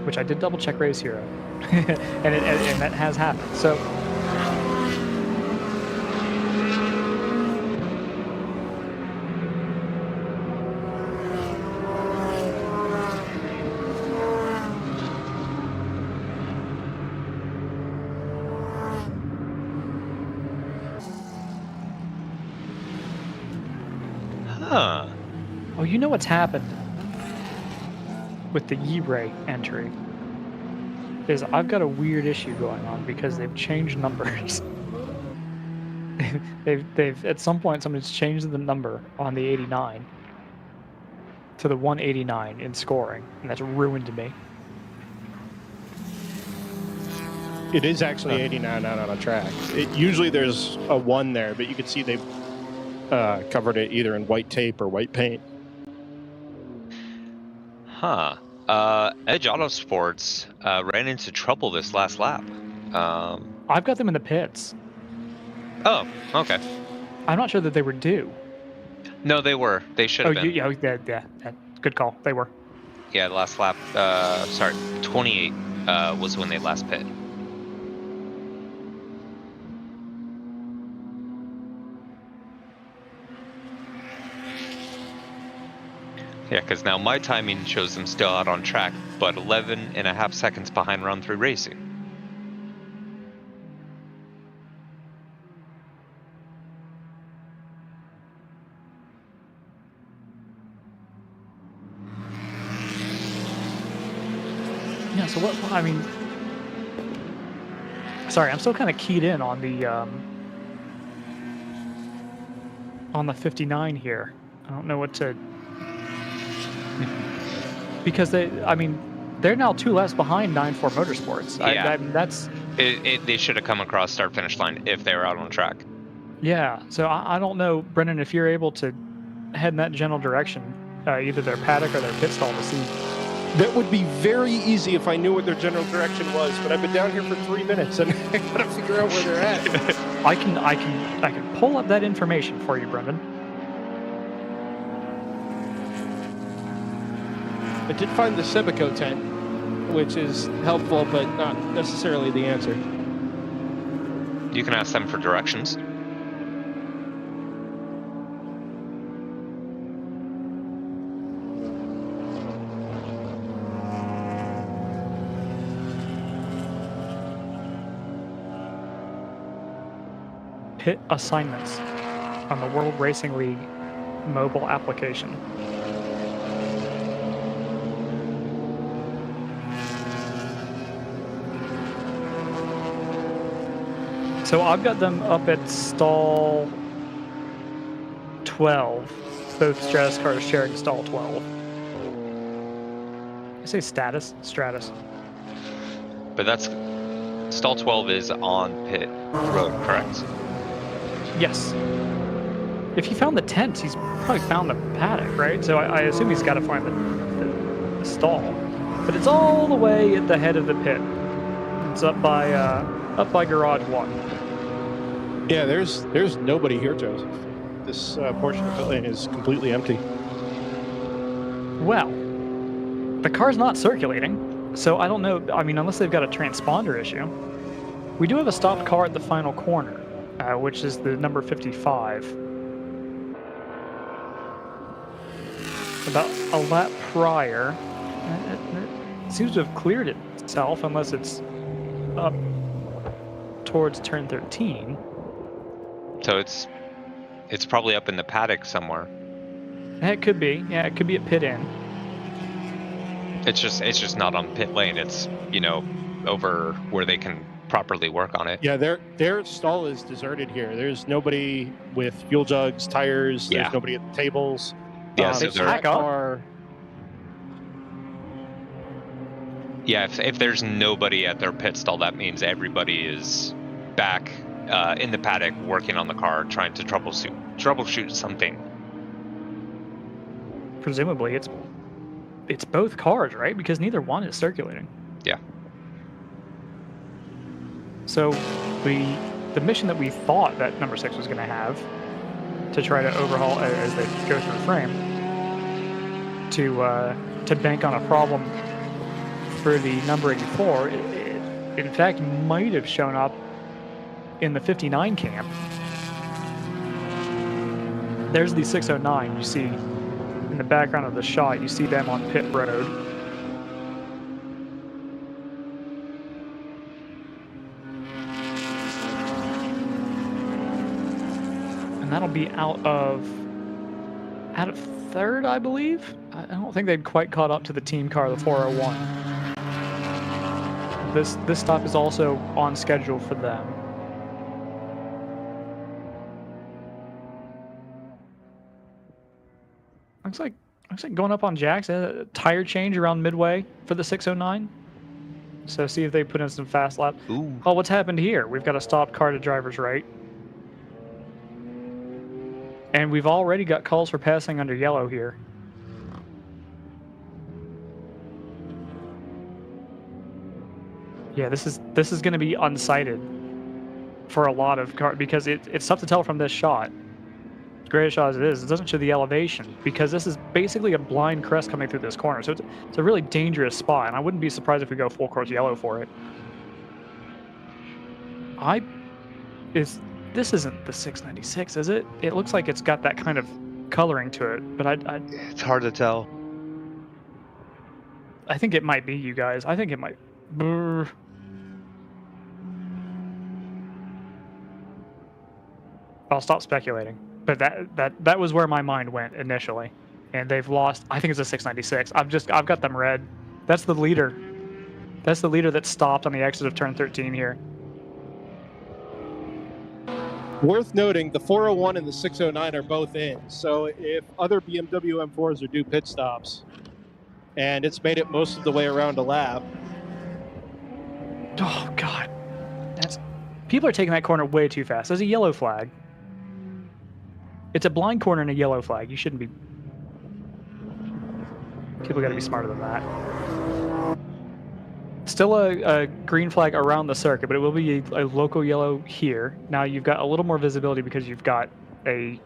which I did double check Race Hero, and that has happened. So. Huh. Oh, you know what's happened with the Libre entry is I've got a weird issue going on because they've changed numbers. they've at some point somebody's changed the number on the 89 to the 189 in scoring, and that's ruined me. It is actually 89 out on a track. Usually there's a 1 there, but you can see they've covered it either in white tape or white paint. Huh. Edge Autosports ran into trouble this last lap. I've got them in the pits. Oh, okay. I'm not sure that they were due. No, they were. They should have been. Yeah, good call. They were. Yeah, last lap. Sorry, 28 was when they last pit. Yeah, because now my timing shows them still out on track, but 11.5 seconds behind round 3 racing. Yeah, so what, I mean, sorry, I'm still kind of keyed in on the 59 here. I don't know what to, because they're now 2 laps behind 9-4 Motorsports. Yeah. That's... They should have come across start-finish line if they were out on track. Yeah, so I don't know, Brendan, if you're able to head in that general direction, either their paddock or their pit stall to see. That would be very easy if I knew what their general direction was, but I've been down here for 3 minutes and I gotta figure out where they're at. I can pull up that information for you, Brendan. I did find the Sebico tent, which is helpful, but not necessarily the answer. You can ask them for directions. Pit assignments on the World Racing League mobile application. So I've got them up at stall 12. Both Stratus cars sharing stall 12. I say status, Stratus. But that's stall 12 is on pit road, correct? Yes. If he found the tent, he's probably found the paddock, right? So I assume he's got to find the stall. But it's all the way at the head of the pit. It's up by garage 1. Yeah, there's nobody here, Joseph. This portion of the lane is completely empty. Well, the car's not circulating, so I don't know. I mean, unless they've got a transponder issue. We do have a stopped car at the final corner, which is the number 55. About a lap prior, it seems to have cleared itself, unless it's up towards turn 13. So it's probably up in the paddock somewhere. It could be. Yeah, it could be at pit in. It's just not on pit lane. It's, you know, over where they can properly work on it. Yeah, their stall is deserted here. There's nobody with fuel jugs, tires. There's nobody at the tables. Yeah, so they're car. Yeah, if there's nobody at their pit stall, that means everybody is back in the paddock working on the car, trying to troubleshoot something. Presumably, it's both cars, right? Because neither one is circulating. Yeah. So the mission that we thought that number 6 was going to have to try to overhaul as they go through the frame to bank on a problem for the number 84, it in fact might have shown up in the 59 camp. There's the 609 you see in the background of the shot. You see them on pit road. And that'll be out of third, I believe. I don't think they'd quite caught up to the team car, the 401. This stop is also on schedule for them. Looks like going up on jacks. A tire change around midway for the 609. So see if they put in some fast lap. Ooh. Oh, what's happened here? We've got a stopped car to driver's right. And we've already got calls for passing under yellow here. Yeah, this is going to be unsighted for a lot of cars because it's tough to tell from this shot. As great a shot as it is, it doesn't show the elevation because this is basically a blind crest coming through this corner. So it's a really dangerous spot, and I wouldn't be surprised if we go full course yellow for it. This isn't the 696, is it? It looks like it's got that kind of coloring to it, but it's hard to tell. I think it might be, you guys. I think it might. Brr. I'll stop speculating. But that was where my mind went initially, and they've lost. I think it's a 696. I've got them red. That's the leader. That's the leader that stopped on the exit of turn 13 here. Worth noting, the 401 and the 609 are both in. So if other BMW M4s are due pit stops, and it's made it most of the way around a lap. Oh God, people are taking that corner way too fast. There's a yellow flag. It's a blind corner and a yellow flag. You shouldn't be. People got to be smarter than that. Still a green flag around the circuit, but it will be a local yellow here. Now you've got a little more visibility because you've got a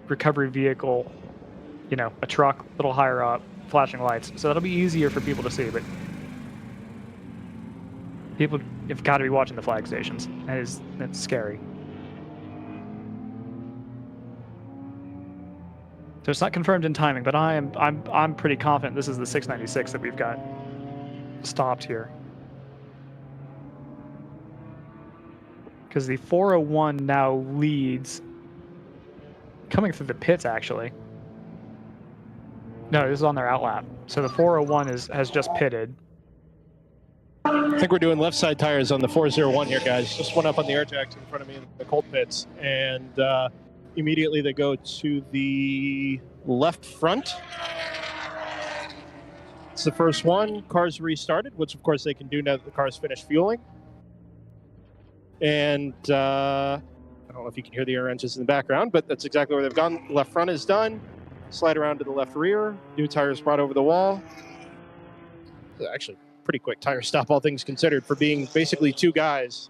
recovery vehicle, you know, a truck a little higher up, flashing lights. So that'll be easier for people to see, but people have got to be watching the flag stations. That's scary. So it's not confirmed in timing, but I'm pretty confident this is the 696 that we've got stopped here. Because the 401 now leads, coming through the pits actually. No, this is on their outlap. So the 401 has just pitted. I think we're doing left side tires on the 401 here, guys. Just went up on the air jacks in front of me in the cold pits, and immediately they go to the left front. It's the first one. Cars restarted, which of course they can do now that the car's finished fueling. And I don't know if you can hear the air engines in the background, but that's exactly where they've gone. Left front is done. Slide around to the left rear. New tires brought over the wall. Actually, pretty quick tire stop, all things considered, for being basically two guys.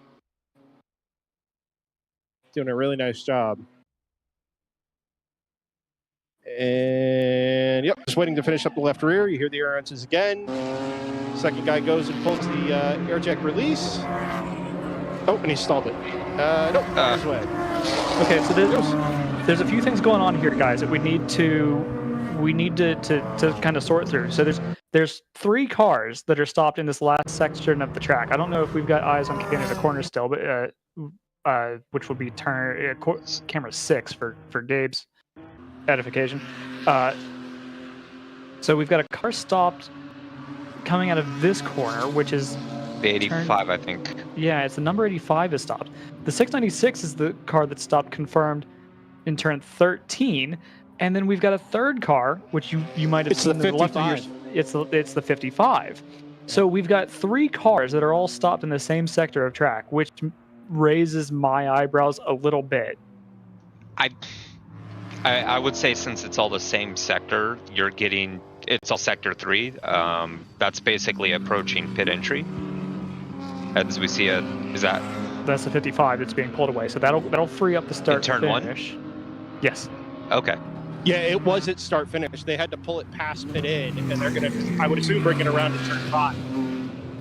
Doing a really nice job. And yep, just waiting to finish up the left rear. You hear the air engines again. Second guy goes and pulls the air jack release. Oh, and he stalled it. Nope, his way. Okay, so there's a few things going on here, guys, that we need to kind of sort through. So there's 3 cars that are stopped in this last section of the track. I don't know if we've got eyes on Canada Corner still, but which will be camera 6 for Gabe's edification. So we've got a car stopped coming out of this corner, which is the 85, I think. Yeah, it's the number 85 is stopped. The 696 is the car that's stopped confirmed in turn 13, and then we've got a third car, which you might have seen the to the left of your, it's the 55. So we've got 3 cars that are all stopped in the same sector of track, which raises my eyebrows a little bit. I would say since it's all the same sector, it's all sector 3. That's basically approaching pit entry. As we see that's the 55 that's being pulled away. So that'll free up the start turn finish. 1? Yes. Okay. Yeah, it was at start finish. They had to pull it past pit in, and they're gonna, I would assume, bring it around to turn 5.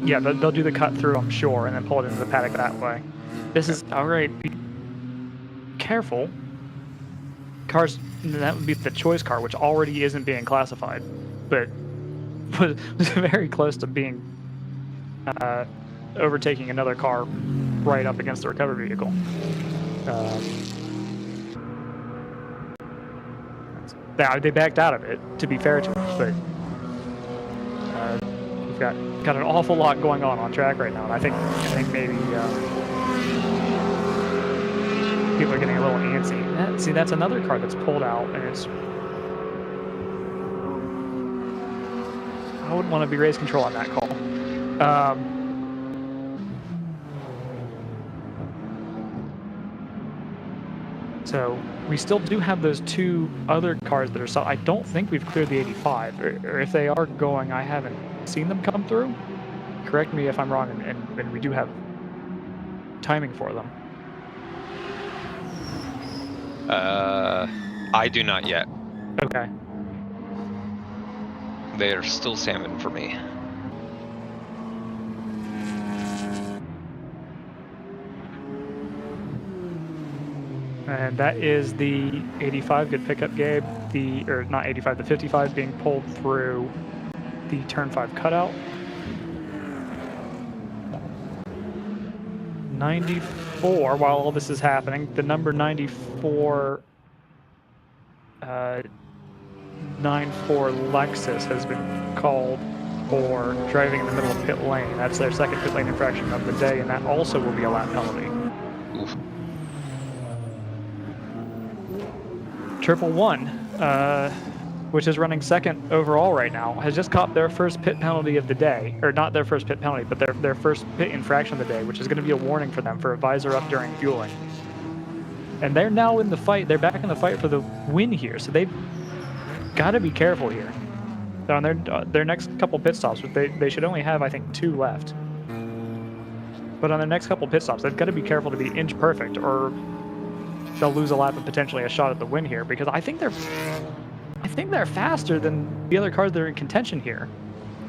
Yeah, they'll do the cut through, I'm sure, and then pull it into the paddock that way. This is all right. Be careful. Cars, that would be the choice car, which already isn't being classified, but was very close to being overtaking another car right up against the recovery vehicle. They backed out of it, to be fair to them, but we've got an awful lot going on track right now, and I think maybe people are getting a little antsy. See, that's another car that's pulled out, and it's. I wouldn't want to be race control on that call. So we still do have those 2 other cars that are stopped. I don't think we've cleared the 85, or if they are going, I haven't seen them come through. Correct me if I'm wrong, and we do have timing for them. I do not yet. Okay. They are still salmon for me. And that is the 85. Good pickup, Gabe. Not 85, the 55 being pulled through the turn 5 cutout. 94, while all this is happening, the number 94 94 Lexus has been called for driving in the middle of pit lane. That's their second pit lane infraction of the day, and that also will be a lap penalty. Oof. 111, which is running second overall right now, has just caught their first pit penalty of the day, or not their first pit penalty, but their first pit infraction of the day, which is going to be a warning for them for a visor up during fueling. And they're now in the fight. They're back in the fight for the win here. So they've got to be careful here. So on their next couple pit stops, they should only have, I think, 2 left. But on their next couple pit stops, they've got to be careful to be inch perfect, or they'll lose a lap and potentially a shot at the win here. Because I think they're faster than the other cars that are in contention here.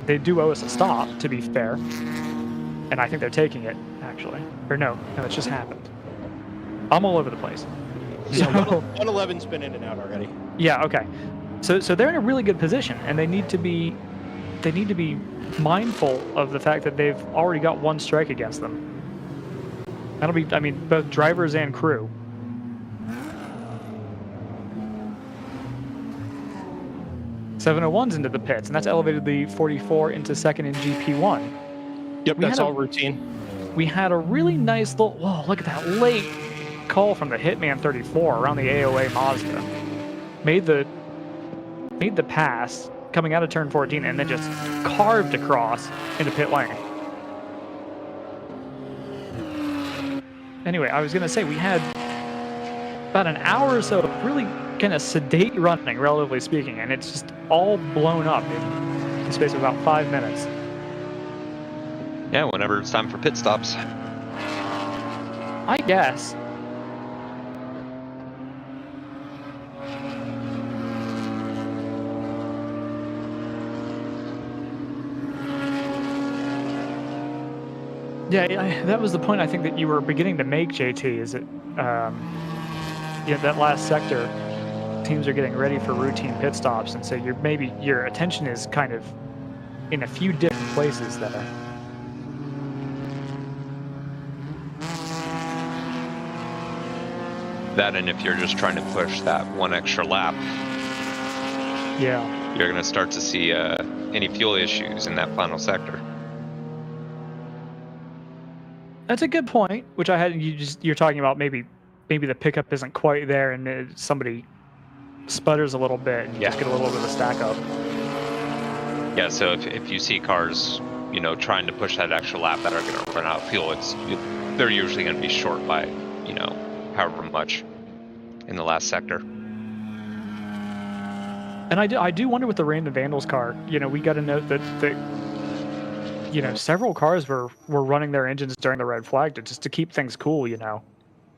They do owe us a stop, to be fair, and I think they're taking it actually. Or no, it's just happened. I'm all over the place. Yeah, 111's been in and out already. Yeah. Okay. So they're in a really good position, and they need to be mindful of the fact that they've already got 1 strike against them. That'll be, I mean, both drivers and crew. .701's into the pits, and that's elevated the 44 into second in GP1. Yep, that's all routine. We had a really nice little, whoa, look at that late call from the Hitman 34 around the AOA Mazda. Made the pass coming out of turn 14 and then just carved across into pit lane. Anyway, I was going to say we had about an hour or so of really kind of sedate running, relatively speaking, and it's just all blown up in the space of about 5 minutes. Yeah, whenever it's time for pit stops. I guess. Yeah, that was the point I think that you were beginning to make, JT, is that that last sector, teams are getting ready for routine pit stops, and so your attention is kind of in a few different places there. That, and if you're just trying to push that 1 extra lap, yeah, you're going to start to see any fuel issues in that final sector. That's a good point, which I had. You're talking about maybe the pickup isn't quite there, and somebody sputters a little bit, and you just get a little bit of a stack up. Yeah, so if you see cars, trying to push that extra lap that are going to run out of fuel, they're usually going to be short by, however much in the last sector. And I do wonder with the Random Vandals car. We got a note that several cars were running their engines during the red flag to keep things cool,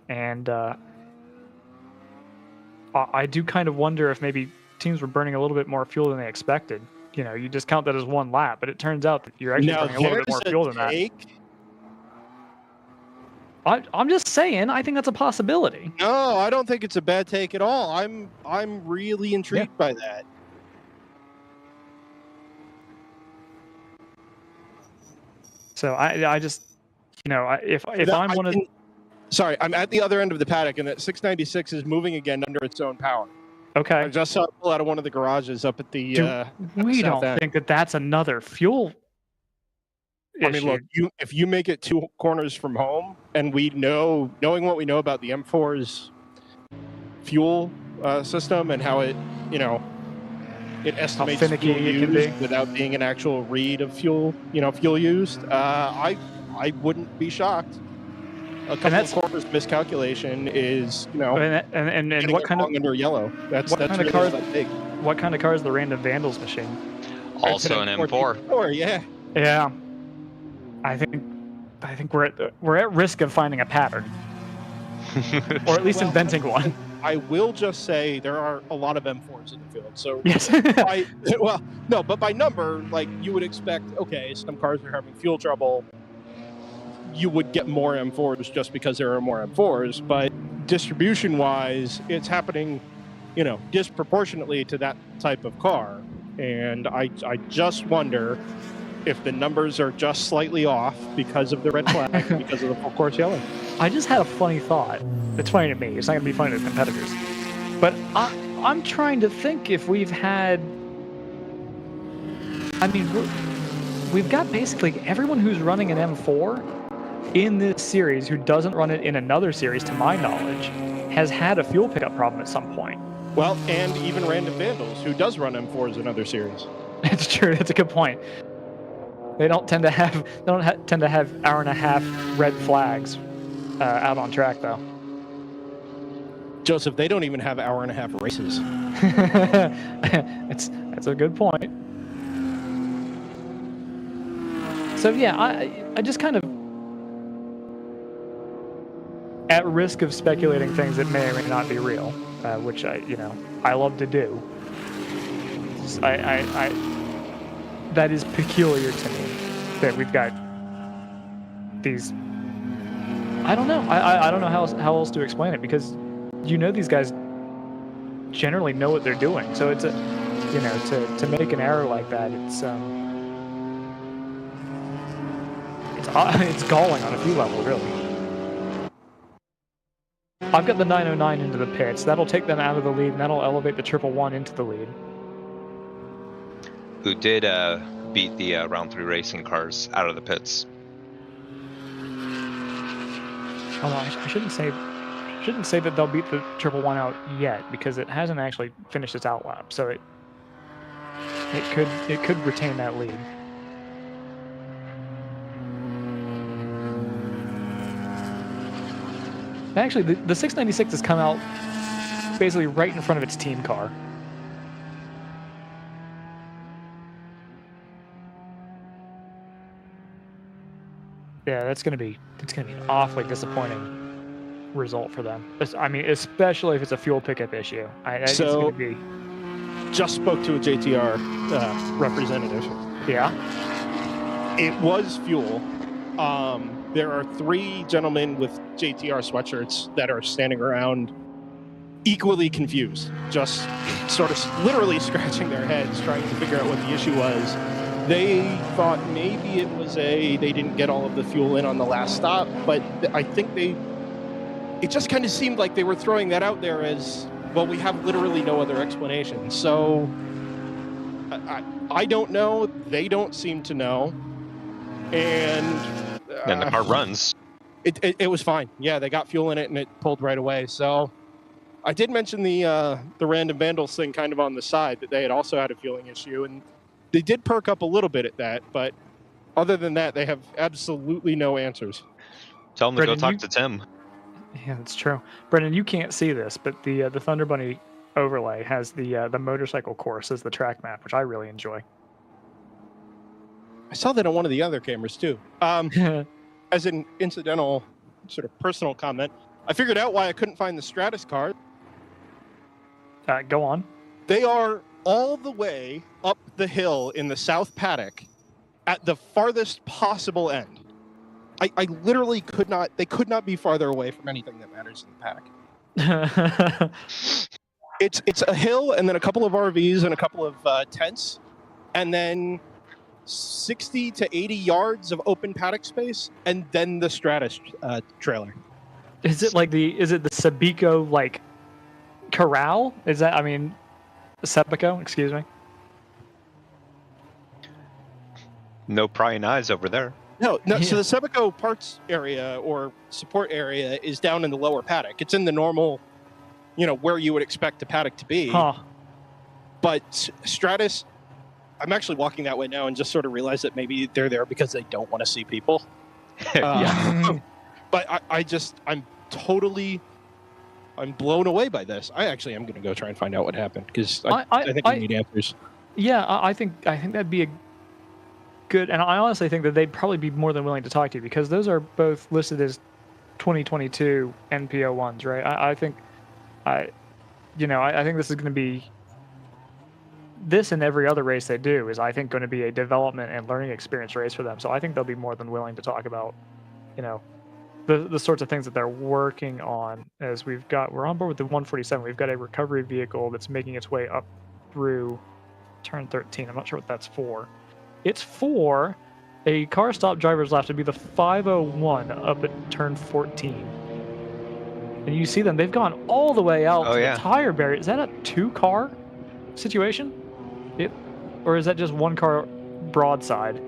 and I do kind of wonder if maybe teams were burning a little bit more fuel than they expected. You just count that as 1 lap, but it turns out that you're actually burning a little bit more fuel than that. I'm just saying, I think that's a possibility. No, I don't think it's a bad take at all. I'm really intrigued by that. So I just, if I'm one of... Sorry, I'm at the other end of the paddock, and that 696 is moving again under its own power. Okay. I just saw it pull out of one of the garages up at the we south don't end. think that that's another fuel I mean, look, if you make it 2 corners from home, and knowing what we know about the M4's fuel system and how it, it estimates how finicky fuel it can used be without being an actual read of fuel, fuel used, I wouldn't be shocked. A couple of corners miscalculation is, and what kind of under yellow. That's kind of really car? not big. What kind of car is the Random Vandals machine? Also an M4. Yeah. Yeah. I think we're at risk of finding a pattern, or at least inventing one. I will just say there are a lot of M4s in the field. So yes. But by number, like you would expect, okay, some cars are having fuel trouble. You would get more M4s just because there are more M4s, but distribution-wise, it's happening, disproportionately to that type of car. And I just wonder if the numbers are just slightly off because of the red flag, because of the full course yellow. I just had a funny thought. It's funny to me. It's not going to be funny to competitors. But I'm trying to think if we've had... I mean, we've got basically everyone who's running an M4 in this series who doesn't run it in another series, to my knowledge, has had a fuel pickup problem at some point. Well, and even Random Vandals, who does run M4s in other series. It's true. That's a good point. They don't tend to have hour and a half red flags out on track, though. Joseph, they don't even have hour-and-a-half races. That's a good point. So yeah, I just kind of, at risk of speculating things that may or may not be real, which I love to do. That is peculiar to me that we've got these. I don't know. I don't know how else to explain it, because these guys generally know what they're doing. So it's to make an error like that, it's galling on a few levels, really. I've got the 909 into the pits. That'll take them out of the lead, and that'll elevate the 111 into the lead. Who did beat the round 3 racing cars out of the pits? Oh no, I shouldn't say that they'll beat the 111 out yet, because it hasn't actually finished its outlap. So it could retain that lead. Actually, the 696 has come out basically right in front of its team car. Yeah, it's gonna be an awfully disappointing result for them. I mean, especially if it's a fuel pickup issue. It's gonna be. Just spoke to a JTR representative. Yeah. It was fuel. There are 3 gentlemen with JTR sweatshirts that are standing around equally confused, just sort of literally scratching their heads trying to figure out what the issue was. They thought maybe it was they didn't get all of the fuel in on the last stop, but I think it just kind of seemed like they were throwing that out there as, well, we have literally no other explanation. So I don't know. They don't seem to know. And the car runs. It was fine. Yeah, they got fuel in it and it pulled right away. So I did mention the random vandals thing kind of on the side, that they had also had a fueling issue, and they did perk up a little bit at that. But other than that, they have absolutely no answers. Tell them to go talk to Tim. Yeah, that's true. Brendan, you can't see this, but the Thunder Bunny overlay has the motorcycle course as the track map, which I really enjoy. I saw that on one of the other cameras too. As an incidental sort of personal comment, I figured out why I couldn't find the Stratus car. Go on. They are all the way up the hill in the south paddock at the farthest possible end. I literally could not be farther away from anything that matters in the paddock. It's a hill and then a couple of RVs and a couple of tents, and then 60 to 80 yards of open paddock space, and then the Stratus trailer. Is it the Sabico corral? Is that, Sepico, excuse me? No prying eyes over there. No. Yeah. So the Sepico parts area or support area is down in the lower paddock. It's in the normal, where you would expect a paddock to be. Huh. But Stratus, I'm actually walking that way now and just sort of realized that maybe they're there because they don't want to see people. But I'm blown away by this. I actually am going to go try and find out what happened, because I think we need answers. Yeah, I think that'd be a good, and I honestly think that they'd probably be more than willing to talk to you, because those are both listed as 2022 NPO ones, right? I think this is going to be, this and every other race they do is, I think, going to be a development and learning experience race for them. So I think they'll be more than willing to talk about, the sorts of things that they're working on. As we're on board with the 147. We've got a recovery vehicle that's making its way up through turn 13. I'm not sure what that's for. It's for a car stop driver's left to be the 501 up at turn 14. And you see them, they've gone all the way out to the tire barrier. Is that a 2-car situation? Or is that just 1 car broadside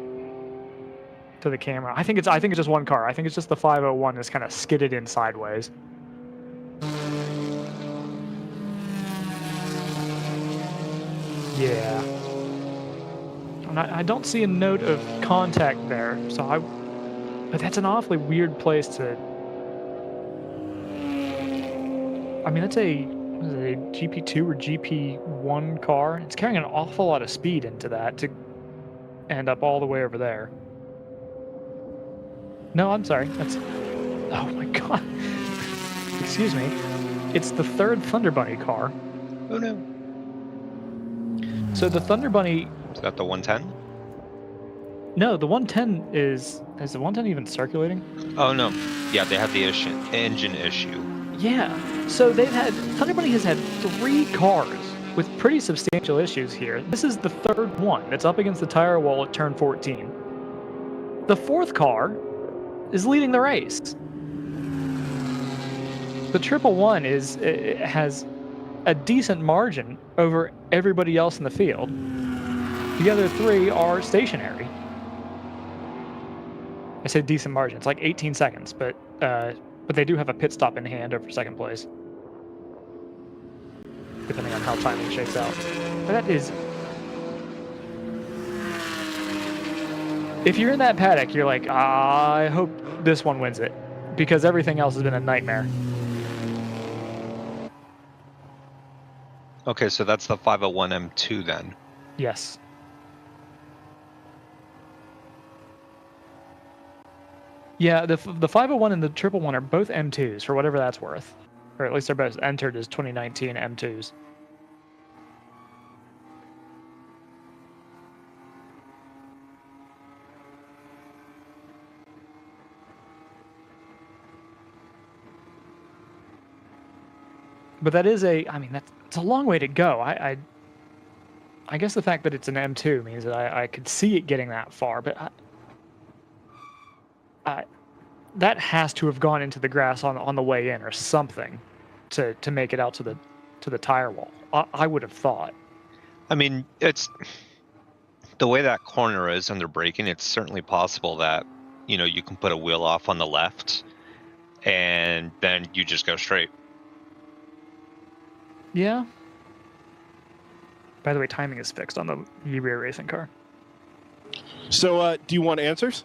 to the camera? I think it's just 1 car. I think it's just the 501 that's kind of skidded in sideways. Yeah. And I don't see a note of contact there, but that's an awfully weird place to I mean, that's what is it, a GP2 or GP1 car. It's carrying an awful lot of speed into that to end up all the way over there. No, I'm sorry. That's... Oh my god. Excuse me. It's the third Thunder Bunny car. Oh no. So the Thunder Bunny... Is that the 110? No, the 110 is... Is the 110 even circulating? Oh no. Yeah, they have the engine issue. Yeah. So Thunder Bunny has had 3 cars with pretty substantial issues here. This is the third one that's up against the tire wall at turn 14. The 4th car is leading the race. The 111 has a decent margin over everybody else in the field. The other 3 are stationary. I say decent margin. It's like 18 seconds, but they do have a pit stop in hand over second place, depending on how timing shakes out. But that is... If you're in that paddock, you're like, I hope this one wins it, because everything else has been a nightmare. Okay, so that's the 501 M2 then. Yes. Yeah, the 501 and the 111 are both M2s, for whatever that's worth. Or at least they're both entered as 2019 M2s. But that is it's a long way to go. I guess the fact that it's an M2 means that I could see it getting that far, but that has to have gone into the grass on the way in or something to make it out to the tire wall. I would have thought. I mean, it's the way that corner is and they're braking. It's certainly possible that you can put a wheel off on the left, and then you just go straight. Yeah. By the way, timing is fixed on the rear racing car. So, do you want answers?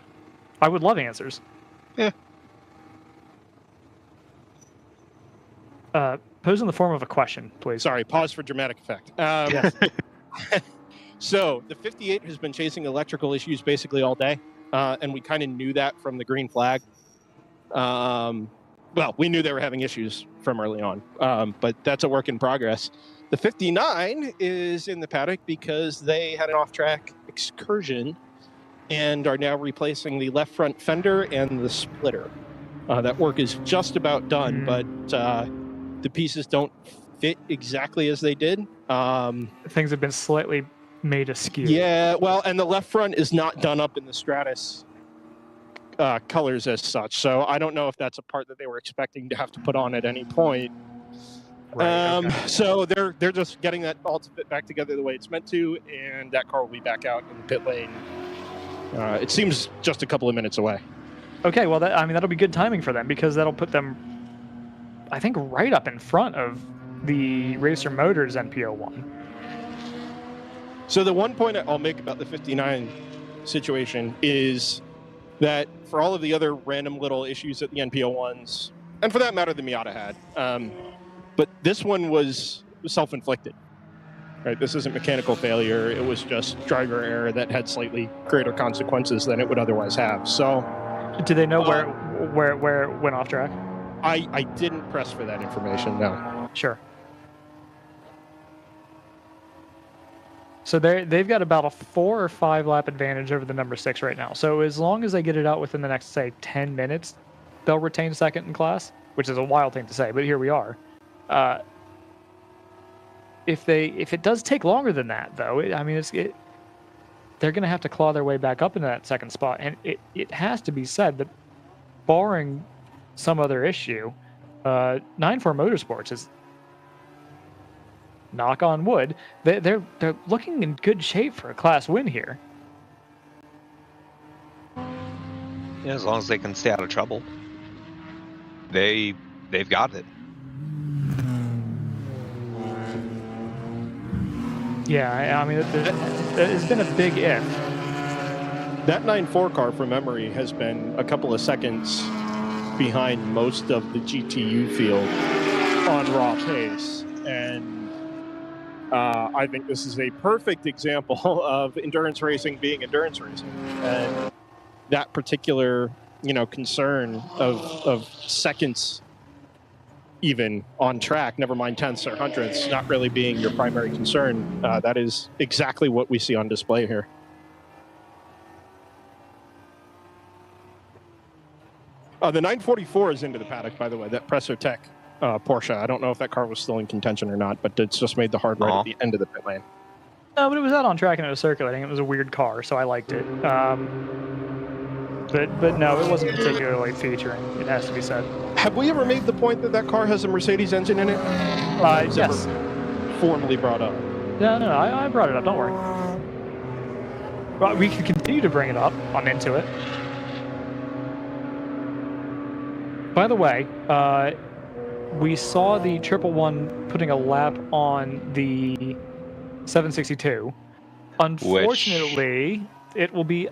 I would love answers. Yeah. Pose in the form of a question, please. Sorry, pause for dramatic effect. Yes. So, the 58 has been chasing electrical issues basically all day, and we kind of knew that from the green flag. Well, we knew they were having issues from early on, but that's a work in progress. The 59 is in the paddock because they had an off-track excursion and are now replacing the left front fender and the splitter. That work is just about done, but the pieces don't fit exactly as they did. Things have been slightly made askew. Yeah, well, and the left front is not done up in the Stratus colors as such, so I don't know if that's a part that they were expecting to have to put on at any point. Right, okay. So they're just getting that all to fit back together the way it's meant to, and that car will be back out in the pit lane. It seems just a couple of minutes away. Okay, well, that'll be good timing for them because that'll put them, I think, right up in front of the Racer Motors NPO1. So the one point I'll make about the 59 situation is that for all of the other random little issues that the NPO1s, and for that matter, the Miata had, but this one was self-inflicted. Right? This isn't mechanical failure. It was just driver error that had slightly greater consequences than it would otherwise have. So, do they know where it went off track? I didn't press for that information. No. Sure. So they've got about a 4 or 5 lap advantage over the number 6 right now. So as long as they get it out within the next, say, 10 minutes, they'll retain second in class, which is a wild thing to say, but here we are. If it does take longer than that, though, they're going to have to claw their way back up into that second spot, and it has to be said that, barring some other issue, 9-4 Motorsports is, knock on wood, they're looking in good shape for a class win here. Yeah, as long as they can stay out of trouble, they've got it. Yeah, I mean, it's been a big if. That 9.4 car, from memory, has been a couple of seconds behind most of the GTU field on raw pace. And I think this is a perfect example of endurance racing being endurance racing. And that particular, concern of seconds even on track, never mind tenths or hundredths, not really being your primary concern. That is exactly what we see on display here. The 944 is into the paddock, by the way, that Presso Tech Porsche. I don't know if that car was still in contention or not, but it's just made the hard right at the end of the pit lane. No, but it was out on track and it was circulating. It was a weird car, so I liked it. But no, it wasn't particularly featuring. It has to be said. Have we ever made the point that that car has a Mercedes engine in it? Yes. Formally brought up. No, I brought it up. Don't worry. But we can continue to bring it up. I'm into it. By the way, we saw the 111 putting a lap on the 762. Unfortunately, it'll be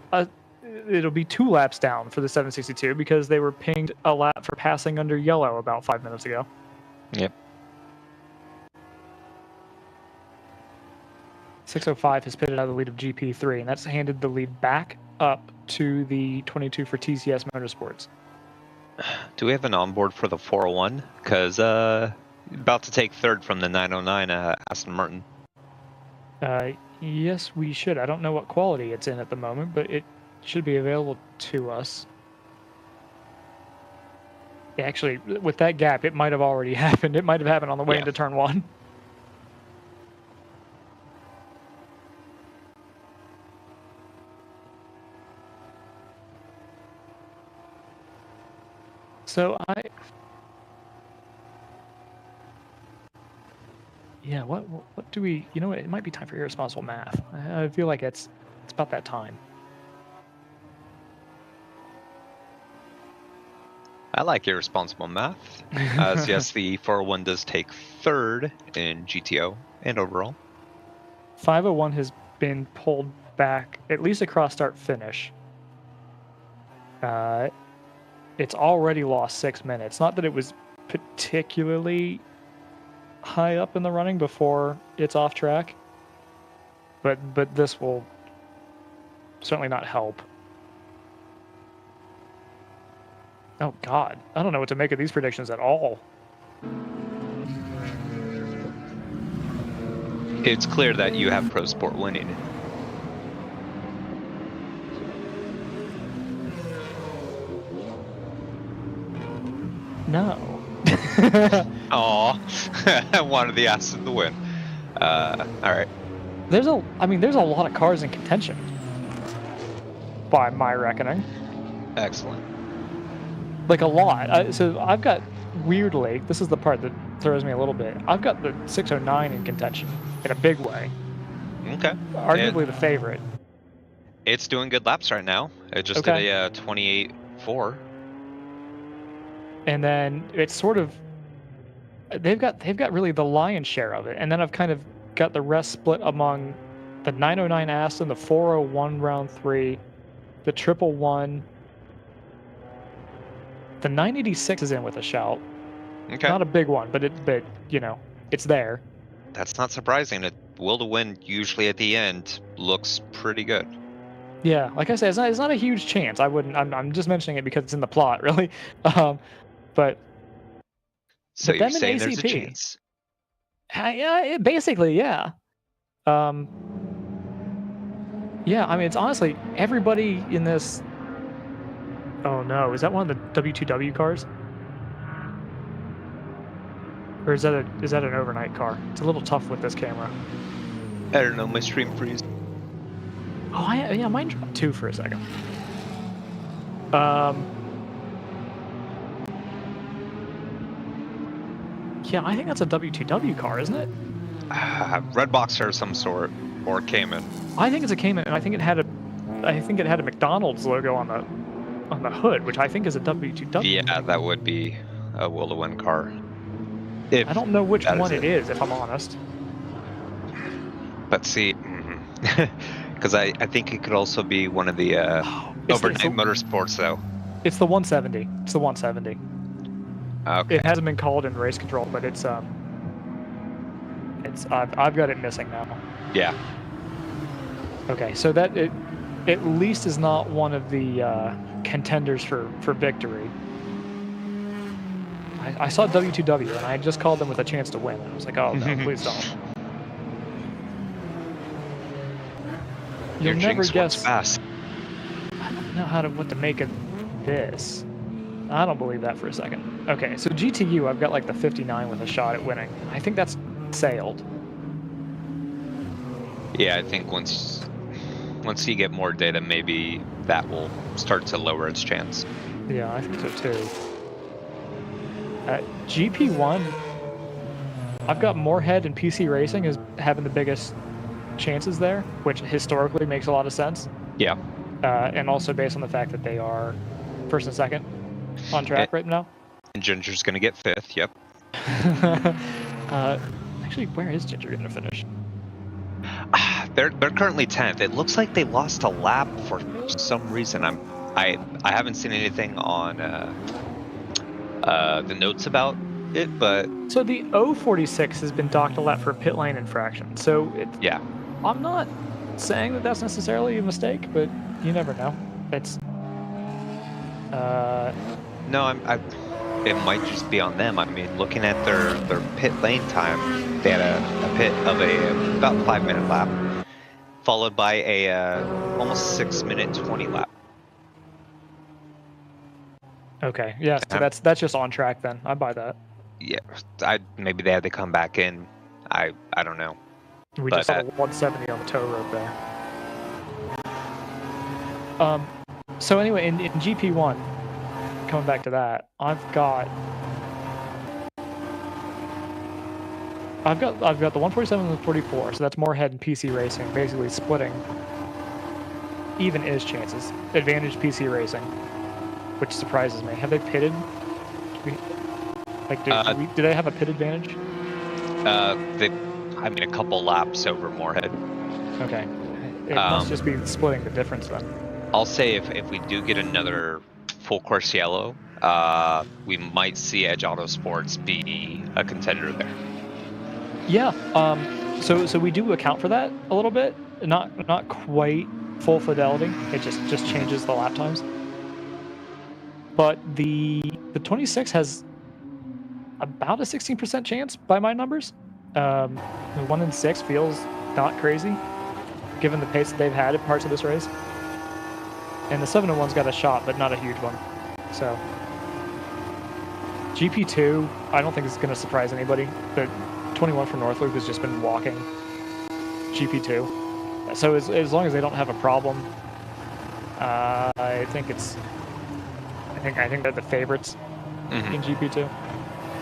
2 laps down for the 762 because they were pinged a lap for passing under yellow about 5 minutes ago. Yep. 605 has pitted out of the lead of GP3, and that's handed the lead back up to the 22 for TCS Motorsports. Do we have an onboard for the 401? Because about to take third from the 909 Aston Martin. Yes, we should. I don't know what quality it's in at the moment, but it should be available to us. Actually, with that gap, it might have already happened. It might have happened on the way into turn 1. So what do we, it might be time for irresponsible math. I feel like it's about that time. I like irresponsible math. As yes, the 401 does take third in GTO and overall. 501 has been pulled back, at least across start finish. It's already lost 6 minutes. Not that it was particularly high up in the running before it's off track, but this will certainly not help. Oh God, I don't know what to make of these predictions at all. It's clear that you have Pro Sport winning. No. Aw, I wanted the Aston to win. All right. There's a lot of cars in contention, by my reckoning. Excellent. Like a lot. So I've got, weirdly, this is the part that throws me a little bit. I've got the 609 in contention in a big way. Okay. Arguably the favorite. It's doing good laps right now. It just did a 28.4. And then it's sort of, they've got really the lion's share of it. And then I've kind of got the rest split among the 909 Aston, the 401 round 3, the 111. The 986 is in with a shout. Okay. Not a big one, but it's there. That's not surprising. Will to win usually at the end looks pretty good. Yeah, like I said, it's not a huge chance. I'm just mentioning it because it's in the plot, really. But so you're them in saying ACP, there's a chance? Yeah, basically, yeah. Yeah, I mean, it's honestly everybody in this. Oh no, is that one of the W2W cars? Or is that an overnight car? It's a little tough with this camera. I don't know, my stream freeze. Oh, yeah, mine dropped 2 for a second. Yeah, I think that's a W2W car, isn't it? Red Boxer of some sort, or Cayman. I think it's a Cayman, and I think it had a McDonald's logo on the hood, which I think is a W2W. Yeah, that would be a will to win car. I don't know which one it is, if I'm honest. Let's see, because I think it could also be one of the overnight motorsports, though. It's the 170. It's the 170. Okay. It hasn't been called in race control, but it's I've got it missing now. Yeah. Okay, so that it at least is not one of the contenders for victory. I saw W2W and I just called them with a chance to win. I was like, oh no, please don't. You'll never guess. Fast. I don't know what to make of this. I don't believe that for a second. Okay, so GTU, I've got like the 59 with a shot at winning. I think that's sailed. Yeah, I think once you get more data, maybe that will start to lower its chance. Yeah, I think so too. GP1, I've got Moorhead and PC Racing as having the biggest chances there, which historically makes a lot of sense. Yeah. And also based on the fact that they are first and second on track right now. And Ginger's going to get 5th, yep. Actually, where is Ginger going to finish? They're currently 10th. It looks like they lost a lap for some reason. I haven't seen anything on the notes about it, but so the 046 has been docked a lap for a pit lane infraction. So yeah, I'm not saying that that's necessarily a mistake, but you never know. It's no, it might just be on them. I mean, looking at their pit lane time, they had a pit of about 5-minute lap, followed by a almost 6-minute 20 lap. Okay, yeah, so that's just on track then. I buy that. Yeah, maybe they had to come back in. I don't know. We just saw 170 on the tow rope there. So anyway, in GP1, coming back to that, I've got the 147 and the 44, so that's Moorhead and PC Racing, basically splitting even-ish chances. Advantage PC Racing, which surprises me. Have they pitted? Do they have a pit advantage? I mean, a couple laps over Moorhead. Okay. It must just be splitting the difference then. I'll say if we do get another full course yellow, we might see Edge Auto Sports be a contender there. Yeah. So we do account for that a little bit. Not quite full fidelity. It just changes the lap times. But the 26 has about a 16% chance by my numbers. The 1 in 6 feels not crazy, given the pace that they've had at parts of this race. And the 7-1's got a shot, but not a huge one. So GP2, I don't think it's going to surprise anybody. The 21 from North Loop has just been walking GP2. So as long as they don't have a problem, I think they're the favorites in GP2.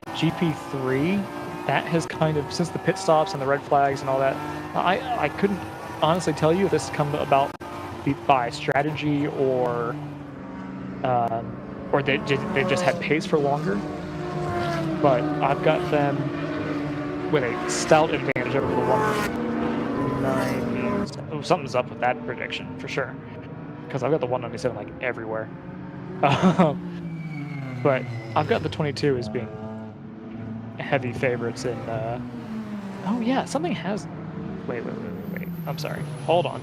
GP3, that has kind of, since the pit stops and the red flags and all that, I couldn't honestly tell you if this has come about by strategy or they just had pace for longer. But I've got them with a stout advantage over the 190. Oh, something's up with that prediction for sure, because I've got the 197 like everywhere. But I've got the 22 as being heavy favorites in. Oh yeah, something has. Wait. I'm sorry. Hold on.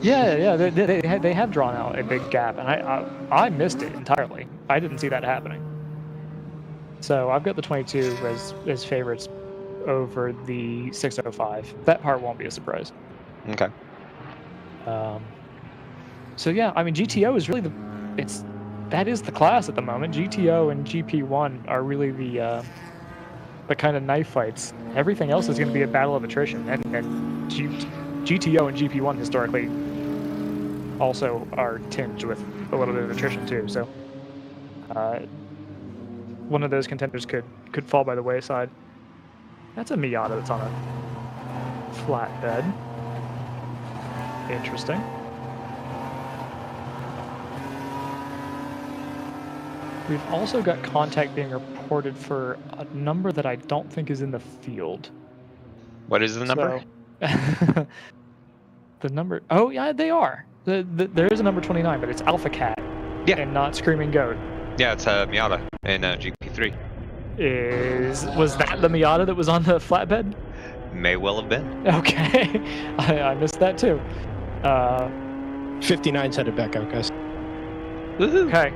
Yeah. They have drawn out a big gap, and I missed it entirely. I didn't see that happening. So I've got the 22 as favorites over the 605. That part won't be a surprise. Okay. So yeah, I mean GTO is really that is the class at the moment. GTO and GP1 are really the kind of knife fights. Everything else is going to be a battle of attrition, and GTO and GP1 historically also are tinged with a little bit of attrition too. So one of those contenders could fall by the wayside. That's a Miata that's on a flatbed. Interesting. We've also got contact being reported for a number that I don't think is in the field. What is the number? So, the number... Oh, yeah, they are. There is a number 29, but it's Alpha Cat. Yeah. And not Screaming Goat. Yeah, it's a Miata in GP3. Was that the Miata that was on the flatbed? May well have been. Okay, I missed that too. 59's headed back out, guys. Woohoo! Okay.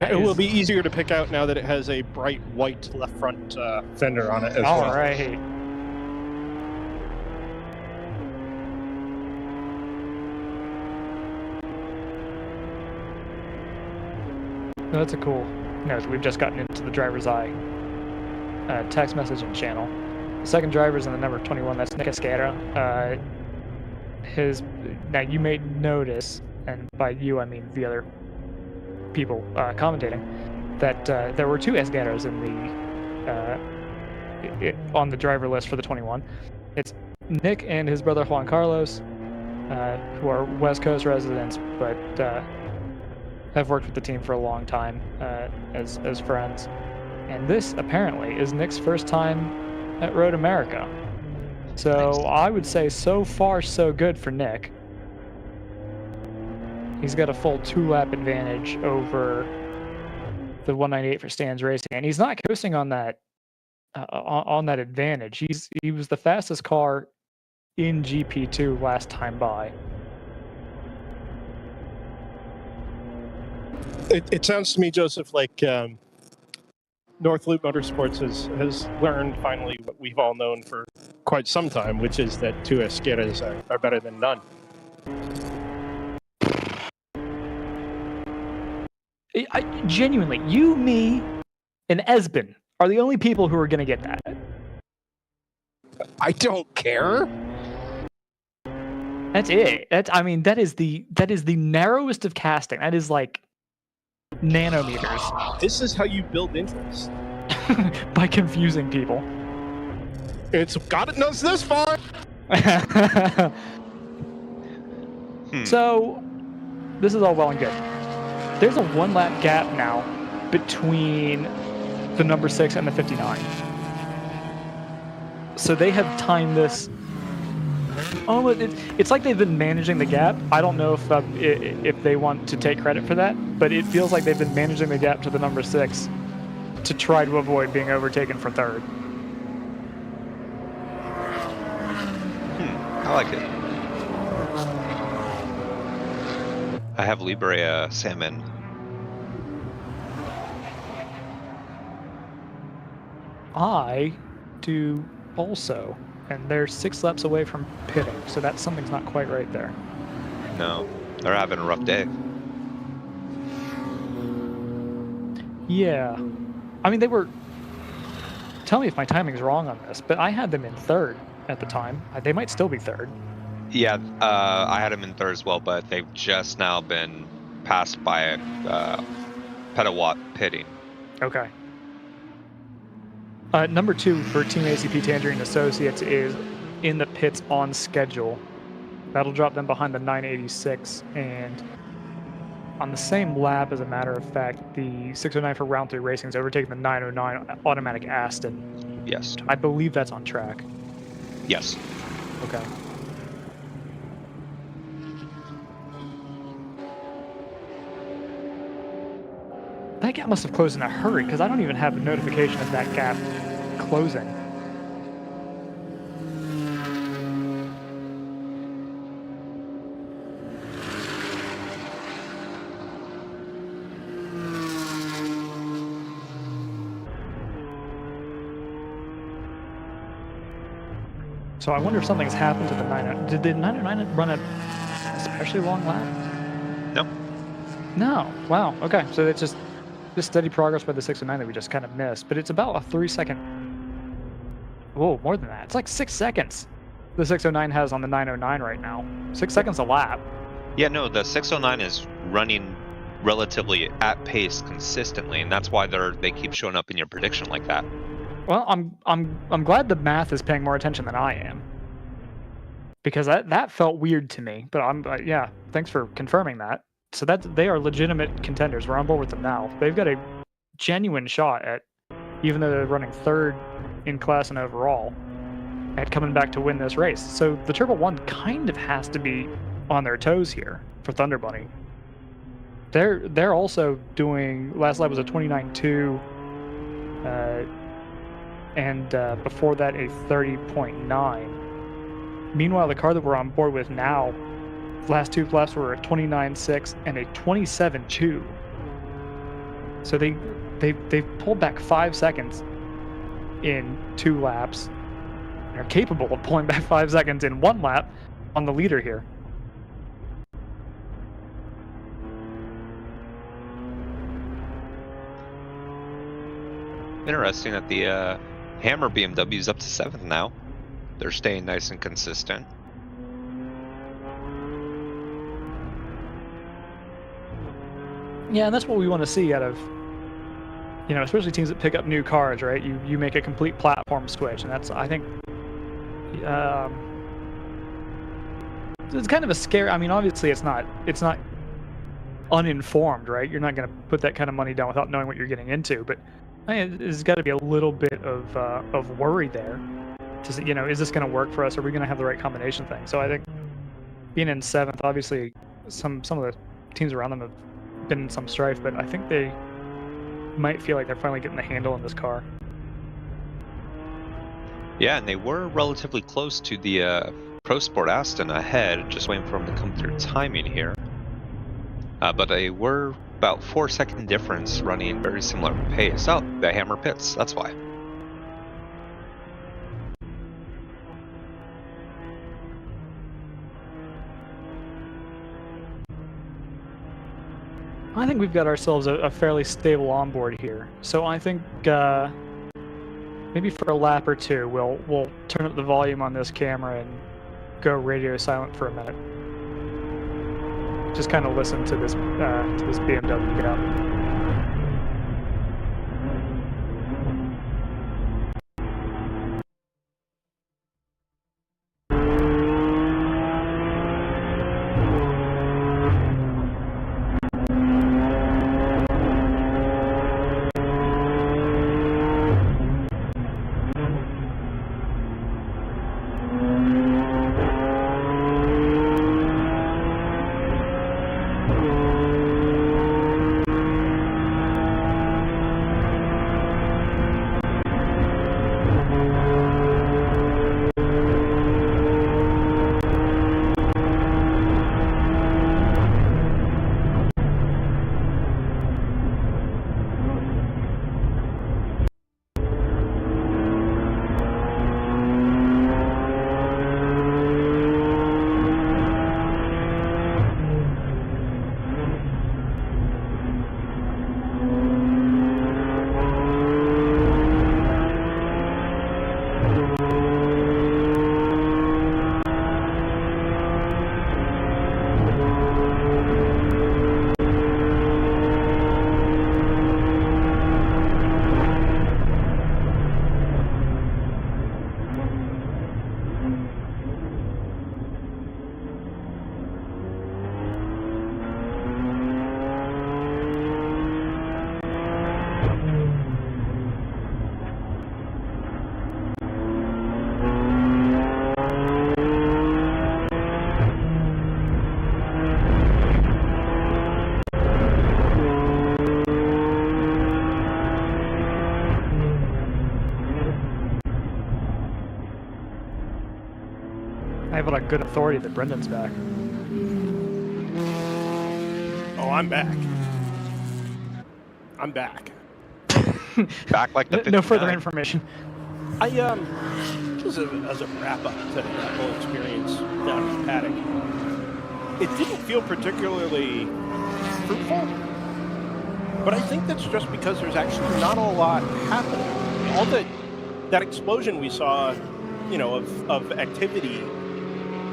It will be easier to pick out now that it has a bright white left front fender on it as well. All right. No, that's a cool note. We've just gotten into the DriversEye text messaging channel. The second driver is in the number 21. That's Nick Esquerra. Now you may notice, and by you I mean the other people commentating, that there were two Esquerras in the on the driver list for the 21. It's Nick and his brother Juan Carlos, who are West Coast residents, but have worked with the team for a long time as friends. And this apparently is Nick's first time at Road America. So nice. I would say so far so good for Nick. He's got a full 2-lap advantage over the 198 for Stan's Racing, and he's not coasting on that advantage. He was the fastest car in GP2 last time by. It sounds to me, Joseph, like North Loop Motorsports has learned finally what we've all known for quite some time, which is that two Esquerras are better than none. Genuinely, you, me, and Esben are the only people who are going to get that. I don't care. That's it. That is the narrowest of casting. That is like nanometers. This is how you build interest. By confusing people. It's got it knows this far. So, this is all well and good. There's a 1-lap gap now between the number 6 and the 59. So they have timed this. Oh, it's like they've been managing the gap. I don't know if they want to take credit for that, but it feels like they've been managing the gap to the number 6 to try to avoid being overtaken for third. I like it. I have Libre Salmon. I do also, and they're 6 laps away from pitting, so that something's not quite right there. No, they're having a rough day. Yeah. I mean, they were... Tell me if my timing's wrong on this, but I had them in third at the time. They might still be third. Yeah, I had them in third as well, but they've just now been passed by a petawatt pitting. Okay. Number 2 for Team ACP Tangerine Associates is in the pits on schedule. That'll drop them behind the 986, and on the same lap, as a matter of fact, the 609 for round 3 racing is overtaking the 909 automatic Aston. Yes. I believe that's on track. Yes. Okay. That gap must have closed in a hurry, because I don't even have a notification of that gap closing. So I wonder if something's happened to the 909. Did the 909 run a especially long lap? No. No. Wow. Okay. So it's just steady progress by the 609 that we just kind of missed. But it's about a 3-second. Whoa, more than that. It's like 6 seconds. The 609 has on the 909 right now. 6 seconds a lap. Yeah, no, the 609 is running relatively at pace consistently, and that's why they keep showing up in your prediction like that. Well, I'm glad the math is paying more attention than I am, because that felt weird to me. But yeah, thanks for confirming that. So they are legitimate contenders. We're on board with them now. They've got a genuine shot at, even though they're running third in class and overall, at coming back to win this race. So the Turbo 1 kind of has to be on their toes here for Thunder Bunny they're also doing, last lap was a 29.2, and before that a 30.9. Meanwhile, the car that we're on board with now, last 2 laps were a 29.6 and a 27.2. So they've pulled back 5 seconds in 2 laps, and are capable of pulling back 5 seconds in 1 lap on the leader here. Interesting that the Hammer BMW is up to 7th now. They're staying nice and consistent. Yeah, and that's what we want to see out of, especially teams that pick up new cars, right? You make a complete platform switch, and that's, I think, it's kind of a scare. I mean, obviously it's not uninformed, right? You're not going to put that kind of money down without knowing what you're getting into, but there's got to be a little bit of worry there. Is this going to work for us? Are we going to have the right combination thing? So I think being in 7th, obviously some of the teams around them have been in some strife, but I think they might feel like they're finally getting the handle on this car. Yeah, and they were relatively close to the Pro Sport Aston ahead, just waiting for them to come through timing here. But they were about 4-second difference, running very similar pace. Oh, the Hammer pits, that's why. I think we've got ourselves a fairly stable onboard here. So I think maybe for a lap or two, we'll turn up the volume on this camera and go radio silent for a minute. Just kind of listen to this BMW go. I have it on good authority that Brendan's back. Oh, I'm back. I'm back. Back like the 59. No further information. I just as a wrap up to that whole experience down in the paddock, it didn't feel particularly fruitful. But I think that's just because there's actually not a lot happening. All that explosion we saw, of activity.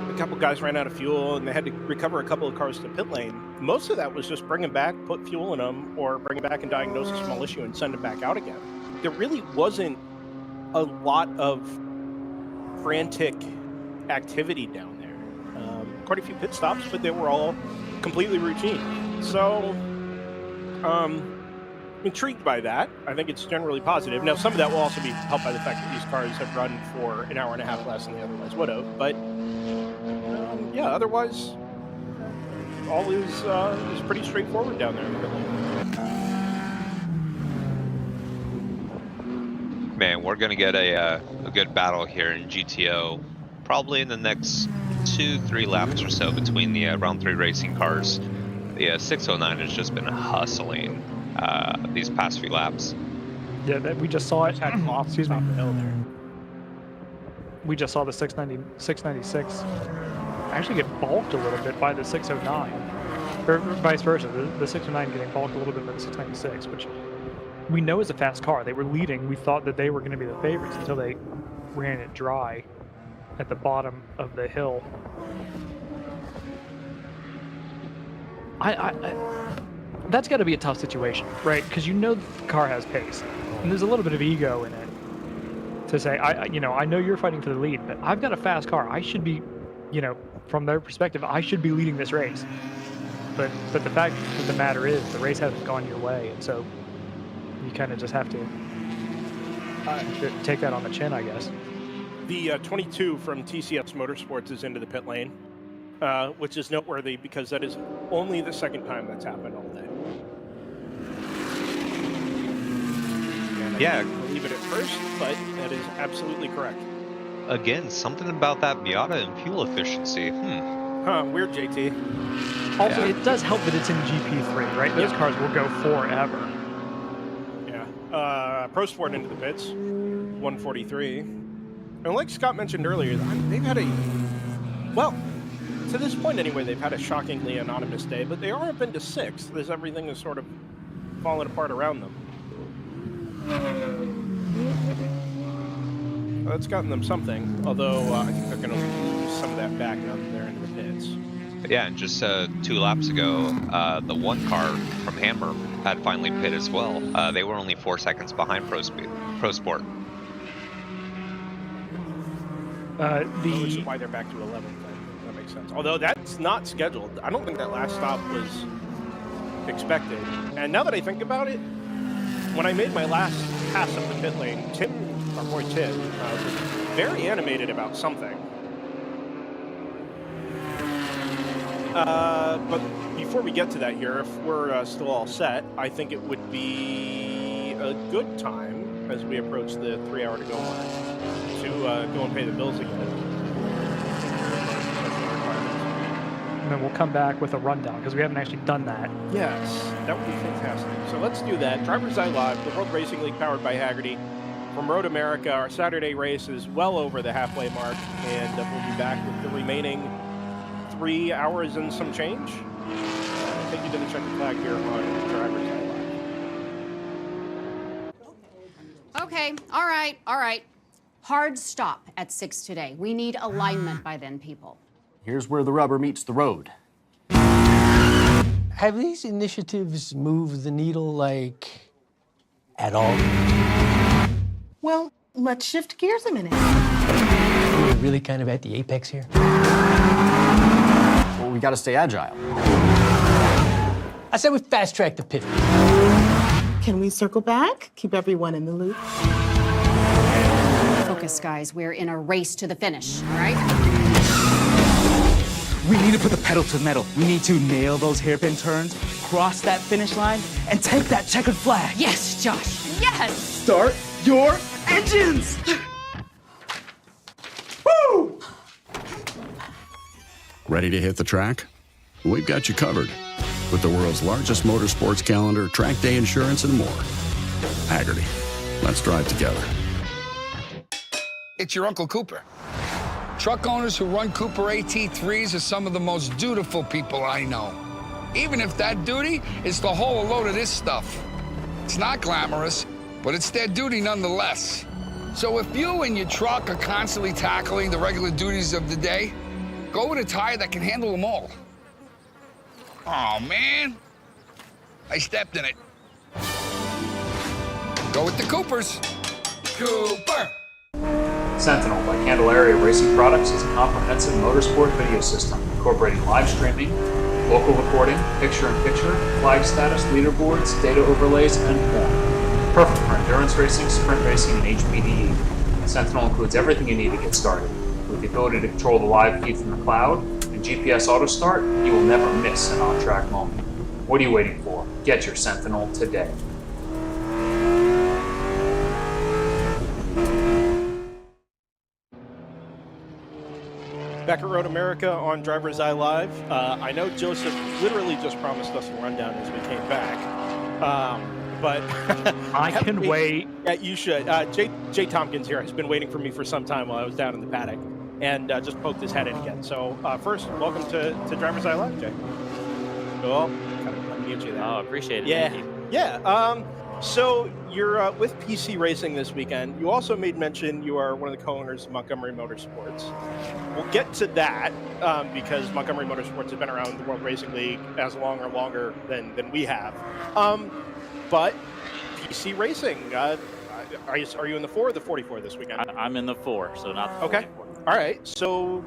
A couple guys ran out of fuel and they had to recover a couple of cars to pit lane. Most of that was just bring them back, put fuel in them, or bring them back and diagnose a small issue and send them back out again. There really wasn't a lot of frantic activity down there. Quite a few pit stops, but they were all completely routine. So, intrigued by that. I think it's generally positive. Now, some of that will also be helped by the fact that these cars have run for an hour and a half less than they otherwise would have. But yeah, otherwise, all is pretty straightforward down there in the pit lane. Man, we're gonna get a good battle here in GTO, probably in the next 2-3 laps or so between the round 3 racing cars. The 609 has just been hustling these past few laps. Yeah, we just saw it. Excuse me. The hill there. We just saw the 696 actually get balked a little bit by the 609, or vice versa. The 609 getting balked a little bit by the 696, which we know is a fast car. They were leading. We thought that they were going to be the favorites until they ran it dry at the bottom of the hill. That's got to be a tough situation, right? Because you know the car has pace, and there's a little bit of ego in it to say, I know you're fighting for the lead, but I've got a fast car. I should be, from their perspective, I should be leading this race. But the fact of the matter is, the race hasn't gone your way, and so you kind of just have to take that on the chin, I guess. The 22 from TCS Motorsports is into the pit lane, which is noteworthy because that is only the second time that's happened all day. Yeah. I believe it at first, but that is absolutely correct. Again, something about that Miata and fuel efficiency. Weird, JT. Also, it does help that it's in GP3, right? Those cars will go forever. Yeah. Pro Sport into the pits, 143. And like Scott mentioned earlier, they've had to this point anyway, they've had a shockingly anonymous day, but they are up into 6th as everything is sort of falling apart around them. That's gotten them something, although I think they're going to lose some of that back now that they're into the pits. Yeah, and just 2 laps ago, the one car from Hammer had finally pit as well. They were only 4 seconds behind Pro Sport. Which is why they're back to 11th. That makes sense. Although that's not scheduled. I don't think that last stop was expected. And now that I think about it, when I made my last pass up the pit lane, our boy Tim, was very animated about something. But before we get to that here, if we're still all set, I think it would be a good time as we approach the 3-hour to go mark to go and pay the bills again. And then we'll come back with a rundown because we haven't actually done that. Yes, that would be fantastic. So let's do that. DriversEye Live, the World Racing League powered by Hagerty. From Road America, our Saturday race is well over the halfway mark, and we'll be back with the remaining 3 hours and some change. Take you to the checkered flag here on DriversEye Live. Okay, all right. Hard stop at 6 today. We need alignment by then, people. Here's where the rubber meets the road. Have these initiatives moved the needle, at all? Well, let's shift gears a minute. We're really kind of at the apex here. Well, we gotta stay agile. I said we fast-track the pit. Can we circle back? Keep everyone in the loop. Focus, guys. We're in a race to the finish, all right? We need to put the pedal to the metal. We need to nail those hairpin turns, cross that finish line, and take that checkered flag. Yes, Josh. Yes! Start your engines! Woo! Ready to hit the track? We've got you covered with the world's largest motorsports calendar, track day insurance, and more. Hagerty. Let's drive together. It's your Uncle Cooper. Truck owners who run Cooper AT3s are some of the most dutiful people I know. Even if that duty is to haul a load of this stuff. It's not glamorous, but it's their duty nonetheless. So if you and your truck are constantly tackling the regular duties of the day, go with a tire that can handle them all. Oh, man. I stepped in it. Go with the Coopers. Cooper. Sentinel by Candelaria Racing Products is a comprehensive motorsport video system incorporating live streaming, local recording, picture-in-picture, flag status, leaderboards, data overlays, and more. Perfect for endurance racing, sprint racing, and HPDE. Sentinel includes everything you need to get started, with the ability to control the live feed from the cloud and GPS auto start, you will never miss an on-track moment. What are you waiting for? Get your Sentinel today. Back at Road America on DriversEye Live. I know Joseph literally just promised us a rundown as we came back, but I can wait. Yeah, you should. Jay Tompkins here has been waiting for me for some time while I was down in the paddock, and just poked his head in again. So first, welcome to DriversEye Live, Jay. Cool. Kind of unmute you there. Oh, appreciate it. Yeah. Thank you. Yeah. So you're with PC Racing this weekend. You also made mention you are one of the co-owners of Montgomery Motorsports. We'll get to that because Montgomery Motorsports has been around the World Racing League as long or longer than we have. But PC Racing, are you in the 4 or the 44 this weekend? I'm in the 4, so not the 44. Okay. All right. So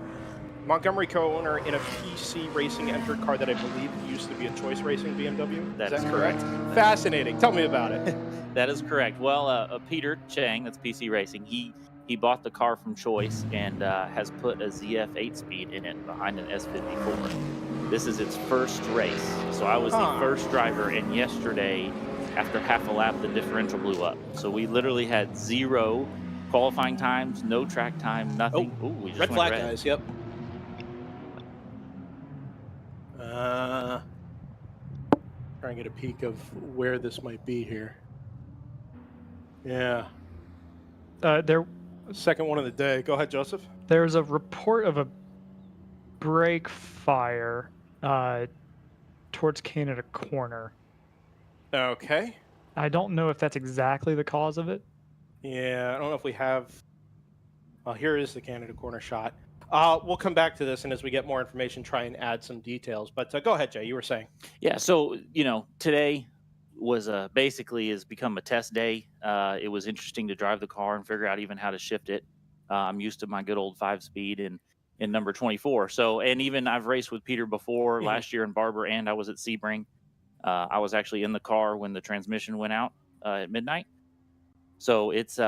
Montgomery co-owner in a PC Racing entered car that I believe used to be a Choice Racing BMW. Is that correct? Fascinating. Tell me about it. That is correct. Well, Peter Chang, that's PC Racing, he bought the car from Choice and has put a ZF 8-speed in it behind an S54. This is its first race. So I was the first driver, and yesterday, after half a lap, the differential blew up. So we literally had 0 qualifying times, no track time, nothing. Oh, we just red went flag, red. guys. Yep. Try and get a peek of where this might be here. Yeah. Second one of the day. Go ahead, Joseph. There's a report of a brake fire towards Canada Corner. Okay. I don't know if that's exactly the cause of it. Yeah, I don't know if we have. Well, here is the Canada Corner shot. We'll come back to this, and as we get more information, try and add some details. But go ahead, Jay. You were saying. Yeah. So today was basically has become a test day. It was interesting to drive the car and figure out even how to shift it. I'm used to my good old 5-speed in number 24. So, and even I've raced with Peter before last year in Barber, and I was at Sebring. I was actually in the car when the transmission went out at midnight. So it's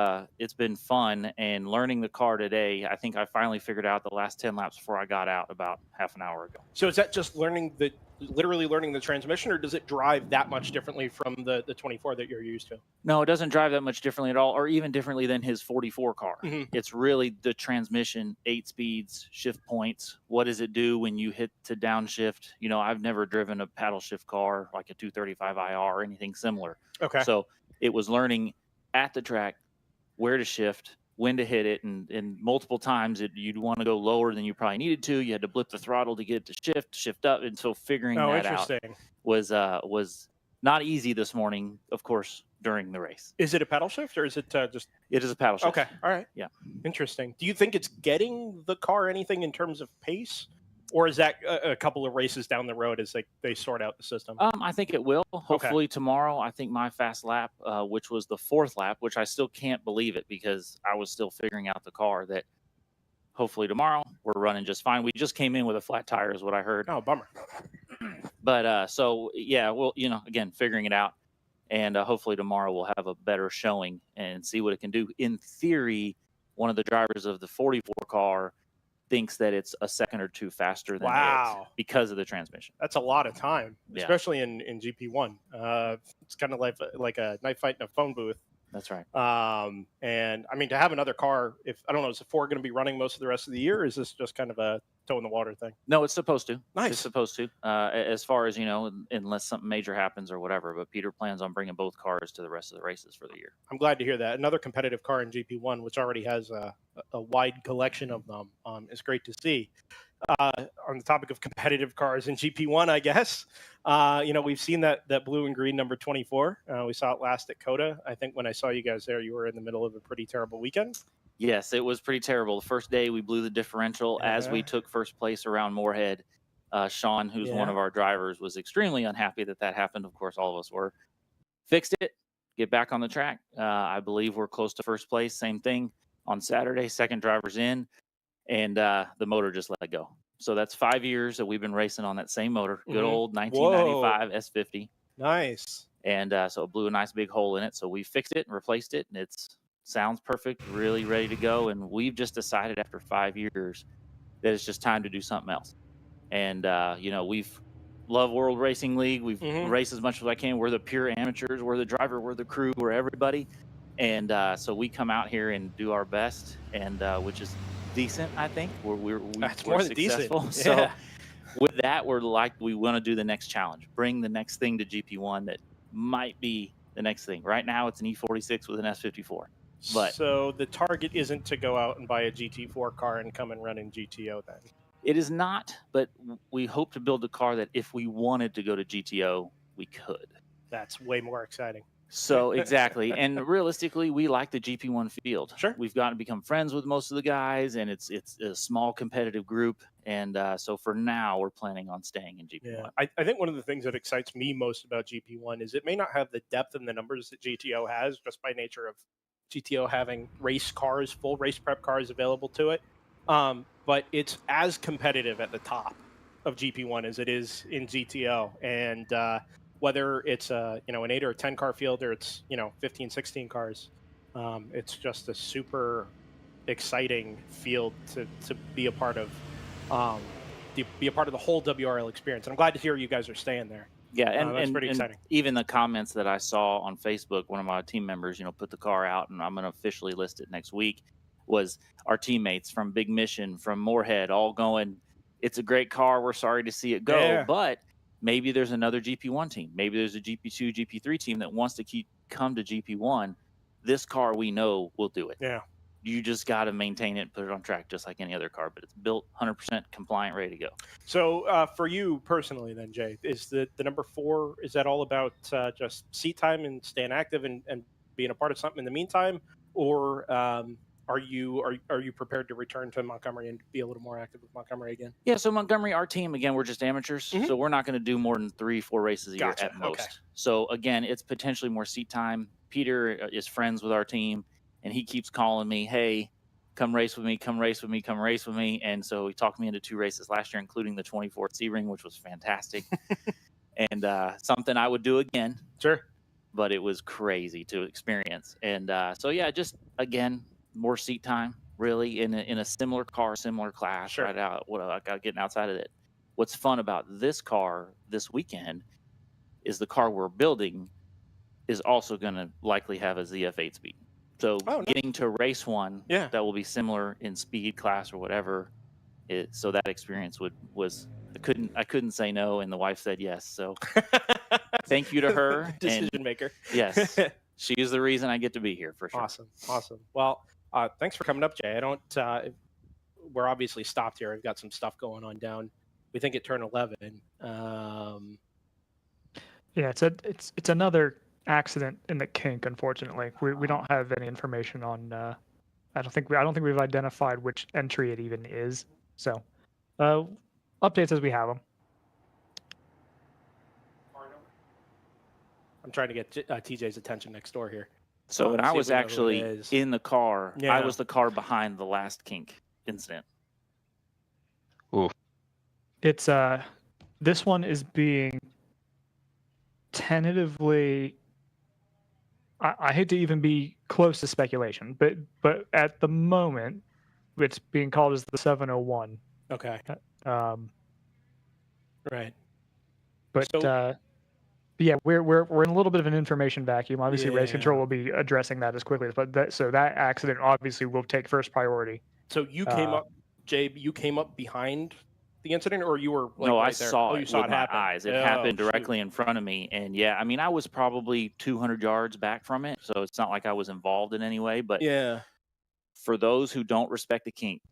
been fun, and learning the car today. I think I finally figured out the last 10 laps before I got out about half an hour ago. So is that just literally learning the transmission, or does it drive that much differently from the 24 that you're used to? No, it doesn't drive that much differently at all, or even differently than his 44 car. It's really the transmission, 8 speeds, shift points. What does it do when you hit to downshift? I've never driven a paddle shift car like a 235 IR or anything similar. Okay. So it was learning at the track where to shift, when to hit it, and multiple times you'd want to go lower than you probably needed to. You had to blip the throttle to get it to shift up, and so figuring that out was not easy this morning, of course, during the race. Is it a paddle shift, or is it just? It is a paddle shift. Okay, all right. Yeah. Interesting. Do you think it's getting the car anything in terms of pace, or is that a couple of races down the road as they sort out the system? I think it will. Hopefully tomorrow. I think my fast lap, which was the 4th lap, which I still can't believe it because I was still figuring out the car, that hopefully tomorrow we're running just fine. We just came in with a flat tire is what I heard. Oh, bummer. But so, yeah, well, again, figuring it out. And hopefully tomorrow we'll have a better showing and see what it can do. In theory, one of the drivers of the 44 car thinks that it's a second or two faster than it because of the transmission. That's a lot of time, especially in GP1. It's kind of like a knife fight in a phone booth. That's right. And I mean, to have another car, is the 4 going to be running most of the rest of the year? Or is this just kind of a toe in the water thing? No, it's supposed to. Nice. It's supposed to. As far as, unless something major happens or whatever. But Peter plans on bringing both cars to the rest of the races for the year. I'm glad to hear that. Another competitive car in GP1, which already has a wide collection of them, is great to see. On the topic of competitive cars in GP1, I guess, we've seen that blue and green number 24. We saw it last at COTA. I think when I saw you guys there, you were in the middle of a pretty terrible weekend. Yes, it was pretty terrible. The first day we blew the differential as we took first place around Moorhead. Sean, who's one of our drivers, was extremely unhappy that happened. Of course, all of us were. Fixed it, get back on the track. I believe we're close to first place. Same thing on Saturday, second driver's in. And the motor just let go. So that's 5 years that we've been racing on that same motor. Good old 1995 S50. Nice. And so it blew a nice big hole in it. So we fixed it and replaced it, and it sounds perfect, really ready to go. And we've just decided after 5 years that it's just time to do something else. And we've love World Racing League. We've raced as much as I can. We're the pure amateurs. We're the driver. We're the crew. We're everybody. And so we come out here and do our best, and which is decent, I think. We're more than successful. decent. So Yeah. with that, we want to do the next challenge, bring the next thing to GP1 that might be the next thing. Right now, it's an E46 with an S54. But so the target isn't to go out and buy a GT4 car and come and run in GTO then? it is not, but we hope to build a car that if we wanted to go to GTO, we could. That's way more exciting. So exactly, and realistically, we like the GP1 field. Sure, we've gotten to become friends with most of the guys, and it's a small competitive group. And so for now, we're planning on staying in GP1. Yeah, I think one of the things that excites me most about GP1 is it may not have the depth and the numbers that GTO has, just by nature of GTO having race cars, full race prep cars available to it. But it's as competitive at the top of GP1 as it is in GTO, and whether it's an 8 or a 10 car field, or it's 15, 16 cars, it's just a super exciting field to be a part of. Be a part of the whole WRL experience, and I'm glad to hear you guys are staying there. Yeah, that's pretty exciting. Even the comments that I saw on Facebook, one of my team members, put the car out, and I'm going to officially list it next week, was our teammates from Big Mission, from Moorhead, all going, it's a great car, we're sorry to see it go, but maybe there's another GP1 team, maybe there's a GP2, GP3 team that wants to come to GP1. This car, we know, will do it. Yeah. You just got to maintain it and put it on track just like any other car, but it's built 100% compliant, ready to go. So for you personally then, Jay, is the number 4, is that all about just seat time and staying active and being a part of something in the meantime? Or are you prepared to return to Montgomery and be a little more active with Montgomery again? Yeah, so Montgomery, our team, again, we're just amateurs, so we're not going to do more than 3-4 races a year at most. Okay. So again, it's potentially more seat time. Peter is friends with our team, and he keeps calling me, hey, come race with me, come race with me, come race with me. And so he talked me into 2 races last year, including the 24th C-Ring, which was fantastic. And something I would do again. Sure. But it was crazy to experience. And so, yeah, just, again, more seat time, really, in a similar car, similar class, Sure. right out, I got getting outside of it. What's fun about this car this weekend is the car we're building is also going to likely have a ZF8 speed. So getting to race one that will be similar in speed, class, or whatever. So that experience was I couldn't say no, and the wife said yes. So thank you to her, decision maker. Yes, she is the reason I get to be here for sure. Awesome. Well, thanks for coming up, Jay. I don't. We're obviously stopped here. We've got some stuff going on down. We think it turned 11. Yeah, it's another accident in the kink. Unfortunately, we don't have any information on. I don't think we've identified which entry it even is. So, updates as we have them. I'm trying to get TJ's attention next door here. So, and I was actually in the car. Yeah. I was the car behind the last kink incident. Ooh. It's this one is being tentatively. I hate to even be close to speculation, but at the moment, it's being called as the 701. Okay. Right. But yeah, we're in a little bit of an information vacuum. Obviously, Race Control will be addressing that as quickly as, but that accident obviously will take first priority. So you came up, Jay. You came up behind the incident, or you were like, no, right I there? saw you it saw with it my happen. eyes. It happened directly in front of me, and yeah, I mean, I was probably 200 yards back from it, so it's not like I was involved in any way. But yeah, for those who don't respect the kink,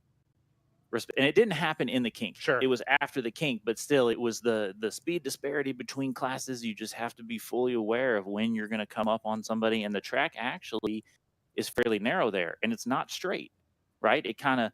and it didn't happen in the kink. Sure, it was after the kink, but still, it was the speed disparity between classes. You just have to be fully aware of when you're going to come up on somebody, and the track actually is fairly narrow there, and it's not straight, right? It kind of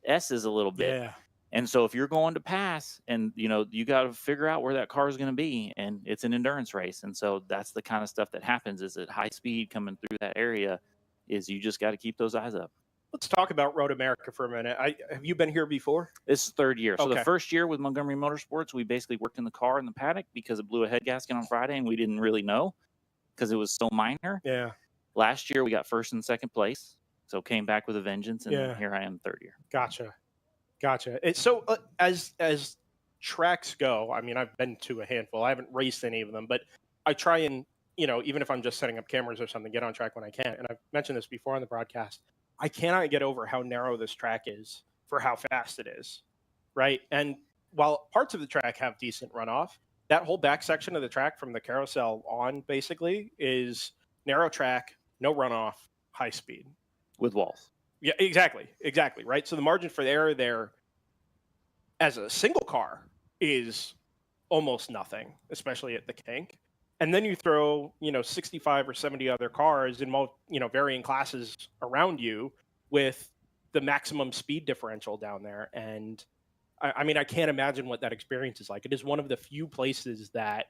S's a little bit. Yeah. And so if you're going to pass and, you got to figure out where that car is going to be, and it's an endurance race. And so that's the kind of stuff that happens is at high speed coming through that area is you just got to keep those eyes up. Let's talk about Road America for a minute. Have you been here before? This is third year. So Okay. the first year with Montgomery Motorsports, we basically worked in the car in the paddock because it blew a head gasket on Friday and we didn't really know because it was so minor. Yeah. Last year we got first and second place. So came back with a vengeance, and Yeah. here I am third year. Gotcha. So as tracks go, I mean, I've been to a handful. I haven't raced any of them, but I try and, even if I'm just setting up cameras or something, get on track when I can. And I've mentioned this before on the broadcast. I cannot get over how narrow this track is for how fast it is, right? And while parts of the track have decent runoff, that whole back section of the track from the carousel on basically is narrow track, no runoff, high speed. With walls. Yeah, exactly, right? So the margin for error there as a single car is almost nothing, especially at the kink. And then you throw, 65 or 70 other cars in, varying classes around you with the maximum speed differential down there. And I mean, I can't imagine what that experience is like. It is one of the few places that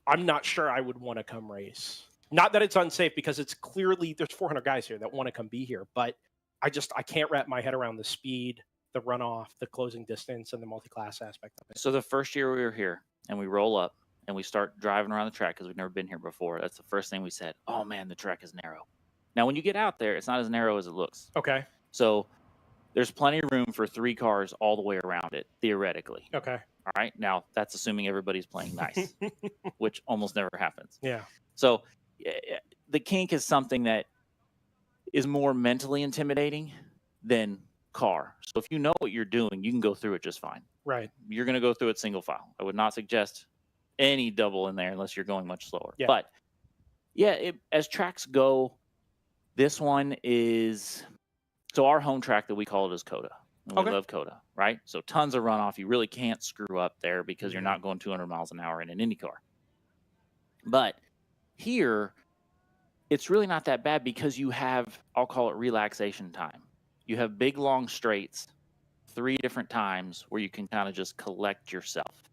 I'm not sure I would want to come race. Not that it's unsafe, because it's clearly, there's 400 guys here that want to come be here, but I can't wrap my head around the speed, the runoff, the closing distance, and the multi-class aspect of it. So the first year we were here and we roll up and we start driving around the track because we've never been here before. That's the first thing we said. Oh man, the track is narrow. Now, when you get out there, it's not as narrow as it looks. Okay. So there's plenty of room for 3 cars all the way around it, theoretically. Okay. All right. Now, that's assuming everybody's playing nice, which almost never happens. Yeah. So the kink is something that is more mentally intimidating than car. So if you know what you're doing, you can go through it just fine. Right. You're going to go through it single file. I would not suggest any double in there unless you're going much slower. Yeah. But yeah, as tracks go, this one is, so our home track that we call it is Coda. And we love Coda, right? So tons of runoff. You really can't screw up there because you're not going 200 miles an hour in an Indy car. But here, it's really not that bad because you have, I'll call it relaxation time. You have big, long straights, 3 different times where you can kind of just collect yourself.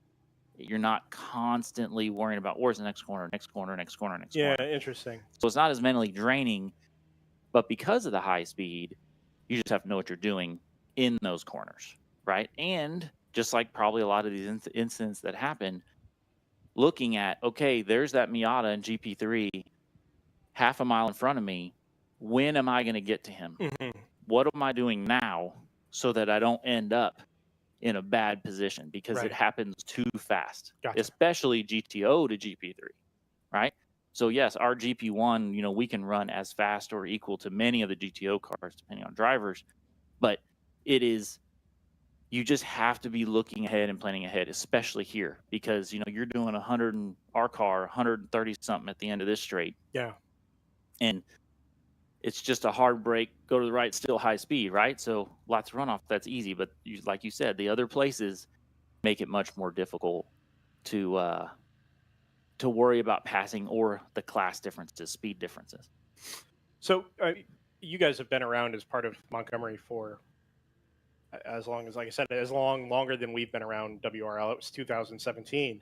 You're not constantly worrying about where's the next corner, next corner, next corner, next corner. Yeah, interesting. So it's not as mentally draining, but because of the high speed, you just have to know what you're doing in those corners, right? And just like probably a lot of these incidents that happen, looking at, okay, there's that Miata in GP3 half a mile in front of me. When am I going to get to him? Mm-hmm. What am I doing now so that I don't end up in a bad position? Because it happens too fast, especially GTO to GP3, right? So yes, our GP1, we can run as fast or equal to many of the GTO cars, depending on drivers, but you just have to be looking ahead and planning ahead, especially here, because, you're doing our car 130 something at the end of this straight. Yeah. And it's just a hard brake, go to the right, still high speed, right? So lots of runoff, that's easy. But like you said, the other places make it much more difficult to worry about passing or the class differences, speed differences. So you guys have been around as part of Montgomery for as long as, like I said, longer than we've been around WRL. It was 2017.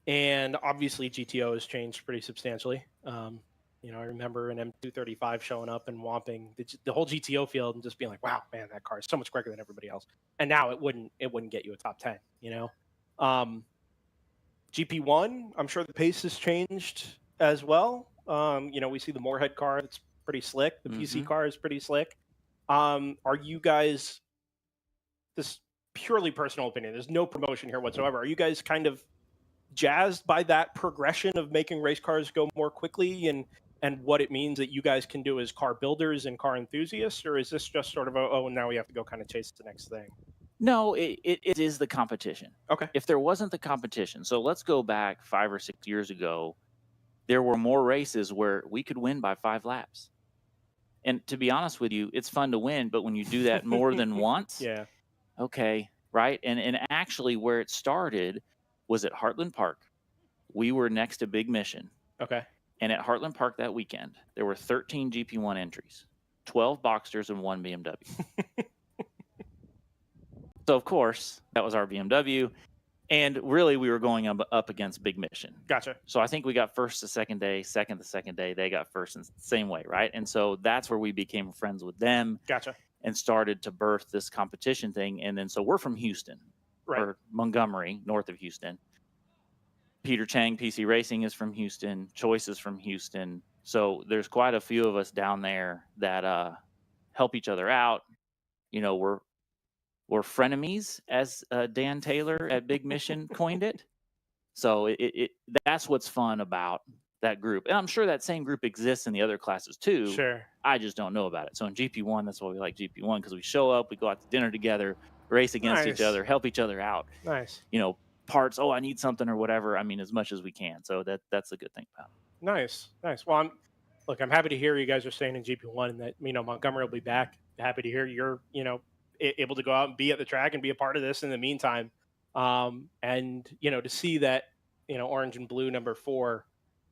And obviously GTO has changed pretty substantially. I remember an M235 showing up and whomping the whole GTO field and just being like, wow, man, that car is so much quicker than everybody else. And now it wouldn't get you a top 10, GP1, I'm sure the pace has changed as well. We see the Moorhead car, that's pretty slick. The PC car is pretty slick. Are you guys, this purely personal opinion, there's no promotion here whatsoever, are you guys kind of jazzed by that progression of making race cars go more quickly and what it means that you guys can do as car builders and car enthusiasts? Or is this just sort of now we have to go kind of chase the next thing? No, it is the competition. Okay. If there wasn't the competition, so let's go back 5 or 6 years ago, there were more races where we could win by 5 laps. And to be honest with you, it's fun to win, but when you do that more than once, yeah, okay, right? And actually where it started was at Heartland Park. We were next to Big Mission. Okay. And at Heartland Park that weekend, there were 13 GP1 entries, 12 Boxsters and 1 BMW. So, of course, that was our BMW. And really, we were going up against Big Mission. Gotcha. So I think we got first the second day, second the second day. They got first in the same way, right? And so that's where we became friends with them. Gotcha. And started to birth this competition thing. And then so we're from Houston, or Montgomery, north of Houston. Peter Chang, PC Racing, is from Houston. Choice is from Houston. So there's quite a few of us down there that help each other out. We're we're frenemies, as Dan Taylor at Big Mission coined it. So that's what's fun about that group. And I'm sure that same group exists in the other classes too. Sure. I just don't know about it. So in GP1, that's why we like GP1, because we show up, we go out to dinner together, race against each other, help each other out. Nice. Parts, I need something or whatever. I mean, as much as we can. So that's a good thing about it. Nice. Well, I'm happy to hear you guys are staying in GP1 and that, Montgomery will be back. Happy to hear you're, able to go out and be at the track and be a part of this in the meantime. And, to see that, orange and blue number 4,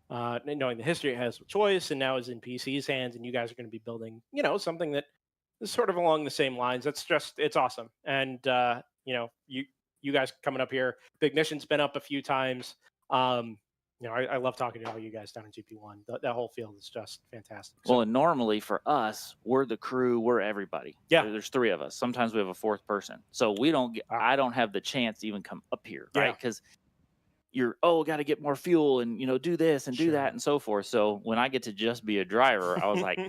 knowing the history it has with Choice and now is in PC's hands, and you guys are going to be building, something that is sort of along the same lines. It's awesome. And, you guys coming up here, Big Mission's been up a few times. I love talking to all you guys down in GP1. That whole field is just fantastic. So, well, and normally for us, we're the crew, we're everybody. Yeah. There's 3 of us. Sometimes we have a 4th person. So I don't have the chance to even come up here, right? Because you're, got to get more fuel and, do this and do that and so forth. So when I get to just be a driver, I was like,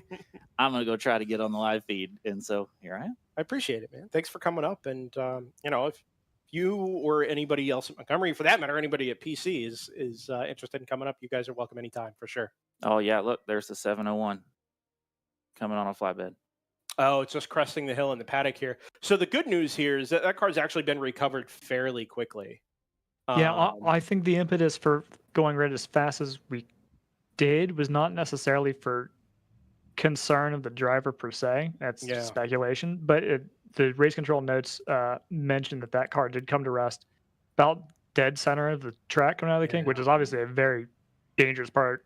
I'm going to go try to get on the live feed. And so here I am. I appreciate it, man. Thanks for coming up. And, if you or anybody else at Montgomery, for that matter, anybody at PC is interested in coming up, you guys are welcome anytime for sure. Oh, yeah. Look, there's the 701 coming on a flatbed. Oh, it's just cresting the hill in the paddock here. So the good news here is that car's actually been recovered fairly quickly. Yeah, I think the impetus for going red as fast as we did was not necessarily for concern of the driver per se. That's just speculation. But the race control notes mentioned that car did come to rest about dead center of the track coming out of the kink, which is obviously a very dangerous part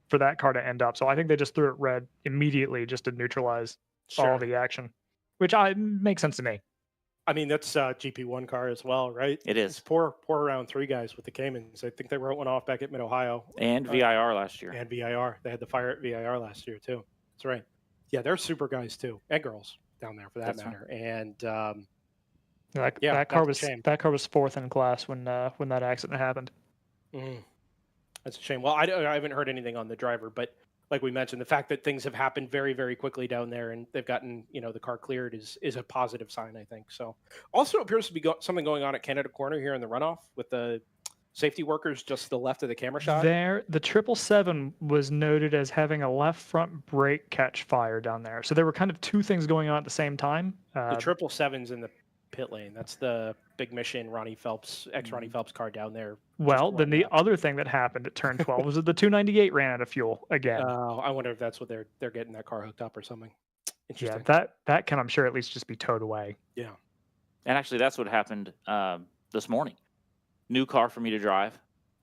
for that car to end up. So I think they just threw it red immediately just to neutralize all the action, which makes sense to me. I mean, that's a GP1 car as well, right? It is. It's poor round 3 guys with the Caymans. I think they wrote one off back at Mid-Ohio. And VIR last year. And VIR. They had the fire at VIR last year, too. That's right. Yeah, they're super guys, too. And girls down there, for that matter. Right. And, that car was 4th in class when that accident happened. That's a shame. Well, I haven't heard anything on the driver, but like we mentioned, the fact that things have happened very, very quickly down there and they've gotten, the car cleared is a positive sign, I think. So also appears to be something going on at Canada Corner here in the runoff with the safety workers just to the left of the camera shot. The 777 was noted as having a left front brake catch fire down there. So there were kind of 2 things going on at the same time. The 777's in the pit lane. That's the Big Mission Ronnie Phelps car down there. Well, then the other thing that happened at turn 12 was that the 298 ran out of fuel again. I wonder if that's what they're getting that car hooked up or something. Interesting. Yeah, that can, I'm sure, at least just be towed away. Yeah. And actually, that's what happened this morning. New car for me to drive.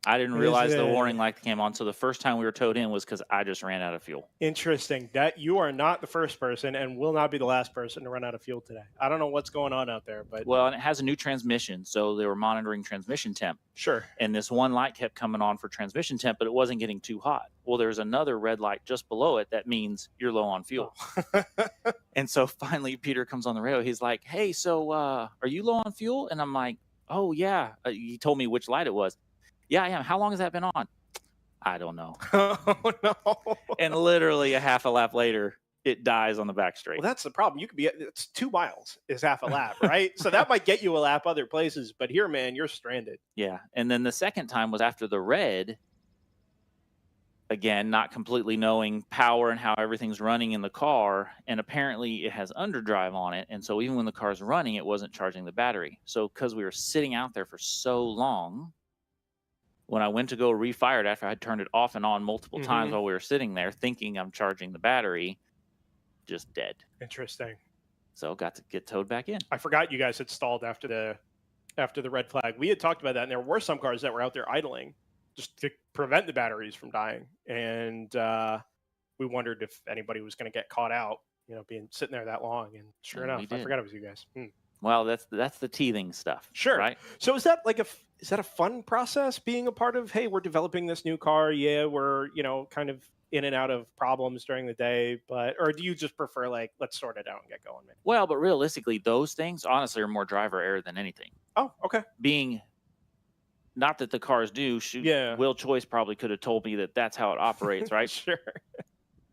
I didn't realize the warning light came on. So the first time we were towed in was because I just ran out of fuel. Interesting. That you are not the first person and will not be the last person to run out of fuel today. I don't know what's going on out there, but well, and it has a new transmission, so they were monitoring transmission temp. Sure. And this one light kept coming on for transmission temp, but it wasn't getting too hot. Well, there's another red light just below it that means you're low on fuel. Oh. And so finally, Peter comes on the radio. He's like, "Hey, so are you low on fuel?" And I'm like, "Oh yeah." He told me which light it was. Yeah, I am. How long has that been on? I don't know. Oh, no. And literally a half a lap later, it dies on the back straight. Well, that's the problem. You could be, it's 2 miles is half a lap, right? So that might get you a lap other places, but here, man, you're stranded. Yeah. And then the second time was after the red. Again, not completely knowing power and how everything's running in the car. And apparently it has underdrive on it. And so even when the car's running, it wasn't charging the battery. So because we were sitting out there for so long, when I went to go refire it after I had turned it off and on multiple times while we were sitting there thinking I'm charging the battery, just dead. Interesting. So got to get towed back in. I forgot you guys had stalled after the red flag. We had talked about that, and there were some cars that were out there idling just to prevent the batteries from dying. And we wondered if anybody was going to get caught out, being sitting there that long. And sure enough, I forgot it was you guys. Well, that's the teething stuff. Sure. Right. So is that a fun process being a part of, hey, we're developing this new car. Yeah, we're, kind of in and out of problems during the day, or do you just prefer let's sort it out and get going, man? Well, but realistically, those things honestly are more driver error than anything. Oh, okay. Being not that the cars do shoot. Yeah. Will Choice probably could have told me that that's how it operates, right? Sure.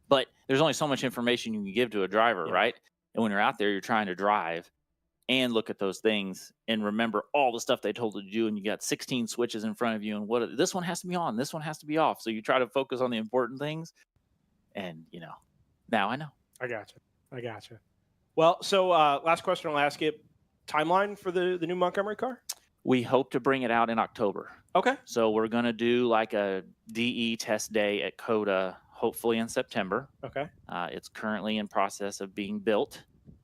But there's only so much information you can give to a driver, right? And when you're out there, you're trying to drive. and look at those things and remember all the stuff they told you to do, and you got 16 switches in front of you, and this one has to be on, this one has to be off. So you try to focus on the important things, and now I know. I gotcha. Well, so last question I'll ask you: timeline for the new Montgomery car? We hope to bring it out in October. Okay. So we're gonna do like a DE test day at COTA, hopefully in September. Okay. It's currently in process of being built.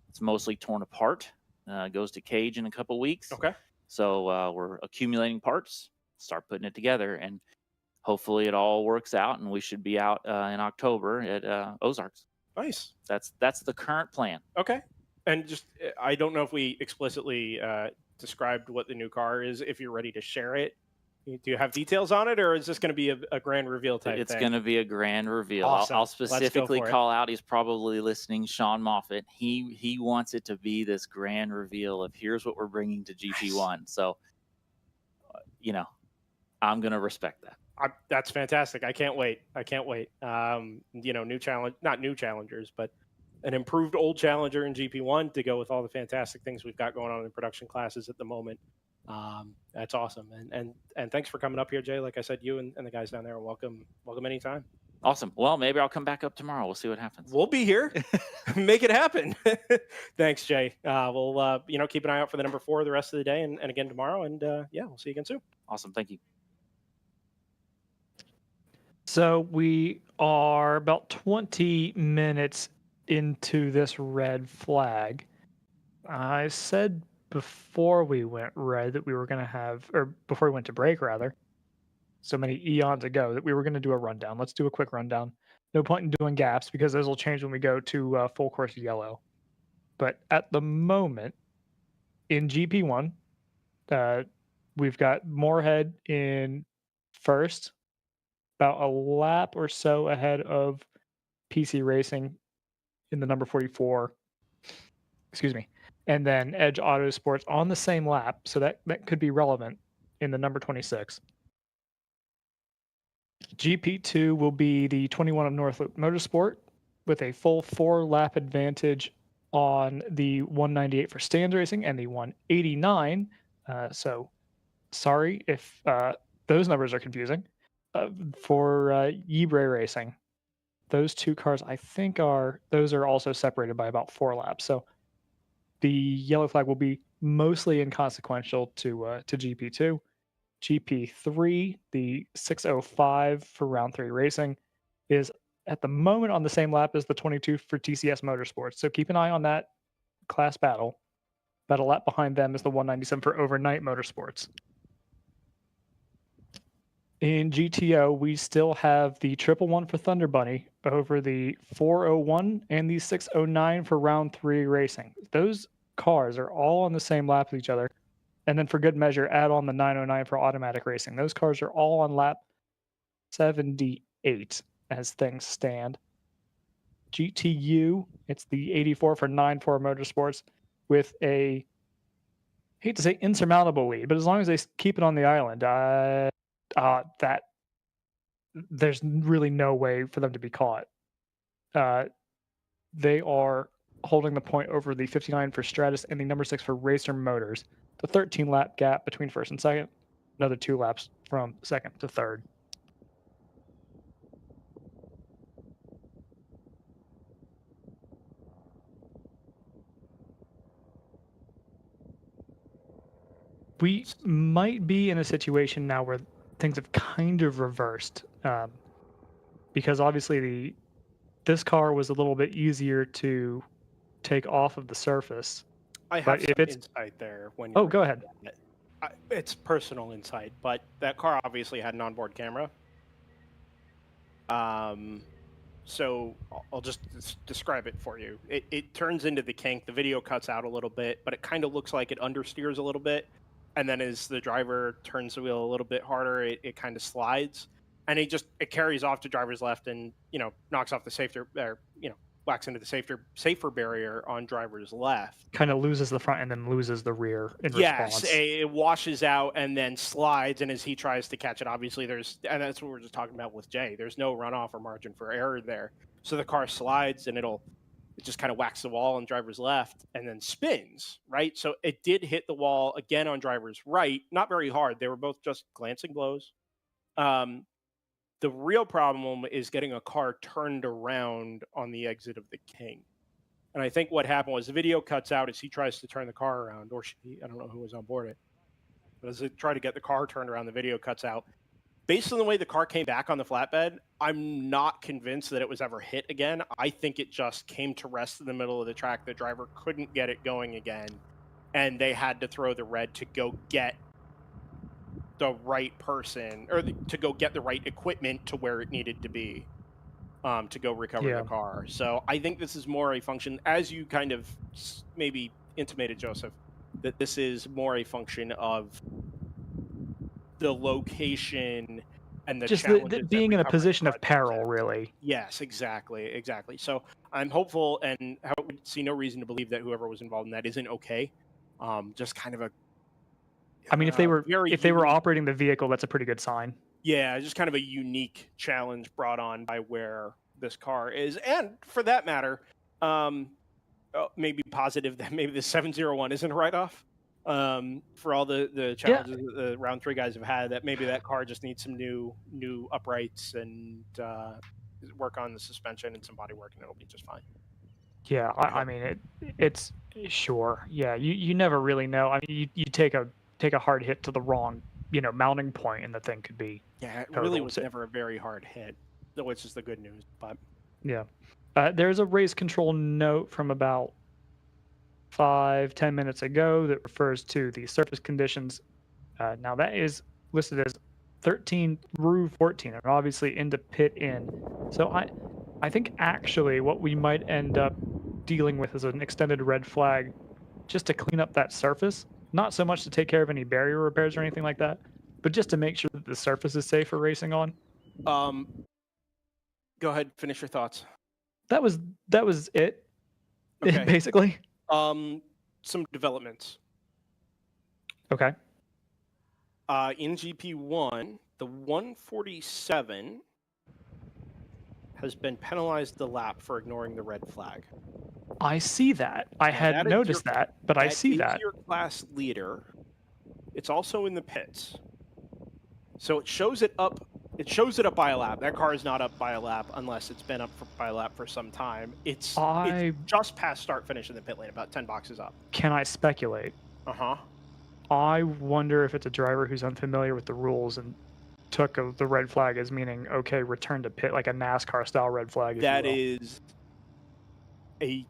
It's mostly torn apart. Goes to cage in a couple weeks. Okay. So we're accumulating parts, start putting it together, and hopefully it all works out, and we should be out in October at Ozarks. Nice. That's the current plan. Okay. And just, I don't know if we explicitly described what the new car is. If you're ready to share it, do you have details on it, or is this going to be a grand reveal type thing? It's going to be a grand reveal. Awesome. I'll specifically call out. He's probably listening. Sean Moffitt. He wants it to be this grand reveal of here's what we're bringing to GP1. So, I'm going to respect that. That's fantastic. I can't wait. New challenge, not new challengers, but an improved old challenger in GP1 to go with all the fantastic things we've got going on in production classes at the moment. That's awesome. And thanks for coming up here, Jay. Like I said, you and the guys down there are welcome anytime. Awesome. Well, maybe I'll come back up tomorrow. We'll see what happens. We'll be here. Make it happen. Thanks, Jay. We'll keep an eye out for the number 4 the rest of the day and again tomorrow. And we'll see you again soon. Awesome. Thank you. So we are about 20 minutes into this red flag. I said before we went red that we were going to have, or before we went to break rather, so many eons ago, that we were going to do a rundown. Let's do a quick rundown. No point in doing gaps because those will change when we go to full course yellow. But at the moment in GP1, we've got Moorhead in first, about a lap or so ahead of PC Racing in the number 44. Excuse me. And then Edge Auto Sports on the same lap, so that could be relevant, in the number 26. GP2 will be the 21 of Northloop Motorsport with a full 4-lap advantage on the 198 for Stands Racing and the 189. So sorry if those numbers are confusing. For Yebre Racing, those two cars I think are also separated by about 4 laps. So the yellow flag will be mostly inconsequential to GP2. GP3, the 605 for round 3 racing, is at the moment on the same lap as the 22 for TCS Motorsports. So keep an eye on that class battle. About a lap behind them is the 197 for Overnight Motorsports. In GTO, we still have the 111 for Thunder Bunny over the 401 and the 609 for round 3 racing. Those cars are all on the same lap with each other. And then for good measure, add on the 909 for automatic racing. Those cars are all on lap 78 as things stand. GTU, it's the 84 for 94 Motorsports with a, I hate to say insurmountable lead, but as long as they keep it on the island, that there's really no way for them to be caught. They are holding the point over the 59 for Stratus and the number 6 for Racer Motors. The 13-lap gap between first and second, another 2 laps from second to third. We might be in a situation now where things have kind of reversed, because obviously this car was a little bit easier to take off of the surface. I have some insight there. Go ahead. It's personal insight, but that car obviously had an onboard camera. So I'll just describe it for you. It turns into the kink. The video cuts out a little bit, but it kind of looks like it understeers a little bit. And then as the driver turns the wheel a little bit harder, it kind of slides. And it carries off to driver's left and, knocks off the safety, or, whacks into the safer barrier on driver's left. Kind of loses the front and then loses the rear in response. Yes, it washes out and then slides, and as he tries to catch it, obviously and that's what we're just talking about with Jay, there's no runoff or margin for error there. So the car slides and it'll it just kind of whacks the wall on driver's left and then spins, right? So it did hit the wall again on driver's right, not very hard. They were both just glancing blows. The real problem is getting a car turned around on the exit of the King. And I think what happened was the video cuts out as he tries to turn the car around, or she, I don't know who was on board it. But as they try to get the car turned around, the video cuts out. Based on the way the car came back on the flatbed, I'm not convinced that it was ever hit again. I think it just came to rest in the middle of the track. The driver couldn't get it going again, and they had to throw the red to go get the right person, or to go get the right equipment to where it needed to be, to go recover the car. So I think this is more a function, as you kind of maybe intimated, Joseph, that this is more a function of the location and the just challenges being in a position of peril, really. Yes, exactly. So I'm hopeful, and I would see no reason to believe that whoever was involved in that isn't okay. Just kind of a, I mean, if they were operating the vehicle, that's a pretty good sign. Yeah, just kind of a unique challenge brought on by where this car is, and for that matter, maybe positive that maybe the 701 isn't a write-off. For all the challenges that the round 3 guys have had, that maybe that car just needs some new uprights and work on the suspension and some body work, and it'll be just fine. Yeah, I mean it's sure. Yeah, you never really know. I mean, you take a hard hit to the wrong mounting point, and the thing could be. Yeah, it really was never a very hard hit, which is the good news. But yeah, there's a race control note from about 5-10 minutes ago that refers to the surface conditions. Now that is listed as 13 through 14, and obviously into pit in. So I think actually what we might end up dealing with is an extended red flag, just to clean up that surface. Not so much to take care of any barrier repairs or anything like that, but just to make sure that the surface is safe for racing on. Go ahead, finish your thoughts. That was it, okay. Basically. Some developments. Okay. In GP1, the 147 has been penalized the lap for ignoring the red flag. I see that. I hadn't noticed that, but I see that. Your class leader. It's also in the pits. So it shows it up. It shows it up by a lap. That car is not up by a lap unless it's been up by a lap for some time. It's just past start finish in the pit lane, about 10 boxes up. Can I speculate? I wonder if it's a driver who's unfamiliar with the rules and took the red flag as meaning, okay, return to pit, like a NASCAR style red flag. That is a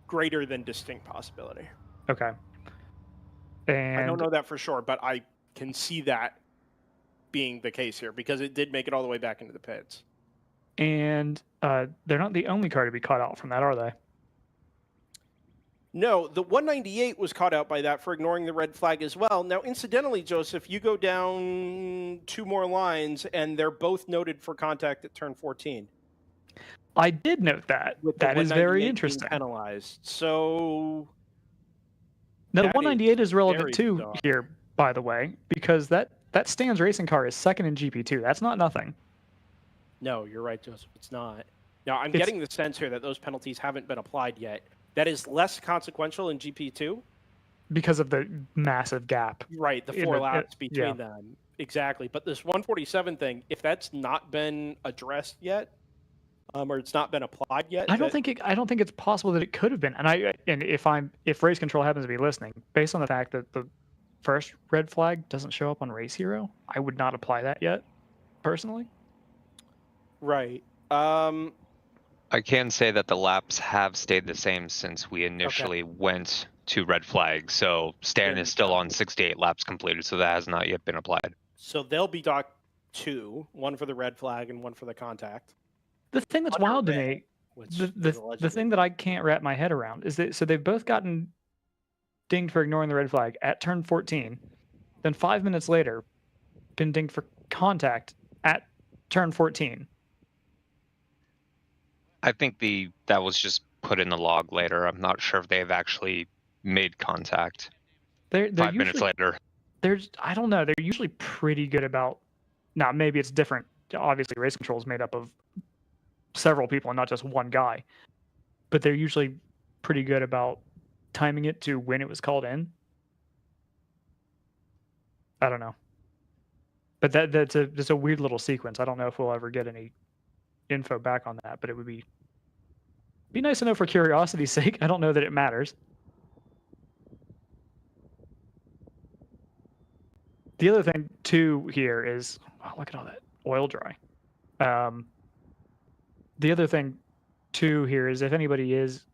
greater than distinct possibility. Okay. And I don't know that for sure, but I can see that being the case here because it did make it all the way back into the pits. And they're not the only car to be caught out from that, are they? No, the 198 was caught out by that for ignoring the red flag as well. Now, incidentally, Joseph, you go down 2 more lines, and they're both noted for contact at turn 14. I did note that. That is very interesting. Penalized. So now the 198 is relevant too here, by the way, because that Stan's racing car is second in GP2. That's not nothing. No, you're right, Joseph. It's not. Now, I'm getting the sense here that those penalties haven't been applied yet. That is less consequential in GP2. Because of the massive gap. Right, the 4 laps between them. Exactly. But this 147 thing, if that's not been addressed yet, or it's not been applied yet, I don't think it's possible that it could have been. And if Race Control happens to be listening, based on the fact that the first red flag doesn't show up on Race Hero, I would not apply that yet, personally. Right. I can say that the laps have stayed the same since we initially went to red flag. So Stan is still on 68 laps completed, so that has not yet been applied. So they'll be docked 2, one for the red flag and one for the contact. The thing that's wild to me, the thing that I can't wrap my head around is that they've both gotten dinged for ignoring the red flag at turn 14, then 5 minutes later, been dinged for contact at turn 14. I think that was just put in the log later. I'm not sure if they've actually made contact. They're 5 minutes later. I don't know. They're usually pretty good about. Now maybe it's different. Obviously, Race Control is made up of several people and not just one guy. but they're usually pretty good about timing it to when it was called in. I don't know. But that's a weird little sequence. I don't know if we'll ever get any info back on that, but it would be nice to know for curiosity's sake. I don't know that it matters. The other thing too here is, oh, look at all that oil dry. The other thing too here is if anybody is,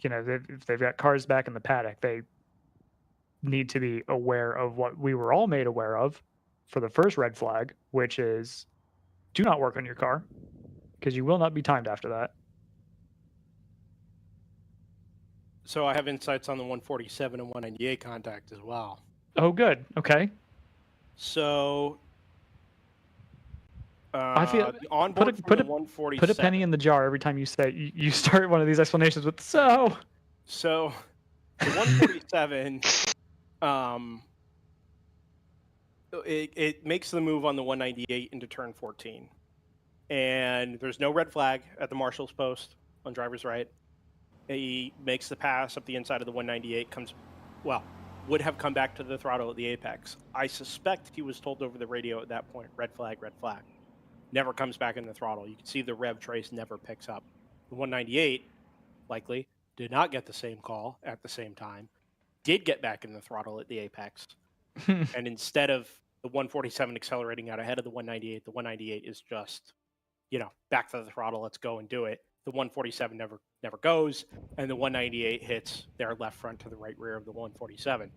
if they've got cars back in the paddock, they need to be aware of what we were all made aware of for the first red flag, which is do not work on your car because you will not be timed after that. So I have insights on the 147 and 198 contact as well. Oh, good. Okay. So I feel the onboard from the 147. Put a penny in the jar every time you say you start one of these explanations with so. So the 147, it makes the move on the 198 into turn 14, and there's no red flag at the marshal's post on driver's right. He makes the pass up the inside of the 198, would have come back to the throttle at the apex. I suspect he was told over the radio at that point, red flag, red flag. Never comes back in the throttle. You can see the rev trace never picks up. The 198, likely, did not get the same call at the same time, did get back in the throttle at the apex. And instead of the 147 accelerating out ahead of the 198 is just, back to the throttle, let's go and do it. The 147 never goes, and the 198 hits their left front to the right rear of the 147.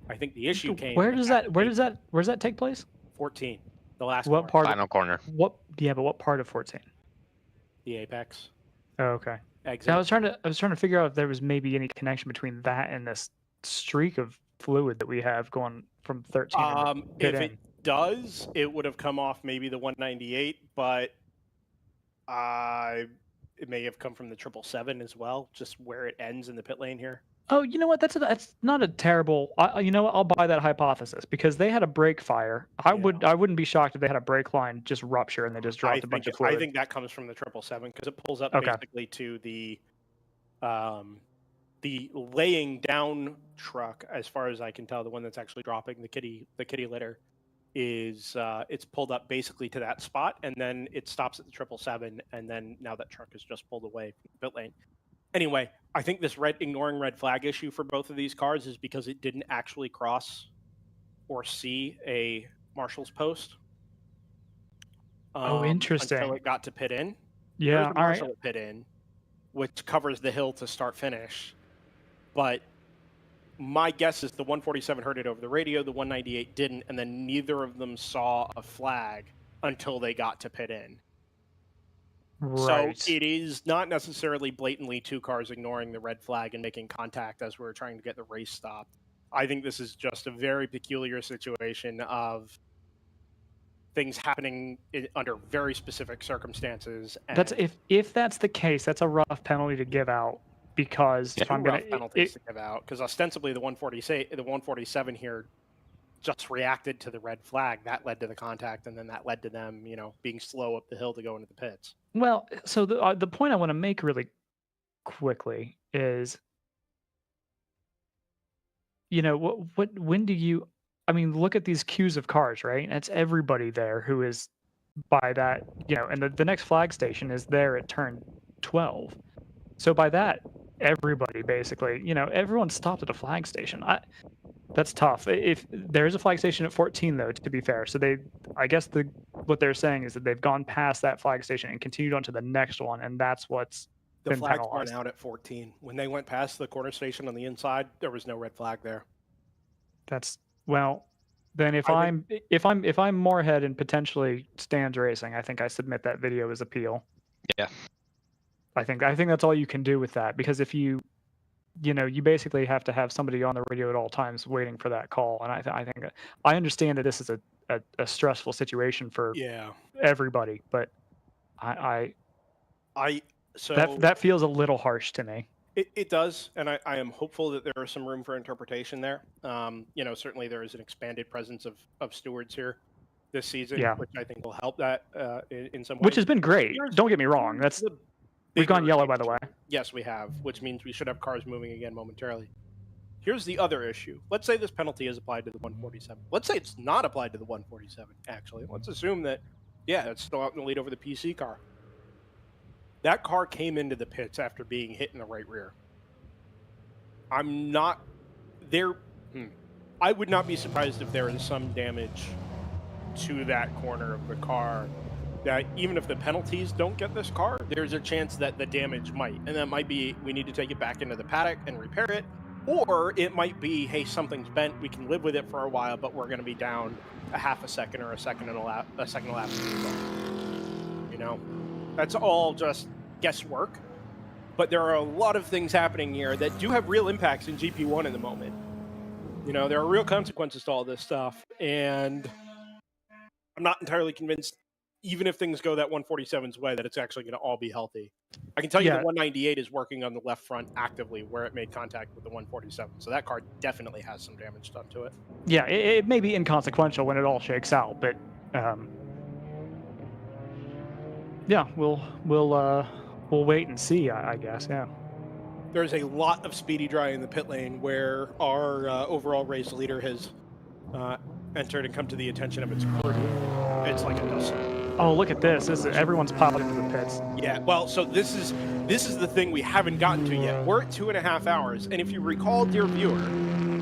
I think the issue came. Where does that take place? 14, the last what part? Final corner. But what part of 14? The apex. Oh, okay. Exit. So I was trying to figure out if there was maybe any connection between that and this streak of fluid that we have going from 13. If it does, it would have come off maybe the 198, but it may have come from the 777 as well, just where it ends in the pit lane here. Oh, you know what? That's not a terrible. You know what? I'll buy that hypothesis because they had a brake fire. I wouldn't be shocked if they had a brake line just rupture and they just dropped a bunch of fluid. I think that comes from the 777 because it pulls up basically to the laying down truck, as far as I can tell, the one that's actually dropping the kitty litter. Is it's pulled up basically to that spot, and then it stops at the 777, and then now that truck is just pulled away from the pit lane. Anyway, I think this ignoring red flag issue for both of these cars is because it didn't actually cross or see a marshal's post. Interesting. Until it got to pit in. Yeah, There's the marshal at pit in, which covers the hill to start finish, but my guess is the 147 heard it over the radio, the 198 didn't, and then neither of them saw a flag until they got to pit in. Right. So it is not necessarily blatantly two cars ignoring the red flag and making contact as we're trying to get the race stopped. I think this is just a very peculiar situation of things happening under very specific circumstances. And That's if that's the case, that's a rough penalty to give out. Because if I'm going penalties to give out, because ostensibly the 147 here just reacted to the red flag that led to the contact, and then that led to them, being slow up the hill to go into the pits. Well, so the point I want to make really quickly is, when do you? I mean, look at these queues of cars, right? That's everybody there who is by that, and the next flag station is there at turn 12. So by that, everybody basically, everyone stopped at a flag station. That's tough. If there is a flag station at 14, though, to be fair, so I guess what they're saying is that they've gone past that flag station and continued on to the next one, and that's what's been flags penalized. went out at 14 when they went past the corner station on the inside. There was no red flag there. Then if I'm Moorhead and potentially Stan's Racing, I think I submit that video as appeal. Yeah. I think that's all you can do with that, because if you basically have to have somebody on the radio at all times waiting for that call. And I think I understand that this is a stressful situation for everybody, but that feels a little harsh to me. It does, and I am hopeful that there is some room for interpretation there. Certainly there is an expanded presence of stewards here this season, which I think will help that in some way. Which has been great. Don't get me wrong. We've gone yellow, by the way. Yes, we have, which means we should have cars moving again momentarily. Here's the other issue. Let's say this penalty is applied to the 147. Let's say it's not applied to the 147, actually. Let's assume that, yeah, it's still out in the lead over the PC car. That car came into the pits after being hit in the right rear. I'm not there. I would not be surprised if there is some damage to that corner of the car. That even if the penalties don't get this car, there's a chance that the damage might. And that might be we need to take it back into the paddock and repair it. Or it might be, hey, something's bent. We can live with it for a while, but we're going to be down a half a second or a second and a lap. You know, that's all just guesswork. But there are a lot of things happening here that do have real impacts in GP1 in the moment. You know, there are real consequences to all this stuff, and I'm not entirely convinced, even if things go that 147's way, that it's actually going to all be healthy. I can tell you the 198 is working on the left front actively where it made contact with the 147, so that car definitely has some damage done to it. Yeah, it may be inconsequential when it all shakes out, but yeah, we'll wait and see, I guess. Yeah. There's a lot of speedy dry in the pit lane where our overall race leader has entered and come to the attention of its crew. It's like a dust storm. Oh, look at this! Everyone's piled into the pits. Yeah, well, so this is the thing we haven't gotten to yet. We're at 2.5 hours, and if you recall, dear viewer,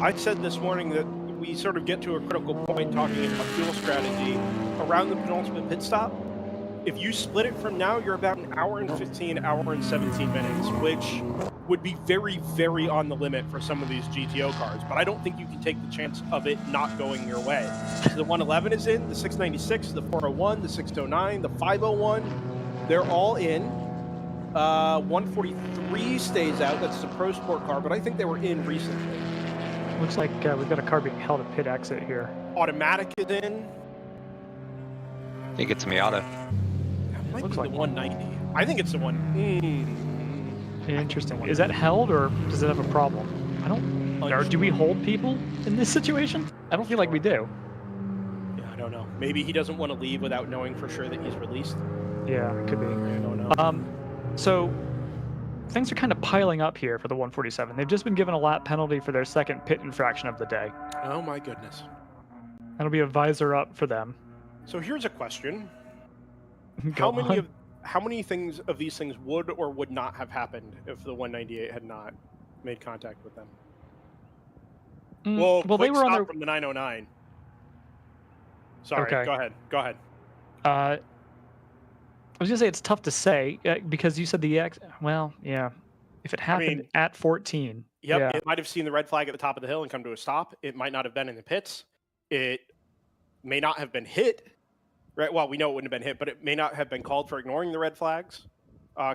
I said this morning that we sort of get to a critical point talking about fuel strategy around the penultimate pit stop. If you split it from now, you're about an hour and 15, hour and 17 minutes, which would be very, very on the limit for some of these GTO cars. But I don't think you can take the chance of it not going your way. The 111 is in, the 696, the 401, the 609, the 501. They're all in. 143 stays out. That's the Pro Sport car, but I think they were in recently. Looks like we've got a car being held at pit exit here. Automatic is in. I think it's Miata. Might Looks be like the 190. I think it's the one. Interesting. Is that held, or does it have a problem? I don't. Or do we hold people in this situation? I don't feel like we do. Yeah, I don't know. Maybe he doesn't want to leave without knowing for sure that he's released. Yeah, it could be. I don't know. So things are kind of piling up here for the 147. They've just been given a lap penalty for their second pit infraction of the day. Oh my goodness. That'll be a visor up for them. So here's a question. How many things of these things would or would not have happened if the 198 had not made contact with them? Well, they were on from the 909. Sorry, okay. Go ahead. I was gonna say it's tough to say because you said well, yeah. If it happened at 14, yep, it might have seen the red flag at the top of the hill and come to a stop. It might not have been in the pits. It may not have been hit. Right. Well, we know it wouldn't have been hit, but it may not have been called for ignoring the red flags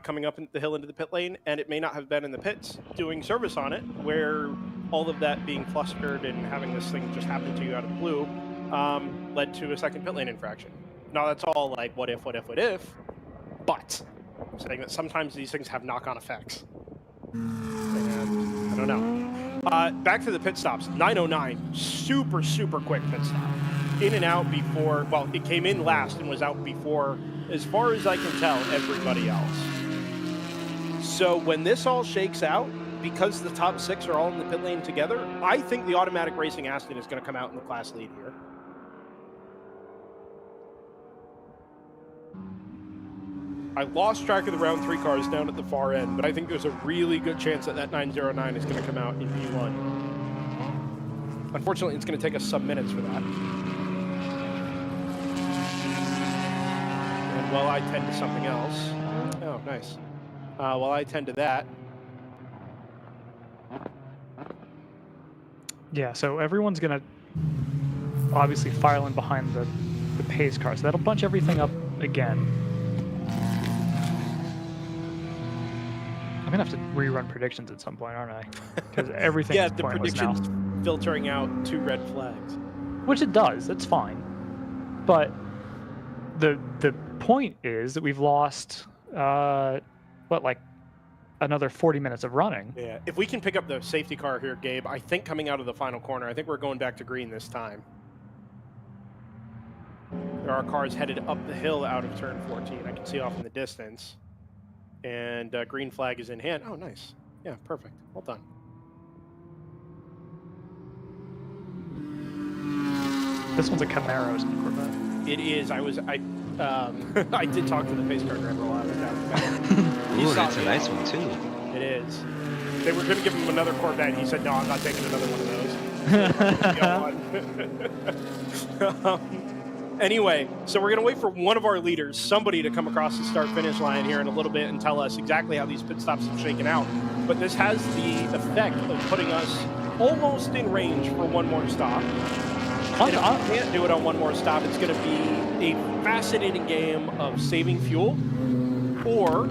coming up the hill into the pit lane, and it may not have been in the pits doing service on it, where all of that being flustered and having this thing just happen to you out of the blue led to a second pit lane infraction. Now, that's all like what if, but I'm saying that sometimes these things have knock-on effects. And I don't know. Back to the pit stops. 909, super, super quick pit stop. In and out before, well, it came in last and was out before, as far as I can tell, everybody else. So when this all shakes out, because the top six are all in the pit lane together, I think the automatic racing Aston is going to come out in the class lead here. I lost track of the round 3 cars down at the far end, but I think there's a really good chance that 909 is going to come out in P1. Unfortunately, it's going to take us some minutes for that. And while I tend to something else... Oh, nice. While I tend to that... Yeah, so everyone's going to obviously file in behind the pace car, so that'll bunch everything up again. I'm going to have to rerun predictions at some point, aren't I? Because everything is pointless now. Yeah, the predictions filtering out 2 red flags. Which it does, that's fine. But the point is that we've lost, like another 40 minutes of running. Yeah, if we can pick up the safety car here, Gabe, I think coming out of the final corner, I think we're going back to green this time. There are cars headed up the hill out of turn 14. I can see off in the distance. And green flag is in hand. Oh, nice. Yeah, perfect. Well done. This one's a Camaro, isn't it, Corvette? It is. I did talk to the pace car driver while I was down the back. Ooh, that's a nice one too. It is. They were going to give him another Corvette. He said, "No, I'm not taking another one of those." Anyway, so we're going to wait for one of our leaders, somebody, to come across the start-finish line here in a little bit and tell us exactly how these pit stops have shaken out. But this has the effect of putting us almost in range for one more stop. And if we can't do it on one more stop, it's going to be a fascinating game of saving fuel or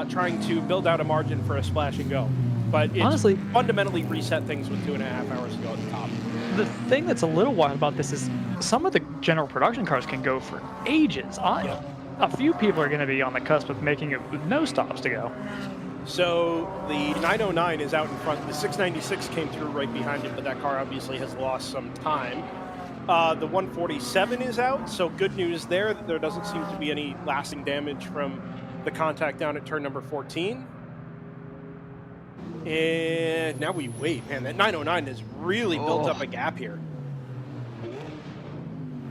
trying to build out a margin for a splash and go. But it's honestly fundamentally reset things with 2.5 hours to go at the top. The thing that's a little wild about this is some of the general production cars can go for ages. A few people are going to be on the cusp of making it with no stops to go. So the 909 is out in front. The 696 came through right behind it, but that car obviously has lost some time. The 147 is out, so good news there. There doesn't seem to be any lasting damage from the contact down at turn number 14. And now we wait. Man, that 909 has really built up a gap here.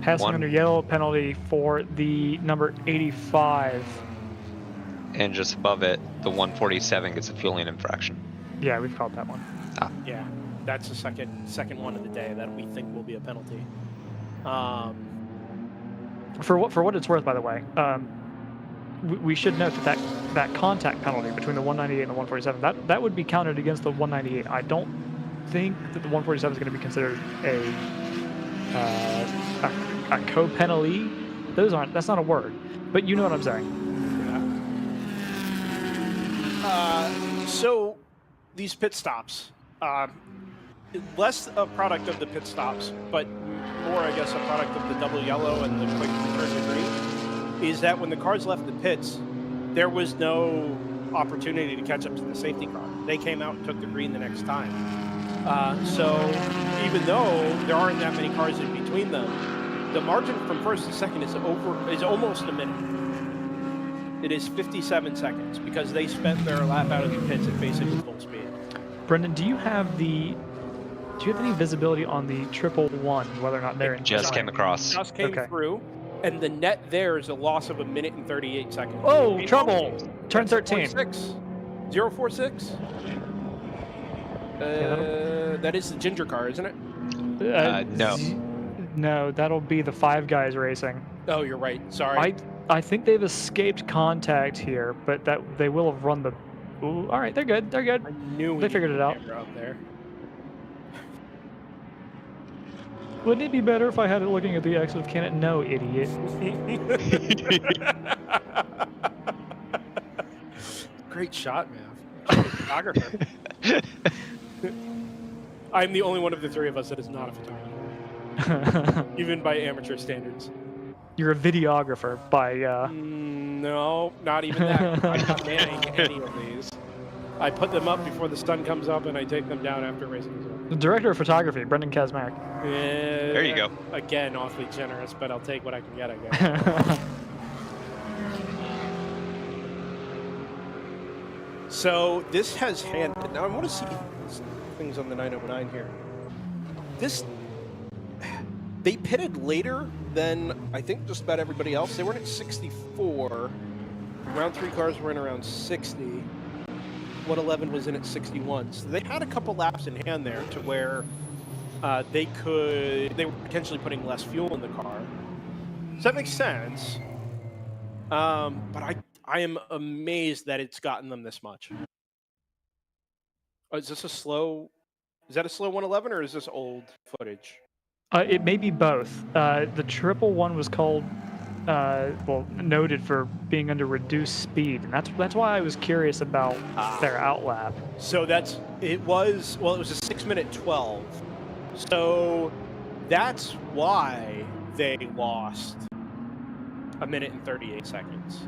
Passing under yellow, penalty for the number 85. And just above it, the 147 gets a fueling infraction. Yeah, we've called that one. Yeah, that's the second one of the day that we think will be a penalty. For what it's worth, by the way, we should note that contact penalty between the 198 and the 147, that would be counted against the 198. I don't think that the 147 is going to be considered a co-penalty. That's not a word, but you know what I'm saying. So these pit stops, less a product of the pit stops, but more, I guess, a product of the double yellow and the quick return to green, is that when the cars left the pits, there was no opportunity to catch up to the safety car. They came out and took the green the next time. So even though there aren't that many cars in between them, the margin from first to second is almost a minute. It is 57 seconds because they spent their lap out of the pits at basically full speed. Brendan, do you have any visibility on the 111, whether or not they're in? Just came across. Just came through, and the net there is a loss of 1 minute and 38 seconds. Oh, trouble! Turn 13. 046. That is the ginger car, isn't it? No. No, that'll be the Five Guys racing. Oh, you're right. Sorry. I think they've escaped contact here, but that they will have run the. Ooh, all right, they're good. They're good. I knew they figured it out. Up there. Wouldn't it be better if I had it looking at the exit of Cannon? No, idiot. Great shot, man. Photographer. I'm the only one of the three of us that is not a photographer, even by amateur standards. You're a videographer by. No, not even that. I'm not manning any of these. I put them up before the sun comes up, and I take them down after racing is over. The director of photography, Brendan Kazmarek. There you go. Again, awfully generous, but I'll take what I can get, I guess. So this has handed. Now I want to see things on the 909 here. They pitted later than I think just about everybody else. They weren't at 64. Round 3 cars were in around 60. 111 was in at 61. So they had a couple laps in hand there to where they were potentially putting less fuel in the car. So that makes sense. But I am amazed that it's gotten them this much. Oh, is that a slow 111 or is this old footage? It may be both. The 111 was called, noted for being under reduced speed, and that's why I was curious about their outlap. So it was a 6-minute 12. So that's why they lost 1 minute and 38 seconds.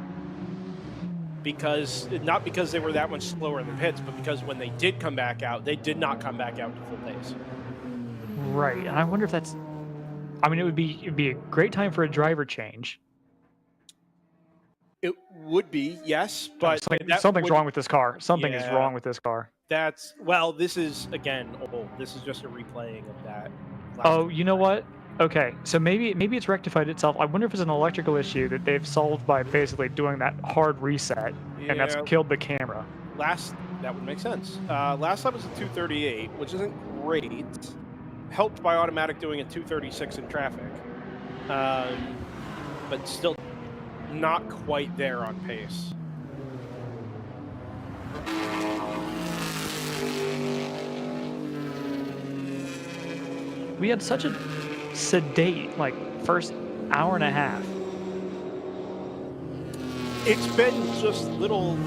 Not because they were that much slower in the pits, but because when they did come back out, they did not come back out to full pace. Right, and I wonder if that's. I mean, it'd be a great time for a driver change. It would be, yes, but something's wrong with this car. Something is Yeah. wrong with this car. This is again old. This is just a replaying of that. Oh, you know what? Okay, so maybe it's rectified itself. I wonder if it's an electrical issue that they've solved by basically doing that hard reset, and that's Yeah. killed the camera. That would make sense. Last time was a 238, which isn't great. Helped by automatic doing a 236 in traffic, but still not quite there on pace. We had such a sedate first hour and a half. It's been just little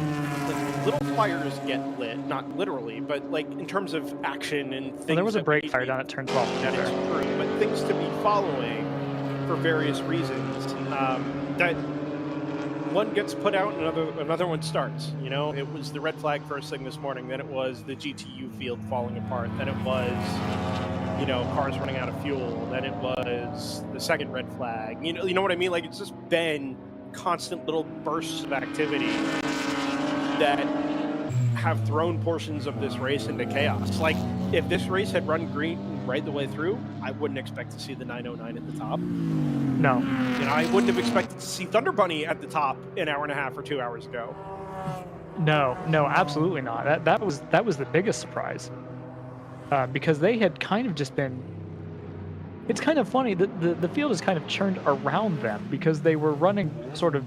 fires get lit, not literally, but in terms of action and things. Well, there was a that brake need to fire be- down at turn 12. That is true, but things to be following for various reasons. That one gets put out, and another one starts. You know, it was the red flag first thing this morning. Then it was the GTU field falling apart. Then it was, cars running out of fuel. Then it was the second red flag. You know what I mean? It's just been constant little bursts of activity that have thrown portions of this race into chaos. If this race had run green right the way through, I wouldn't expect to see the 909 at the top. No. I wouldn't have expected to see Thunder Bunny at the top an hour and a half or 2 hours ago. No, absolutely not. That was the biggest surprise, because they had kind of just been. It's kind of funny that the field has kind of churned around them because they were running sort of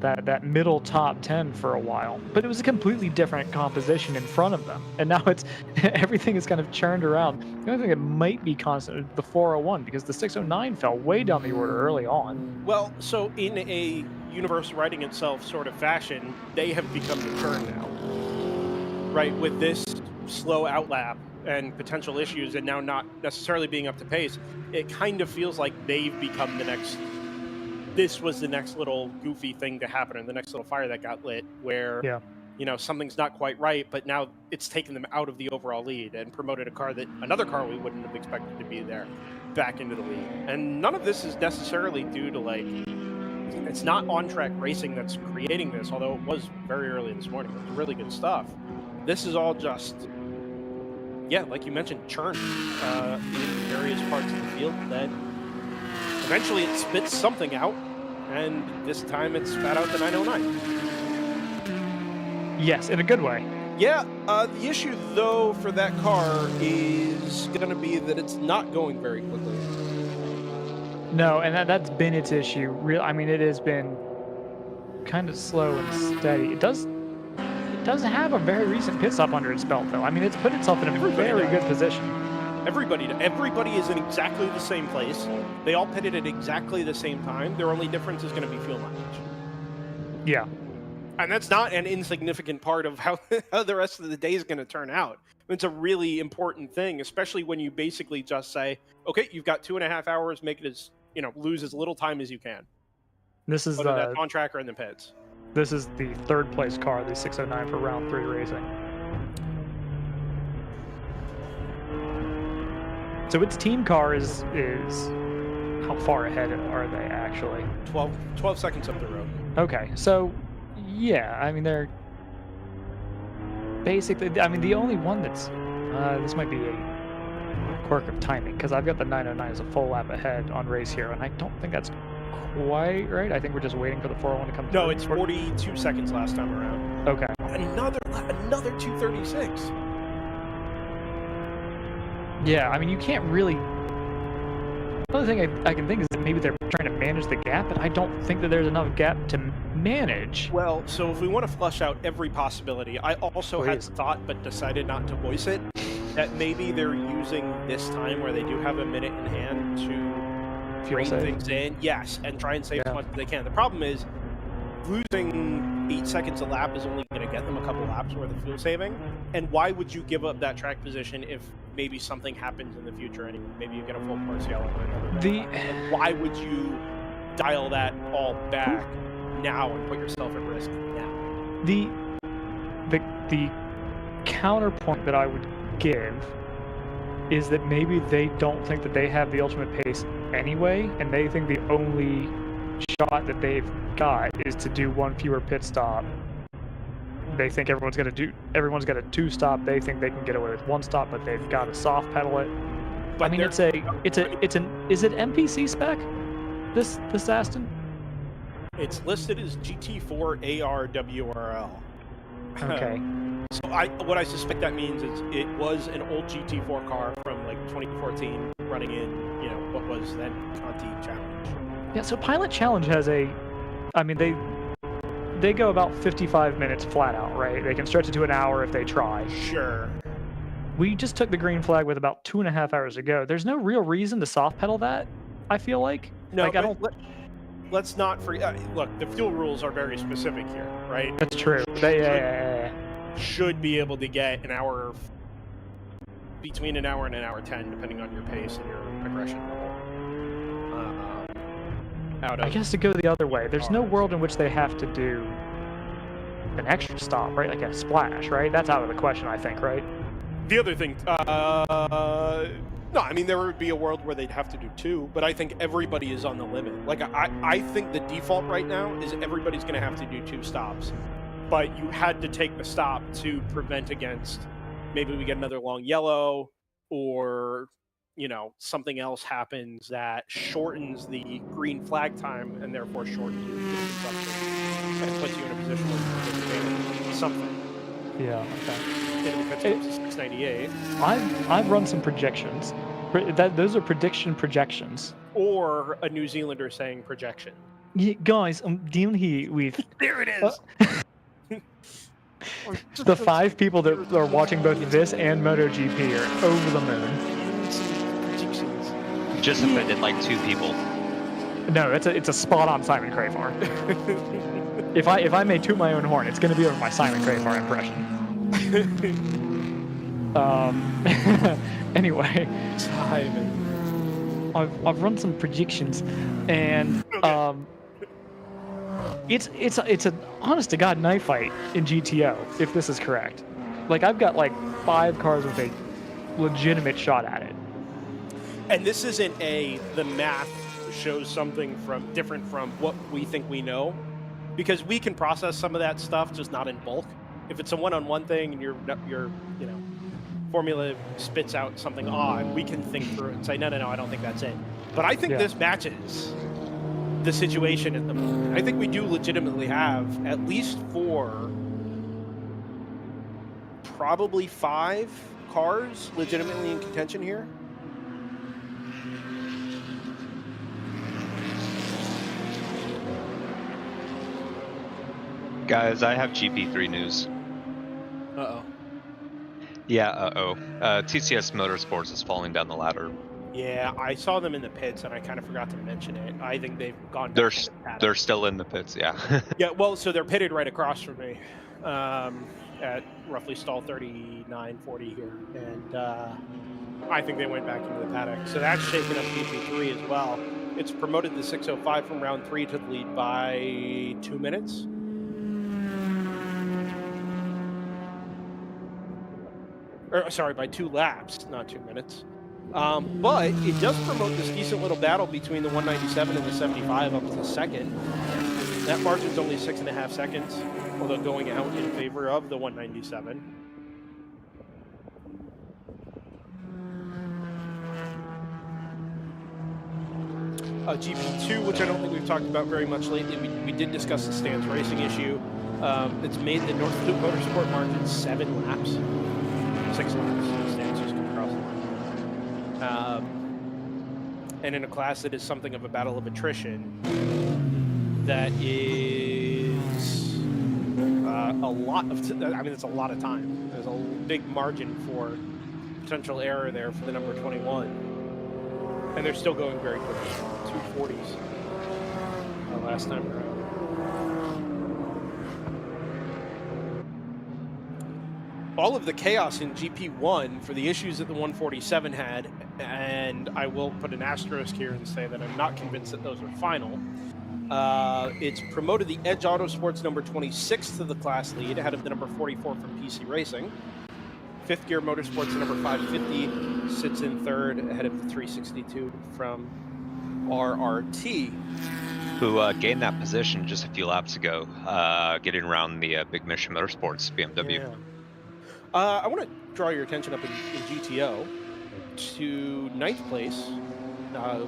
that middle top 10 for a while, but it was a completely different composition in front of them, and now it's everything is kind of churned around. The only thing that might be constant is the 401 because the 609 fell way down the order early on. Well, so in a universe writing itself sort of fashion, they have become the turn now, right? With this slow outlap and potential issues, and now not necessarily being up to pace, it kind of feels like they've become the next. This was the next little goofy thing to happen, and the next little fire that got lit, where something's not quite right, but now it's taken them out of the overall lead and promoted another car we wouldn't have expected to be there back into the lead. And none of this is necessarily due to it's not on-track racing that's creating this, although it was very early this morning. It was really good stuff. This is all just, like you mentioned, churn in various parts of the field that eventually it spits something out, and this time it spat out the 909. Yes, in a good way. Yeah, the issue, though, for that car is going to be that it's not going very quickly. No, and that's been its issue. It has been kind of slow and steady. It does have a very recent pit stop under its belt, though. It's put itself in a very good position. Everybody is in exactly the same place. They all pitted at exactly the same time. Their only difference is going to be fuel mileage. Yeah. And that's not an insignificant part of how the rest of the day is going to turn out. It's a really important thing, especially when you basically just say, okay, you've got 2.5 hours, make it as, lose as little time as you can. This is whether that's on track or in the pits. This is the third place car, the 609 for round 3 racing. So its team car is how far ahead are they actually? 12 seconds up the road. Okay, so yeah, they're basically. The only one that's this might be a quirk of timing because I've got the 909 as a full lap ahead on Race Hero, and I don't think that's quite right. I think we're just waiting for the 401 to come through. No, it's 42 seconds last time around. Okay. Another 236. Yeah, you can't really. The only thing I can think is that maybe they're trying to manage the gap, but I don't think that there's enough gap to manage. Well, so if we want to flush out every possibility, I also had thought but decided not to voice it, that maybe they're using this time where they do have a minute in hand to bring things in. Yes, and try and save as much as they can. The problem is losing 8 seconds a lap is only going to get them a couple laps worth of fuel saving. And why would you give up that track position if maybe something happens in the future and maybe you get a full Marcial or another? Why would you dial that all back now and put yourself at risk now? The counterpoint that I would give is that maybe they don't think that they have the ultimate pace anyway, and they think the only shot that they've got is to do one fewer pit stop. They think everyone's got a 2-stop. They think they can get away with 1 stop, but they've got to soft pedal it. But I mean, is it MPC spec? This Aston? It's listed as GT4 AR WRL. Okay. So what I suspect that means is it was an old GT4 car from like 2014 running in, what was then Conti Challenge. Yeah, so Pilot Challenge has they go about 55 minutes flat out, right? They can stretch it to an hour if they try. Sure. We just took the green flag with about 2.5 hours to go. There's no real reason to soft pedal that, I feel like. No, like, let's not forget. Look, the fuel rules are very specific here, right? That's true. Should be able to get between an hour and an hour 10, depending on your pace and your aggression level. I guess to go the other way, there's no world in which they have to do an extra stop, right? Like a splash, right? That's out of the question, I think, right? The other thing, no, I mean, there would be a world where they'd have to do 2, but I think everybody is on the limit. Like, I think the default right now is everybody's going to have to do 2 stops. But you had to take the stop to prevent against maybe we get another long yellow or, something else happens that shortens the green flag time and therefore shortens your fuel consumption and puts you in a position where you can take advantage of something. Yeah, okay. And if it's 698. I've run some projections. Those are projections. Or a New Zealander saying projection. Yeah, guys, I'm down here with... There it is! The 5 people that are watching both this and MotoGP are over the moon. Just offended like 2 people. No, it's a spot-on Simon Crafar. if I may toot my own horn, it's going to be over my Simon Crafar impression. Anyway, Simon. I've run some predictions, and it's an honest to God knife fight in GTO if this is correct. Like, I've got like 5 cars with a legitimate shot at it. And this isn't the math shows something different from what we think we know, because we can process some of that stuff, just not in bulk. If it's a one-on-one thing and your formula spits out something odd, we can think through it and say, no, I don't think that's it. But I think this matches the situation at the moment. I think we do legitimately have at least 4, probably 5 cars legitimately in contention here. Guys, I have GP3 news. Uh-oh. Yeah, TCS Motorsports is falling down the ladder. Yeah, I saw them in the pits, and I kind of forgot to mention it. I think they've gone back to the paddock. They're still in the pits, yeah. Yeah, well, so they're pitted right across from me at roughly stall 39-40 here. And I think they went back into the paddock. So that's shaking up GP3 as well. It's promoted the 605 from round 3 to the lead by 2 minutes. Or, sorry, by 2 laps, not 2 minutes. But it does promote this decent little battle between the 197 and the 75 up to the second. That margin's only 6.5 seconds, although going out in favor of the 197. GP2, which I don't think we've talked about very much lately, we did discuss the stance racing issue. It's made the North Loop Motorsport margin 7 laps. 6 laps. Stance just come across the line. And in a class that is something of a battle of attrition, that is a lot of, it's a lot of time. There's a big margin for potential error there for the number 21. And they're still going very quickly. 240s last time around. All of the chaos in GP1 for the issues that the 147 had, and I will put an asterisk here and say that I'm not convinced that those are final. It's promoted the Edge Autosports number 26 to the class lead ahead of the number 44 from PC Racing. Fifth Gear Motorsports number 550 sits in third ahead of the 362 from RRT. who gained that position just a few laps ago, getting around the Big Mission Motorsports BMW. Yeah. I want to draw your attention up in GTO to 9th place,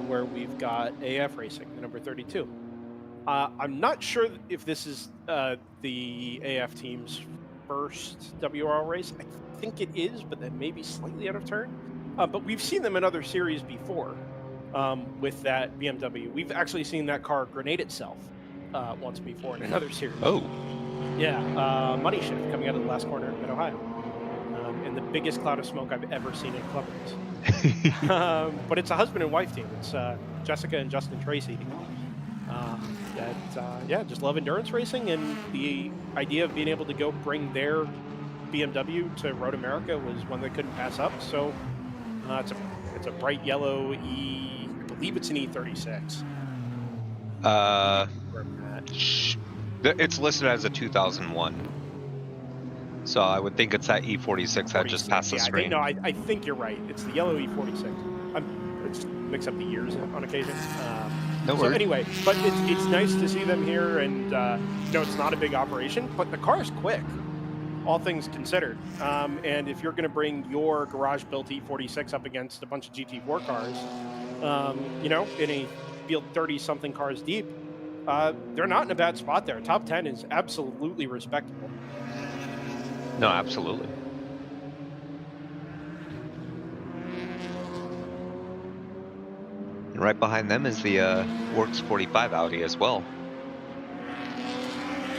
where we've got AF Racing, the number 32. I'm not sure if this is the AF team's first WRL race. I think it is, but that may be slightly out of turn. But we've seen them in other series before with that BMW. We've actually seen that car grenade itself once before in another series. Oh. Yeah, Money Shift coming out of the last corner in Mid-Ohio. And the biggest cloud of smoke I've ever seen in a club race. But it's a husband and wife team. It's Jessica and Justin Tracy. Just love endurance racing, and the idea of being able to go bring their BMW to Road America was one they couldn't pass up. So it's a bright yellow I believe it's an E36. It's listed as a 2001. So I would think it's that E46 that just passed the screen. I think you're right. It's the yellow E46. I just mix up the years on occasion. No so worries. Anyway, but it's nice to see them here, and it's not a big operation, but the car is quick, all things considered. And if you're going to bring your garage-built E46 up against a bunch of GT4 cars, in a field 30-something cars deep, they're not in a bad spot there. Top 10 is absolutely respectable. No, absolutely. And right behind them is the Works 45 Audi as well.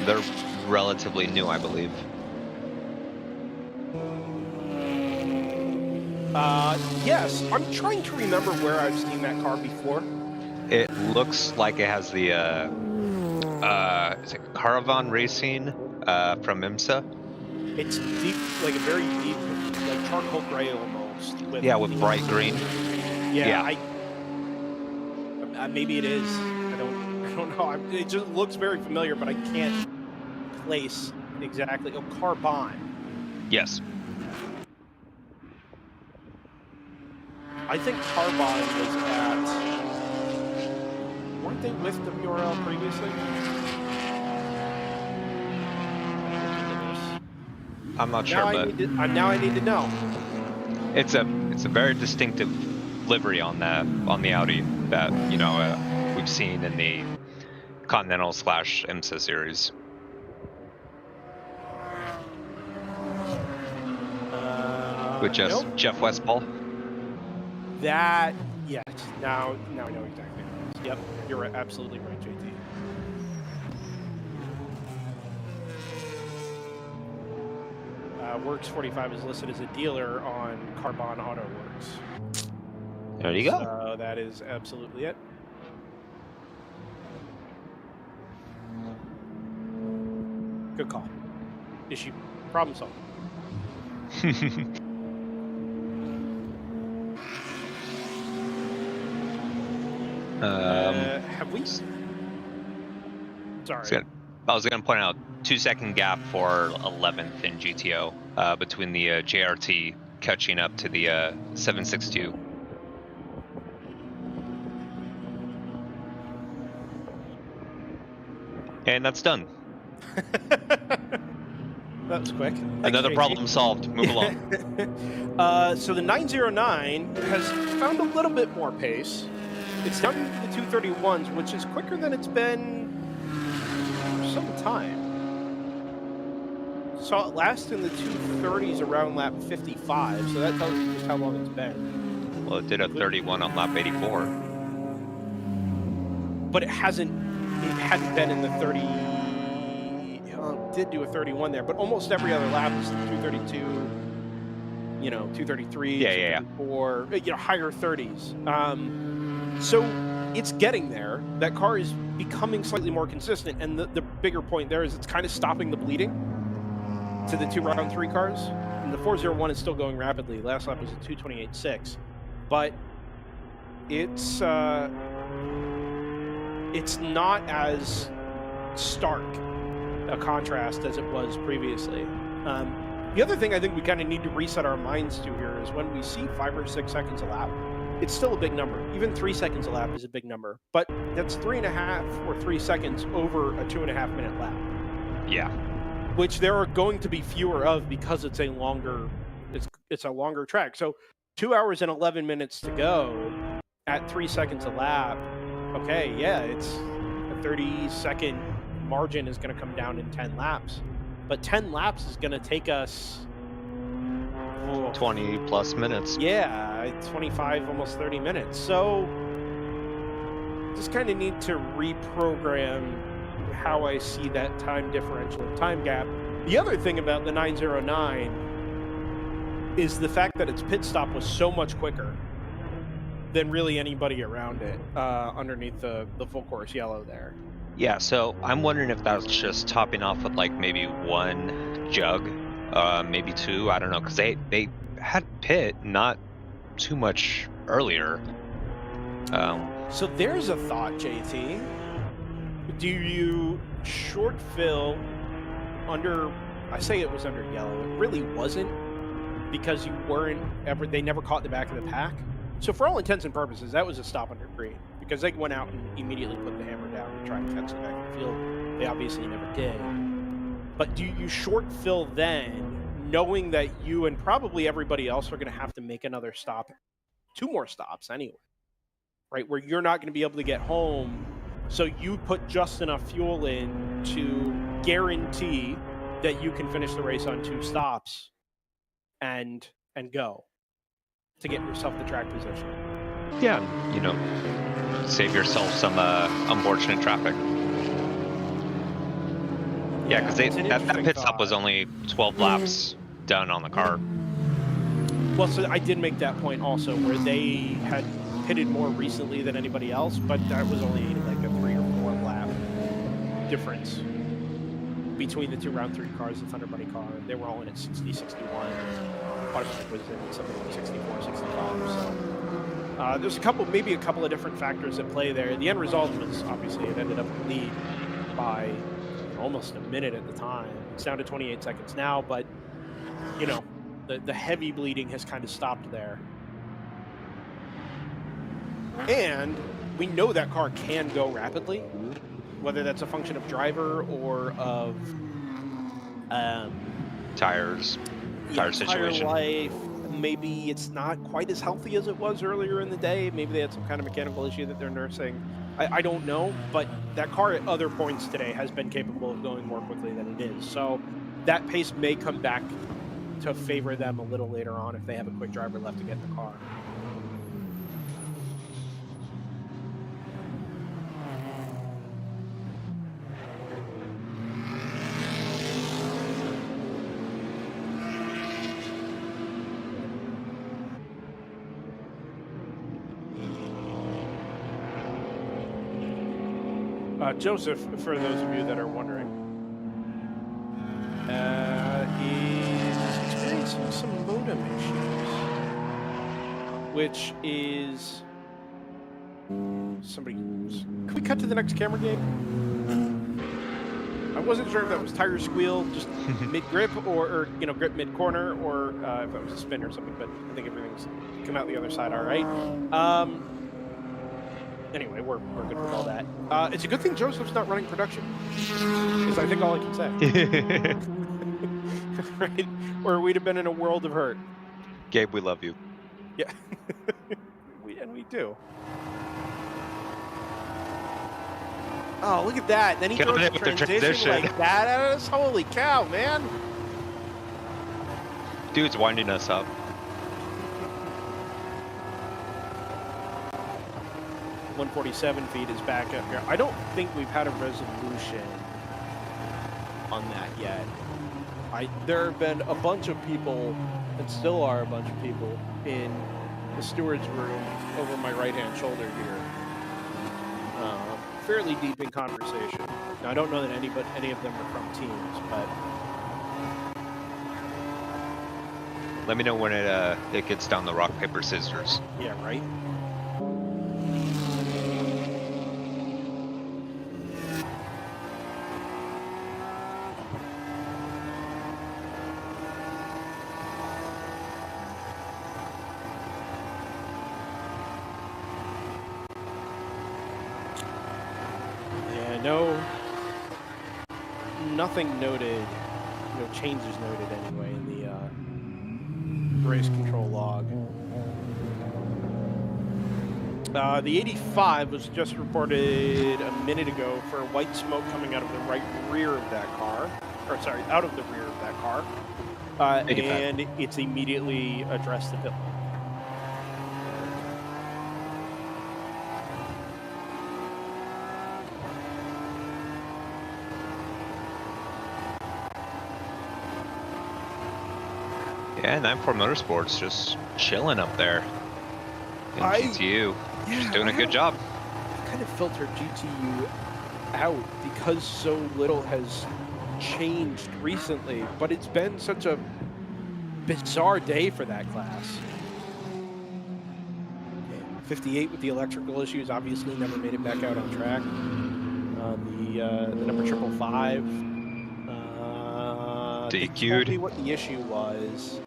They're relatively new, I believe. Yes, I'm trying to remember where I've seen that car before. It looks like it has the is it Caravan Racing from IMSA? It's deep, like a very deep, like charcoal gray almost. With bright green. Yeah. Maybe it is. I don't know. It just looks very familiar, but I can't place exactly. Oh, Carbon. Yes. I think Carbon was at. Weren't they with WRL previously? I'm not sure, but now I need to know. It's a very distinctive livery on the Audi that we've seen in the Continental / IMSA series. With Jeff Westphal. That yes. Now I know exactly. Yep, you're right, absolutely right, JT. Works 45 is listed as a dealer on Carbon Auto Works. There you go. So that is absolutely it. Good call. Issue problem solved. Have we? Sorry. I was going to point out 2-second gap for 11th in GTO between the JRT catching up to the 762. And that's done. That was quick. Another problem solved. Move along. So the 909 has found a little bit more pace. It's down to the 231s, which is quicker than it's been for some time. Saw it last in the 230s around lap 55, so that tells you just how long it's been. Well, it did a 31 on lap 84. But it hadn't been in the 30. It did do a 31 there, but almost every other lap is 232. 233, yeah. 234, higher 30s. So it's getting there. That car is becoming slightly more consistent, and the bigger point there is it's kind of stopping the bleeding to the 2 round 3 cars. And the 401 is still going rapidly. Last lap was a 228.6, but it's not as stark a contrast as it was previously. The other thing I think we kind of need to reset our minds to here is when we see 5 or 6 seconds a lap it's still a big number. Even 3 seconds a lap is a big number, but that's 3.5 or 3 seconds over a 2.5 minute lap. Yeah. Which there are going to be fewer of because it's a longer track. So 2 hours and 11 minutes to go at 3 seconds a lap. Okay, yeah, it's a 30-second margin is going to come down in 10 laps. But 10 laps is going to take us 20 plus minutes. Yeah, 25, almost 30 minutes. So just kind of need to reprogram how I see that time differential and time gap. The other thing about the 909 is the fact that its pit stop was so much quicker than really anybody around it underneath the full course yellow there. Yeah, so I'm wondering if that's just topping off with like maybe one jug, maybe two. I don't know, because they had pit not too much earlier. So there's a thought, JT. Do you short fill under? I say it was under yellow. It really wasn't, because you weren't ever. They never caught the back of the pack. So for all intents and purposes, that was a stop under green, because they went out and immediately put the hammer down to try and catch the back of the field. They obviously never did. But do you short fill then, knowing that you and probably everybody else are going to have to make another stop, 2 more stops anyway, right? Where you're not going to be able to get home. So you put just enough fuel in to guarantee that you can finish the race on 2 stops and go to get yourself the track position. Yeah, you know, save yourself some unfortunate traffic. Yeah, because that pit stop was only 12 laps done on the car. Well, so I did make that point also, where they had pitted more recently than anybody else, but that was only like a 3 or 4 lap difference between the 2 round 3 cars, the Thunder Bunny car. They were all in at 60, 61. Automatic was in something like 64, 65. So there's maybe a couple of different factors at play there. The end result was obviously it ended up in the lead by almost a minute at the time. It's down to 28 seconds now, but you know, the heavy bleeding has kind of stopped there. And we know that car can go rapidly, whether that's a function of driver or of tire situation. Tire life. Maybe it's not quite as healthy as it was earlier in the day. Maybe they had some kind of mechanical issue that they're nursing. I don't know, but that car at other points today has been capable of going more quickly than it is. So that pace may come back to favor them a little later on if they have a quick driver left to get in the car. Joseph, for those of you that are wondering, is experiencing some modem issues, which is somebody. Can we cut to the next camera game? I wasn't sure if that was tire squeal, just mid grip, or grip mid corner, or if that was a spin or something. But I think everything's come out the other side all right. Anyway, we're good with all that. It's a good thing Joseph's not running production, is I think all I can say. Right? Or we'd have been in a world of hurt. Gabe, we love you. Yeah. we do. Oh, look at that. Then he Killing throws it the with the transition like that at us. Holy cow, man. Dude's winding us up. 147 feet is back up here. I don't think we've had a resolution on that yet. There have been a bunch of people, and still are a bunch of people, in the steward's room over my right-hand shoulder here. Fairly deep in conversation. Now, I don't know that any of them are from teams, but... Let me know when it gets down the rock, paper, scissors. Yeah, right? nothing noted, no changes noted anyway in the race control log. The 85 was just reported a minute ago for white smoke coming out of the right rear of that car, or sorry, out of the rear of that car, and it's immediately addressed the pit lane. Yeah, 94 Motorsports just chilling up there in GTU. Just doing a good job. I kind of filtered GTU out because so little has changed recently, but it's been such a bizarre day for that class. 58 with the electrical issues, obviously never made it back out on track. The number 555. They told me what the issue was.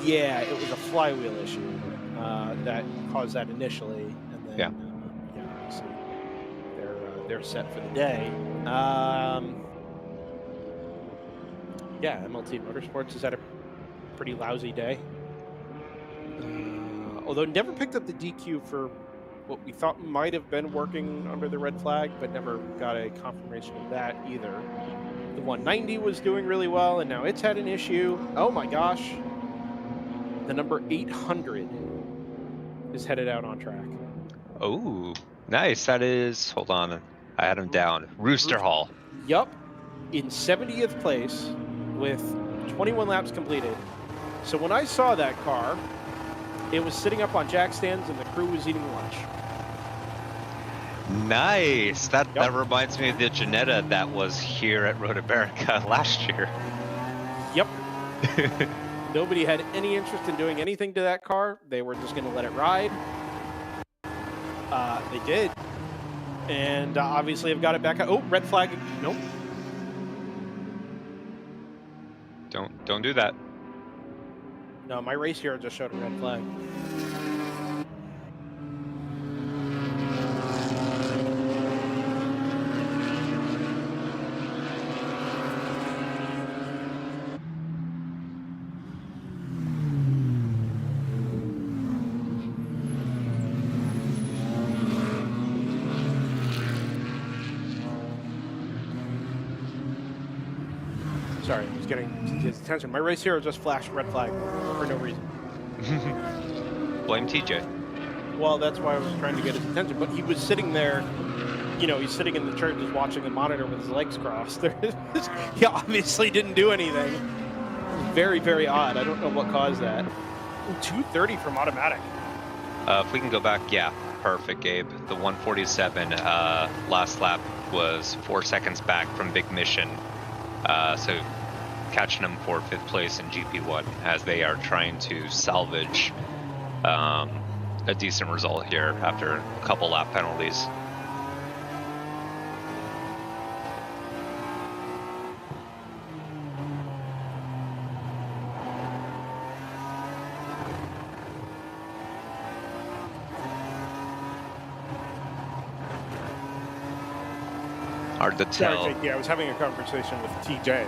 Yeah, it was a flywheel issue that caused that initially, and then obviously they're set for the day. MLT Motorsports has had a pretty lousy day. Although never picked up the DQ for what we thought might have been working under the red flag, but never got a confirmation of that either. The 190 was doing really well, and now it's had an issue. Oh my gosh. The number 800 is headed out on track. Oh, nice. That is, hold on, I had him down. Rooster Hall. Yup. In 70th place with 21 laps completed. So when I saw that car, it was sitting up on jack stands and the crew was eating lunch. Nice. That reminds me of the Janetta that was here at Road America last year. Yep. Nobody had any interest in doing anything to that car. They were just going to let it ride. They did. And obviously have got it back. Oh, red flag. Nope. Don't do that. No, my race hero just showed a red flag. Sorry, I was getting his attention. My race hero just flashed red flag for no reason. Blame TJ. Well, that's why I was trying to get his attention. But he was sitting there, he's sitting in the church just watching the monitor with his legs crossed. He obviously didn't do anything. Very, very odd. I don't know what caused that. 230 from automatic. If we can go back, yeah, perfect, Gabe. The 147 last lap was 4 seconds back from Big Mission. So catching them for 5th place in GP1 as they are trying to salvage a decent result here after a couple lap penalties. Hard to tell. Sorry, yeah, I was having a conversation with TJ.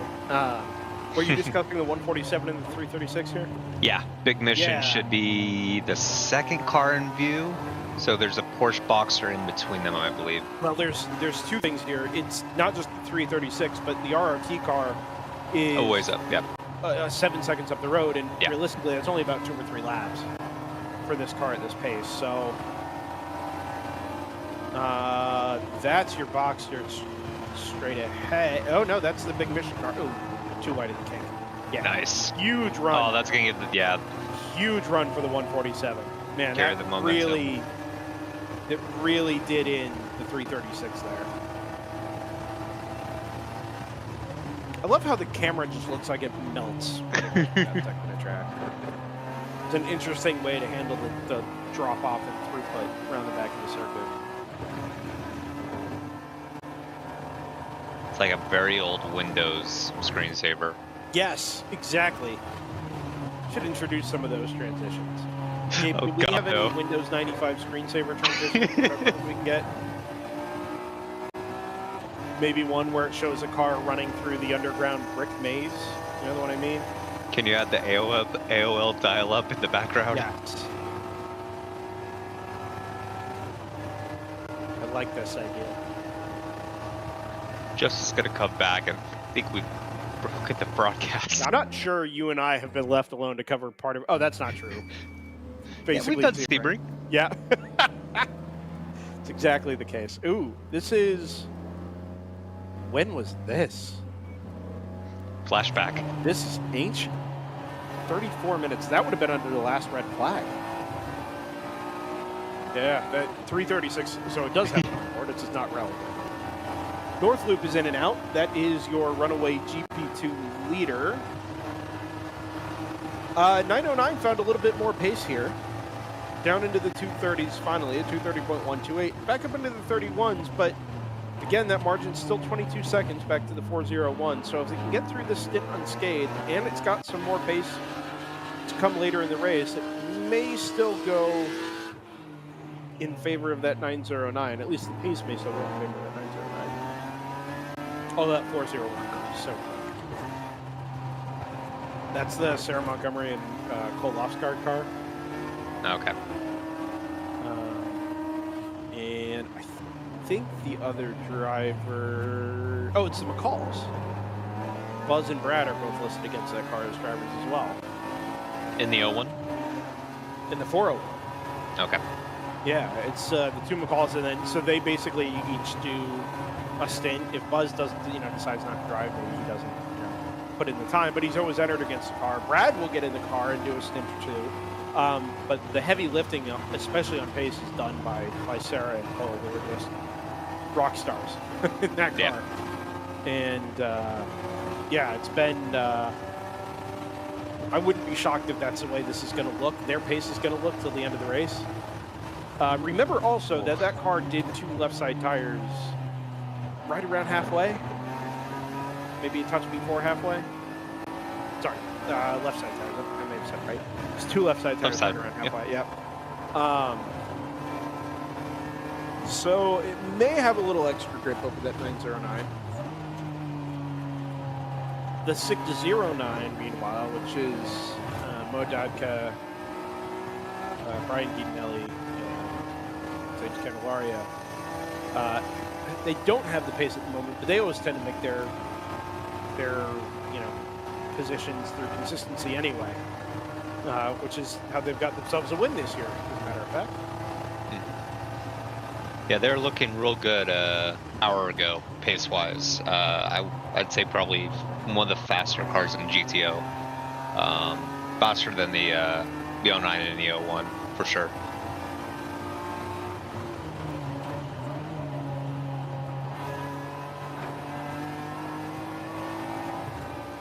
Were you discussing the 147 and the 336 here? Yeah, Big Mission should be the second car in view. So there's a Porsche Boxer in between them, I believe. Well, there's two things here. It's not just the 336, but the RRT car is always up. Yep. 7 seconds up the road, and realistically, it's only about 2 or 3 laps for this car at this pace. So that's your Boxer straight ahead. Oh no, that's the Big Mission car. Oh, too wide of the kink. Yeah. Nice. Huge run. Oh, that's gonna get the huge run for the 147. Man, carry that the momentum. really did in the 336 there. I love how the camera just looks like it melts that second of track. It's an interesting way to handle the drop off and throughput around the back of the circuit. It's like a very old Windows screensaver. Yes, exactly. Should introduce some of those transitions. Gabe, do we have any Windows 95 screensaver transitions we can get? maybe one where it shows a car running through the underground brick maze. You know what I mean? Can you add the AOL dial-up in the background? Yes. I like this idea. Jeff's just gonna come back and think we broke the broadcast. I'm not sure you and I have been left alone to cover part of. Oh, that's not true. Yeah, we've done Sebring. Yeah. It's exactly the case. Ooh, this is. When was this? Flashback. This is ancient. 34 minutes. That would have been under the last red flag. Yeah, that 336. So it does have an onboard. It's just not relevant. North Loop is in and out. That is your runaway GP2 leader. 909 found a little bit more pace here. Down into the 230s finally at 230.128. Back up into the 31s, but again, that margin's still 22 seconds back to the 401. So if they can get through this stint unscathed, and it's got some more pace to come later in the race, it may still go in favor of that 909. At least the pace may still go in favor of that 909. Oh, that 401 car is so quick. That's the Sarah Montgomery and Cole Lofsgaard car. Okay. And I think the other driver... Oh, it's the McCalls. Buzz and Brad are both listed against that car as drivers as well. In the 01? In the 401. Okay. Yeah, it's the two McCalls, and then so they basically each do a stint. If Buzz doesn't, decides not to drive, maybe he doesn't, put in the time. But he's always entered against the car. Brad will get in the car and do a stint or two. But the heavy lifting, especially on pace, is done by Sarah and Cole. They were just rock stars in that car. Yeah. And yeah, it's been. I wouldn't be shocked if that's the way this is going to look. Their pace is going to look till the end of the race. Remember also that that car did 2 left side tires right around halfway. Maybe a touch before halfway. Sorry, left side tires. I may have said right. It's 2 left side tires right around halfway. Yep. So it may have a little extra grip over that 909. The 609, meanwhile, which is Mo Dadka, Brian Guidanelli, and Sage Candelaria, they don't have the pace at the moment, but they always tend to make their positions through consistency anyway, which is how they've got themselves a win this year, as a matter of fact. Yeah, they're looking real good hour ago, pace-wise. I'd say probably one of the faster cars in GTO. Faster than the 09 and the 01, for sure.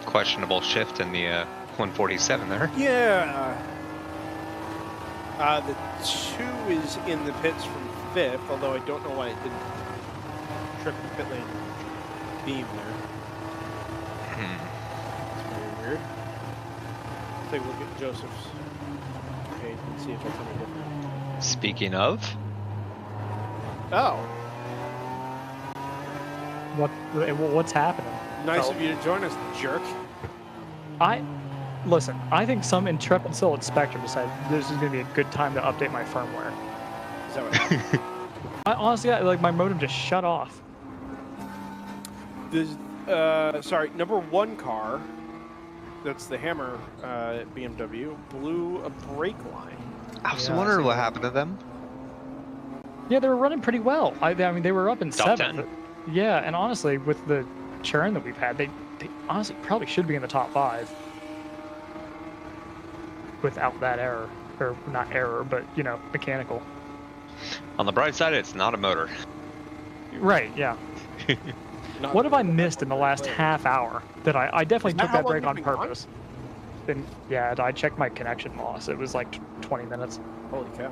Questionable shift in the 147 there. Yeah. The 2 is in the pits from 5th, although I don't know why it didn't trip the pit lane beam there. It's very weird. Let's take a look at Joseph's page and see if it's any different. Speaking of. Oh. What's happening? Nice of you to join us, jerk. Listen, I think some intrepid soul at Spectrum decided this is going to be a good time to update my firmware. Is that what happened? Honestly, my modem just shut off. Sorry, number 1 car, that's the Hammer BMW, blew a brake line. I was wondering what happened to them. Yeah, they were running pretty well. I mean, they were up in Top 7th. 10. Yeah, and honestly, with the churn that we've had, they honestly probably should be in the top 5 without that error, or not error, but mechanical. On the bright side, it's not a motor. Right? Yeah. What have I missed in the last half hour that I definitely took that break on purpose? And yeah, I checked my connection loss. It was like 20 minutes. Holy cow.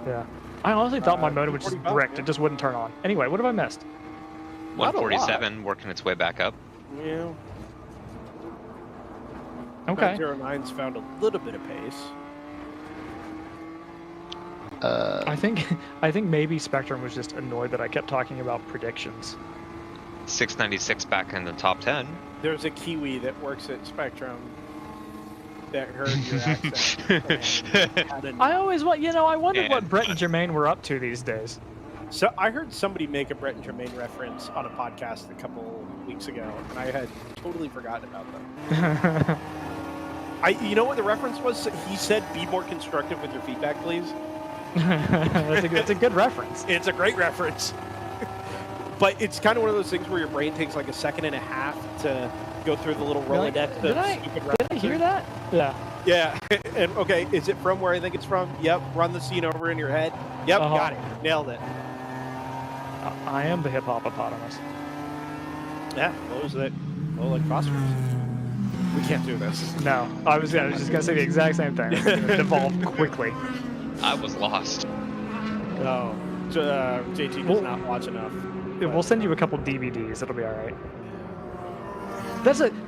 Yeah. I honestly thought my modem was just bricked. It just wouldn't turn on. Anyway, what have I missed? 147 working its way back up. Yeah. Okay. 909's found a little bit of pace. I think maybe Spectrum was just annoyed that I kept talking about predictions. 696 back in the top 10. There's a Kiwi that works at Spectrum that heard your accent. I always want, I wondered what Brett and Jermaine were up to these days. So I heard somebody make a Brett and Jermaine reference on a podcast a couple weeks ago, and I had totally forgotten about them. You know what the reference was? He said, "Be more constructive with your feedback, please." That's a good reference. It's a great reference. But it's kind of one of those things where your brain takes like a second and a half to go through the little Rolodex. Did I hear that? Yeah. Yeah. And okay, is it from where I think it's from? Yep. Run the scene over in your head. Yep. Got it. Nailed it. I am the hip hop-opotamus. Yeah. Blows that. Blow like phosphorus. We can't do this. No. I was just gonna say the exact same thing. It's gonna devolve quickly. I was lost. Oh. JT does not watch enough. We'll send you a couple DVDs. It'll be all right.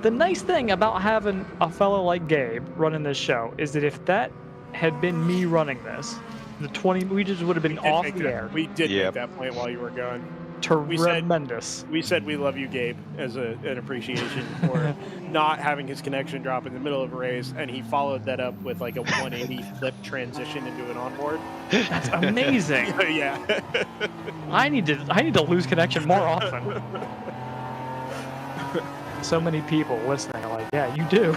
The nice thing about having a fellow like Gabe running this show is that if that had been me running this, we just would have been off the air. We did make that point while you were gone. Tremendous. We said we love you, Gabe, as an appreciation for not having his connection drop in the middle of a race, and he followed that up with like a 180 flip transition into an onboard. That's amazing. Yeah. I need to lose connection more often. So many people listening are like, yeah, you do.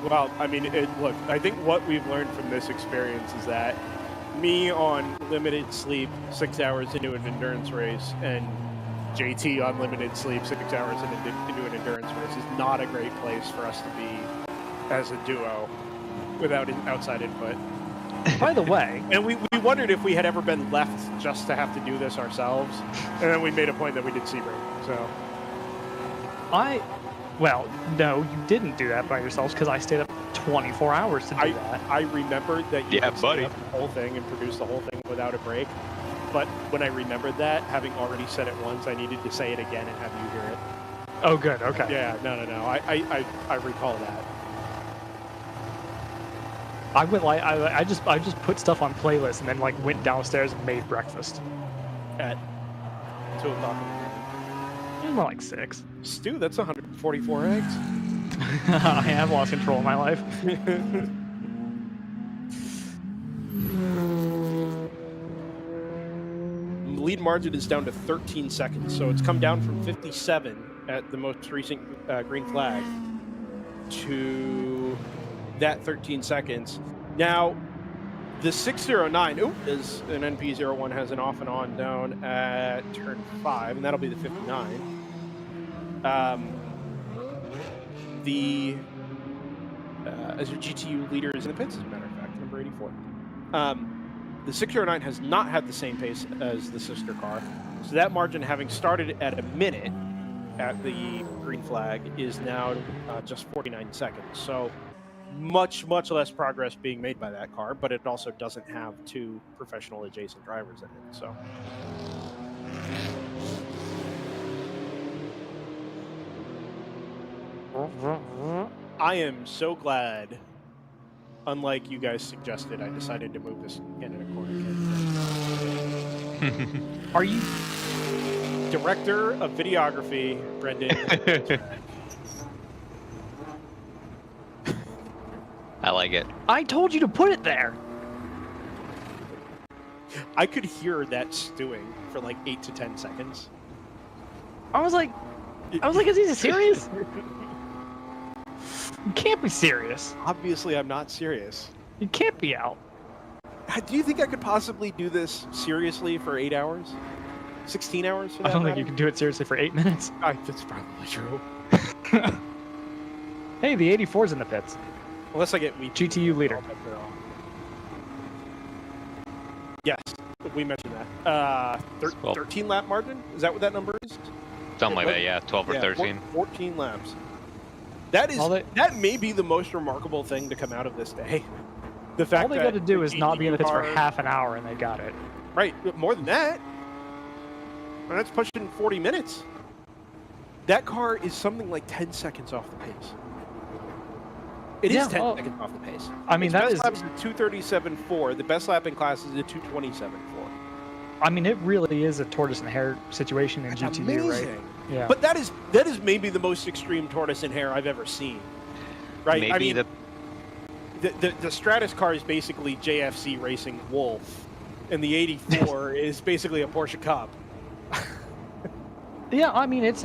Well, I mean, look, I think what we've learned from this experience is that me on limited sleep 6 hours into an endurance race and JT on limited sleep 6 hours into an endurance race is not a great place for us to be as a duo without outside input. By the way, and we wondered if we had ever been left just to have to do this ourselves, and then we made a point that we did Sebring. So, well, no, you didn't do that by yourselves because I stayed up 24 hours to do that. I remembered that you could buddy. stay up the whole thing and produce the whole thing without a break. But when I remembered that, having already said it once, I needed to say it again and have you hear it. Oh, good. Okay. Yeah. No. I recall that. I just put stuff on playlists and then like went downstairs and made breakfast. At 2 o'clock. It was more like 6. Stu, that's 144 eggs. I have lost control of my life. Lead margin is down to 13 seconds, so it's come down from 57 at the most recent green flag to that 13 seconds. Now, the 609 is an NP01 has an off and on down at turn 5, and that'll be the 59. As your GTU leader is in the pits, as a matter of fact, number 84. The 609 has not had the same pace as the sister car, so that margin, having started at a minute at the green flag, is now just 49 seconds. So much less progress being made by that car, but it also doesn't have 2 professional adjacent drivers in it. So. I am so glad, unlike you guys suggested, I decided to move this Canada corner. Are you director of videography, Brendan? I like it. I told you to put it there. I could hear that stewing for like 8 to 10 seconds. I was like, is he serious? You can't be serious. Obviously, I'm not serious. You can't be out. Do you think I could possibly do this seriously for 8 hours? 16 hours for that I don't think matter? you can do it seriously for 8 minutes. That's probably true. Hey, the 84's in the pits. Unless I get GTU leader. Yes, we mentioned that. 13 lap margin? Is that what that number is? Something like that, yeah. 12 or 13. 14 laps. That may be the most remarkable thing to come out of this day. The fact all they got to do is not be in the pits for half an hour, and they got it. Right, more than that. And that's pushing 40 minutes. That car is something like 10 seconds off the pace. It is 10 seconds off the pace. I mean, its best lap is a 2:37.4. The best lap in class is a 2:27.4. I mean, it really is a tortoise and hare situation in That's GTU, amazing. right? Yeah. But that is maybe the most extreme tortoise and hare I've ever seen. Right? Maybe I mean, the Stratus car is basically JFC Racing Wolf, and the 84 is basically a Porsche Cup. Yeah, I mean, a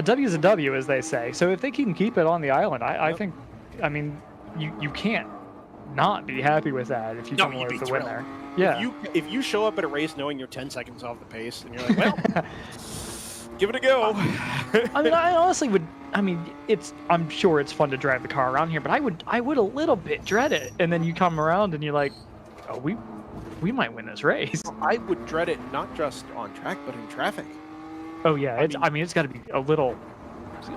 W is a W, as they say. So if they can keep it on the island, I think, I mean, you can't not be happy with that if you come away with the win there. Yeah. If you show up at a race knowing you're 10 seconds off the pace, and you're like, well, give it a go. I mean, I honestly would. I mean, I'm sure it's fun to drive the car around here, but I would a little bit dread it. And then you come around and you're like, oh, we might win this race. I would dread it not just on track, but in traffic. Oh yeah, it's got to be a little,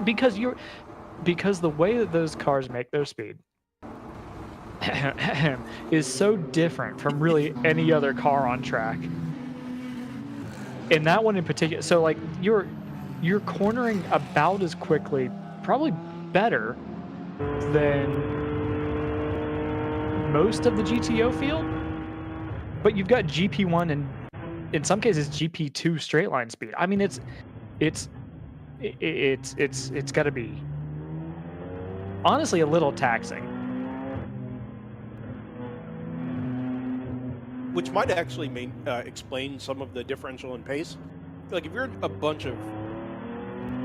because the way that those cars make their speed is so different from really any other car on track. And that one in particular, so like you're cornering about as quickly, probably better than most of the GTO field, but you've got GP1 and in some cases GP2 straight line speed. I mean, it's got to be honestly a little taxing. Which might actually explain some of the differential in pace. Like if you're a bunch of,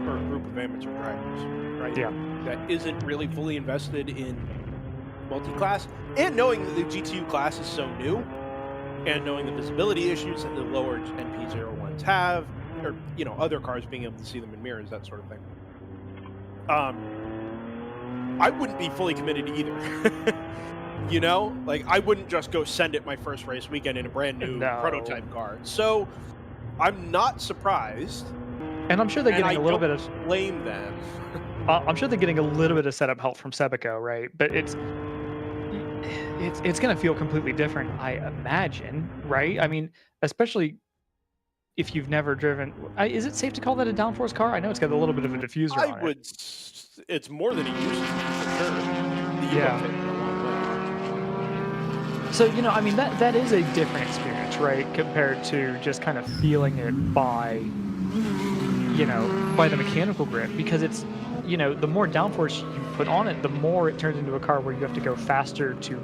or a group of amateur drivers, right? Yeah. That isn't really fully invested in multi-class, and knowing that the GTU class is so new, and knowing the visibility issues that the lower NP01s have, or other cars being able to see them in mirrors, that sort of thing. I wouldn't be fully committed either. Like I wouldn't just go send it my first race weekend in a brand new prototype car. So I'm not surprised. And I'm sure they're getting a little bit of blame them. I'm sure they're getting a little bit of setup help from Sebico, right? But it's going to feel completely different, I imagine, right? I mean, especially if you've never driven. Is it safe to call that a downforce car? I know it's got a little bit of a diffuser on it. It's more than it used to be, for sure. Yeah. So, I mean, that is a different experience, right? Compared to just kind of feeling it by the mechanical grip, because it's, the more downforce you put on it, the more it turns into a car where you have to go faster to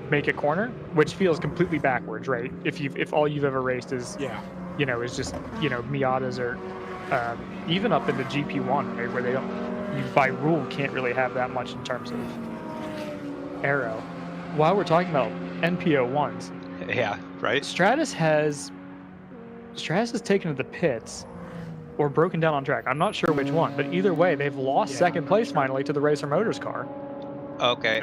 make a corner, which feels completely backwards, right? If all you've ever raced is, is just, Miatas or even up into GP1, right? Where you by rule can't really have that much in terms of aero. While we're talking about NP01s, yeah, right. Stratus has taken to the pits or broken down on track. I'm not sure which one, but either way, they've lost second place finally to the Racer Motors car. Okay,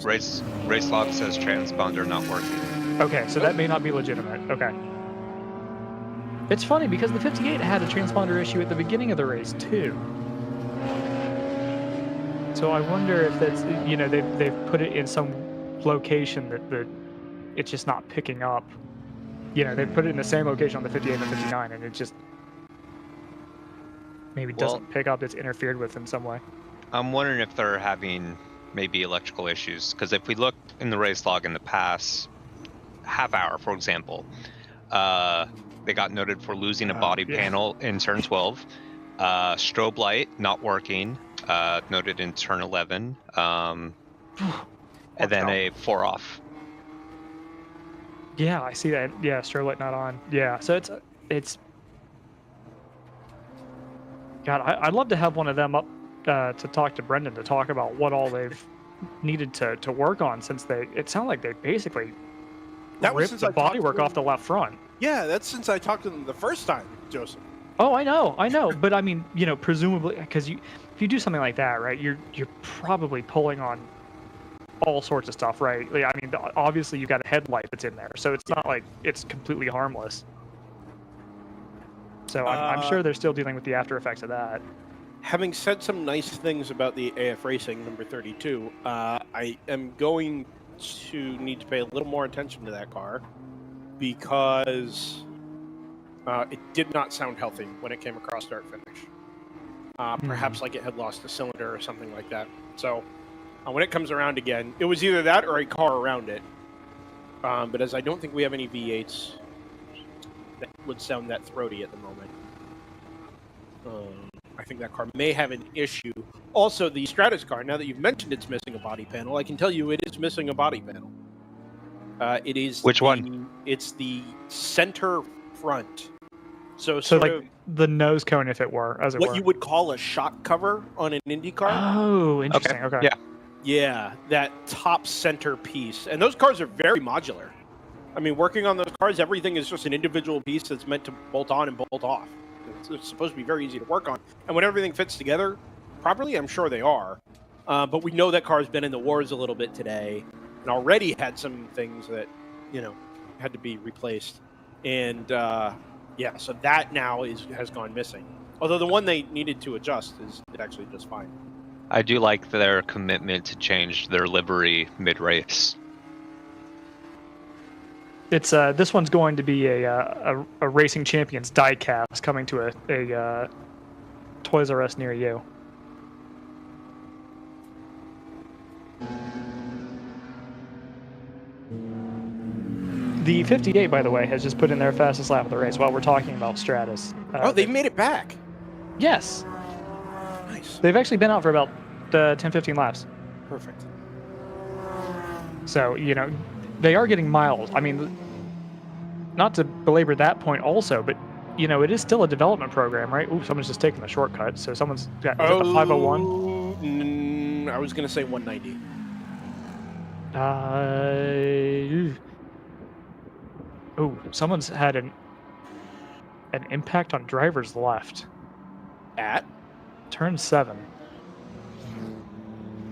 race log says transponder not working. Okay, so that may not be legitimate. Okay. It's funny because the 58 had a transponder issue at the beginning of the race too. So I wonder if that's, they've put it in some location that it's just not picking up. They put it in the same location on the 58 and the 59, and it just maybe doesn't pick up. It's interfered with in some way. I'm wondering if they're having maybe electrical issues, because if we look in the race log in the past half hour, for example, they got noted for losing a body panel in turn 12, strobe light not working, noted in turn 11, and then a 4 off. Yeah, I see that. Yeah, strobe light not on. Yeah, so it's. God, I'd love to have one of them up to talk to Brendan to talk about what all they've needed to work on, since it sounded like they basically ripped the bodywork off the left front. Yeah, that's since I talked to them the first time, Joseph. Oh, I know, but I mean, presumably, because if you do something like that, right, you're probably pulling on all sorts of stuff, right? I mean, obviously you've got a headlight that's in there, so it's not like it's completely harmless. So I'm sure they're still dealing with the after effects of that. Having said some nice things about the AF Racing number 32, I am going to need to pay a little more attention to that car, because it did not sound healthy when it came across start finish. Perhaps like it had lost a cylinder or something like that. So when it comes around again, it was either that or a car around it. But as I don't think we have any V8s that would sound that throaty at the moment. I think that car may have an issue. Also, the Stratus car, now that you've mentioned it's missing a body panel, I can tell you it is missing a body panel. It is Which one? It's the center front. So like of the nose cone, if it were, as it what were. you would call a shock cover on an Indy car. Oh, interesting. Okay. Yeah. Yeah, that top center piece. And those cars are very modular. I mean, working on those cars, everything is just an individual piece that's meant to bolt on and bolt off. It's supposed to be very easy to work on. And when everything fits together properly, I'm sure they are. But we know that car's been in the wars a little bit today and already had some things that, had to be replaced. And, so that now has gone missing. Although the one they needed to adjust is actually just fine. I do like their commitment to change their livery mid-race. It's this one's going to be a Racing Champions diecast coming to a Toys R Us near you. The 58, by the way, has just put in their fastest lap of the race while we're talking about Stratus. They've made it back. Yes. Nice. They've actually been out for about 10-15 laps. Perfect. So, they are getting miles. I mean, not to belabor that point also, but, it is still a development program, right? Ooh, someone's just taking the shortcut. So someone's got is it the 501? I was going to say 190. Someone's had an impact on drivers left. At? Turn 7.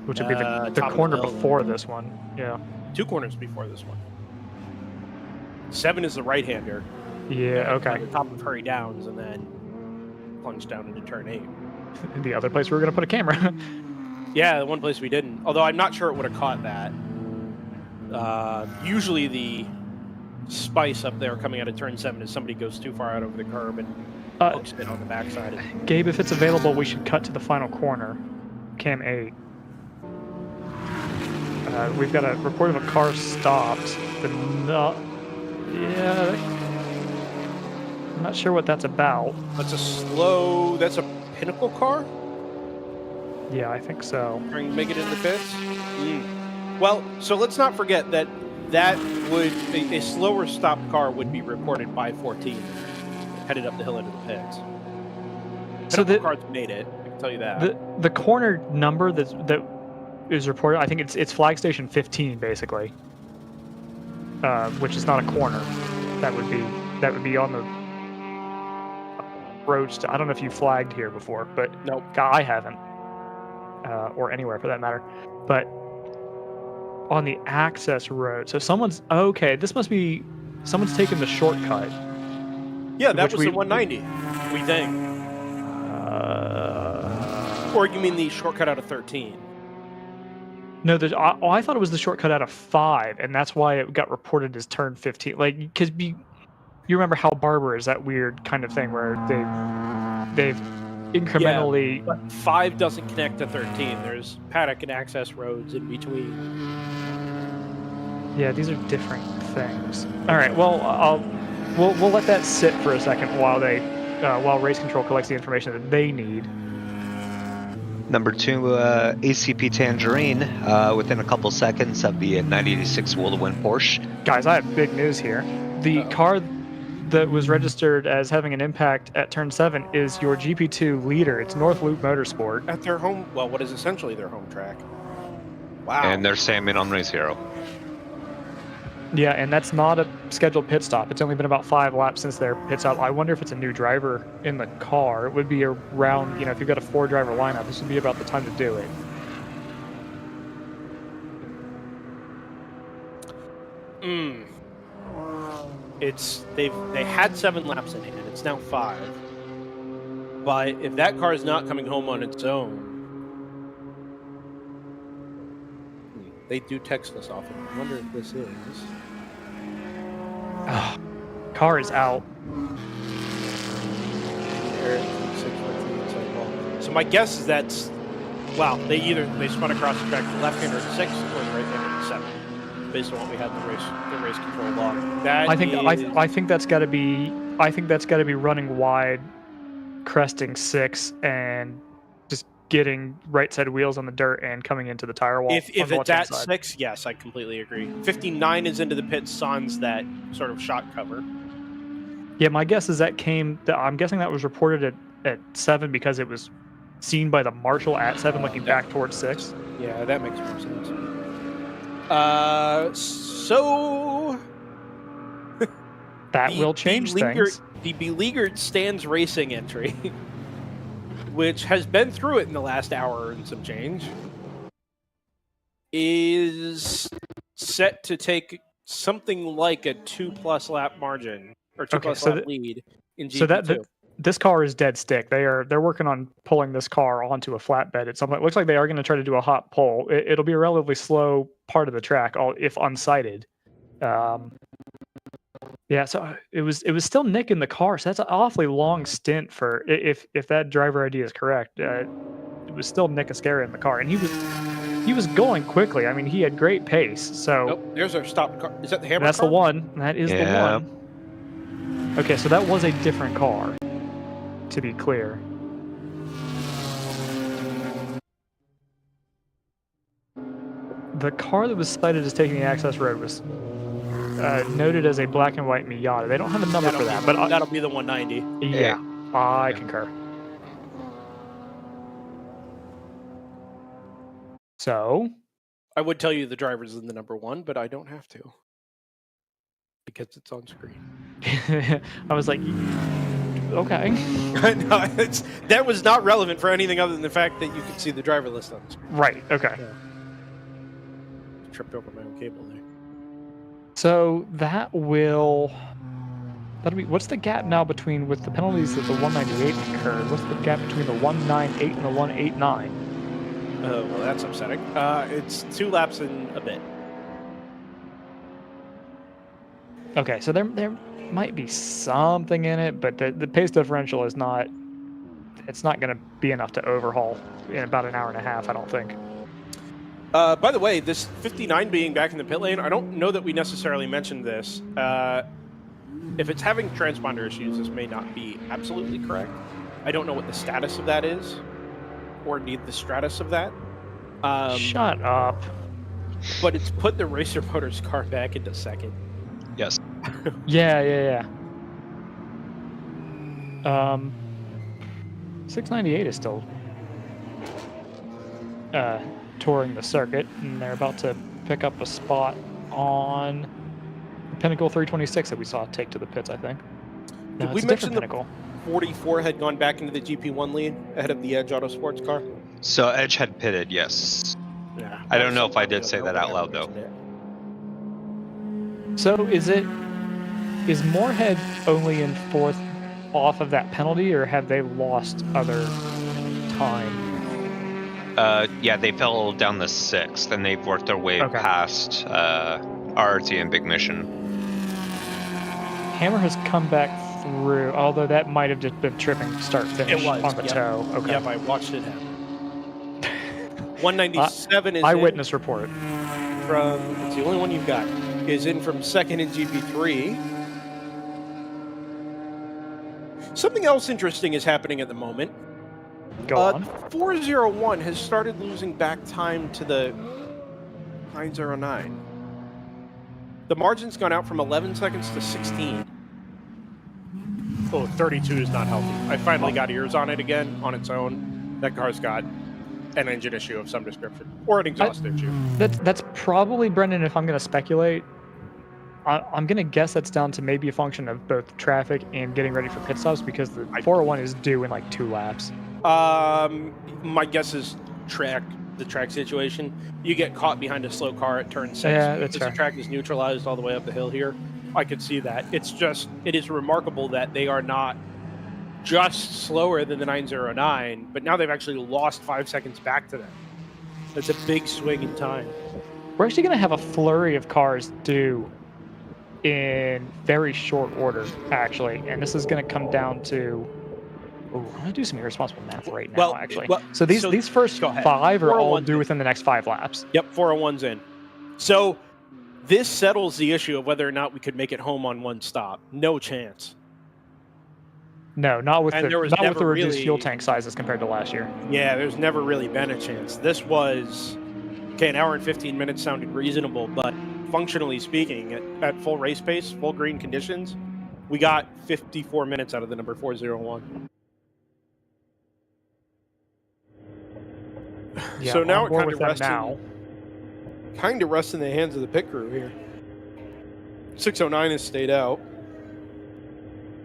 Which would be the corner before this one. Yeah. 2 corners before this one. 7 is the right-hander. Yeah, okay. On the top of Hurry Downs and then plunge down into turn 8. The other place we were going to put a camera. Yeah, the one place we didn't. Although I'm not sure it would have caught that. Usually the spice up there coming out of turn 7 is somebody goes too far out over the curb and hooks it on the backside. Gabe, if it's available, we should cut to the final corner. Cam 8. We've got a report of a car stopped, but not... Yeah... I'm not sure what that's about. That's a Pinnacle car? Yeah, I think so. Trying to make it into pits? Well, so let's not forget that would... A slower stopped car would be reported by 14, headed up the hill into the pits. So the car's made it, I can tell you that. The corner number that is reported, I think it's flag station 15, basically. Which is not a corner. That would be on the roads. I don't know if you flagged here before, but nope, I haven't, or anywhere for that matter. But on the access road, so someone's this must be someone's taken the shortcut. Yeah, that was the 190. We think. Or you mean the shortcut out of 13? No, I thought it was the shortcut out of 5, and that's why it got reported as turn 15. Like, because you remember how Barber is that weird kind of thing where they've incrementally... Yeah, but 5 doesn't connect to 13. There's paddock and access roads in between. Yeah, these are different things. All right, well, we'll let that sit for a second while Race Control collects the information that they need. Number 2, ACP Tangerine, within a couple seconds of the 986 will to win Porsche. Guys, I have big news here. The car that was registered as having an impact at turn 7 is your GP2 leader. It's North Loop Motorsport. At their home, well, what is essentially their home track. Wow. And they're Sam in on race hero. Yeah, and that's not a scheduled pit stop. It's only been about 5 laps since their pit stop. I wonder if it's a new driver in the car. It would be around, if you've got a 4-driver lineup, this would be about the time to do it. They had 7 laps in it, and it's now 5. But if that car is not coming home on its own, they do text us often. I wonder if this is. Car is out. So my guess is that's, well, they spun across the track to the left-hander at 6 or the right-hander at 7. based on what we had in the race control log. That I think that's got to be running wide, cresting 6, and just getting right side wheels on the dirt and coming into the tire wall. If it's at 6, yes, I completely agree. 59 is into the pit sans that sort of shot cover. Yeah, my guess is I'm guessing that was reported at 7 because it was seen by the marshal at 7 looking back towards 6. Yeah, that makes more sense. So that will change things. The beleaguered stands racing entry, which has been through it in the last hour and some change, is set to take something like a 2+ lap margin or 2+ lap lead in GP2. So this car is dead stick. They're working on pulling this car onto a flatbed at some point. It looks like they are going to try to do a hot pull. It'll be a relatively slow part of the track, if unsighted. Yeah, so it was still Nick in the car. So that's an awfully long stint for if that driver ID is correct. It was still Nick Ascara in the car, and he was going quickly. I mean, he had great pace. So there's our stopped car. Is that the Hammer that's car? The one. That is the one. Okay, so that was a different car. To be clear. The car that was cited as taking the access road was noted as a black and white Miata. They don't have a number for that, but that'll be the 190. Yeah, I concur. So, I would tell you the driver's in the number 1, but I don't have to because it's on screen. I was like, okay. No, that was not relevant for anything other than the fact that you could see the driver list on the screen. Right. Okay. Yeah. Tripped over my own cable there. So that'll be, what's the gap now between, with the penalties that the 198 incurred, what's the gap between the 198 and the 189? Well, that's upsetting. It's 2 laps and a bit. Okay, so there might be something in it, but the pace differential is not, it's not going to be enough to overhaul in about an hour and a half, I don't think. By the way, this 59 being back in the pit lane, I don't know that we necessarily mentioned this. If it's having transponder issues, this may not be absolutely correct. I don't know what the status of that is, or indeed the stratus of that. Shut up. But it's put the Racer Motors car back into second. Yes. Yeah. 698 is still touring the circuit, and they're about to pick up a spot on Pinnacle 326 that we saw take to the pits, I think. Did we mention the 44 had gone back into the GP1 lead ahead of the Edge Autosports car? So Edge had pitted, yes. Yeah. I don't know if I did say that out loud, though. So is Moorhead only in 4th off of that penalty, or have they lost other time? Yeah, they fell down the 6th, and they've worked their way past RRT and Big Mission. Hammer has come back through, although that might have just been tripping start-finish on the toe. Okay. Yep, I watched it happen. 197 is eyewitness report. It's the only one you've got. Is in from 2nd in GP3. Something else interesting is happening at the moment. Go on. 401 has started losing back time to the 909. The margin's gone out from 11 seconds to 16. Oh, 32 is not healthy. I finally got ears on it again on its own. That car's got an engine issue of some description, or an exhaust issue. That's probably, Brendan, if I'm going to speculate, I'm going to guess that's down to maybe a function of both traffic and getting ready for pit stops, because the 401 is due in like 2 laps. My guess is the track situation. You get caught behind a slow car at turn 6. Yeah, that's fair. The track is neutralized all the way up the hill here. I could see that. It is remarkable that they are not just slower than the 909, but now they've actually lost 5 seconds back to them. That's a big swing in time. We're actually going to have a flurry of cars due in very short order, actually, and this is going to come down to. I'm going to do some irresponsible math right now, actually. So these first 5 are all due within the next 5 laps. Yep, 401's in. So This settles the issue of whether or not we could make it home on one stop. No chance. No, not with And there was the never reduced really- fuel tank sizes compared to last year. Yeah, there's never really been a chance. This was, okay, an hour and 15 minutes sounded reasonable, but functionally speaking, at full race pace, full green conditions, we got 54 minutes out of the number 401. Yeah, So now on it board kind with of them rests now. in the hands of the pit crew here. 609 has stayed out.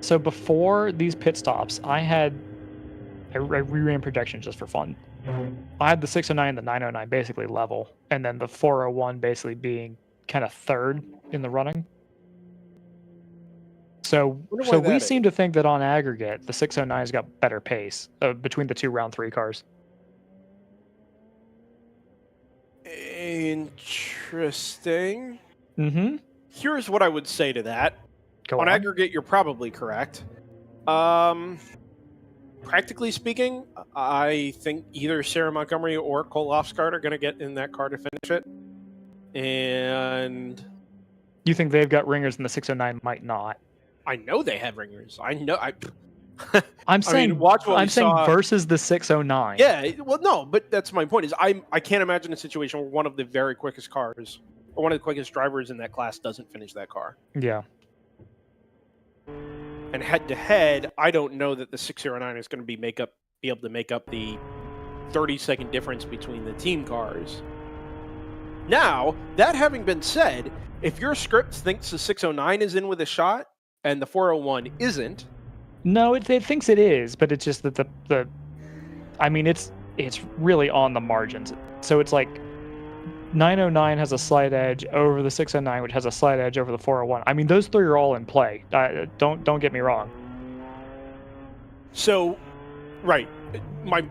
So before these pit stops, I reran projections just for fun. I had the 609 and the 909 basically level, and then the 401 basically being kind of third in the running. So Wonder why we that seem to think that on aggregate, the 609's got better pace between the two round 3 cars. Interesting. Mm-hmm. Here's what I would say to that. Go on on. aggregate, you're probably correct. Practically speaking, I think either Sarah Montgomery or Cole Lofsgaard are going to get in that car to finish it. And You think they've got ringers and the 609 might not? I know they have ringers. I'm saying watch what we saw. versus the 609. Yeah, well, no, but that's my point. Is I can't imagine a situation where one of the very quickest cars or one of the quickest drivers in that class doesn't finish that car. Yeah. And head to head, I don't know that the 609 is going to be able to make up the 30-second difference between the team cars. Now, that having been said, if your script thinks the 609 is in with a shot and the 401 isn't, No, it thinks it is, but it's just that it's really on the margins. So it's like 909 has a slight edge over the 609, which has a slight edge over the 401. I mean, those three are all in play. Don't get me wrong. so, right. My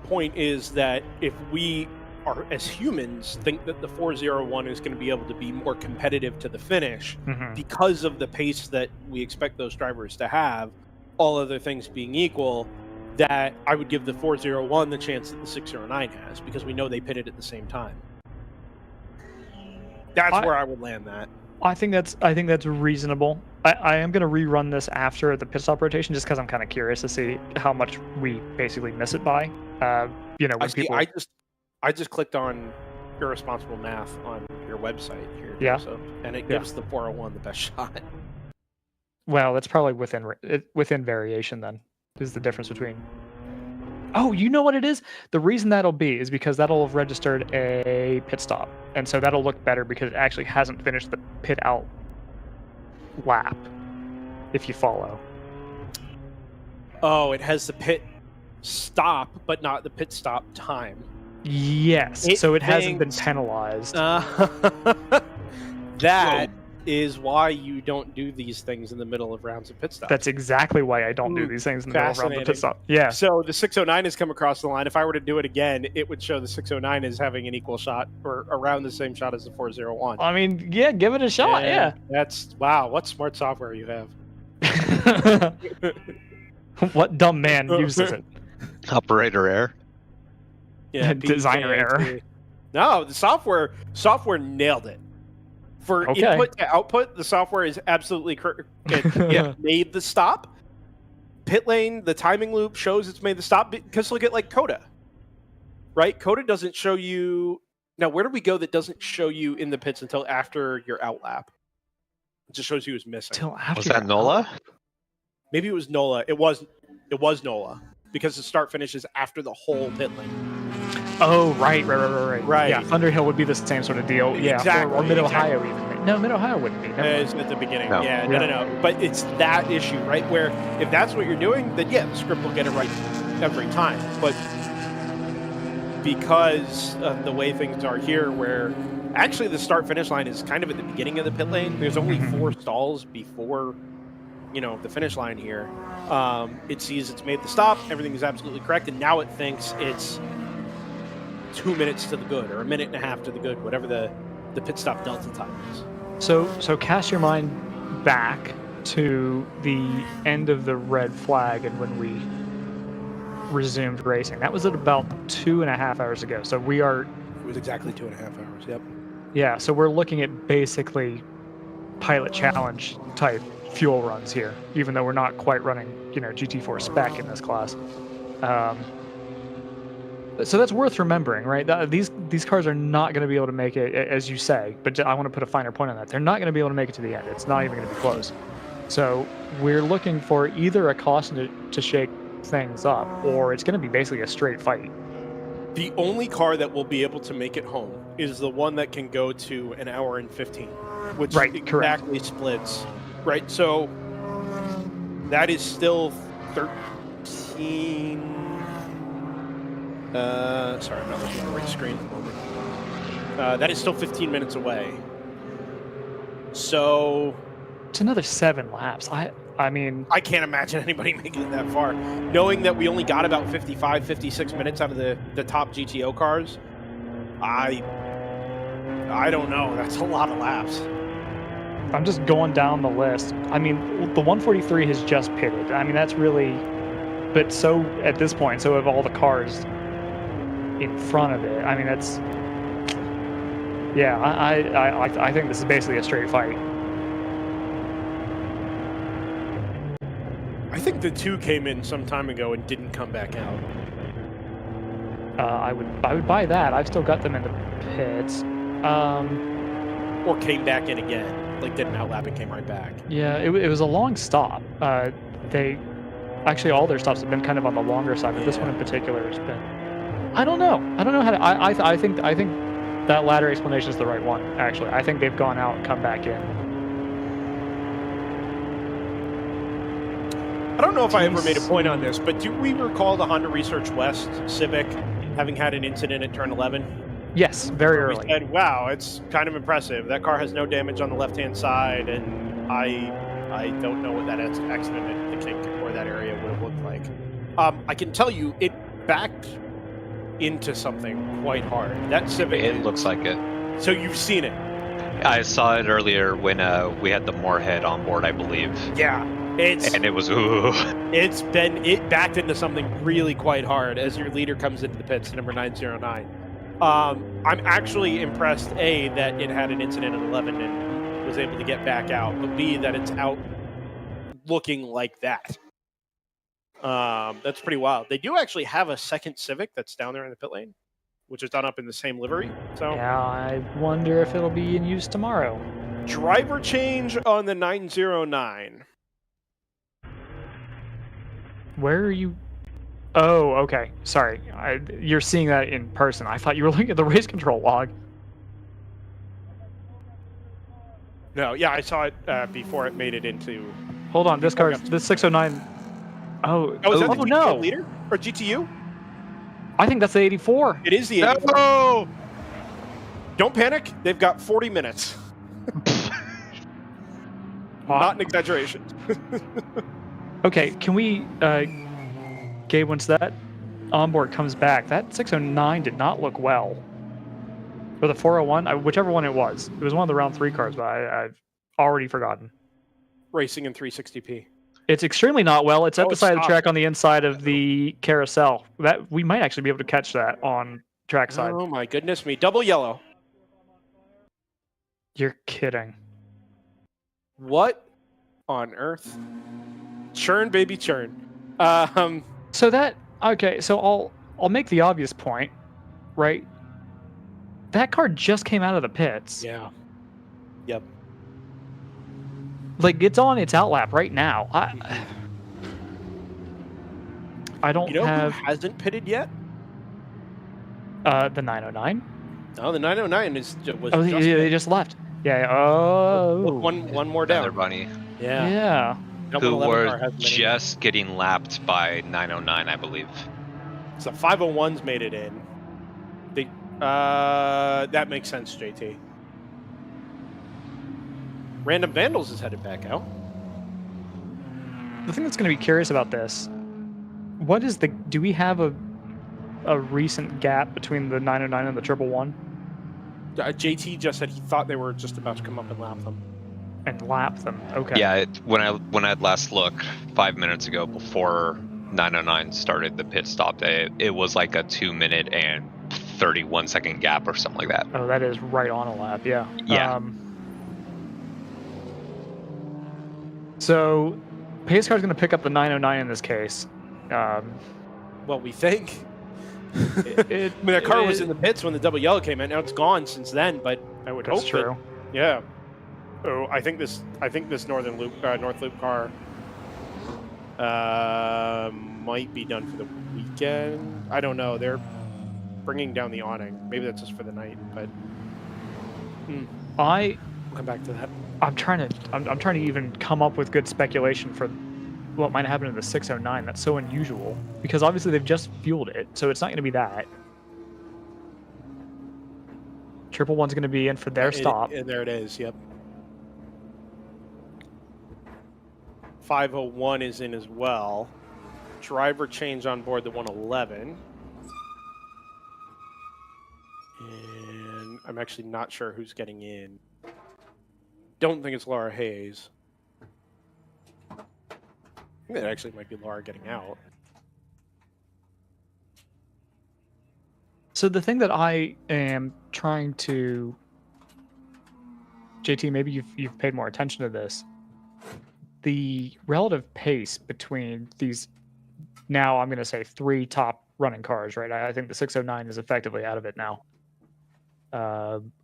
point is that if we are, as humans, think that the 401 is going to be able to be more competitive to the finish because of the pace that we expect those drivers to have, all other things being equal, that I would give the 401 the chance that the 609 has, because we know they pitted at the same time. That's where I would land that. I think that's reasonable. I am going to rerun this after the pit stop rotation just because I'm kind of curious to see how much we basically miss it by. When people... I just clicked on irresponsible math on your website here, Yeah. Joseph, and it gives the 401 the best shot. Well, that's probably within variation then. Is the difference between... Oh, you know what it is? The reason that'll be is because that'll have registered a pit stop. And so that'll look better because it actually hasn't finished the pit out lap, if you follow. Oh, it has the pit stop, but not the pit stop time. Yes, so it hasn't been penalized. That is why you don't do these things in the middle of rounds of pit stops. That's exactly why I don't do these things in the middle of round of pit stop. Yeah. So the 609 has come across the line. If I were to do it again, it would show the 609 as having an equal shot or around the same shot as the 401. I mean, yeah, give it a shot. Yeah. That's wow. What smart software you have. What dumb man uses it? Operator error. Yeah, designer error. No, the software nailed it. For input to output, the software is absolutely correct. It made the stop. Pit lane, the timing loop shows it's made the stop because look at like Coda, right? Coda doesn't show you. Now, where do we go that doesn't show you in the pits until after your out lap? It just shows you who's missing. Till after Was that NOLA? Maybe it was NOLA. It was NOLA because the start finishes after the whole pit lane. Oh, right. Yeah, Thunderhill would be the same sort of deal. Yeah, Exactly. or Mid-Ohio even. No, Mid-Ohio wouldn't be. It's at the beginning. No. Yeah, no. But it's that issue, right? Where if that's what you're doing, then yeah, the script will get it right every time. But because of the way things are here, where actually the start-finish line is kind of at the beginning of the pit lane, there's only 4 stalls before, the finish line here. It sees it's made the stop, everything is absolutely correct, and now it thinks it's 2 minutes to the good or a minute and a half to the good, whatever the pit stop delta time is. So cast your mind back to the end of the red flag and when we resumed racing. That was at about 2.5 hours ago. So we are... It was exactly 2.5 hours, yep. Yeah, so we're looking at basically pilot challenge type fuel runs here, even though we're not quite running, GT4 spec in this class. So that's worth remembering, right? These cars are not going to be able to make it, as you say, but I want to put a finer point on that. They're not going to be able to make it to the end. It's not even going to be close. So we're looking for either a caution to shake things up, or it's going to be basically a straight fight. The only car that will be able to make it home is the one that can go to an hour and 15, which exactly splits. Right, so that is still 13. Sorry, I'm not looking at the right screen at the moment. That is still 15 minutes away. So it's another 7 laps. I mean, I can't imagine anybody making it that far. Knowing that we only got about 55, 56 minutes out of the top GTO cars, I don't know. That's a lot of laps. I'm just going down the list. I mean, the 143 has just pitted. I mean, that's really, but so at this point, so have all the cars in front of it. I mean, that's, yeah, I think this is basically a straight fight. I think the 2 came in some time ago and didn't come back out. I would buy that. I've still got them in the pits. Or came back in again, like did an outlap and came right back. Yeah, it was a long stop. They actually all their stops have been kind of on the longer side, but this one in particular has been. I don't know how to. I think that latter explanation is the right one. Actually, I think they've gone out and come back in. I don't know if I ever made a point on this, but do we recall the Honda Research West Civic having had an incident at turn 11? Yes, very early. We said, wow, it's kind of impressive. That car has no damage on the left-hand side, and I don't know what that accident at the kink or that area would have looked like. I can tell you, it backed into something quite hard. That Civic. It looks like it. So you've seen it. I saw it earlier when we had the Moorhead on board, I believe. Yeah. And it was ooh. It backed into something really quite hard as your leader comes into the pits, number 909. I'm actually impressed, A, that it had an incident at 11 and was able to get back out, but B, that it's out looking like that. That's pretty wild. They do actually have a second Civic that's down there in the pit lane, which is done up in the same livery. So yeah, I wonder if it'll be in use tomorrow. Driver change on the 909. Where are you? Oh, okay. Sorry. You're seeing that in person. I thought you were looking at the race control log. No, yeah, I saw it before it made it into... Hold on, this 609... Oh, is that the GTO no! leader? Or GTU? I think that's the 84. It is the 84. No! Don't panic. They've got 40 minutes. Not an exaggeration. Okay, can we... Gabe, once that onboard comes back, that 609 did not look well. Or the 401, whichever one it was. It was one of the round 3 cars, but I've already forgotten. Racing in 360p. It's extremely not well. It's at the side of the track on the inside of the carousel. That we might actually be able to catch that on trackside. Oh my goodness me. Double yellow. You're kidding. What on earth? Churn, baby, churn. So that, okay, so I'll make the obvious point, right? That car just came out of the pits. Yeah. Yep. Like, it's on its outlap right now. I don't have... who hasn't pitted yet? The 909? No, the 909 was they just left. Yeah, oh. One more down. Another bunny. Yeah. Yeah. Who were just getting lapped by 909, I believe. So 501's made it in. That makes sense, JT. Random Vandals is headed back out. The thing that's going to be curious about this, do we have a recent gap between the 909 and the 111? JT just said he thought they were just about to come up and lap them. And lap them, okay. Yeah, when I'd last looked 5 minutes ago before 909 started the pit stop, it was like a 2 minute and 31 second gap or something like that. Oh, that is right on a lap. Yeah. Yeah. So, pace car's going to pick up the 909 in this case. Well, we think. I mean, that car was in the pits when the double yellow came in. Now it's gone since then, but I would That's hope true. that. Yeah. Oh, I think this north loop car might be done for the weekend. I don't know. They're bringing down the awning. Maybe that's just for the night, but we'll come back to that. I'm trying to even come up with good speculation for what might happen to the 609. That's so unusual because obviously they've just fueled it, so it's not going to be that. 111's going to be in for their stop. And there it is. Yep. 501 is in as well. Driver change on board the 111. And I'm actually not sure who's getting in. Don't think it's Laura Hayes. I think that actually might be Laura getting out. So the thing that I am trying to, JT, maybe you've paid more attention to this. The relative pace between these, now I'm going to say 3 top running cars, right? I think the 609 is effectively out of it now,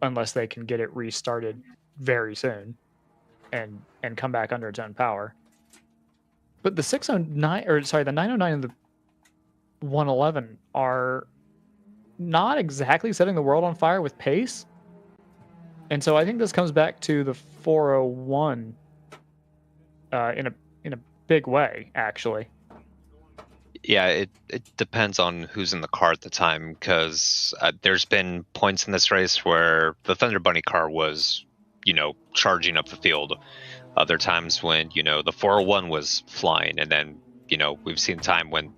unless they can get it restarted very soon and come back under its own power. But the 609, or sorry, the 909 and the 111 are not exactly setting the world on fire with pace. And so I think this comes back to the 401 in a big way, actually. Yeah, it depends on who's in the car at the time, because there's been points in this race where the Thunder Bunny car was, charging up the field. Other times when, the 401 was flying, and then, we've seen time when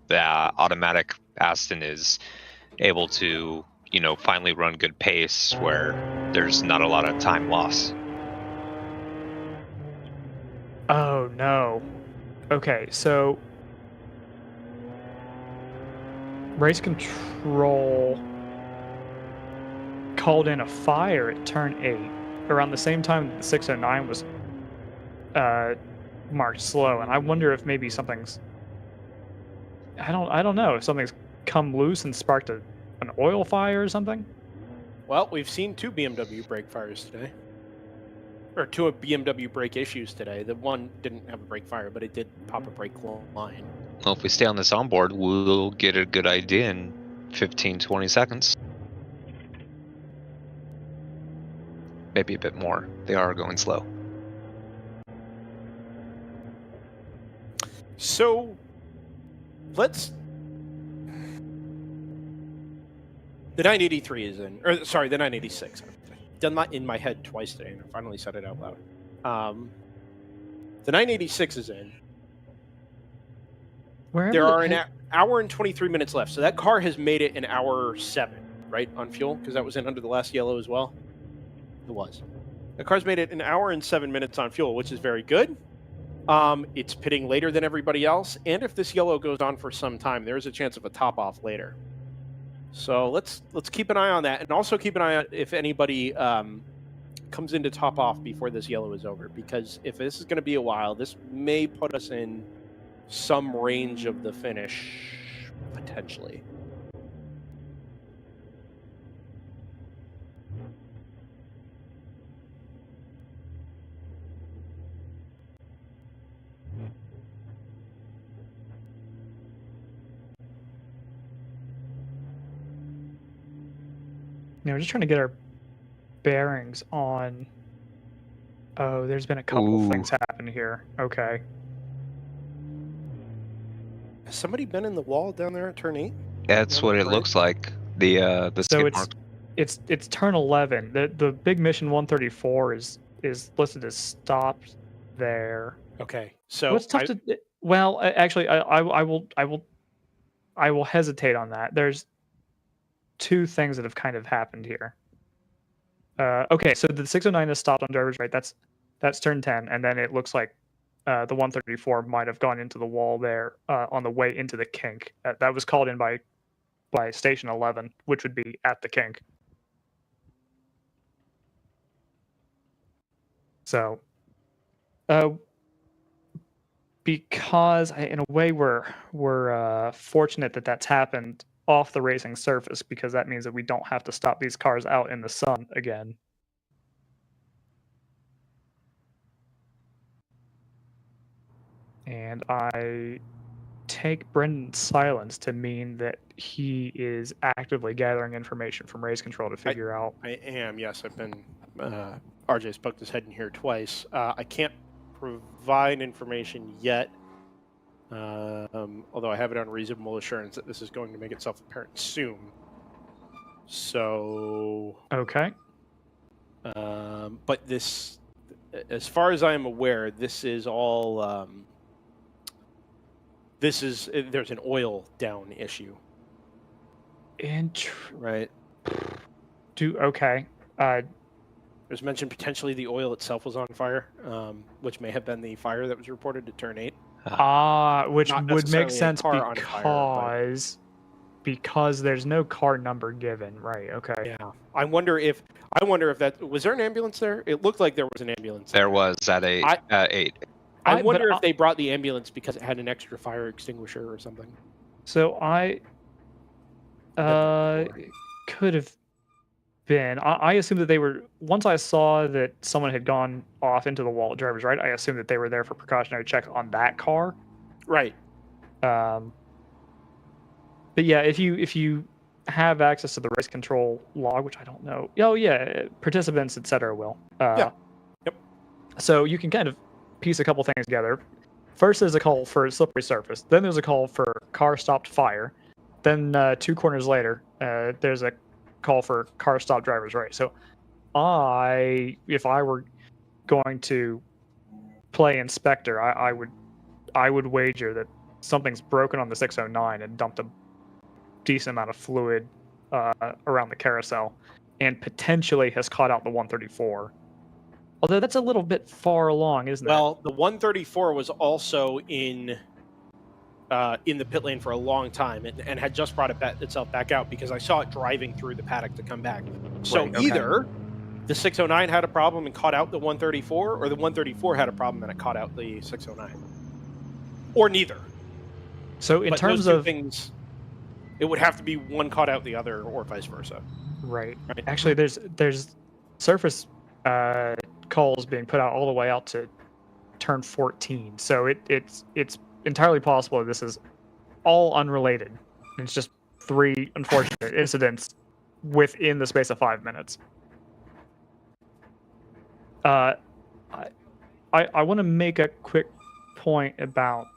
the automatic Aston is able to, finally run good pace where there's not a lot of time loss. Oh, no. Okay, so race control called in a fire at turn 8 around the same time that the 609 was marked slow, and I wonder if maybe something's I don't know if something's come loose and sparked an oil fire or something. Well, we've seen 2 BMW brake fires today. Or 2 BMW brake issues today. The one didn't have a brake fire, but it did pop a brake line. Well, if we stay on this onboard, we'll get a good idea in 15-20 seconds. Maybe a bit more. They are going slow. So, let's... The 983 is in, or sorry, the 986. I've done that in my head twice today, and I finally said it out loud. The 986 is in. There are an hour and 23 minutes left, so that car has made it an hour 7, right, on fuel, because that was in under the last yellow as well. It was. The car's made it an hour and 7 minutes on fuel, which is very good. It's pitting later than everybody else, and if this yellow goes on for some time, there is a chance of a top off later. So let's keep an eye on that, and also keep an eye on if anybody comes in to top off before this yellow is over, because if this is going to be a while, this may put us in some range of the finish, potentially. We're just trying to get our bearings on. Oh, there's been a couple things happen here. Okay. Has somebody been in the wall down there at turn 8? That's what it looks like. The So skid mark. it's turn 11. The big mission 134 is listed as stopped there. Okay. So what's tough to? Well, actually, I will hesitate on that. There's 2 things that have kind of happened here. Okay, so the 609 is stopped on driver's right. That's turn 10, and then it looks like the 134 might have gone into the wall there on the way into the kink. That was called in by by station 11, which would be at the kink. So, because in a way we're fortunate that that's happened off the racing surface, because that means that we don't have to stop these cars out in the sun again. And I take Brendan's silence to mean that he is actively gathering information from race control to figure out. I am, yes. I've been. RJ's poked his head in here twice. I can't provide information yet, although I have it on reasonable assurance that this is going to make itself apparent soon. So. Okay. But this, as far as I am aware, this is all. There's an oil down issue. Right. Okay. There's mentioned potentially the oil itself was on fire, which may have been the fire that was reported to turn 8. Which Not would make necessarily a sense car on fire, because there's no car number given. Right. Okay. Yeah. I wonder if that was there an ambulance there? It looked like there was an ambulance. There was at 8. I wonder if they brought the ambulance because it had an extra fire extinguisher or something. So I could have been. I assumed that they were. Once I saw that someone had gone off into the wall at Drivers Right, I assumed that they were there for precautionary check on that car. Right. But yeah, if you have access to the race control log, which I don't know. Oh yeah, participants, etc. will. Yeah. Yep. So you can kind of piece a couple things together. First, there's a call for slippery surface. Then there's a call for car stopped fire. Then 2 corners later, there's a call for car stopped Drivers Right. So if I were going to play inspector, I would wager that something's broken on the 609 and dumped a decent amount of fluid around the carousel, and potentially has caught out the 134. Although that's a little bit far along, isn't it? Well, the 134 was also in the pit lane for a long time and had just brought itself back out because I saw it driving through the paddock to come back. So Right, okay. either the 609 had a problem and caught out the 134, or the 134 had a problem and it caught out the 609, or neither. So in But terms those two of things, it would have to be one caught out the other, or vice versa. right, actually, there's surface calls being put out all the way out to turn 14. So it's entirely possible that this is all unrelated. It's just 3 unfortunate incidents within the space of 5 minutes. I want to make a quick point about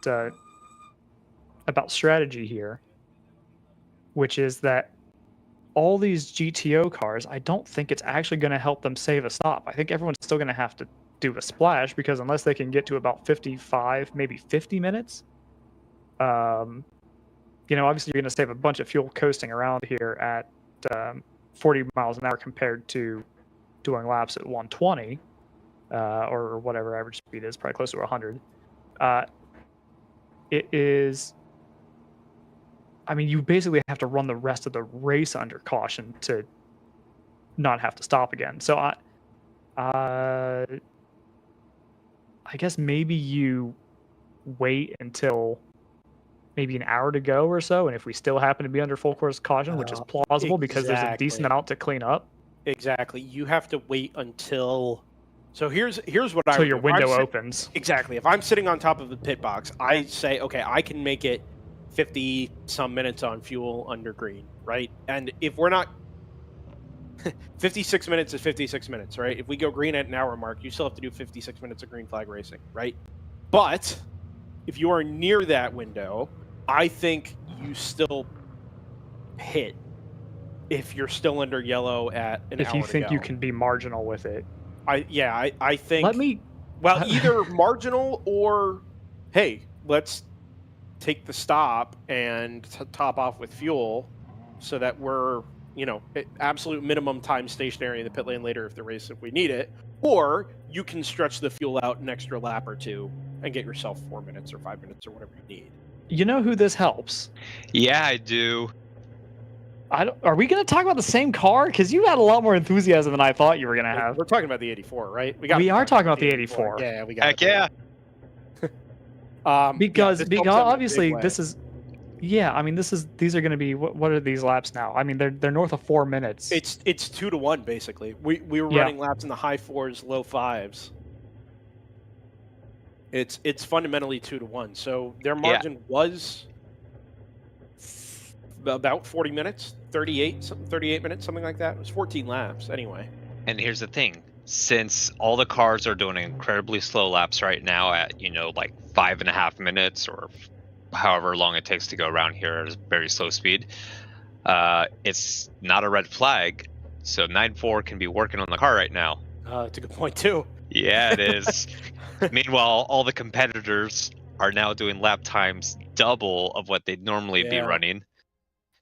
strategy here, which is that all these GTO cars, I don't think it's actually going to help them save a stop. I think everyone's still going to have to do a splash, because unless they can get to about 55, maybe 50 minutes, obviously you're going to save a bunch of fuel coasting around here at 40 miles an hour compared to doing laps at 120 or whatever average speed is, probably close to 100. It is. I mean, you basically have to run the rest of the race under caution to not have to stop again. So I guess maybe you wait until maybe an hour to go or so, and if we still happen to be under full course caution, which is plausible because there's a decent amount to clean up. Exactly. You have to wait until. So here's what I. Until your window opens. Exactly. If I'm sitting on top of the pit box, I say, okay, I can make it 50 some minutes on fuel under green, right? And if we're not 56 minutes is 56 minutes, right? If we go green at an hour mark, you still have to do 56 minutes of green flag racing, right? But if you are near that window, I think you still hit if you're still under yellow at an hour If you think to go. you can be marginal with it. I think. Let me. Well, either marginal or, hey, let's take the stop and top off with fuel so that we're, at absolute minimum time stationary in the pit lane later if we need it. Or you can stretch the fuel out an extra lap or 2 and get yourself 4 minutes or 5 minutes or whatever you need. You know who this helps? Yeah, I do. Are we going to talk about the same car? Because you had a lot more enthusiasm than I thought you were going to have. We're talking about the 84, right? We are talking about the 84. Yeah, we got Heck yeah. Because this helps them in a obviously big way. this is, yeah. I mean, these are going to be what are these laps now? I mean, they're north of 4 minutes. It's 2-1 basically. We were running laps in the high 4s, low 5s. It's fundamentally 2-1. So their margin was about 40 minutes, 38 minutes, something like that. It was 14 laps anyway. And here's the thing. Since all the cars are doing incredibly slow laps right now at, like 5.5 minutes or however long it takes to go around here at a very slow speed, it's not a red flag. So 9.4 can be working on the car right now. That's a good point too. Yeah, it is. Meanwhile, all the competitors are now doing lap times double of what they'd normally be running.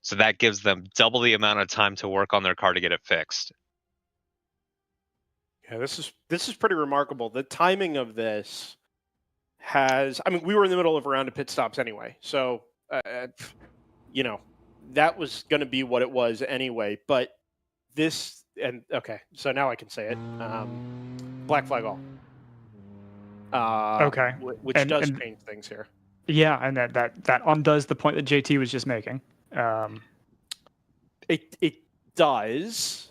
So that gives them double the amount of time to work on their car to get it fixed. Yeah, this is pretty remarkable. The timing of this we were in the middle of a round of pit stops anyway. So, that was going to be what it was anyway. But so now I can say it. Black flag all. Okay. Which does change things here. Yeah, and that undoes the point that JT was just making. It does.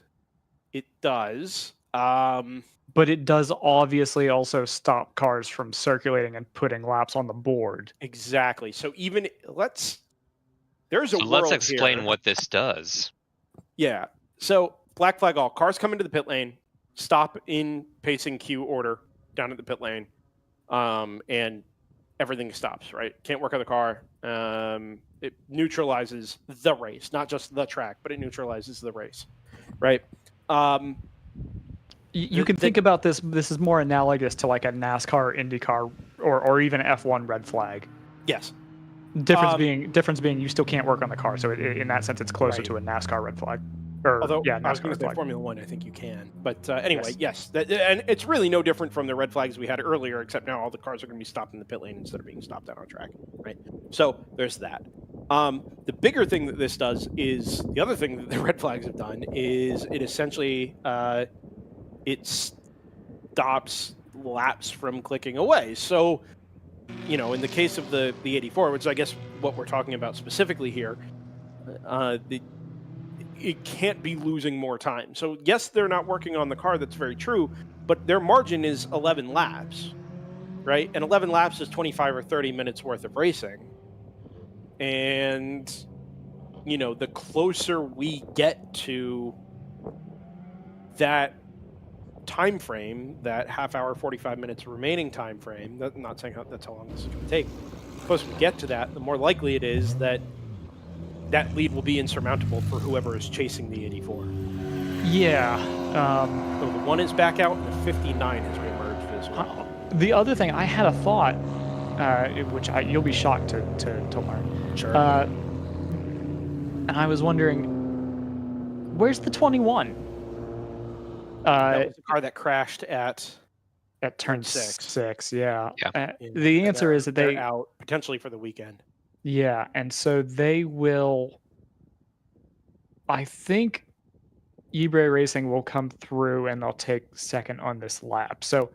It does. But it does obviously also stop cars from circulating and putting laps on the board. Exactly. So let's explain what this does. Yeah. So black flag all. Cars come into the pit lane, stop in pacing queue order down at the pit lane, and everything stops, right? Can't work on the car. It neutralizes the race, not just the track, but it neutralizes the race, right? You can think about this. This is more analogous to like a NASCAR, IndyCar, or even F1 red flag. Yes. Difference being you still can't work on the car. So in that sense, it's closer to a NASCAR red flag. Although NASCAR I was going to say Formula One, I think you can. But anyway, yes. And it's really no different from the red flags we had earlier, except now all the cars are going to be stopped in the pit lane instead of being stopped out on track, right? So there's that. The bigger thing that this does is, the other thing that the red flags have done is it essentially it stops laps from clicking away. So, in the case of the 84, which I guess what we're talking about specifically here, it can't be losing more time. So yes, they're not working on the car. That's very true, but their margin is 11 laps, right? And 11 laps is 25 or 30 minutes worth of racing. And, the closer we get to that time frame, that half hour, 45 minutes remaining time frame, I'm not saying that's how long this is going to take. The closer we get to that, the more likely it is that lead will be insurmountable for whoever is chasing the 84. Yeah. So the 1 is back out, and the 59 has reemerged as well. The other thing, I had a thought, which you'll be shocked to learn. Sure. And I was wondering, where's the 21? That was the car that crashed at turn 6. Yeah. Yeah. The answer is that they're out potentially for the weekend. Yeah, and so they will. I think eBay Racing will come through and they'll take second on this lap. So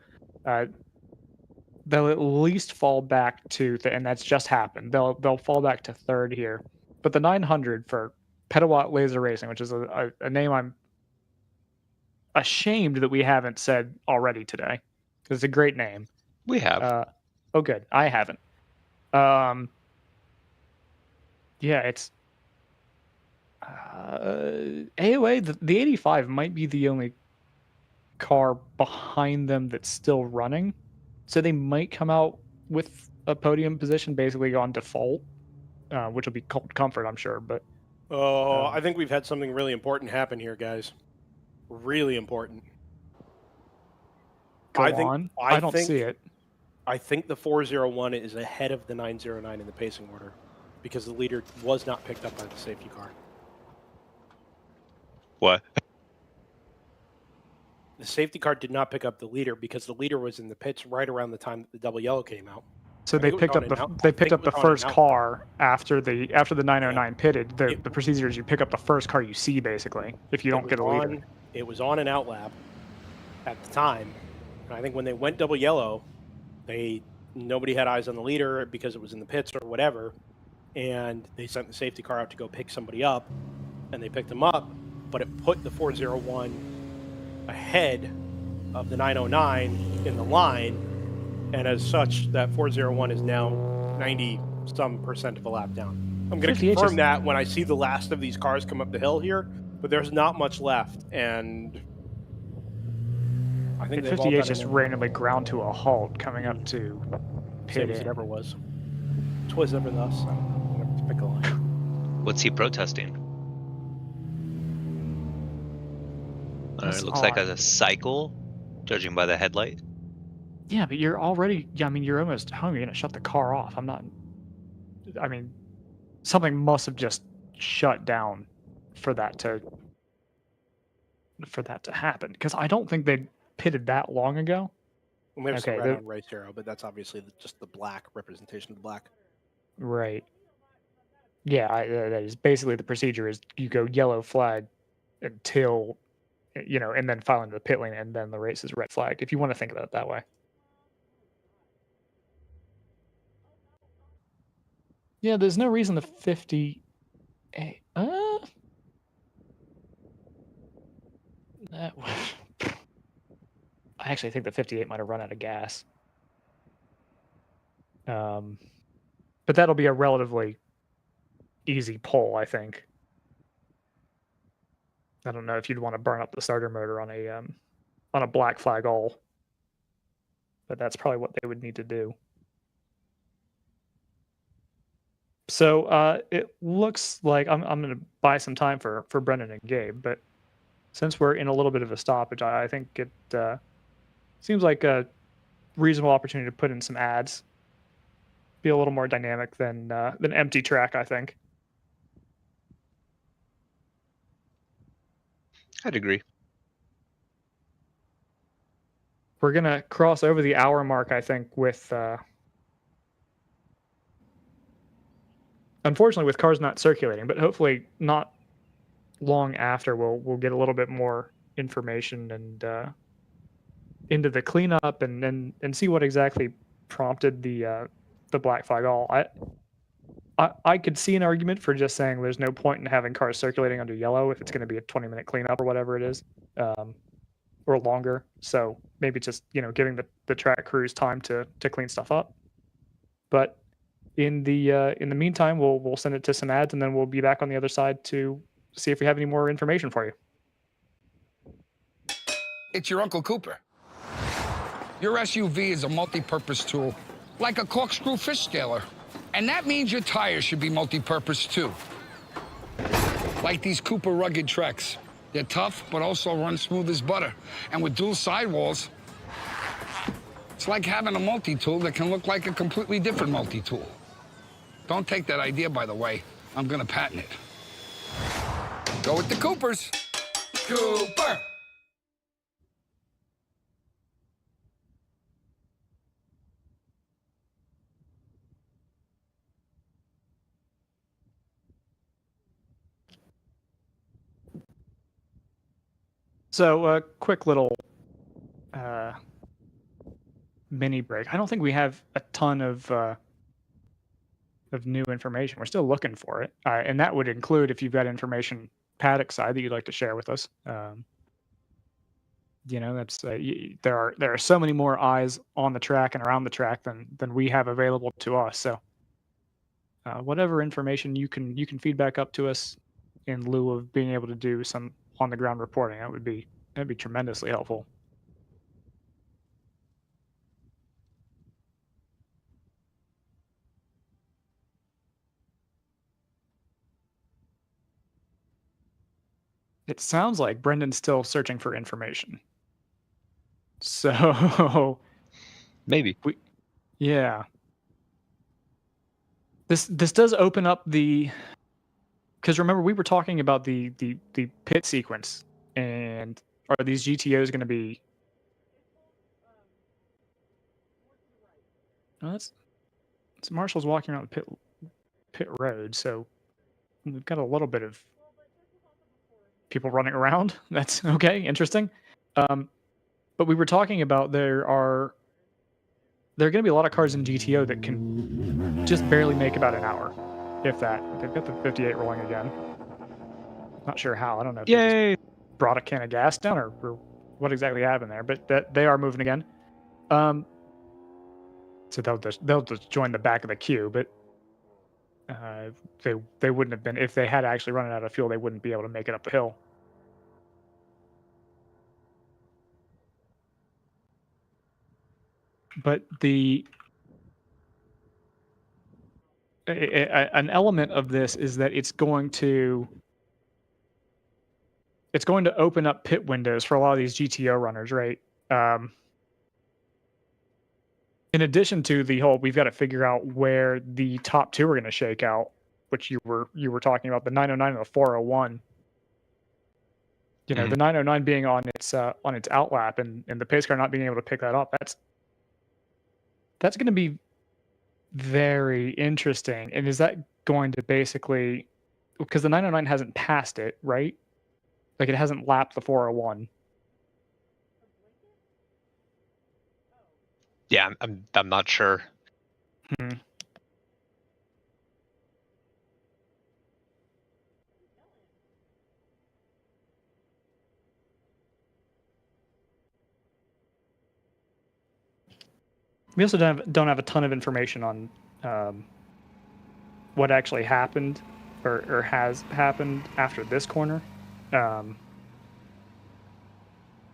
they'll at least fall back to, and that's just happened. They'll fall back to third here. But the 900 for Petawatt Laser Racing, which is a name I'm ashamed that we haven't said already today, because it's a great name. We have. Oh, good. I haven't. Yeah, it's AOA. The 85 might be the only car behind them that's still running, so they might come out with a podium position basically on default, which will be called comfort, I'm sure. But I think we've had something really important happen here, guys. Really important. I don't see it. I think the 401 is ahead of the 909 in the pacing order, because the leader was not picked up by the safety car. What? The safety car did not pick up the leader because the leader was in the pits right around the time that the double yellow came out. So I they think it was picked on up an the out- they I picked think up it the was on an first out- car after the 909 pitted. The procedure is you pick up the first car you see, basically, if you don't get a leader. It was on an out lap at the time. And I think when they went double yellow, nobody had eyes on the leader because it was in the pits or whatever, and they sent the safety car out to go pick somebody up, and they picked him up, but it put the 401 ahead of the 909 in the line, and as such, that 401 is now 90% of a lap down. I'm going to 58 confirm just- that when I see the last of these cars come up the hill here, but there's not much left, and I think they've all 58 done just it. randomly ground to a halt coming up to pit Same as it in. ever was. 'Twas ever thus. I don't know, pick a line. What's he protesting? That's It looks like odd. a cycle, judging by the headlight. Yeah, but you're already. Yeah, I mean, you're almost home. You're gonna shut the car off. I'm not. I mean, something must have just shut down for that to happen, because I don't think they pitted that long ago. We have some Okay, red on race hero, but that's obviously just the black representation of the black. Right. Yeah, that is basically the procedure. Is you go yellow flag until, and then file into the pit lane, and then the race is red flag. If you want to think about it that way. Yeah, there's no reason the 50. That I actually think the 58 might have run out of gas. But that'll be a relatively easy pull, I think. I don't know if you'd want to burn up the starter motor on a black flag all, but that's probably what they would need to do. So it looks like I'm going to buy some time for Brendan and Gabe, but since we're in a little bit of a stoppage, I think it seems like a reasonable opportunity to put in some ads. Be a little more dynamic than empty track, I think. I'd agree. We're gonna cross over the hour mark, I think, with unfortunately with cars not circulating, but hopefully not long after we'll get a little bit more information and into the cleanup and see what exactly prompted the black flag all. I could see an argument for just saying there's no point in having cars circulating under yellow if it's going to be a 20-minute cleanup or whatever it is, or longer. So maybe just giving the track crews time to clean stuff up. But in the meantime, we'll send it to some ads, and then we'll be back on the other side to see if we have any more information for you. It's your Uncle Cooper. Your SUV is a multi-purpose tool, like a corkscrew fish scaler. And that means your tires should be multi-purpose too. Like these Cooper rugged Treks. They're tough, but also run smooth as butter. And with dual sidewalls, it's like having a multi-tool that can look like a completely different multi-tool. Don't take that idea, by the way. I'm gonna patent it. Go with the Coopers. Cooper! So a quick little mini break. I don't think we have a ton of new information. We're still looking for it, and that would include if you've got information paddock side that you'd like to share with us. That's there are so many more eyes on the track and around the track than we have available to us. So whatever information you can feed back up to us in lieu of being able to do some on the ground reporting, that'd be tremendously helpful. It sounds like Brendan's still searching for information. So maybe yeah. This does open up because remember we were talking about the pit sequence, and are these GTOs going to be? So Marshall's walking around the pit road, so we've got a little bit of people running around. That's okay, interesting. But we were talking about there are going to be a lot of cars in GTO that can just barely make about an hour, if that. They've got the 58 rolling again. Not sure how. I don't know if they just brought a can of gas down or what exactly happened there, but that they are moving again. So they'll just join the back of the queue, but they wouldn't have been, if they had actually run out of fuel, they wouldn't be able to make it up the hill. But an element of this is that it's going to open up pit windows for a lot of these GTO runners, right? In addition to the whole, we've got to figure out where the top two are going to shake out, which you were talking about, the 909 and the 401. You know, the 909 being on its outlap and the pace car not being able to pick that up. That's going to be very interesting. And is that going to basically, because the 909 hasn't passed it, right? Like it hasn't lapped the 401. Yeah, I'm not sure. We also don't have a ton of information on what actually happened or has happened after this corner.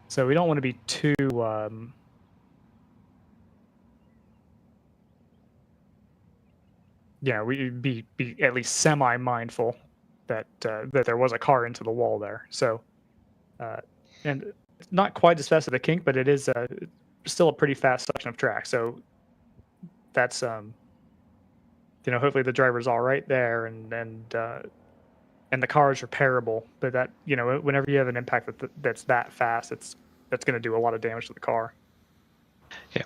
So we don't want to be too we'd be at least semi-mindful that there was a car into the wall there. So and not quite as fast as the kink, but it is still a pretty fast section of track. So that's hopefully the driver's all right there, and the car is repairable. But that, whenever you have an impact that's that fast, that's going to do a lot of damage to the car. Yeah.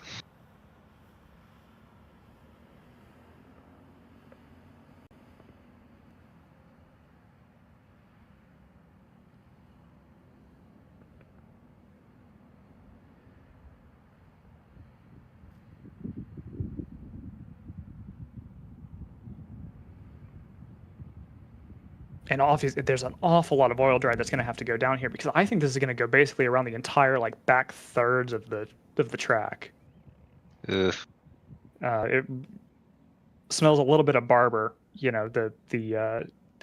And obviously, there's an awful lot of oil dry that's going to have to go down here, because I think this is going to go basically around the entire back thirds of the track. Ugh. It smells a little bit of Barber. The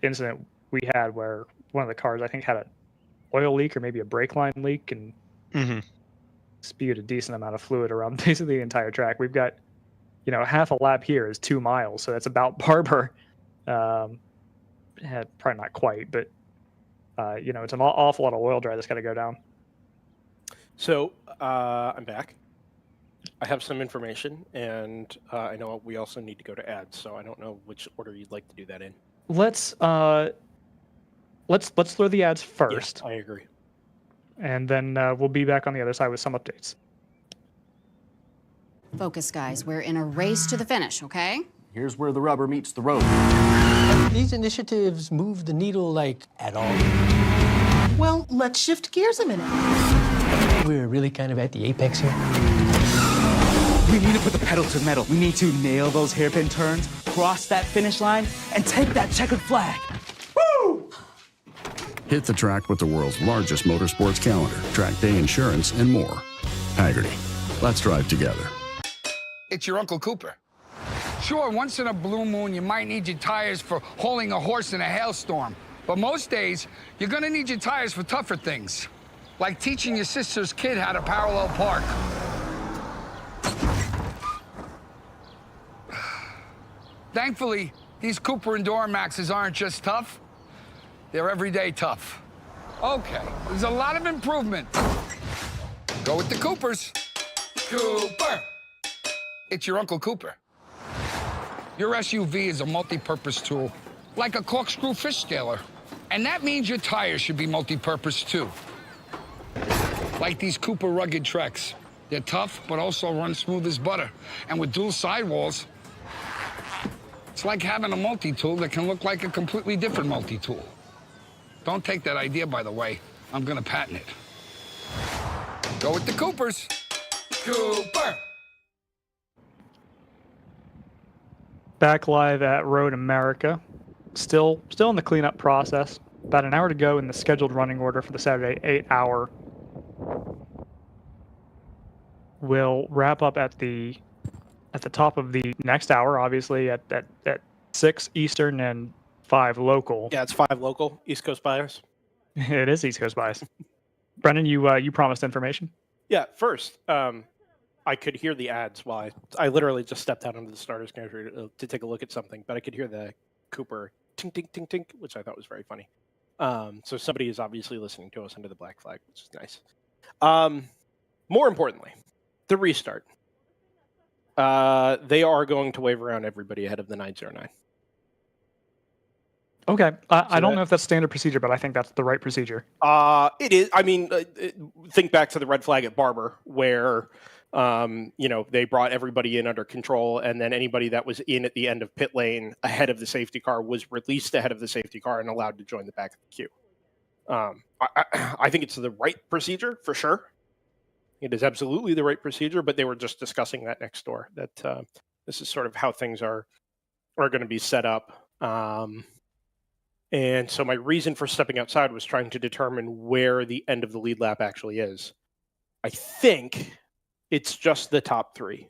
incident we had where one of the cars, I think, had an oil leak or maybe a brake line leak and spewed a decent amount of fluid around basically the entire track. We've got, half a lap here is 2 miles, so that's about Barber. Probably not quite, but it's an awful lot of oil dry that's got to go down. So I'm back. I have some information, and I know we also need to go to ads. So I don't know which order you'd like to do that in. Let's throw the ads first. Yes, I agree. And then we'll be back on the other side with some updates. Focus, guys. We're in a race to the finish, okay? Here's where the rubber meets the road. These initiatives move the needle, at all? Well, let's shift gears a minute. We're really kind of at the apex here. We need to put the pedal to the metal. We need to nail those hairpin turns, cross that finish line, and take that checkered flag. Woo! Hit the track with the world's largest motorsports calendar, track day insurance, and more. Hagerty. Let's drive together. It's your Uncle Cooper. Sure, once in a blue moon, you might need your tires for hauling a horse in a hailstorm. But most days, you're gonna need your tires for tougher things, like teaching your sister's kid how to parallel park. Thankfully, these Cooper Enduro Maxes aren't just tough, they're everyday tough. Okay, there's a lot of improvement. Go with the Coopers. Cooper! It's your Uncle Cooper. Your SUV is a multi-purpose tool, like a corkscrew fish scaler. And that means your tires should be multi-purpose too. Like these Cooper rugged Treks. They're tough, but also run smooth as butter. And with dual sidewalls, It's like having a multi-tool that can look like a completely different multi-tool. Don't take that idea, by the way. I'm gonna patent it. Go with the Coopers. Cooper! Back live at Road America. Still in the cleanup process. About an hour to go in the scheduled running order for the Saturday 8-hour. We'll wrap up at the top of the next hour, obviously at 6 Eastern and 5 local. Yeah, it's 5 local, East Coast bias. It is East Coast bias. Brendan, you promised information. Yeah, first, I could hear the ads while I literally just stepped out onto the starters counter to take a look at something, but I could hear the Cooper tink tink tink tink, which I thought was very funny. So somebody is obviously listening to us under the black flag, which is nice. More importantly, the restart. They are going to wave around everybody ahead of the 909. Okay, I don't know if that's standard procedure, but I think that's the right procedure. It is. I mean, think back to the red flag at Barber, where they brought everybody in under control, and then anybody that was in at the end of pit lane ahead of the safety car was released ahead of the safety car and allowed to join the back of the queue. I think it's the right procedure for sure. It is absolutely the right procedure, but they were just discussing that next door. That this is sort of how things are going to be set up. And so my reason for stepping outside was trying to determine where the end of the lead lap actually is. I think it's just the top 3.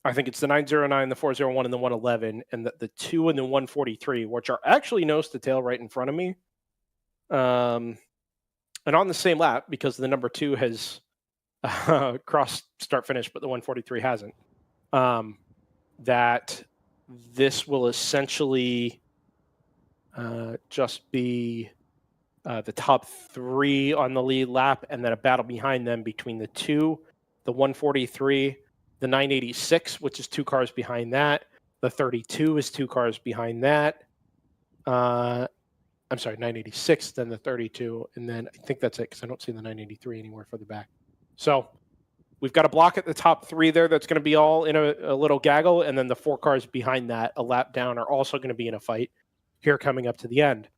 I think it's the 909, the 401, and the 111, and the 2 and the 143, which are actually nose to tail right in front of me. And on the same lap, because the number 2 has crossed start finish, but the 143 hasn't. That this will essentially just be the top 3 on the lead lap, and then a battle behind them between the 2, the 143, the 986, which is 2 cars behind that. The 32 is 2 cars behind that. I'm sorry, 986, then the 32, and then I think that's it because I don't see the 983 anywhere further back. So we've got a block at the top 3 there that's going to be all in a little gaggle, and then the 4 cars behind that, a lap down, are also going to be in a fight here coming up to the end.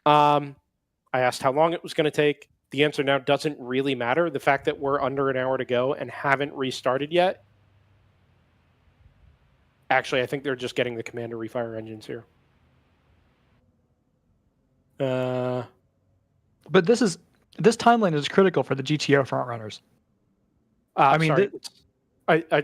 I asked how long it was going to take. The answer now doesn't really matter. The fact that we're under an hour to go and haven't restarted yet, actually, I think they're just getting the command to refire engines here. But this timeline is critical for the GTO front runners. I mean,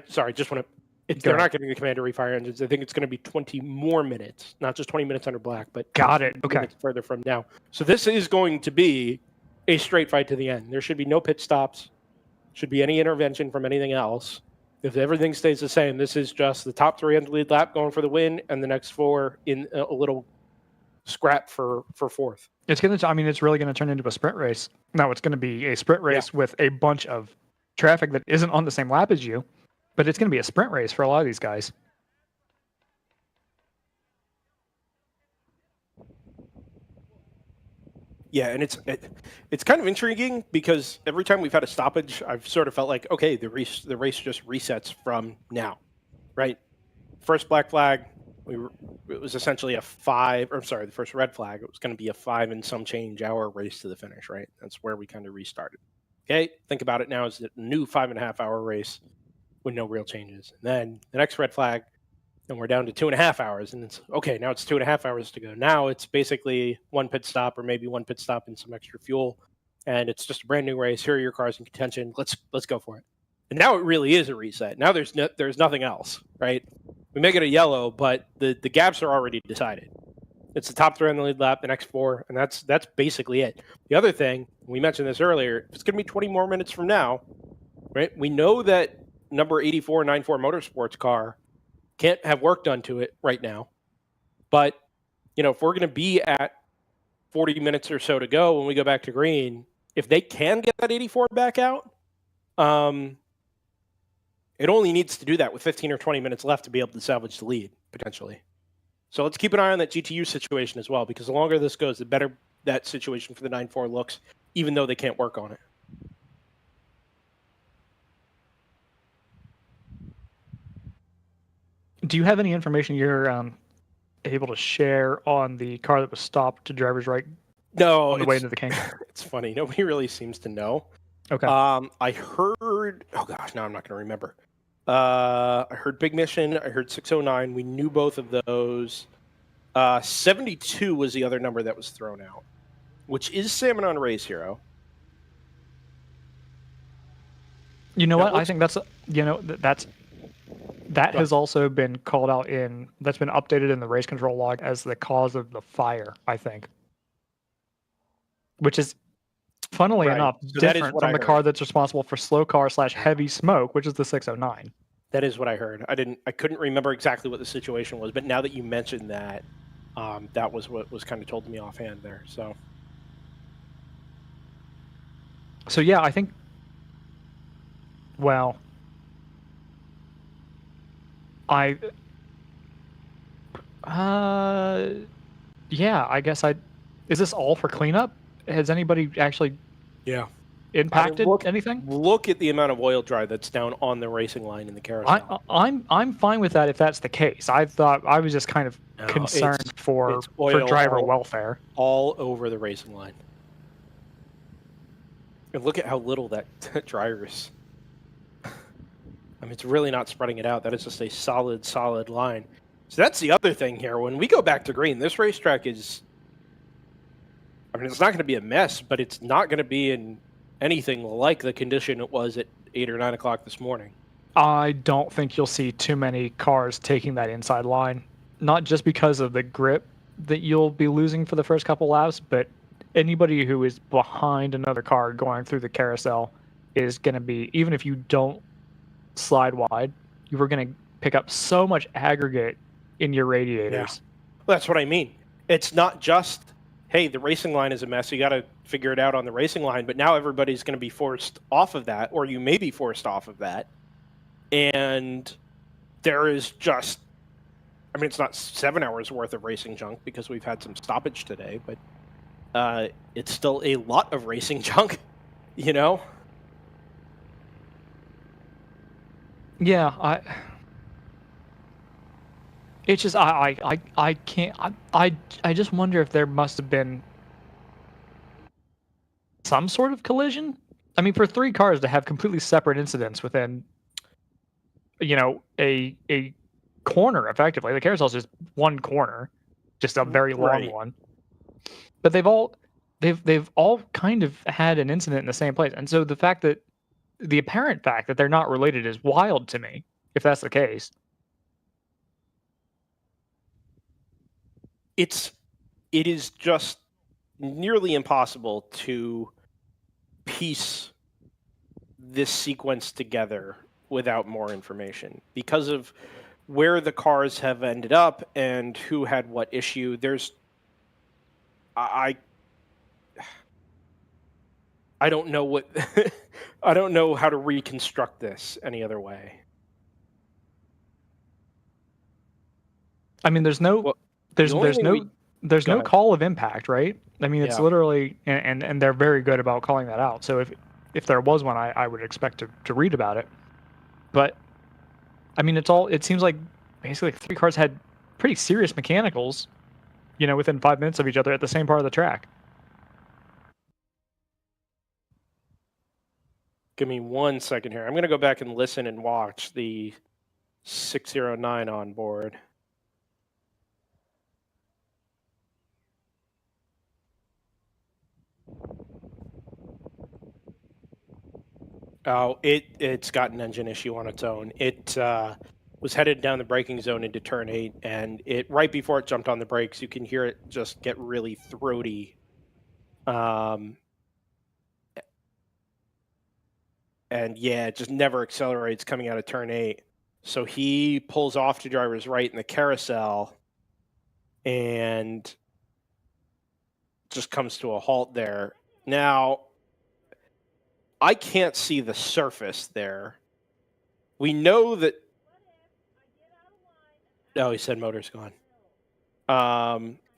sorry, just want to. They're not getting the command to refire engines. I think it's going to be 20 more minutes, not just 20 minutes under black, but got it. Okay, further from now. So this is going to be a straight fight to the end. There should be no pit stops. Should be any intervention from anything else. If everything stays the same, this is just the top 3 on the lead lap going for the win, and the next 4 in a little scrap for 4th. It's really going to turn into a sprint race. No, it's going to be a sprint race with a bunch of traffic that isn't on the same lap as you, but it's going to be a sprint race for a lot of these guys. Yeah, and it's kind of intriguing because every time we've had a stoppage, I've sort of felt like, okay, the race just resets from now, right? First black flag, it was essentially the first red flag, it was going to be a 5 and some change hour race to the finish, right? That's where we kind of restarted. Okay, think about it now as a new 5.5 hour race with no real changes. And then the next red flag, and we're down to 2.5 hours, and it's okay. Now it's 2.5 hours to go. Now it's basically 1 pit stop, or maybe 1 pit stop and some extra fuel, and it's just a brand new race. Here are your cars in contention. Let's go for it. And now it really is a reset. Now there's nothing else, right? We make it a yellow, but the gaps are already decided. It's the top 3 on the lead lap, the next 4, and that's basically it. The other thing, we mentioned this earlier, it's going to be 20 more minutes from now, right? We know that number 8494 Motorsports car can't have work done to it right now. But, if we're going to be at 40 minutes or so to go when we go back to green, if they can get that 84 back out, it only needs to do that with 15 or 20 minutes left to be able to salvage the lead, potentially. So let's keep an eye on that GTU situation as well, because the longer this goes, the better that situation for the 9.4 looks, even though they can't work on it. Do you have any information you're able to share on the car that was stopped to driver's right No, on the way into the King? It's funny. Nobody really seems to know. Okay. I heard. Oh gosh, now I'm not going to remember. I heard Big Mission. I heard 609. We knew both of those. 72 was the other number that was thrown out, which is Salmon on Race Hero. You know That what? I looks- think that has also been called out that's been updated in the race control log as the cause of the fire, I think. Which is, funnily Right. enough, So that is different what from I the car heard. that's responsible for slow car / heavy smoke, which is the 609. That is what I heard. I couldn't remember exactly what the situation was, but now that you mentioned that, that was what was kind of told to me offhand there. So yeah, I think. Well, yeah, I guess is this all for cleanup? Has anybody actually impacted anything? Look at the amount of oil dry that's down on the racing line in the carousel. I'm fine with that if that's the case. I was just kind of concerned for driver welfare. All over the racing line. And look at how little that dryer is. I mean, it's really not spreading it out. That is just a solid line. So that's the other thing here. When we go back to green, this racetrack is... I mean, it's not going to be a mess, but it's not going to be in anything like the condition it was at 8 or 9 o'clock this morning. I don't think you'll see too many cars taking that inside line. Not just because of the grip that you'll be losing for the first couple laps, but anybody who is behind another car going through the carousel is going to be, even if you don't slide wide, you are going to pick up so much aggregate in your radiators. Yeah. Well, that's what I mean. It's not just, hey, the racing line is a mess, you got to figure it out on the racing line, but now everybody's going to be forced off of that, or you may be forced off of that. And there is just, I mean, it's not 7 hours worth of racing junk because we've had some stoppage today, but it's still a lot of racing junk, you know? Yeah, it's just I can't I just wonder if there must have been some sort of collision. I mean, for 3 cars to have completely separate incidents within, you know, a corner, effectively, the carousel is just one corner, just a very long one. But they've all kind of had an incident in the same place, and so the apparent fact that they're not related is wild to me, if that's the case. It is just nearly impossible to piece this sequence together without more information because of where the cars have ended up and who had what issue. I don't know what I don't know how to reconstruct this any other way. I mean, there's no call of impact, right? I mean, it's literally, and they're very good about calling that out. So if there was one, I would expect to read about it. But I mean, it seems like basically 3 cars had pretty serious mechanicals, you know, within 5 minutes of each other at the same part of the track. Give me 1 second here. I'm going to go back and listen and watch the 609 on board. Oh, it's got an engine issue on its own. It was headed down the braking zone into turn 8, and right before it jumped on the brakes, you can hear it just get really throaty. And yeah, it just never accelerates coming out of turn 8. So he pulls off to driver's right in the carousel and just comes to a halt there. Now, I can't see the surface there. We know that... Oh, he said motor's gone.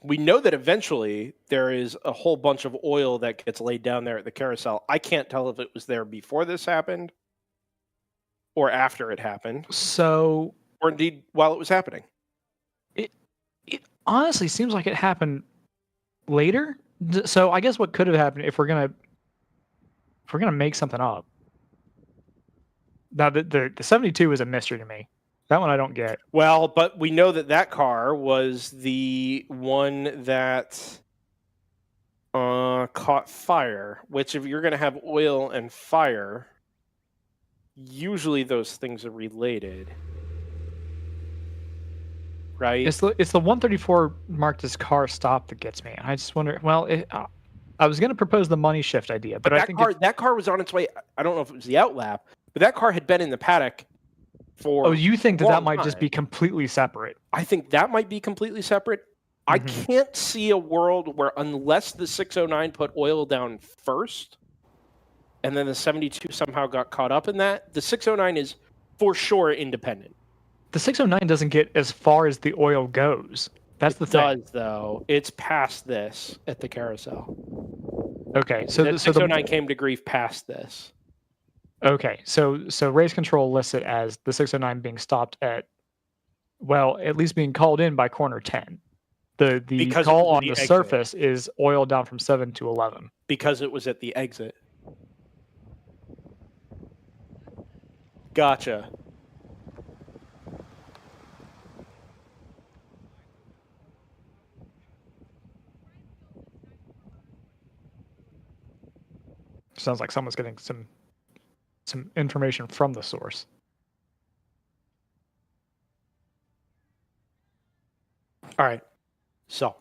We know that eventually there is a whole bunch of oil that gets laid down there at the carousel. I can't tell if it was there before this happened or after it happened. So... Or indeed while it was happening. honestly seems like it happened later. So I guess what could have happened if we're gonna make something up. Now the 72 is a mystery to me. That one I don't get. Well, but we know that car was the one that caught fire, which if you're going to have oil and fire, usually those things are related. Right? It's the 134 marked as car stop that gets me. I just wonder. Well, I was going to propose the money shift idea, but I think that car was on its way. I don't know if it was the outlap, but that car had been in the paddock for. Oh, you think that might time. just be completely separate? I think that might be completely separate. I can't see a world where, unless the 609 put oil down first, and then the 72 somehow got caught up in that, the 609 is for sure independent. The 609 doesn't get as far as the oil goes. That's the thing. It does, though. It's past this at the carousel. Okay, so the 609 came to grief past this. Okay, so race control lists it as the 609 being stopped at, well, at least being called in by corner 10. The call on the surface is oil down from 7 to 11. Because it was at the exit. Gotcha. Sounds like someone's getting some information from the source. All right. So,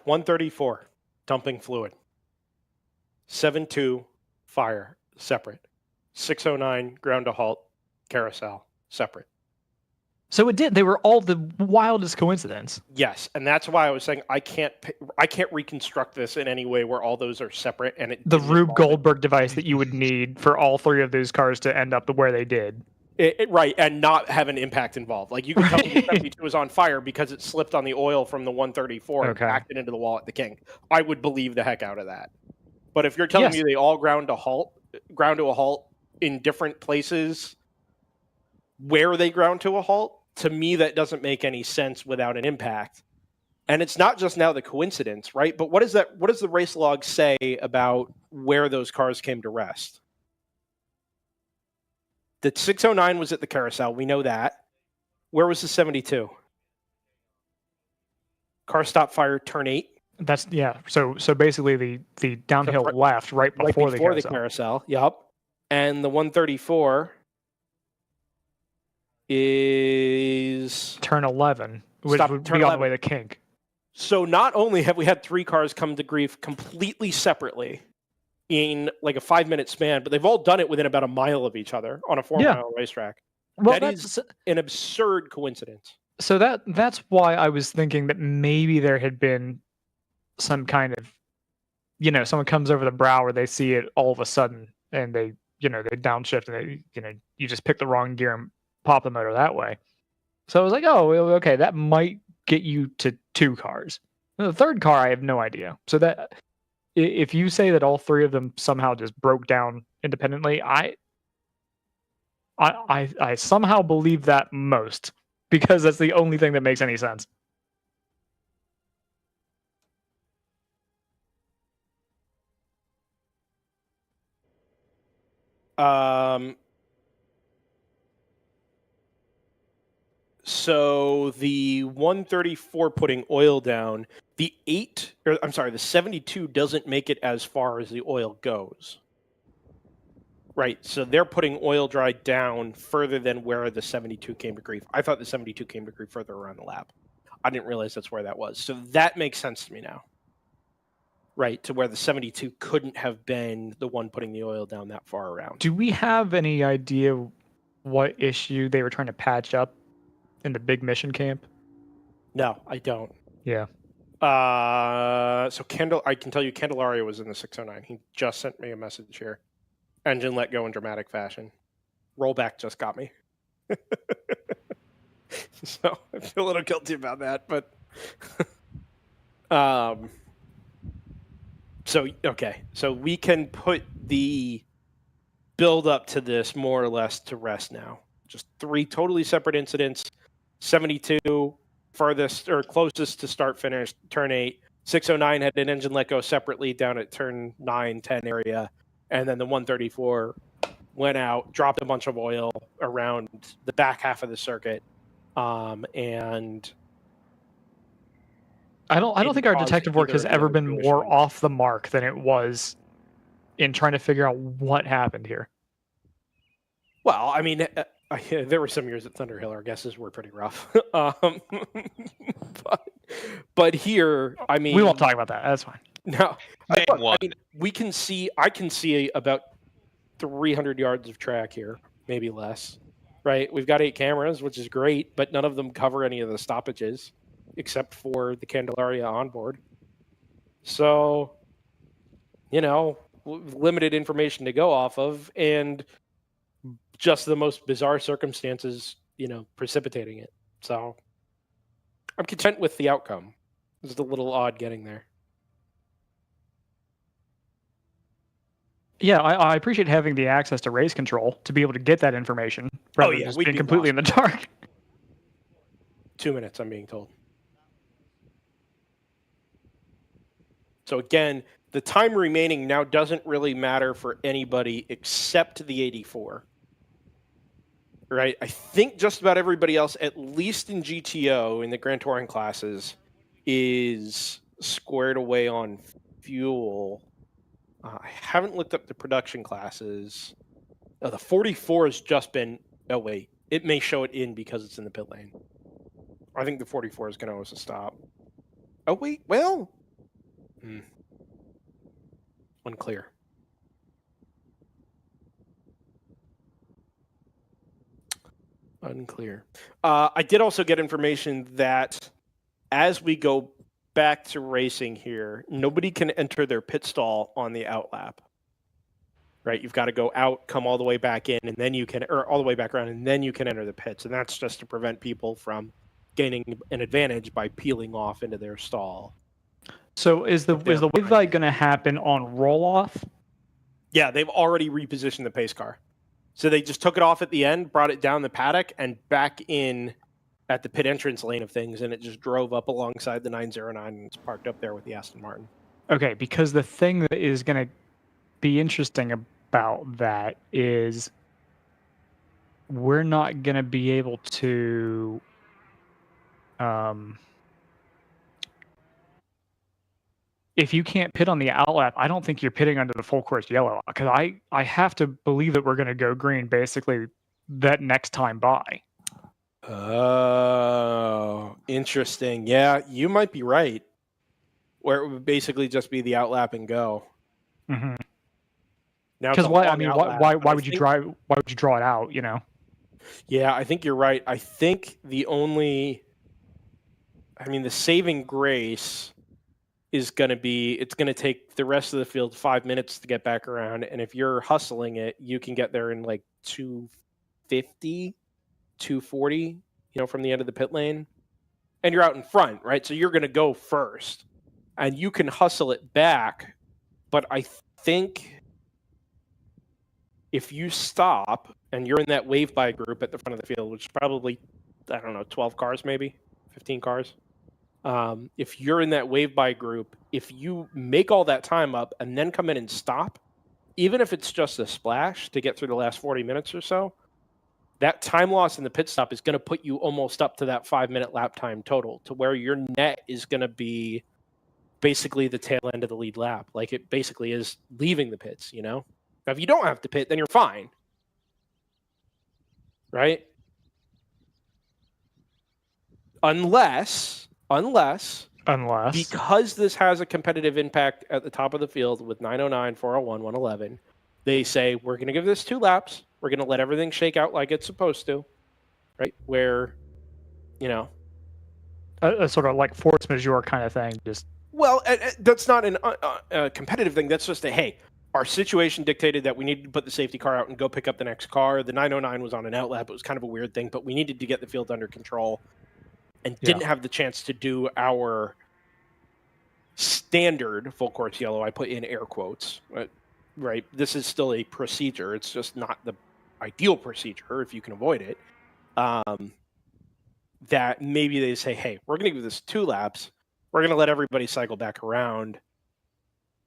134, dumping fluid. 72, fire, separate. 609, ground to halt, carousel, separate. So it did. They were all the wildest coincidence. Yes, and that's why I was saying I can't reconstruct this in any way where all those are separate. And the Rube Goldberg device that you would need for all three of those cars to end up where they did. Right, and not have an impact involved. Like, you can tell me the 72 was on fire because it slipped on the oil from the 134 and backed it into the wall at the King. I would believe the heck out of that. But if you're telling me they all ground to a halt in different places where they ground to a halt, to me that doesn't make any sense without an impact. And it's not just now the coincidence, right? But what does the race log say about where those cars came to rest? The 609 was at the carousel. We know that. Where was the 72? Car stop fire, turn 8. That's So basically the downhill left right before the carousel. Yep. And the 134 is turn 11, which would be on the way to Kink. So not only have we had 3 cars come to grief completely separately in like a 5-minute span, but they've all done it within about a mile of each other on a 4-mile racetrack. Well, that is an absurd coincidence. So that's why I was thinking that maybe there had been some kind of, someone comes over the brow where they see it all of a sudden and they downshift and you just pick the wrong gear and pop the motor that way. So I was like, oh, okay, that might get you to 2 cars. The third car, I have no idea. So that if you say that all 3 of them somehow just broke down independently, I somehow believe that most, because that's the only thing that makes any sense. So the 134 putting oil down, the 72 doesn't make it as far as the oil goes. Right, so they're putting oil dry down further than where the 72 came to grief. I thought the 72 came to grief further around the lap. I didn't realize that's where that was. So that makes sense to me now. Right, to where the 72 couldn't have been the one putting the oil down that far around. Do we have any idea what issue they were trying to patch up in the big mission camp? No, I don't. Yeah. So I can tell you Candelaria was in the 609. He just sent me a message here. Engine let go in dramatic fashion. Rollback just got me. So I feel a little guilty about that, but so we can put the build up to this more or less to rest now. Just 3 totally separate incidents. 72 farthest or closest to start finish, turn 8. 609 had an engine let go separately down at turn 9, 10 area. And then the 134 went out, dropped a bunch of oil around the back half of the circuit. And I don't think our detective work has ever been more situations. off the mark than it was in trying to figure out what happened here. Well, I mean, there were some years at Thunderhill our guesses were pretty rough. But here, I mean, We won't talk about that. That's fine. No, Name look, one. I mean, I can see about 300 yards of track here, maybe less. Right? We've got 8 cameras, which is great, but none of them cover any of the stoppages, except for the Candelaria onboard. So, limited information to go off of, and just the most bizarre circumstances, precipitating it. So, I'm content with the outcome. It's a little odd getting there. Yeah, I appreciate having the access to race control to be able to get that information rather than just we'd being be completely lost. in the dark. 2 minutes, I'm being told. So again, the time remaining now doesn't really matter for anybody except the 84. Right? I think just about everybody else, at least in GTO, in the Grand Touring classes, is squared away on fuel. I haven't looked up the production classes. The 44 has just been... Oh, wait. It may show it in because it's in the pit lane. I think the 44 is going to owe us a stop. Oh, wait. Well... Unclear. Unclear. I did also get information that as we go back to racing here, nobody can enter their pit stall on the outlap. Right? You've got to go out, come all the way back in, and then you can, or all the way back around, and then you can enter the pits. And that's just to prevent people from gaining an advantage by peeling off into their stall. So is the wave light going to happen on roll off? Yeah, they've already repositioned the pace car. So they just took it off at the end, brought it down the paddock, and back in at the pit entrance lane of things, and it just drove up alongside the 909 and it's parked up there with the Aston Martin. Okay, because the thing that is going to be interesting about that is we're not going to be able to if you can't pit on the outlap, I don't think you're pitting under the full course yellow, because I have to believe that we're going to go green basically that next time by. Oh, interesting. Yeah, you might be right. Where it would basically just be the outlap and go. Mm-hmm. Now, because why? I mean, why would you draw it out? Yeah, I think you're right. I think the saving grace is going to be, it's going to take the rest of the field 5 minutes to get back around. And if you're hustling it, you can get there in like 250, 240, from the end of the pit lane. And you're out in front, right? So you're going to go first. And you can hustle it back. But I think if you stop and you're in that wave by group at the front of the field, which is probably, 12 cars maybe, 15 cars. If you're in that wave by group, if you make all that time up and then come in and stop, even if it's just a splash to get through the last 40 minutes or so, that time loss in the pit stop is going to put you almost up to that 5-minute lap time total, to where your net is going to be basically the tail end of the lead lap. Like it basically is leaving the pits, Now, if you don't have to pit, then you're fine. Right? Unless because this has a competitive impact at the top of the field with 909, 401, 111, they say, we're going to give this 2 laps. We're going to let everything shake out like it's supposed to, right? Where, a sort of like force majeure kind of thing. Well, that's not a competitive thing. That's just hey, our situation dictated that we needed to put the safety car out and go pick up the next car. The 909 was on an outlap. It was kind of a weird thing, but we needed to get the field under control and didn't have the chance to do our standard full course yellow. I put in air quotes, right? This is still a procedure. It's just not the ideal procedure if you can avoid it. that maybe they say, hey, we're going to give this 2 laps. We're going to let everybody cycle back around.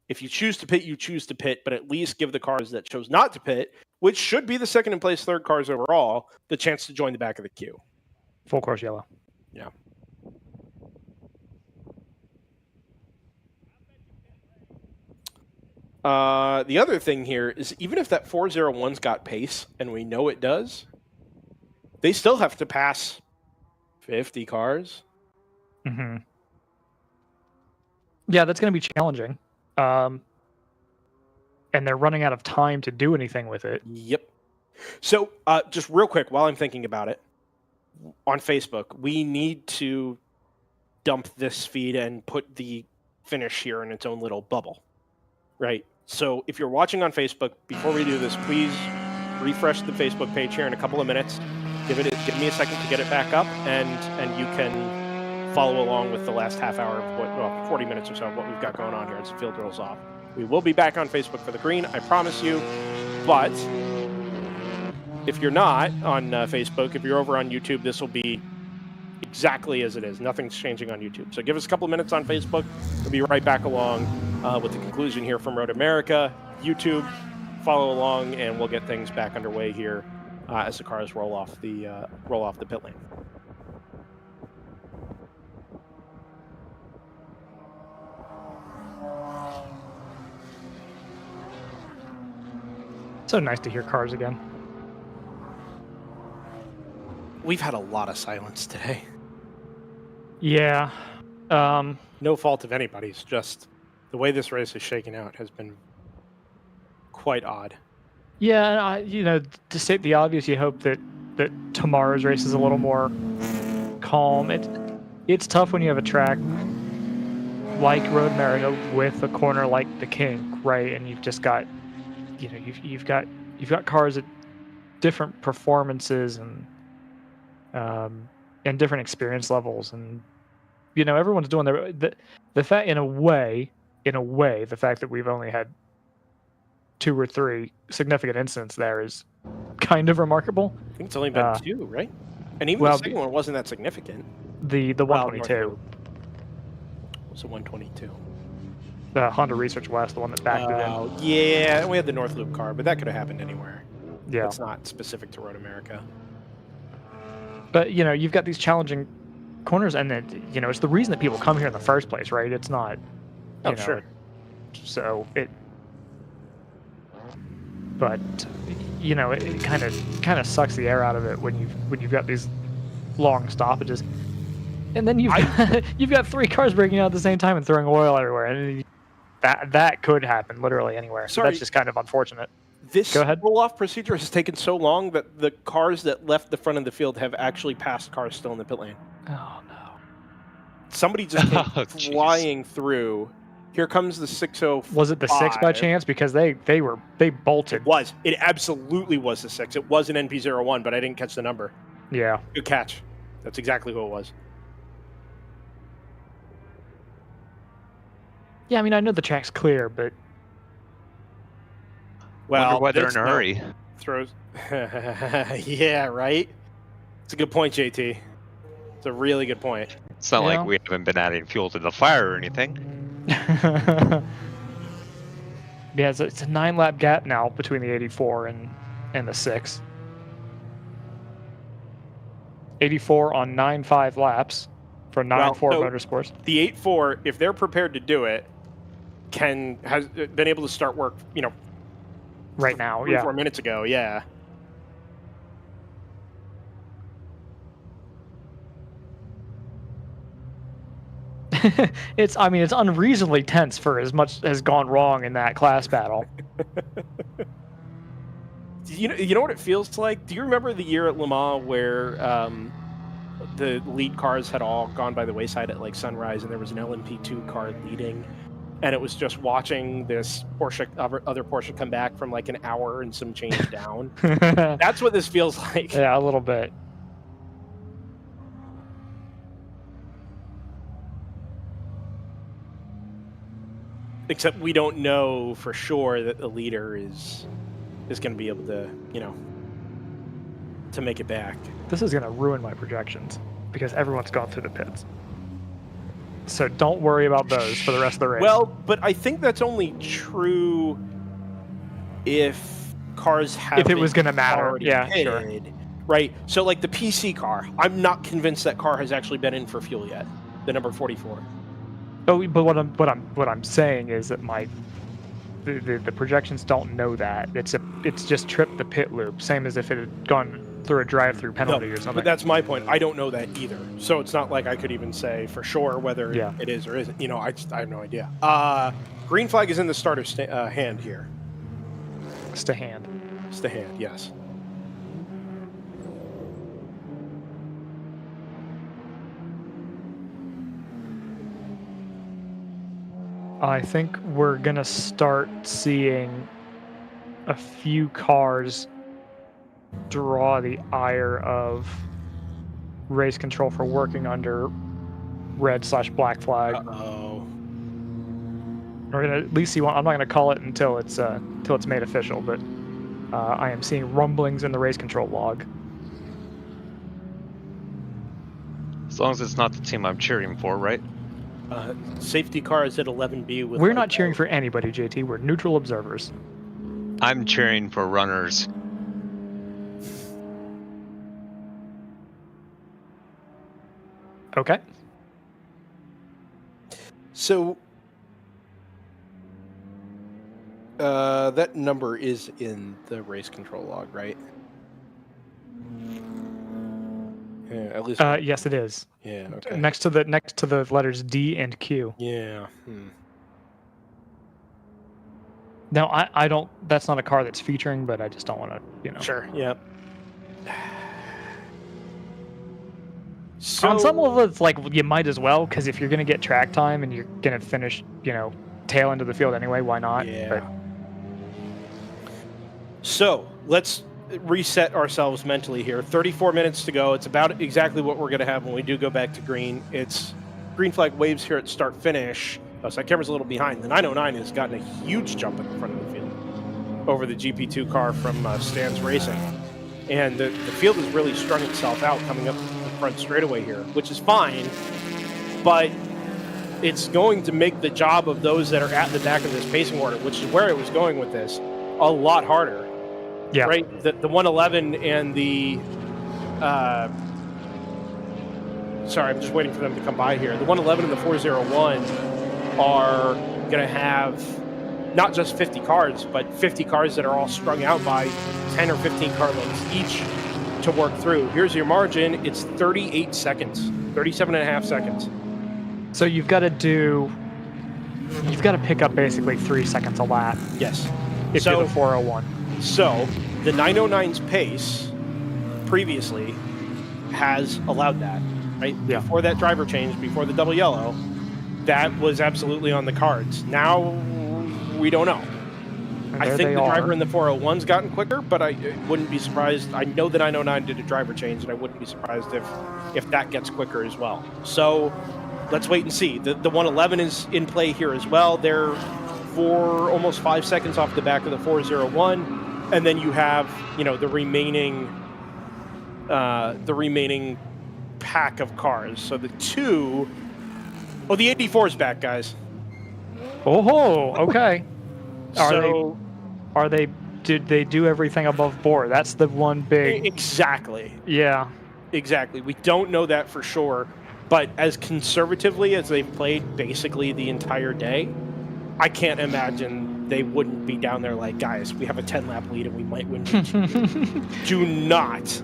If you choose to pit, you choose to pit, but at least give the cars that chose not to pit, which should be the second in place, third cars overall, the chance to join the back of the queue. Full course yellow. Yeah. The other thing here is even if that 401's got pace, and we know it does, they still have to pass 50 cars. Mm-hmm. Yeah, that's going to be challenging. And they're running out of time to do anything with it. Yep. So just real quick, while I'm thinking about it, on Facebook, we need to dump this feed and put the finish here in its own little bubble, right? So if you're watching on Facebook, before we do this, please refresh the Facebook page here in a couple of minutes. Give me a second to get it back up, and you can follow along with the last half hour of 40 minutes or so of what we've got going on here as the field rolls off. We will be back on Facebook for the green, I promise you. But if you're not on Facebook, if you're over on YouTube, this will be exactly as it is. Nothing's changing on YouTube. So give us a couple of minutes on Facebook. We'll be right back along with the conclusion here from Road America. YouTube, follow along, and we'll get things back underway here as the cars roll off the pit lane. So nice to hear cars again. We've had a lot of silence today. Yeah. No fault of anybody's, just the way this race is shaking out has been quite odd. Yeah, to state the obvious, you hope that tomorrow's race is a little more calm. It's tough when you have a track like Road America with a corner like the King, right? And you've just got, you've got cars at different performances and different experience levels, and everyone's doing the fact in a way the fact that we've only had 2 or 3 significant incidents there is kind of remarkable. I think it's only been 2, right? And even the second one wasn't that significant. The 122 was a 122. The Honda Research West, the one that backed it in. Yeah, we had the North Loop car, but that could have happened anywhere. Yeah, it's not specific to Road America. But you've got these challenging corners, and it's the reason that people come here in the first place, right? It's not. Sure. So it. But it kind of sucks the air out of it when you've got these long stoppages, and then you've got 3 cars breaking out at the same time and throwing oil everywhere, and that could happen literally anywhere. So that's just kind of unfortunate. This Go ahead. roll-off procedure has taken so long that the cars that left the front of the field have actually passed cars still in the pit lane. Oh no! Somebody just came flying through. Here comes the 605. Was it the 6 by chance? Because they bolted. It absolutely was the 6. It was an NP01, but I didn't catch the number. Yeah. Good catch. That's exactly who it was. Yeah, I mean, I know the track's clear, but wonder why they're in a hurry. Throws. Yeah, right. It's a good point, JT. It's a really good point. It's not like we haven't been adding fuel to the fire or anything. Yeah, it's a 9-lap gap now between the 84 and the 6. 84 on 9.5 laps for 9.4 Motorsports. The 8.4, if they're prepared to do it, has been able to start work, right now, 4 minutes ago, yeah. It's unreasonably tense for as much has gone wrong in that class battle. You know what it feels like? Do you remember the year at Le Mans where the lead cars had all gone by the wayside at like sunrise, and there was an LMP2 car leading, and it was just watching this other Porsche come back from like an hour and some change down? That's what this feels like. Yeah, a little bit. Except we don't know for sure that the leader is going to be able to, to make it back. This is going to ruin my projections. because everyone's gone through the pits. So don't worry about those for the rest of the race. Well, but I think that's only true if cars have. If it was going to matter, yeah, pitted, sure. Right. So, like the PC car, I'm not convinced that car has actually been in for fuel yet. The number 44. Oh, but what I'm saying is that the projections don't know that. It's just tripped the pit loop, same as if it had gone through a drive-through penalty or something. But that's my point. I don't know that either. So it's not like I could even say for sure whether it is or isn't. I have no idea. Green flag is in the starter's hand here. Stay hand. Stay hand, yes. I think we're going to start seeing a few cars draw the ire of race control for working under red/black flag. Uh-oh. We're going to at least see one. I'm not going to call it until it's made official, but I am seeing rumblings in the race control log. As long as it's not the team I'm cheering for, right? Safety car is at 11B. We're not cheering for anybody, JT. We're neutral observers. I'm cheering for runners. Okay. So that number is in the race control log, right? Yeah, at least. Yes, it is. Yeah. Okay. Next to the letters D and Q. Yeah. No, I don't. That's not a car that's featuring, but I just don't want to. Sure. Yep. So, on some level, it's like you might as well, because if you're going to get track time and you're going to finish, tail end of the field anyway, why not? Yeah. But... So let's reset ourselves mentally here. 34 minutes to go. It's about exactly what we're going to have when we do go back to green. It's green flag waves here at start finish. Oh, so that camera's a little behind. The 909 has gotten a huge jump in the front of the field over the GP2 car from Stan's Racing. And the field has really strung itself out coming up the front straightaway here, which is fine, but it's going to make the job of those that are at the back of this pacing order, which is where it was going with this, a lot harder. Yeah. Right? The 111 and the... sorry, I'm just waiting for them to come by here. The 111 and the 401 are going to have not just 50 cars, but 50 cars that are all strung out by 10 or 15 car lengths each to work through. Here's your margin. It's 38 seconds, 37 and a half seconds. So you've got to pick up basically 3 seconds a lap. Yes. If you're the 401. So the 909's pace previously has allowed that, right? Yeah. Before that driver change, before the double yellow, that was absolutely on the cards. Now we don't know. I think the driver in the 401's gotten quicker, but I wouldn't be surprised. I know that 909 did a driver change, and I wouldn't be surprised if that gets quicker as well. So let's wait and see. The 111 is in play here as well. They're almost 5 seconds off the back of the 401, and then you have the remaining pack of cars. So the the 84 is back, guys. Oh, okay. Did they do everything above board? That's the one big... Exactly. Yeah. Exactly. We don't know that for sure, but as conservatively as they've played basically the entire day, I can't imagine they wouldn't be down there like, guys, we have a 10-lap lead and we might win. Do not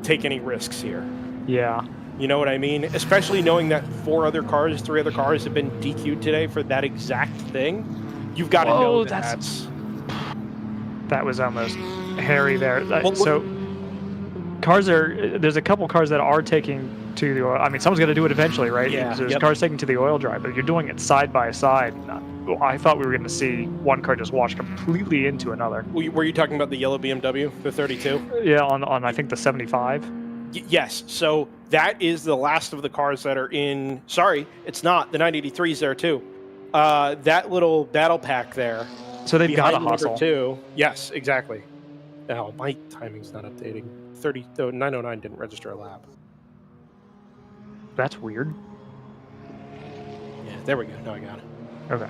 take any risks here. Yeah. You know what I mean? Especially knowing that 3 other cars have been DQ'd today for that exact thing. You've got to know that was almost hairy there. So there's a couple cars that are taking to the oil. I mean, someone's going to do it eventually, right? Yeah. There's cars taking to the oil drive, but you're doing it side by side. I thought we were going to see one car just wash completely into another. Were you talking about the yellow BMW, the 32? Yeah, on I think the 75. Yes. So that is the last of the cars that are in. Sorry, it's not. The 983 is there too. That little battle pack there. So they've got a hustle. Number 2. Yes, exactly. Now my timing's not updating. 909 didn't register a lap. That's weird. Yeah, there we go. Now I got it. Okay.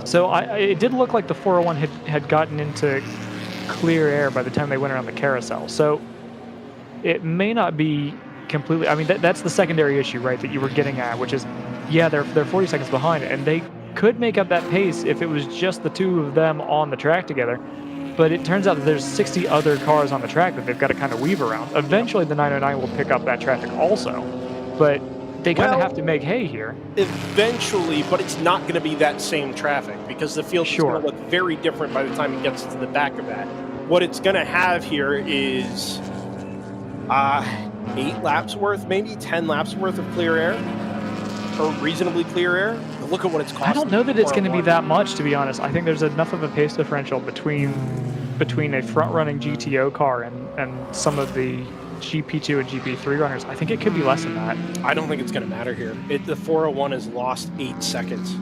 So it did look like the 401 had gotten into clear air by the time they went around the carousel. So it may not be completely. I mean, that's the secondary issue, right? That you were getting at, which is, yeah, they're 40 seconds behind, and they could make up that pace if it was just the two of them on the track together. But it turns out that there's 60 other cars on the track that they've got to kind of weave around. Eventually, the 909 will pick up that traffic also, but they kind of have to make hay here. Eventually, but it's not going to be that same traffic because the field is going to look very different by the time it gets to the back of that. What it's going to have here is 8 laps worth, maybe 10 laps worth of clear air, or reasonably clear air. Look at what it's costing. I don't know that it's going to be that much, to be honest. I think there's enough of a pace differential between a front-running GTO car and some of the GP2 and GP3 runners. I think it could be less than that. I don't think it's going to matter here. The 401 has lost 8 seconds.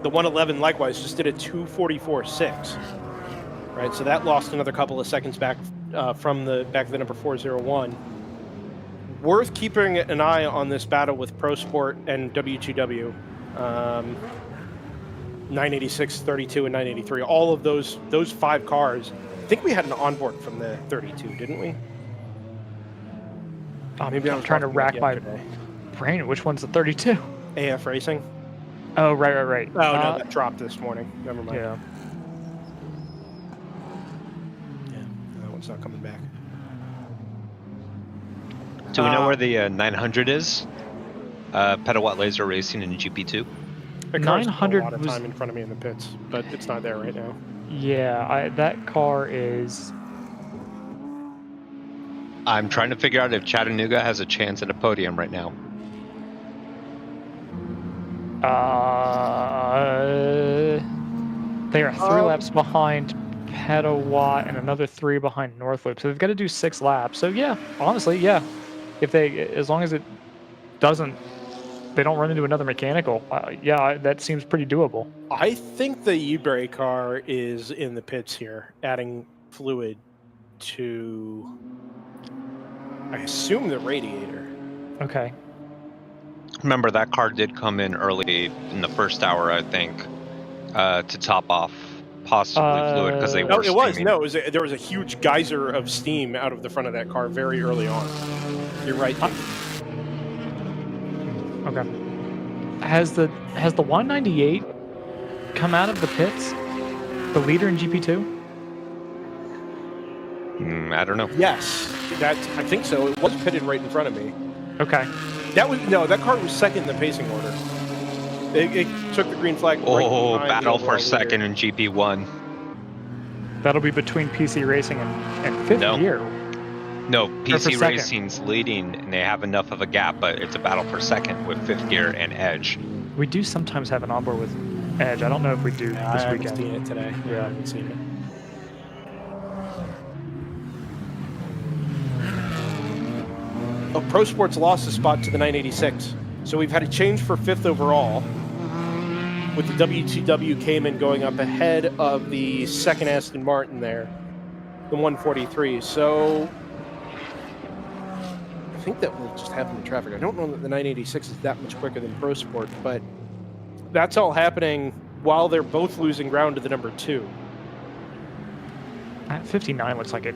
The 111 likewise just did a 2:44.6. Right, so that lost another couple of seconds back from the back of the number 401. Worth keeping an eye on this battle with Pro Sport and W2W. 986, 32, and 983. All of those 5 cars. I think we had an onboard from the 32, didn't we? Maybe I'm trying to rack my brain. Which one's the 32? AF Racing. Oh, right. Oh, no, that dropped this morning. Never mind. Yeah. That one's not coming back. Do we know where the 900 is? Petawatt Laser Racing in GP2? The car's 900 a lot of was time in front of me in the pits, but it's not there right now. Yeah, that car is. I'm trying to figure out if Chattanooga has a chance at a podium right now. They are 3 laps behind Petawatt and another 3 behind Northloop, so they've got to do 6 laps. So yeah, honestly, yeah, if as long as it they don't run into another mechanical, yeah, that seems pretty doable. I think the Ebre car is in the pits here, adding fluid to, I assume, the radiator. Okay. Remember, that car did come in early in the first hour, I think, to top off possibly fluid because they were steaming. There was a huge geyser of steam out of the front of that car very early on. You're right. Okay. Has the 198 come out of the pits? The leader in GP2? I don't know. Yes, I think so. It was pitted right in front of me. Okay. That car was second in the pacing order. It took the green flag. Oh, right battle for second in GP1. That'll be between PC Racing and fifth gear. No, PC Racing's leading, and they have enough of a gap, but it's a battle for second with fifth gear and Edge. We do sometimes have an onboard with Edge. I don't know if we do this weekend. I haven't seen it today. Yeah, I haven't seen it. Oh, Pro Sports lost a spot to the 986. So we've had a change for 5th overall, with the W2W Cayman going up ahead of the 2nd Aston Martin there, the 143. So I think that will just happen in traffic. I don't know that the 986 is that much quicker than Pro Sport, but that's all happening while they're both losing ground to the number 2. At 59 looks like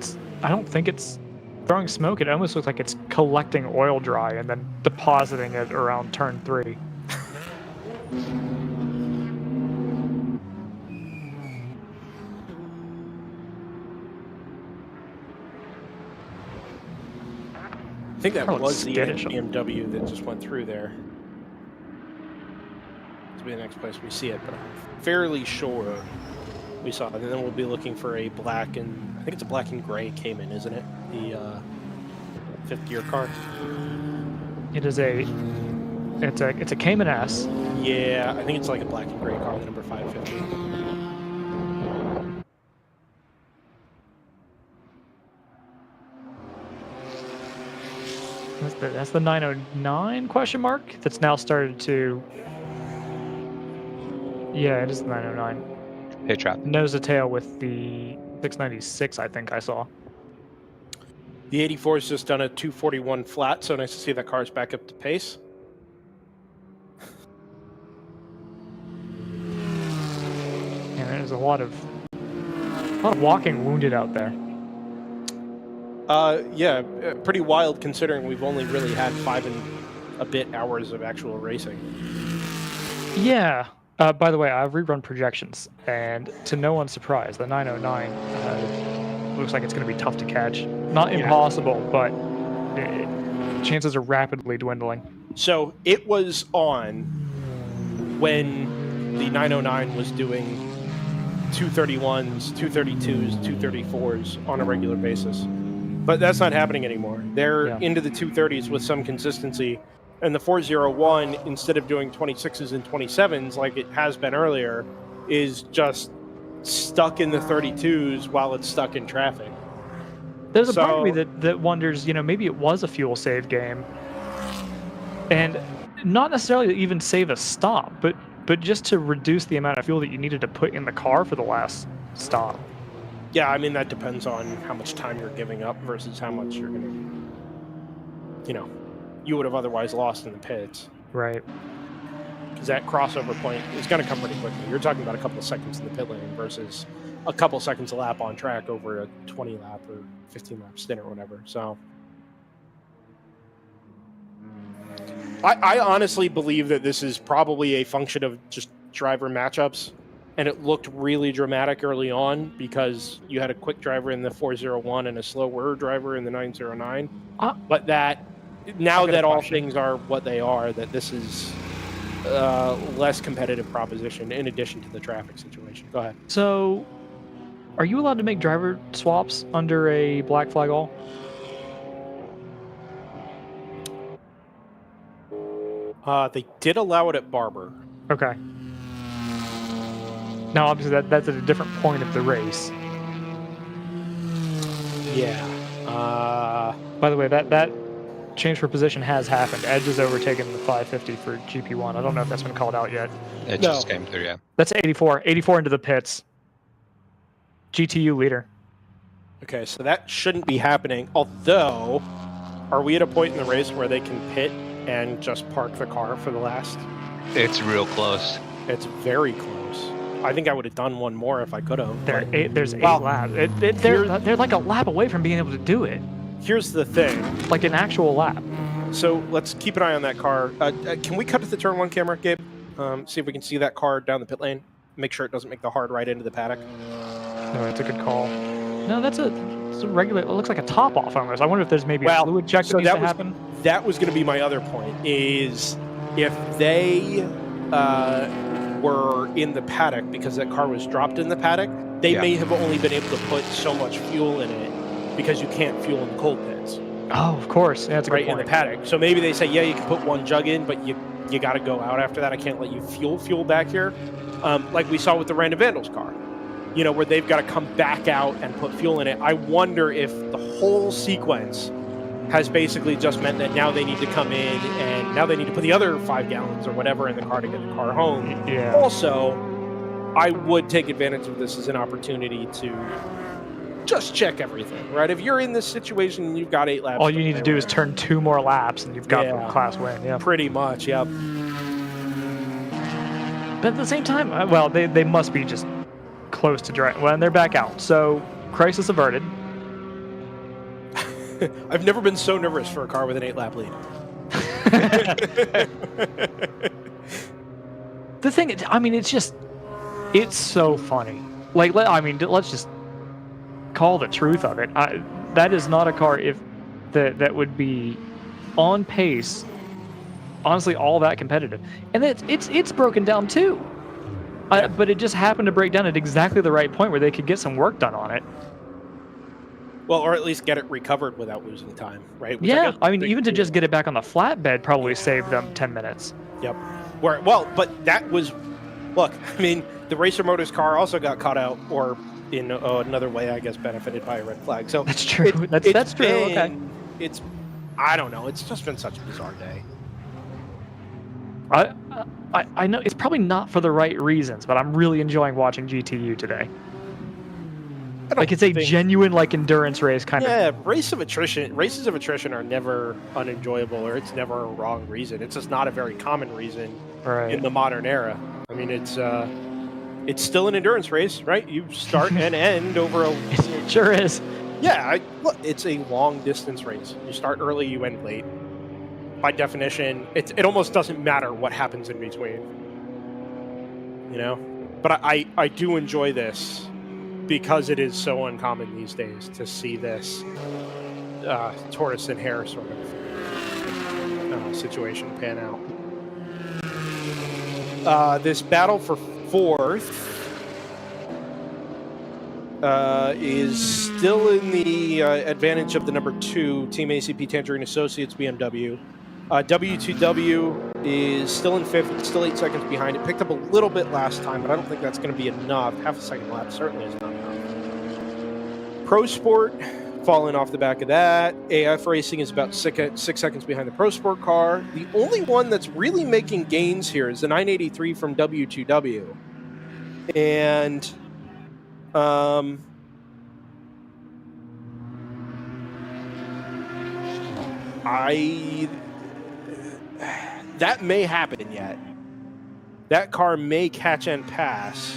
I don't think it's throwing smoke. It almost looks like it's collecting oil dry and then depositing it around turn 3. I think that was the BMW that just went through there. This will be the next place we see it, but I'm fairly sure we saw it. And then we'll be looking for a black and, I think it's a black and gray Cayman, isn't it? The 5th gear car. It's a Cayman S. Yeah, I think it's like a black and gray car, the number 550. That's the 909 question mark that's now started to. Yeah, it is the 909. Hey, Trap. Nose to tail with the 696, I think I saw. The 84 has just done a 241 flat, so nice to see that car's back up to pace. And there's a lot of walking wounded out there. Yeah, pretty wild considering we've only really had 5 and a bit hours of actual racing. Yeah. By the way, I've rerun projections, and to no one's surprise, the 909 looks like it's going to be tough to catch. Not impossible, but chances are rapidly dwindling. So it was on when the 909 was doing 231s, 232s, 234s on a regular basis. But that's not happening anymore. They're into the 230s with some consistency. And the 401, instead of doing 26s and 27s like it has been earlier, is just stuck in the 32s while it's stuck in traffic. There's a part of me that wonders, maybe it was a fuel save game. And not necessarily to even save a stop, but just to reduce the amount of fuel that you needed to put in the car for the last stop. Yeah, I mean, that depends on how much time you're giving up versus how much you're going to, you would have otherwise lost in the pits. Right. Because that crossover point is going to come pretty quickly. You're talking about a couple of seconds in the pit lane versus a couple seconds a lap on track over a 20 lap or 15 lap stint or whatever. So I honestly believe that this is probably a function of just driver matchups. And it looked really dramatic early on because you had a quick driver in the 401 and a slower driver in the 909. But that now that all things are what they are, that this is a less competitive proposition in addition to the traffic situation. Go ahead. So, are you allowed to make driver swaps under a black flag all? They did allow it at Barber. Okay. Now, obviously, that's at a different point of the race. Yeah. By the way, that change for position has happened. Edge has overtaken the 550 for GP1. I don't know if that's been called out yet. It just came through, yeah. That's 84. 84 into the pits. GTU leader. Okay, so that shouldn't be happening. Although, are we at a point in the race where they can pit and just park the car for the last? It's real close. It's very close. I think I would have done one more if I could have. There's 8 laps. They're like a lap away from being able to do it. Here's the thing. Like an actual lap. So let's keep an eye on that car. Can we cut to the turn 1 camera, Gabe? See if we can see that car down the pit lane. Make sure it doesn't make the hard right into the paddock. No, that's a good call. No, it's a regular. It looks like a top off almost. I wonder if there's maybe a fluid check that needs to happen. That was going to be my other point. Is if they were in the paddock because that car was dropped in the paddock, they may have only been able to put so much fuel in it because you can't fuel in the cold pits. Oh, of course. Yeah, that's a good point. In the paddock. So maybe they say, yeah, you can put 1 jug in, but you got to go out after that. I can't let you fuel back here. Like we saw with the Random Vandals car, where they've got to come back out and put fuel in it. I wonder if the whole sequence has basically just meant that now they need to come in and now they need to put the other 5 gallons or whatever in the car to get the car home. Yeah. Also, I would take advantage of this as an opportunity to just check everything, right? If you're in this situation and you've got 8 laps. All you need to do is turn 2 more laps and you've got the class win. Yeah. Pretty much, yeah. But at the same time, they must be just close to dry. Well, and they're back out. So, crisis averted. I've never been so nervous for a car with an 8-lap lead. The thing, it's so funny. Let's just call the truth of it. That is not a car that would be on pace, honestly, all that competitive. And it's broken down too. But it just happened to break down at exactly the right point where they could get some work done on it. Well, or at least get it recovered without losing time, right? Which yeah, even to just get it back on the flatbed probably saved them 10 minutes. Yep. But that was, look, the Racer Motors car also got caught out, or in another way, I guess, benefited by a red flag. So that's true. That's true. Okay. I don't know. It's just been such a bizarre day. I know it's probably not for the right reasons, but I'm really enjoying watching GTU today. Like it's a genuine like endurance race kind of. Yeah, races of attrition are never unenjoyable, or it's never a wrong reason. It's just not a very common reason in the modern era. I mean, it's still an endurance race, right? You start and end over a. It sure is. Yeah, look, it's a long distance race. You start early, you end late. By definition, it almost doesn't matter what happens in between. You know, but I do enjoy this because it is so uncommon these days to see this tortoise and hare sort of situation pan out. This battle for fourth is still in the advantage of the number 2 Team ACP Tangerine Associates BMW. W2W is still in 5th. It's still 8 seconds behind. It picked up a little bit last time, but I don't think that's going to be enough. Half a second lap certainly is not enough. Pro Sport falling off the back of that. AF Racing is about 6 seconds behind the Pro Sport car. The only one that's really making gains here is the 983 from W2W. And that may happen yet. That car may catch and pass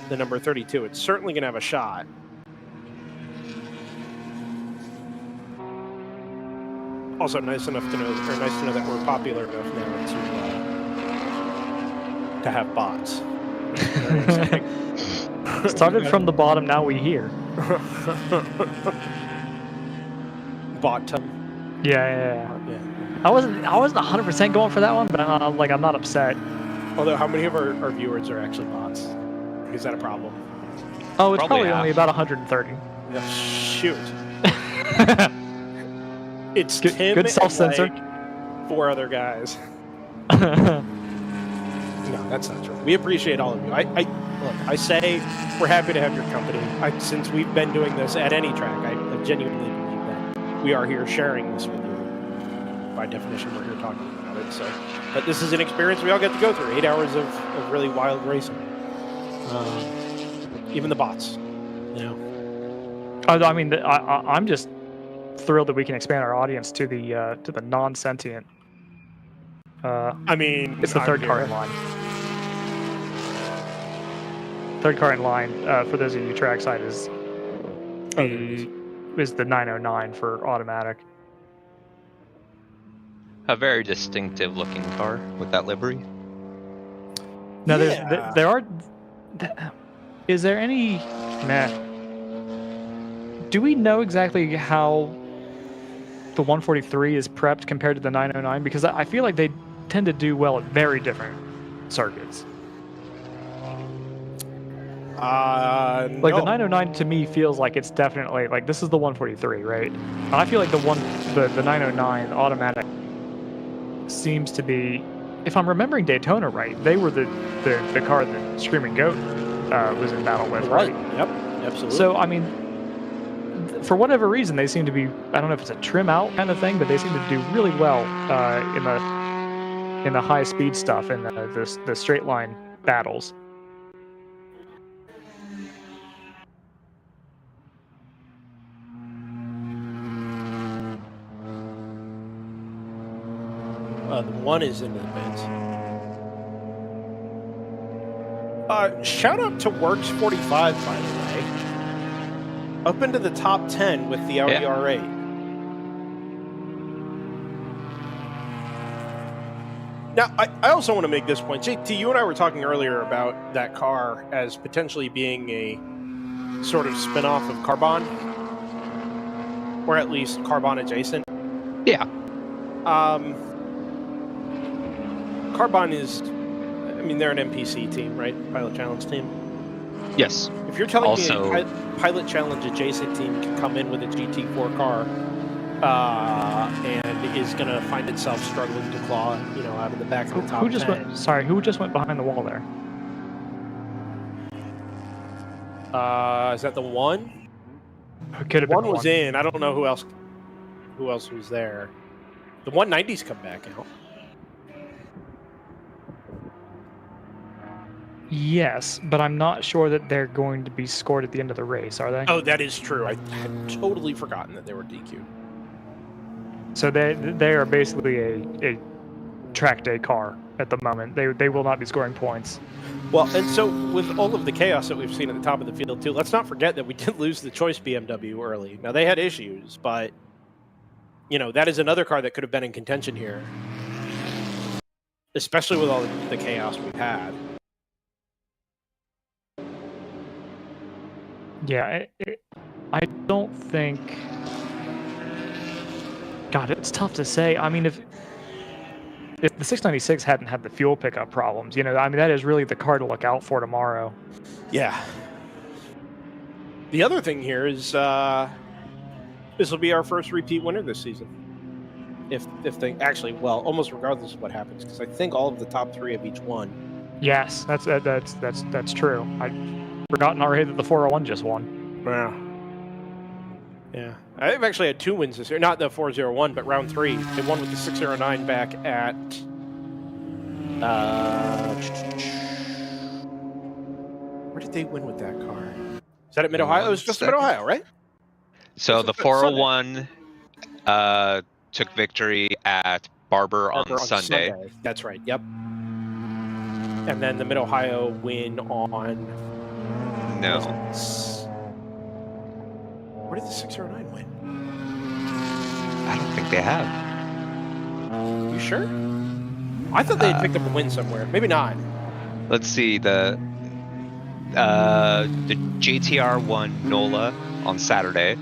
the number 32. It's certainly going to have a shot. Also, nice to know that we're popular enough now to have bots. Started from the bottom, now we here. Bottom. Yeah. I wasn't 100% going for that one, but I'm not upset. Although, how many of our viewers are actually bots? Is that a problem? Oh, it's probably only about 130. Yeah, shoot. It's good, Tim good self-censor. and like 4 other guys. No, that's not true. We appreciate all of you. I say we're happy to have your company. Since we've been doing this at any track, I genuinely believe that we are here sharing this with you. By definition, we're here talking about it. So, but this is an experience we all get to go through. 8 hours of really wild racing. Even the bots, you know. I mean, I'm just thrilled that we can expand our audience to the non-sentient. I mean, it's the third car in line. Third car in line, for those of you trackside, is the 909 for automatic. A very distinctive looking car with that livery. Now, there are. Is there any? Do we know exactly how the 143 is prepped compared to the 909? Because I feel like they tend to do well at very different circuits. Like no. the 909 to me feels like it's definitely like this is the 143, right? And I feel like the 909 automatic seems to be, if I'm remembering Daytona right, they were the car that Screaming Goat was in battle with, right? Yep, absolutely. So I mean, for whatever reason, they seem to be, I don't know if it's a trim out kind of thing, but they seem to do really well in the high speed stuff and the straight line battles. The one is into the pits. Shout out to Works 45, by the way. Up into the top 10 with the Audi R8. Now, I also want to make this point. JT, you and I were talking earlier about that car as potentially being a sort of spin-off of Carbon. Or at least Carbon adjacent. Yeah. Carbon is, I mean, they're an NPC team, right? Pilot Challenge team. Yes. If you're telling Also, me a Pilot Challenge adjacent team can come in with a GT4 car and is going to find itself struggling to claw, out of the back of the top 10. Who just went behind the wall there? Is that the one? It could have been one was in. I don't know who else was there. The 190's come back out. Yes, but I'm not sure that they're going to be scored at the end of the race, are they? Oh, that is true. I had totally forgotten that they were DQ'd. So they are basically a track day car at the moment. They will not be scoring points. Well, and so with all of the chaos that we've seen at the top of the field too, let's not forget that we did lose the choice BMW early. Now they had issues, but that is another car that could have been in contention here, especially with all the chaos we've had. Yeah, I don't think. God, it's tough to say. I mean, if the 696 hadn't had the fuel pickup problems, that is really the car to look out for tomorrow. Yeah. The other thing here is this will be our first repeat winner this season. If they actually, well, almost regardless of what happens, because I think all of the top 3 have each won. Yes, that's true. I'd forgotten already that the 401 just won. Wow. Yeah, I've actually had 2 wins this year. Not the 401, but round 3. They won with the 609 back at. Where did they win with that car? Is that at Mid Ohio? It was just Mid Ohio, right? So the 401 took victory at Barber on Sunday. That's right. Yep. And then the Mid Ohio win on. No. Where did the 609 win? I don't think they have. You sure? I thought they had picked up a win somewhere. Maybe not. Let's see. The JTR won NOLA on Saturday.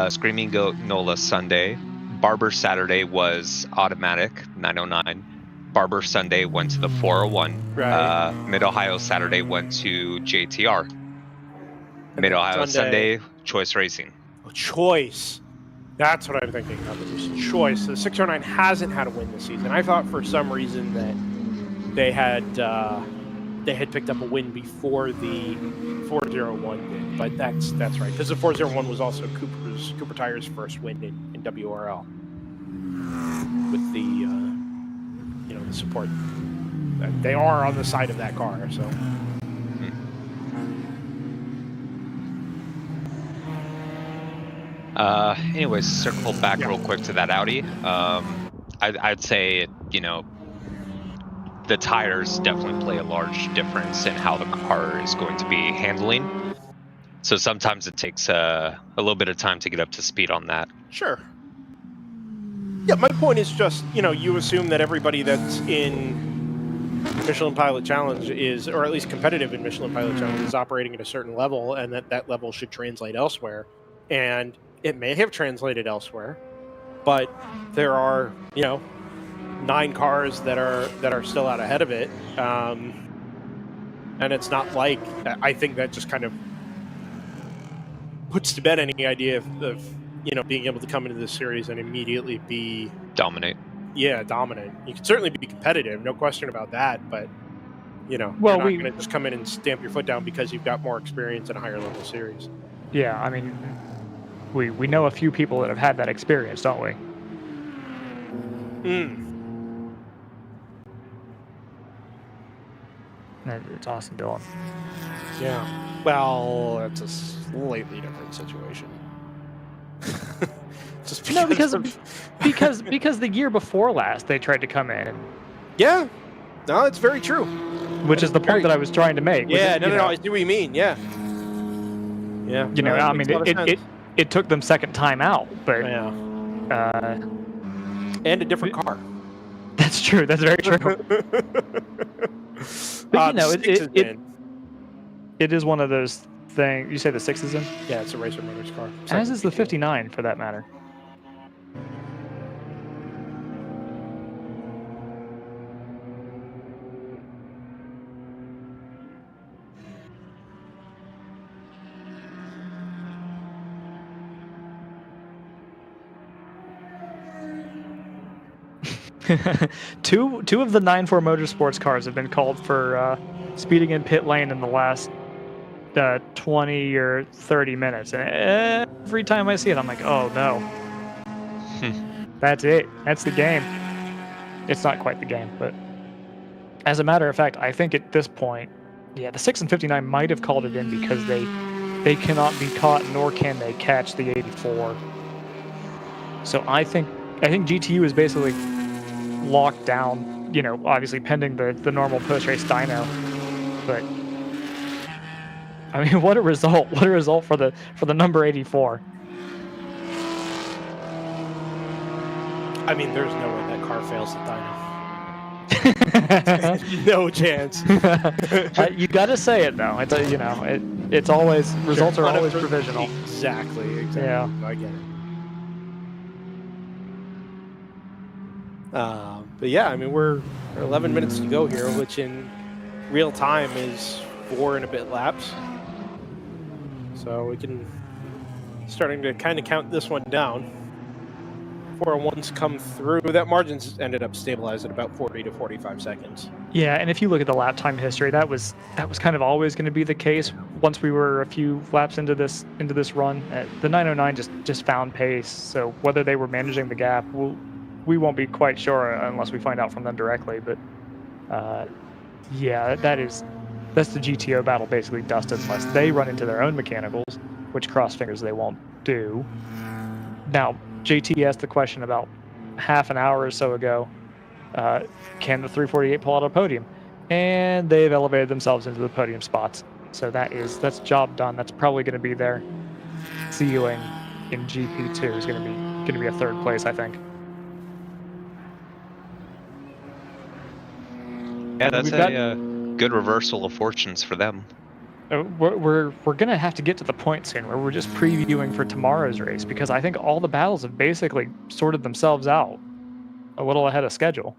Screaming Goat NOLA Sunday. Barber Saturday was automatic 909. Barber Sunday went to the 401. Right. Mid Ohio Saturday went to JTR. Mid Ohio Sunday Choice Racing. Oh, Choice. That's what I'm thinking of. It was Choice. The 609 hasn't had a win this season. I thought for some reason that they had picked up a win before the 401 did, but that's right, because the 401 was also Cooper Tire's first win in WRL with the the support. They are on the side of that car, so. Anyways, circle back real quick to that Audi. I'd say, the tires definitely play a large difference in how the car is going to be handling. So sometimes it takes a little bit of time to get up to speed on that. Sure. Yeah, my point is just, you assume that everybody that's in Michelin Pilot Challenge is, or at least competitive in Michelin Pilot Challenge, is operating at a certain level, and that level should translate elsewhere. And it may have translated elsewhere, but there are, 9 cars that are still out ahead of it. And it's not like, I think that just kind of puts to bed any idea of being able to come into this series and immediately be dominant. Yeah, dominant. You can certainly be competitive, no question about that. But you're not going to just come in and stamp your foot down because you've got more experience in a higher level series. Yeah, I mean, we know a few people that have had that experience, don't we? It's Austin Dillon. Yeah. Well, that's a slightly different situation. Just because the year before last they tried to come in. And, yeah. No, it's very true. Which is the point that I was trying to make. Yeah, no, I see what you mean. Yeah. Yeah. I mean, it took them second time out, but and a different car. That's true. That's very true. But it is one of those things. You say the 6 is in? Yeah, it's a Racer Motors car. As is the 59, for that matter. Two of the 9-4 Motorsports cars have been called for speeding in pit lane in the last 20 or 30 minutes. And every time I see it, I'm like, oh no. That's it. That's the game. It's not quite the game, but as a matter of fact, I think at this point, Yeah, the 6 and 59 might have called it in because they cannot be caught, nor can they catch the 84. So I think GTU is basically locked down. You know, obviously pending the normal post race dyno, but I mean, what a result! What a result for the number 84. I mean, there's no way that car fails the dyno. No chance. You got to say it though. It's always results are always provisional. Exactly. Yeah. I get it. But yeah, I mean, we're 11 minutes to go here, which in real time is 4 and a bit laps. So we can starting to kind of count this one down. 401s come through. That margin's ended up stabilized at about 40 to 45 seconds. Yeah, and if you look at the lap time history, that was kind of always going to be the case. Once we were a few laps into this run, the 909 just found pace. So whether they were managing the gap, we won't be quite sure unless we find out from them directly. But yeah, that's the GTO battle basically dusted unless they run into their own mechanicals, which cross fingers they won't do. Now, JT asked the question about half an hour or so ago, can the 348 pull out a podium? And they've elevated themselves into the podium spots. So that's job done. That's probably going to be their ceiling in GP2 is going to be a third place, I think. Yeah, that's a good reversal of fortunes for them. We're going to have to get to the point soon where we're just previewing for tomorrow's race because I think all the battles have basically sorted themselves out a little ahead of schedule.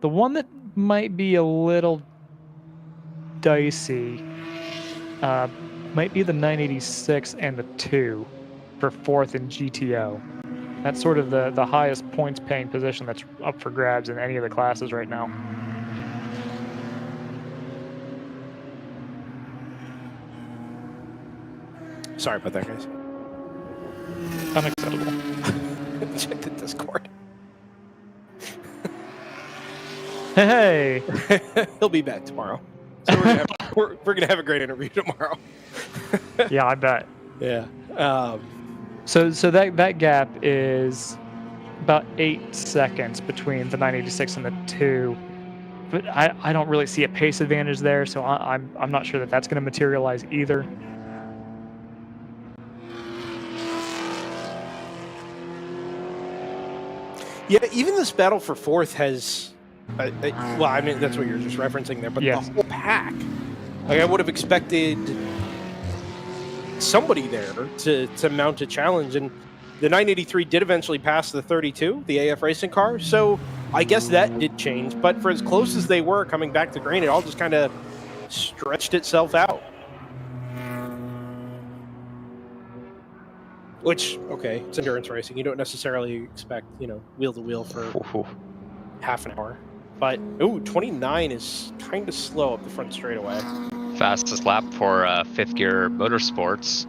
The one that might be a little dicey might be the 986 and the 2 for 4th in GTO. That's sort of the highest points paying position that's up for grabs in any of the classes right now. Sorry about that, guys. Unacceptable. Check the Discord. Hey! He'll be back tomorrow. So we're gonna have a great interview tomorrow. Yeah, I bet. Yeah. So that gap is about 8 seconds between the 986 and the 2. But I don't really see a pace advantage there, so I'm not sure that's going to materialize either. Yeah, even this battle for 4th has, well, I mean, that's what you're just referencing there, but yes. The whole pack. Like, I would have expected somebody there to mount a challenge, and the 983 did eventually pass the 32, the AF racing car, so I guess that did change, but for as close as they were coming back to green, it all just kind of stretched itself out. Which, okay, it's endurance racing. You don't necessarily expect, wheel to wheel for half an hour. But, 29 is kind of slow up the front straightaway. Fastest lap for 5th Gear Motorsports,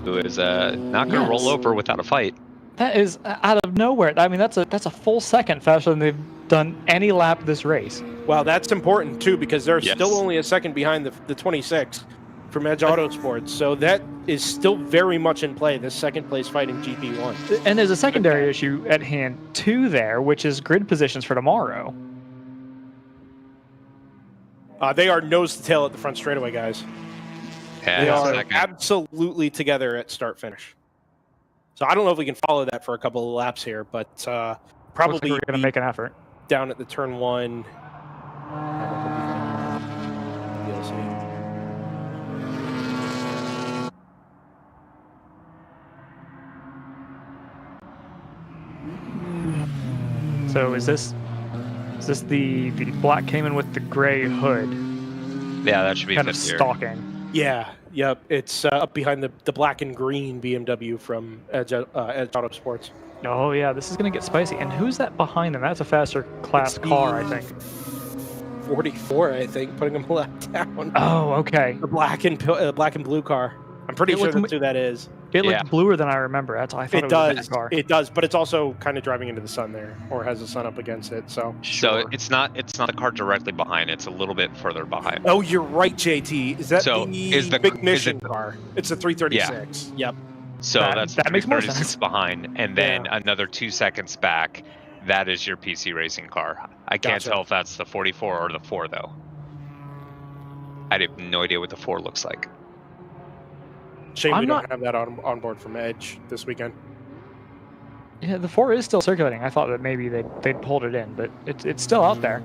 who is not going to roll over without a fight. That is out of nowhere. I mean, that's a full second faster than they've done any lap this race. Well, that's important, too, because they're still only a second behind the 26 from Edge Autosports. So that is still very much in play, this second place fight in GP1. And there's a secondary issue at hand, too, there, which is grid positions for tomorrow. They are nose to tail at the front straightaway, guys. Yeah, they are absolutely together at start-finish. So I don't know if we can follow that for a couple of laps here, but probably we're going to make an effort. Down at the turn 1. So is this the black Cayman with the gray hood? Yeah, that should be kind of stalking. Yeah, yep. It's up behind the black and green BMW from Edge Autosports. Oh yeah, this is gonna get spicy. And who's that behind them? That's a faster class car, I think. 44, I think, putting them left down. Oh, okay. The black and blue car. I'm pretty sure that's who that is. It Yeah. looked bluer than I remember. That's I thought It it was a does. bad car. It does, but it's also kind of driving into the sun there, or has the sun up against it. So. So it's not the car directly behind. It's a little bit further behind. Oh, you're right, JT. Is that So the big mission car? It's the 336. Yep. So that's that makes more 336 sense. behind, and then another 2 seconds back. That is your PC racing car. I can't Gotcha. tell if that's the 44 or the 4 though. I have no idea what the 4 looks like. Shame we don't have that on board from Edge this weekend. Yeah, the 4 is still circulating. I thought that maybe they'd pulled it in, but it's still out there.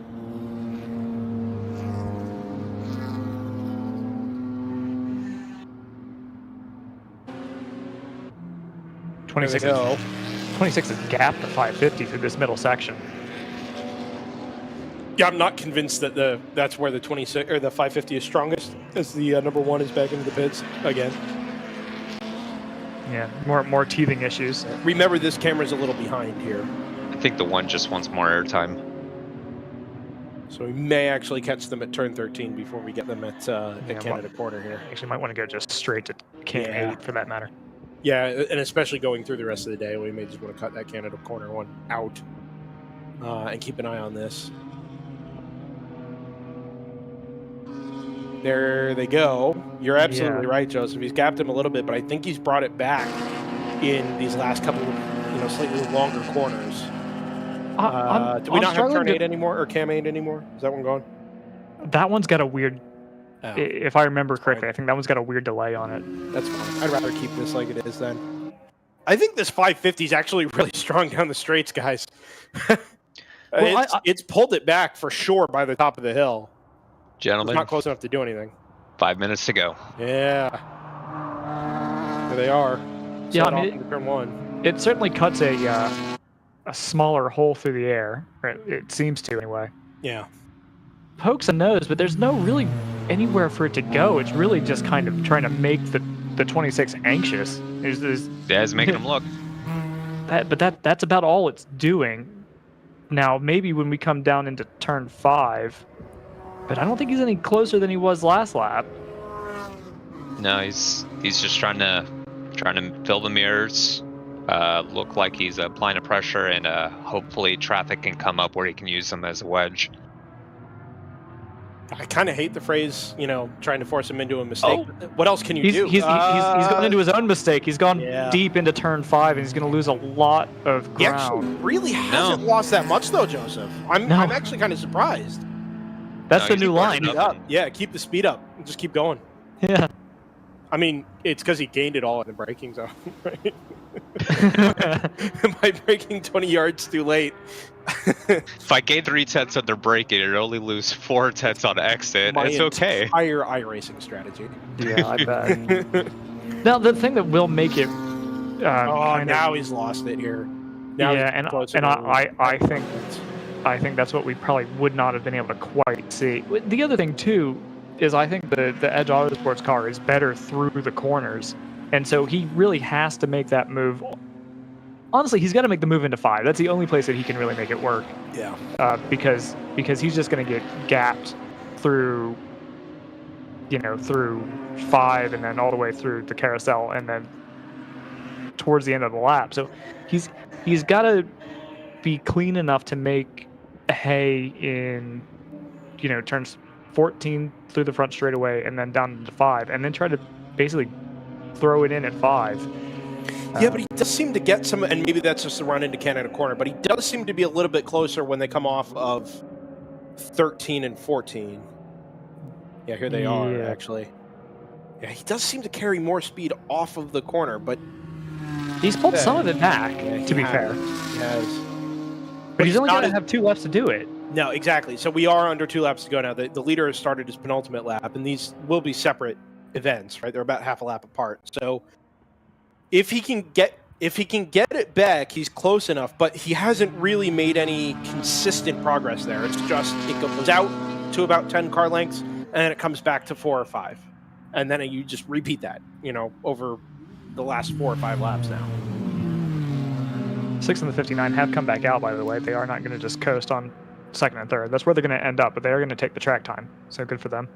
There they go. 26 is gapped to 550 through this middle section. Yeah, I'm not convinced that that's where the 26 or the 550 is strongest, as the number 1 is back into the pits again. Yeah, more teething issues. Remember, this camera's a little behind here, I think the 1 just wants more airtime. so we may actually catch them at turn 13 before we get them at Canada Corner here. Actually, might want to go just straight to Cam 8 for that matter. Yeah, and especially going through the rest of the day, we may just want to cut that Canada Corner one out and keep an eye on this. There they go. You're absolutely right, Joseph. He's gapped him a little bit, but I think he's brought it back in these last couple of, slightly longer corners. Do we not have turn 8 anymore, or Cam 8 anymore? Is that one gone? That one's got a weird, if I remember correctly, I think that one's got a weird delay on it. That's fine. I'd rather keep this like it is then. I think this 550 is actually really strong down the straights, guys. It's pulled it back for sure by the top of the hill. Gentlemen, It's not close enough to do anything. 5 minutes to go. Yeah. There they are. Yeah, Set I off mean, into turn 1. it certainly cuts a smaller hole through the air. It seems to, anyway. Yeah. Pokes a nose, but there's no really anywhere for it to go. It's really just kind of trying to make the 26 anxious. It's making them look. That's about all it's doing. Now, maybe when we come down into turn 5, but I don't think he's any closer than he was last lap. No, he's just trying to fill the mirrors, look like he's applying a pressure, and hopefully traffic can come up where he can use them as a wedge. I kind of hate the phrase, trying to force him into a mistake. What else can you do? He's gone into his own mistake. He's gone deep into turn 5, and he's going to lose a lot of ground. He actually really hasn't lost that much, though, Joseph. I'm actually kind of surprised. That's the new line. Yeah, keep the speed up. Just keep going. Yeah. I mean, it's because he gained it all in the braking zone, right? By braking 20 yards too late. If I gain 3 tenths under braking, it'd only lose 4 tenths on exit. It's okay. Entire iRacing strategy. Yeah, I bet. Now, the thing that will make it. Now he's lost it here. Now I think that's what we probably would not have been able to quite see. The other thing too is I think the Edge Autosports car is better through the corners, and so he really has to make that move. Honestly, he's got to make the move into 5. That's the only place that he can really make it work. Yeah. Because he's just going to get gapped through, through 5 and then all the way through the carousel and then towards the end of the lap. So he's got to be clean enough to make hay in, turns 14 through the front straightaway and then down into 5, and then try to basically throw it in at 5. Yeah, but he does seem to get some, and maybe that's just the run into Canada Corner, but he does seem to be a little bit closer when they come off of 13 and 14. Yeah, here they are, actually. Yeah, he does seem to carry more speed off of the corner, but... He's pulled some of it back, to be fair. He has. But he's only going to have 2 laps to do it. No, exactly. So we are under 2 laps to go now. The leader has started his penultimate lap, and these will be separate events, right? They're about half a lap apart. So if he can get it back, he's close enough, but he hasn't really made any consistent progress there. It's just it goes out to about 10 car lengths, and then it comes back to 4 or 5. And then you just repeat that, over the last 4 or 5 laps now. 6 and the 59 have come back out, by the way. They are not going to just coast on 2nd and 3rd. That's where they're going to end up, but they are going to take the track time. So good for them.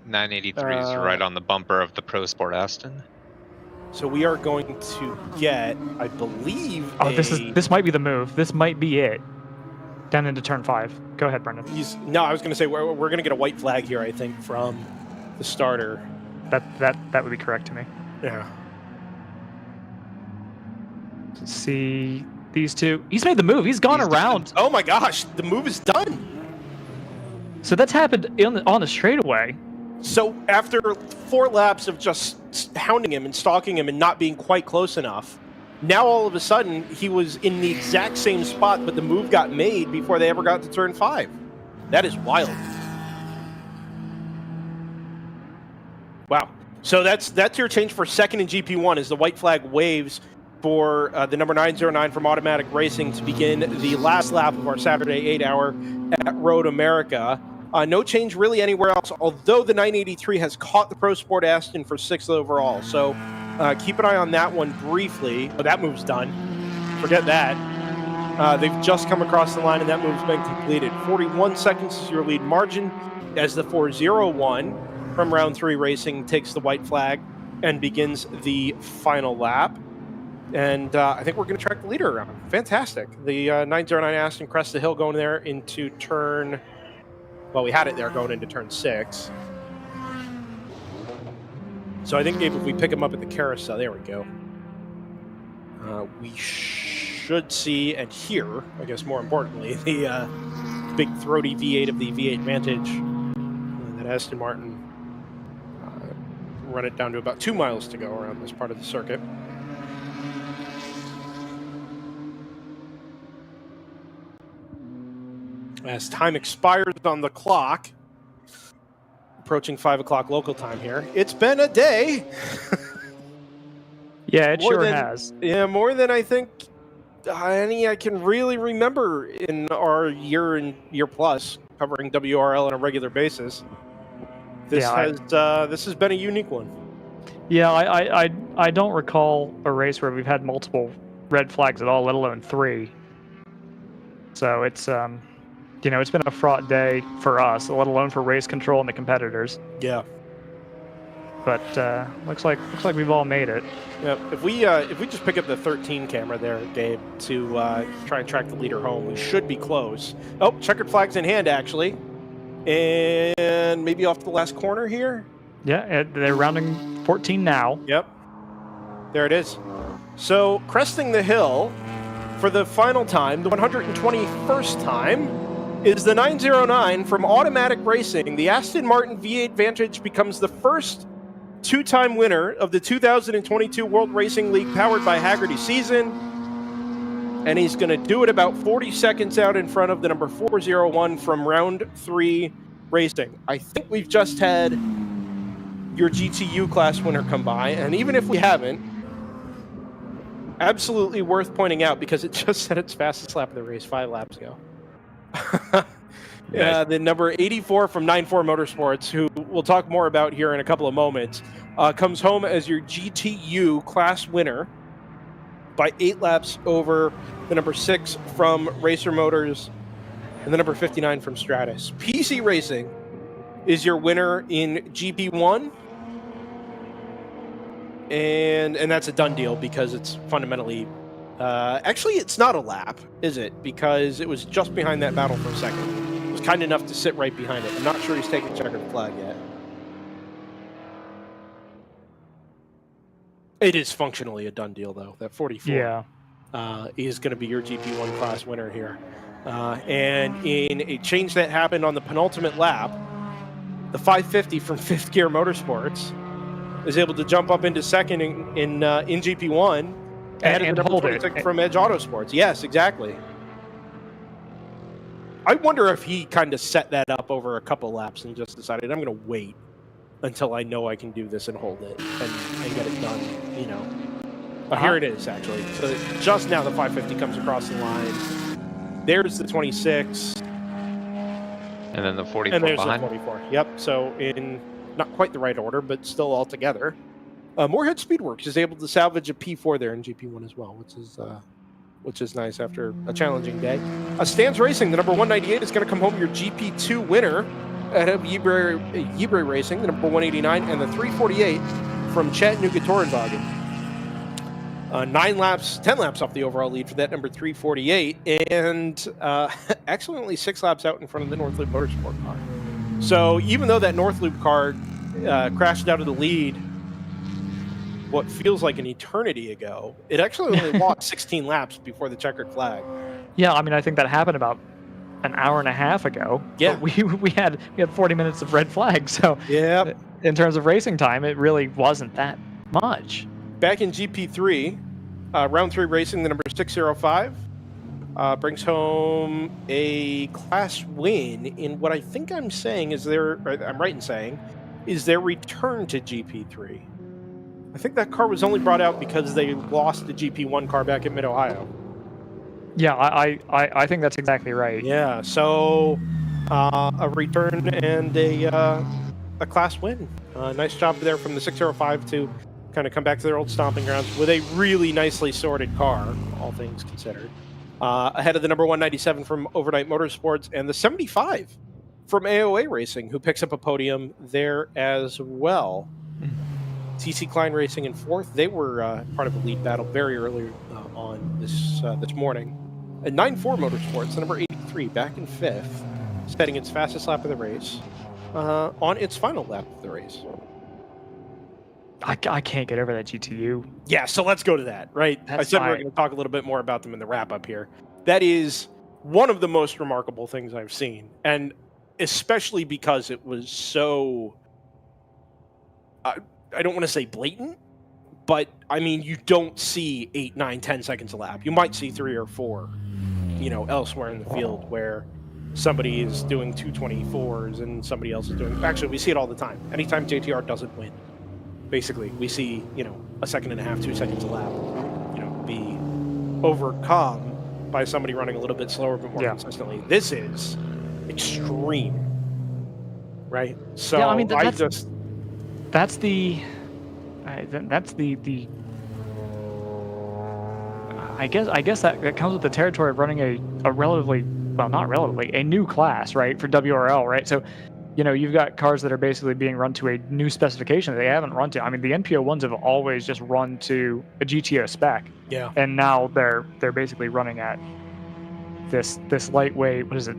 983 is right on the bumper of the Pro Sport Aston. So we are going to get, I believe, this might be the move. This might be it. Down into turn 5. Go ahead, Brendan. No, I was going to say we're going to get a white flag here, I think, from the starter. That would be correct to me. Yeah. Let's see these two. He's made the move. He's gone around. Oh my gosh, the move is done. So that's happened on the straightaway. So after 4 laps of just hounding him and stalking him and not being quite close enough, now all of a sudden he was in the exact same spot, but the move got made before they ever got to turn 5. That is wild. Wow. So that's your change for second in GP1 as the white flag waves for the number 909 from Automatic Racing to begin the last lap of our Saturday 8-hour at Road America. No change really anywhere else, although the 983 has caught the Pro Sport Aston for 6th overall. So keep an eye on that one briefly. Oh, that move's done. Forget that. They've just come across the line, and that move's been completed. 41 seconds is your lead margin as the 401 from round 3 racing takes the white flag and begins the final lap. And I think we're going to track the leader around. Fantastic. The 909 Aston crests the hill going there into turn... Well, we had it there going into turn 6. So I think, Gabe, if we pick him up at the carousel, there we go. We should see and hear, I guess more importantly, the big throaty V8 of the V8 Vantage. That Aston Martin run it down to about 2 miles to go around this part of the circuit. As time expires on the clock, approaching 5 o'clock local time here. It's been a day. Yeah, it sure has. Yeah, more than I think any I can really remember in our year and year plus covering WRL on a regular basis. This has been a unique one. Yeah, I don't recall a race where we've had multiple red flags at all, let alone 3. So it's it's been a fraught day for us, let alone for race control and the competitors. Yeah. But looks like we've all made it. Yeah. If we just pick up the 13 camera there, Gabe, to try and track the leader home, we should be close. Oh, checkered flags in hand, actually, and maybe off the last corner here. Yeah, they're rounding 14 now. Yep. There it is. So cresting the hill for the final time, the 121st time, is the 909 from Automatic Racing. The Aston Martin V8 Vantage becomes the first 2-time winner of the 2022 World Racing League powered by Hagerty season. And he's going to do it about 40 seconds out in front of the number 401 from round 3 racing. I think we've just had your GTU class winner come by, and even if we haven't, absolutely worth pointing out because it just said its fastest lap of the race 5 laps ago. The number 84 from 94 Motorsports, who we'll talk more about here in a couple of moments, comes home as your GTU class winner by 8 laps over the number 6 from Racer Motors and the number 59 from Stratus. PC Racing is your winner in GP1, and that's a done deal because it's fundamentally actually, it's not a lap, is it? Because it was just behind that battle for a second. It was kind enough to sit right behind it. I'm not sure he's taken checkered flag yet. It is functionally a done deal, though. That 44 is going to be your GP1 class winner here. And in a change that happened on the penultimate lap, the 550 from Fifth Gear Motorsports is able to jump up into second in GP1. And hold it. From Edge Autosports. Yes, exactly. I wonder if he kind of set that up over a couple laps and just decided, I'm going to wait until I know I can do this and hold it and get it done, But here it is, actually. So just now the 550 comes across the line. There's the 26. And then the 44 and there's behind. the 44. Yep, so in not quite the right order, but still all together. Moorhead Speedworks is able to salvage a P4 there in GP1 as well, which is nice after a challenging day. Stans Racing, the number 198, is going to come home your GP2 winner ahead of Yibre Racing, the number 189, and the 348 from Chattanooga Tourenwagen. 10 laps off the overall lead for that number 348, and actually only 6 laps out in front of the North Loop Motorsport car. So even though that North Loop car crashed out of the lead what feels like an eternity ago, it actually only lost 16 laps before the checkered flag. Yeah, I mean, I think that happened about an hour and a half ago. Yeah, we had 40 minutes of red flag. So yeah, in terms of racing time, it really wasn't that much. Back in GP3, round 3 racing, the number 605 brings home a class win in what I think I'm saying is I'm right in saying, is their return to GP3. I think that car was only brought out because they lost the GP1 car back at Mid-Ohio. Yeah, I think that's exactly right. Yeah, so a return and a class win. Nice job there from the 605 to kind of come back to their old stomping grounds with a really nicely sorted car, all things considered. Ahead of the number 197 from Overnight Motorsports and the 75 from AOA Racing, who picks up a podium there as well. TC Klein Racing in 4th. They were part of a lead battle very early on this morning. And 9-4 Motorsports, the number 83, back in 5th, setting its fastest lap of the race on its final lap of the race. I can't get over that GTU. Yeah, so let's go to that, right? I said we were going to talk a little bit more about them in the wrap-up here. That is one of the most remarkable things I've seen, and especially because it was so... I don't want to say blatant, but I mean, you don't see 8, 9, 10 seconds a lap. You might see 3 or 4, elsewhere in the field where somebody is doing 224s and somebody else is doing... Actually, we see it all the time. Anytime JTR doesn't win, basically, we see, 1.5 seconds, 2 seconds a lap, be overcome by somebody running a little bit slower but more consistently. This is extreme, right? So yeah, I mean, that's the I guess that comes with the territory of running a relatively, well, not relatively, a new class, right, for WRL, right? So, you've got cars that are basically being run to a new specification that they haven't run to. I mean, the NPO ones have always just run to a GTO spec. Yeah. And now they're basically running at this lightweight, what is it,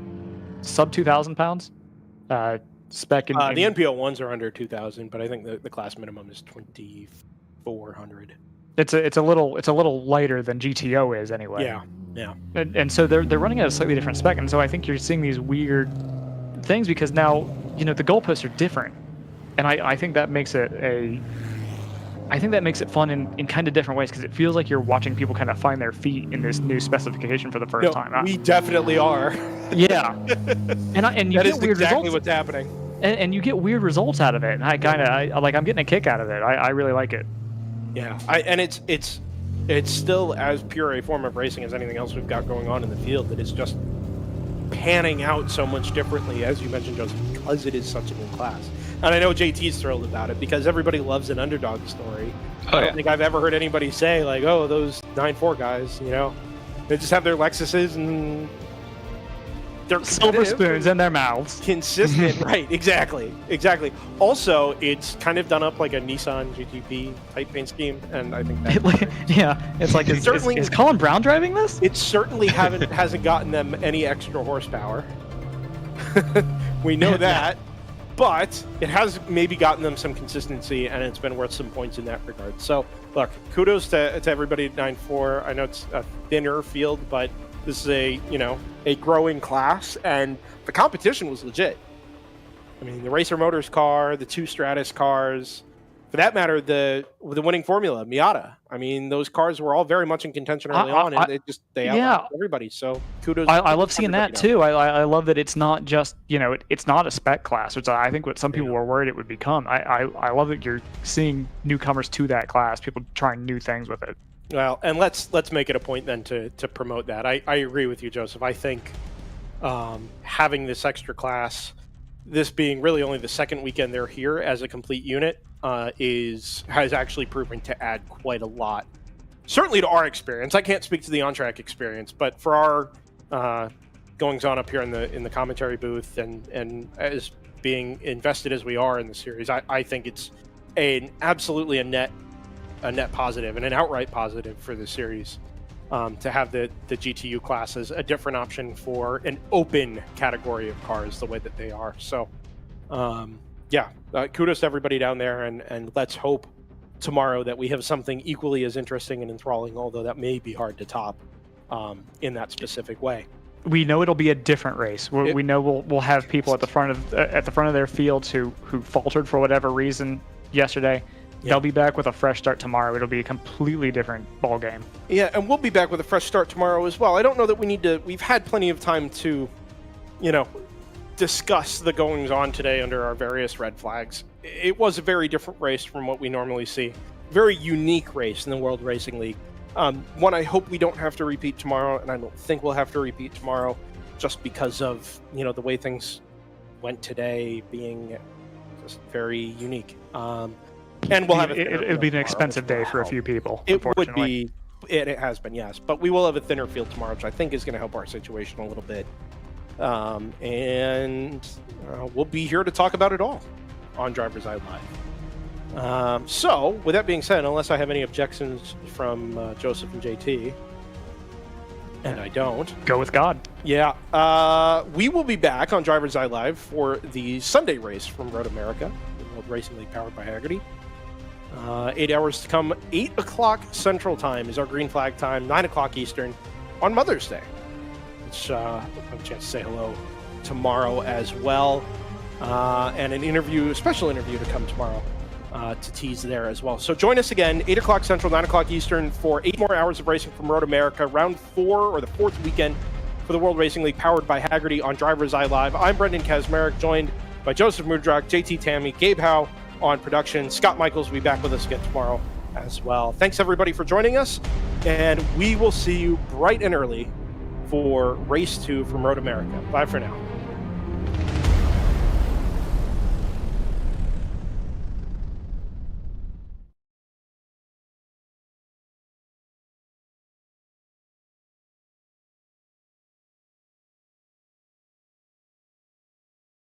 sub 2,000 pounds spec. The NPO ones are under 2,000, but I think the class minimum is 2,400. It's a little lighter than GTO is anyway. Yeah. And so they're running at a slightly different spec, and so I think you're seeing these weird things because now the goalposts are different, and I think that makes it fun in kind of different ways because it feels like you're watching people kind of find their feet in this new specification for the first time. We definitely are. Yeah, and you that get is weird exactly results. What's happening. And you get weird results out of it, and I'm getting a kick out of it. I really like it. Yeah, and it's still as pure a form of racing as anything else we've got going on in the field. That is just panning out so much differently, as you mentioned, Joseph, because it is such a new class. And I know JT's thrilled about it because everybody loves an underdog story. I don't think I've ever heard anybody say like, "Oh, those 9-4 guys," they just have their Lexuses and they're silver spoons in their mouths. Consistent, right? Exactly. Also, it's kind of done up like a Nissan GTP type paint scheme, and I think that it's like is Colin Brown driving this? It certainly hasn't gotten them any extra horsepower. We know that, but it has maybe gotten them some consistency, and it's been worth some points in that regard. So, look, kudos to everybody at 9-4. I know it's a thinner field, but this is a growing class, and the competition was legit. I mean, the Racer Motors car, the 2 Stratus cars, for that matter, the winning Formula, Miata. I mean, those cars were all very much in contention early on, and they outlasted everybody. So kudos. I love seeing that too. I love that it's not just it's not a spec class, which I think what some people were worried it would become. I love that you're seeing newcomers to that class, people trying new things with it. Well, and let's make it a point then to promote that. I agree with you, Joseph. I think having this extra class, this being really only the second weekend they're here as a complete unit, has actually proven to add quite a lot. Certainly to our experience. I can't speak to the on-track experience, but for our goings on up here in the commentary booth and as being invested as we are in the series, I think it's absolutely a net a net positive and an outright positive for the series. To have the GTU class as a different option for an open category of cars the way that they are. So, kudos to everybody down there, and let's hope tomorrow that we have something equally as interesting and enthralling, although that may be hard to top in that specific way. We know it'll be a different race. We know we'll have people at the front of their fields who faltered for whatever reason yesterday. They'll be back with a fresh start tomorrow. It'll be a completely different ball game. Yeah, and we'll be back with a fresh start tomorrow as well. I don't know that we need to. We've had plenty of time to, discuss the goings on today under our various red flags. It was a very different race from what we normally see. Very unique race in the World Racing League. One I hope we don't have to repeat tomorrow, and I don't think we'll have to repeat tomorrow, just because of the way things went today being just very unique. And we'll have it'll be an expensive day for a few people. It would be. It has been, yes. But we will have a thinner field tomorrow, which I think is going to help our situation a little bit. And we'll be here to talk about it all on DriversEye Live. So, with that being said, unless I have any objections from Joseph and JT, and I don't. Go with God. Yeah. We will be back on DriversEye Live for the Sunday race from Road America, the World Racing League powered by Hagerty. 8 hours to come. 8 o'clock Central Time is our green flag time. 9 o'clock Eastern on Mother's Day. Which I'll have a chance to say hello tomorrow as well. And a special interview to come tomorrow to tease there as well. So join us again, 8 o'clock Central, 9 o'clock Eastern, for 8 more hours of racing from Road America, round 4 or the 4th weekend for the World Racing League powered by Hagerty on DriversEye Live. I'm Brendan Kazmarek, joined by Joseph Mudrak, JT Tammy, Gabe Howe on production. Scott Michaels will be back with us again tomorrow as well. Thanks everybody for joining us, and we will see you bright and early for race 2 from Road America. Bye for now.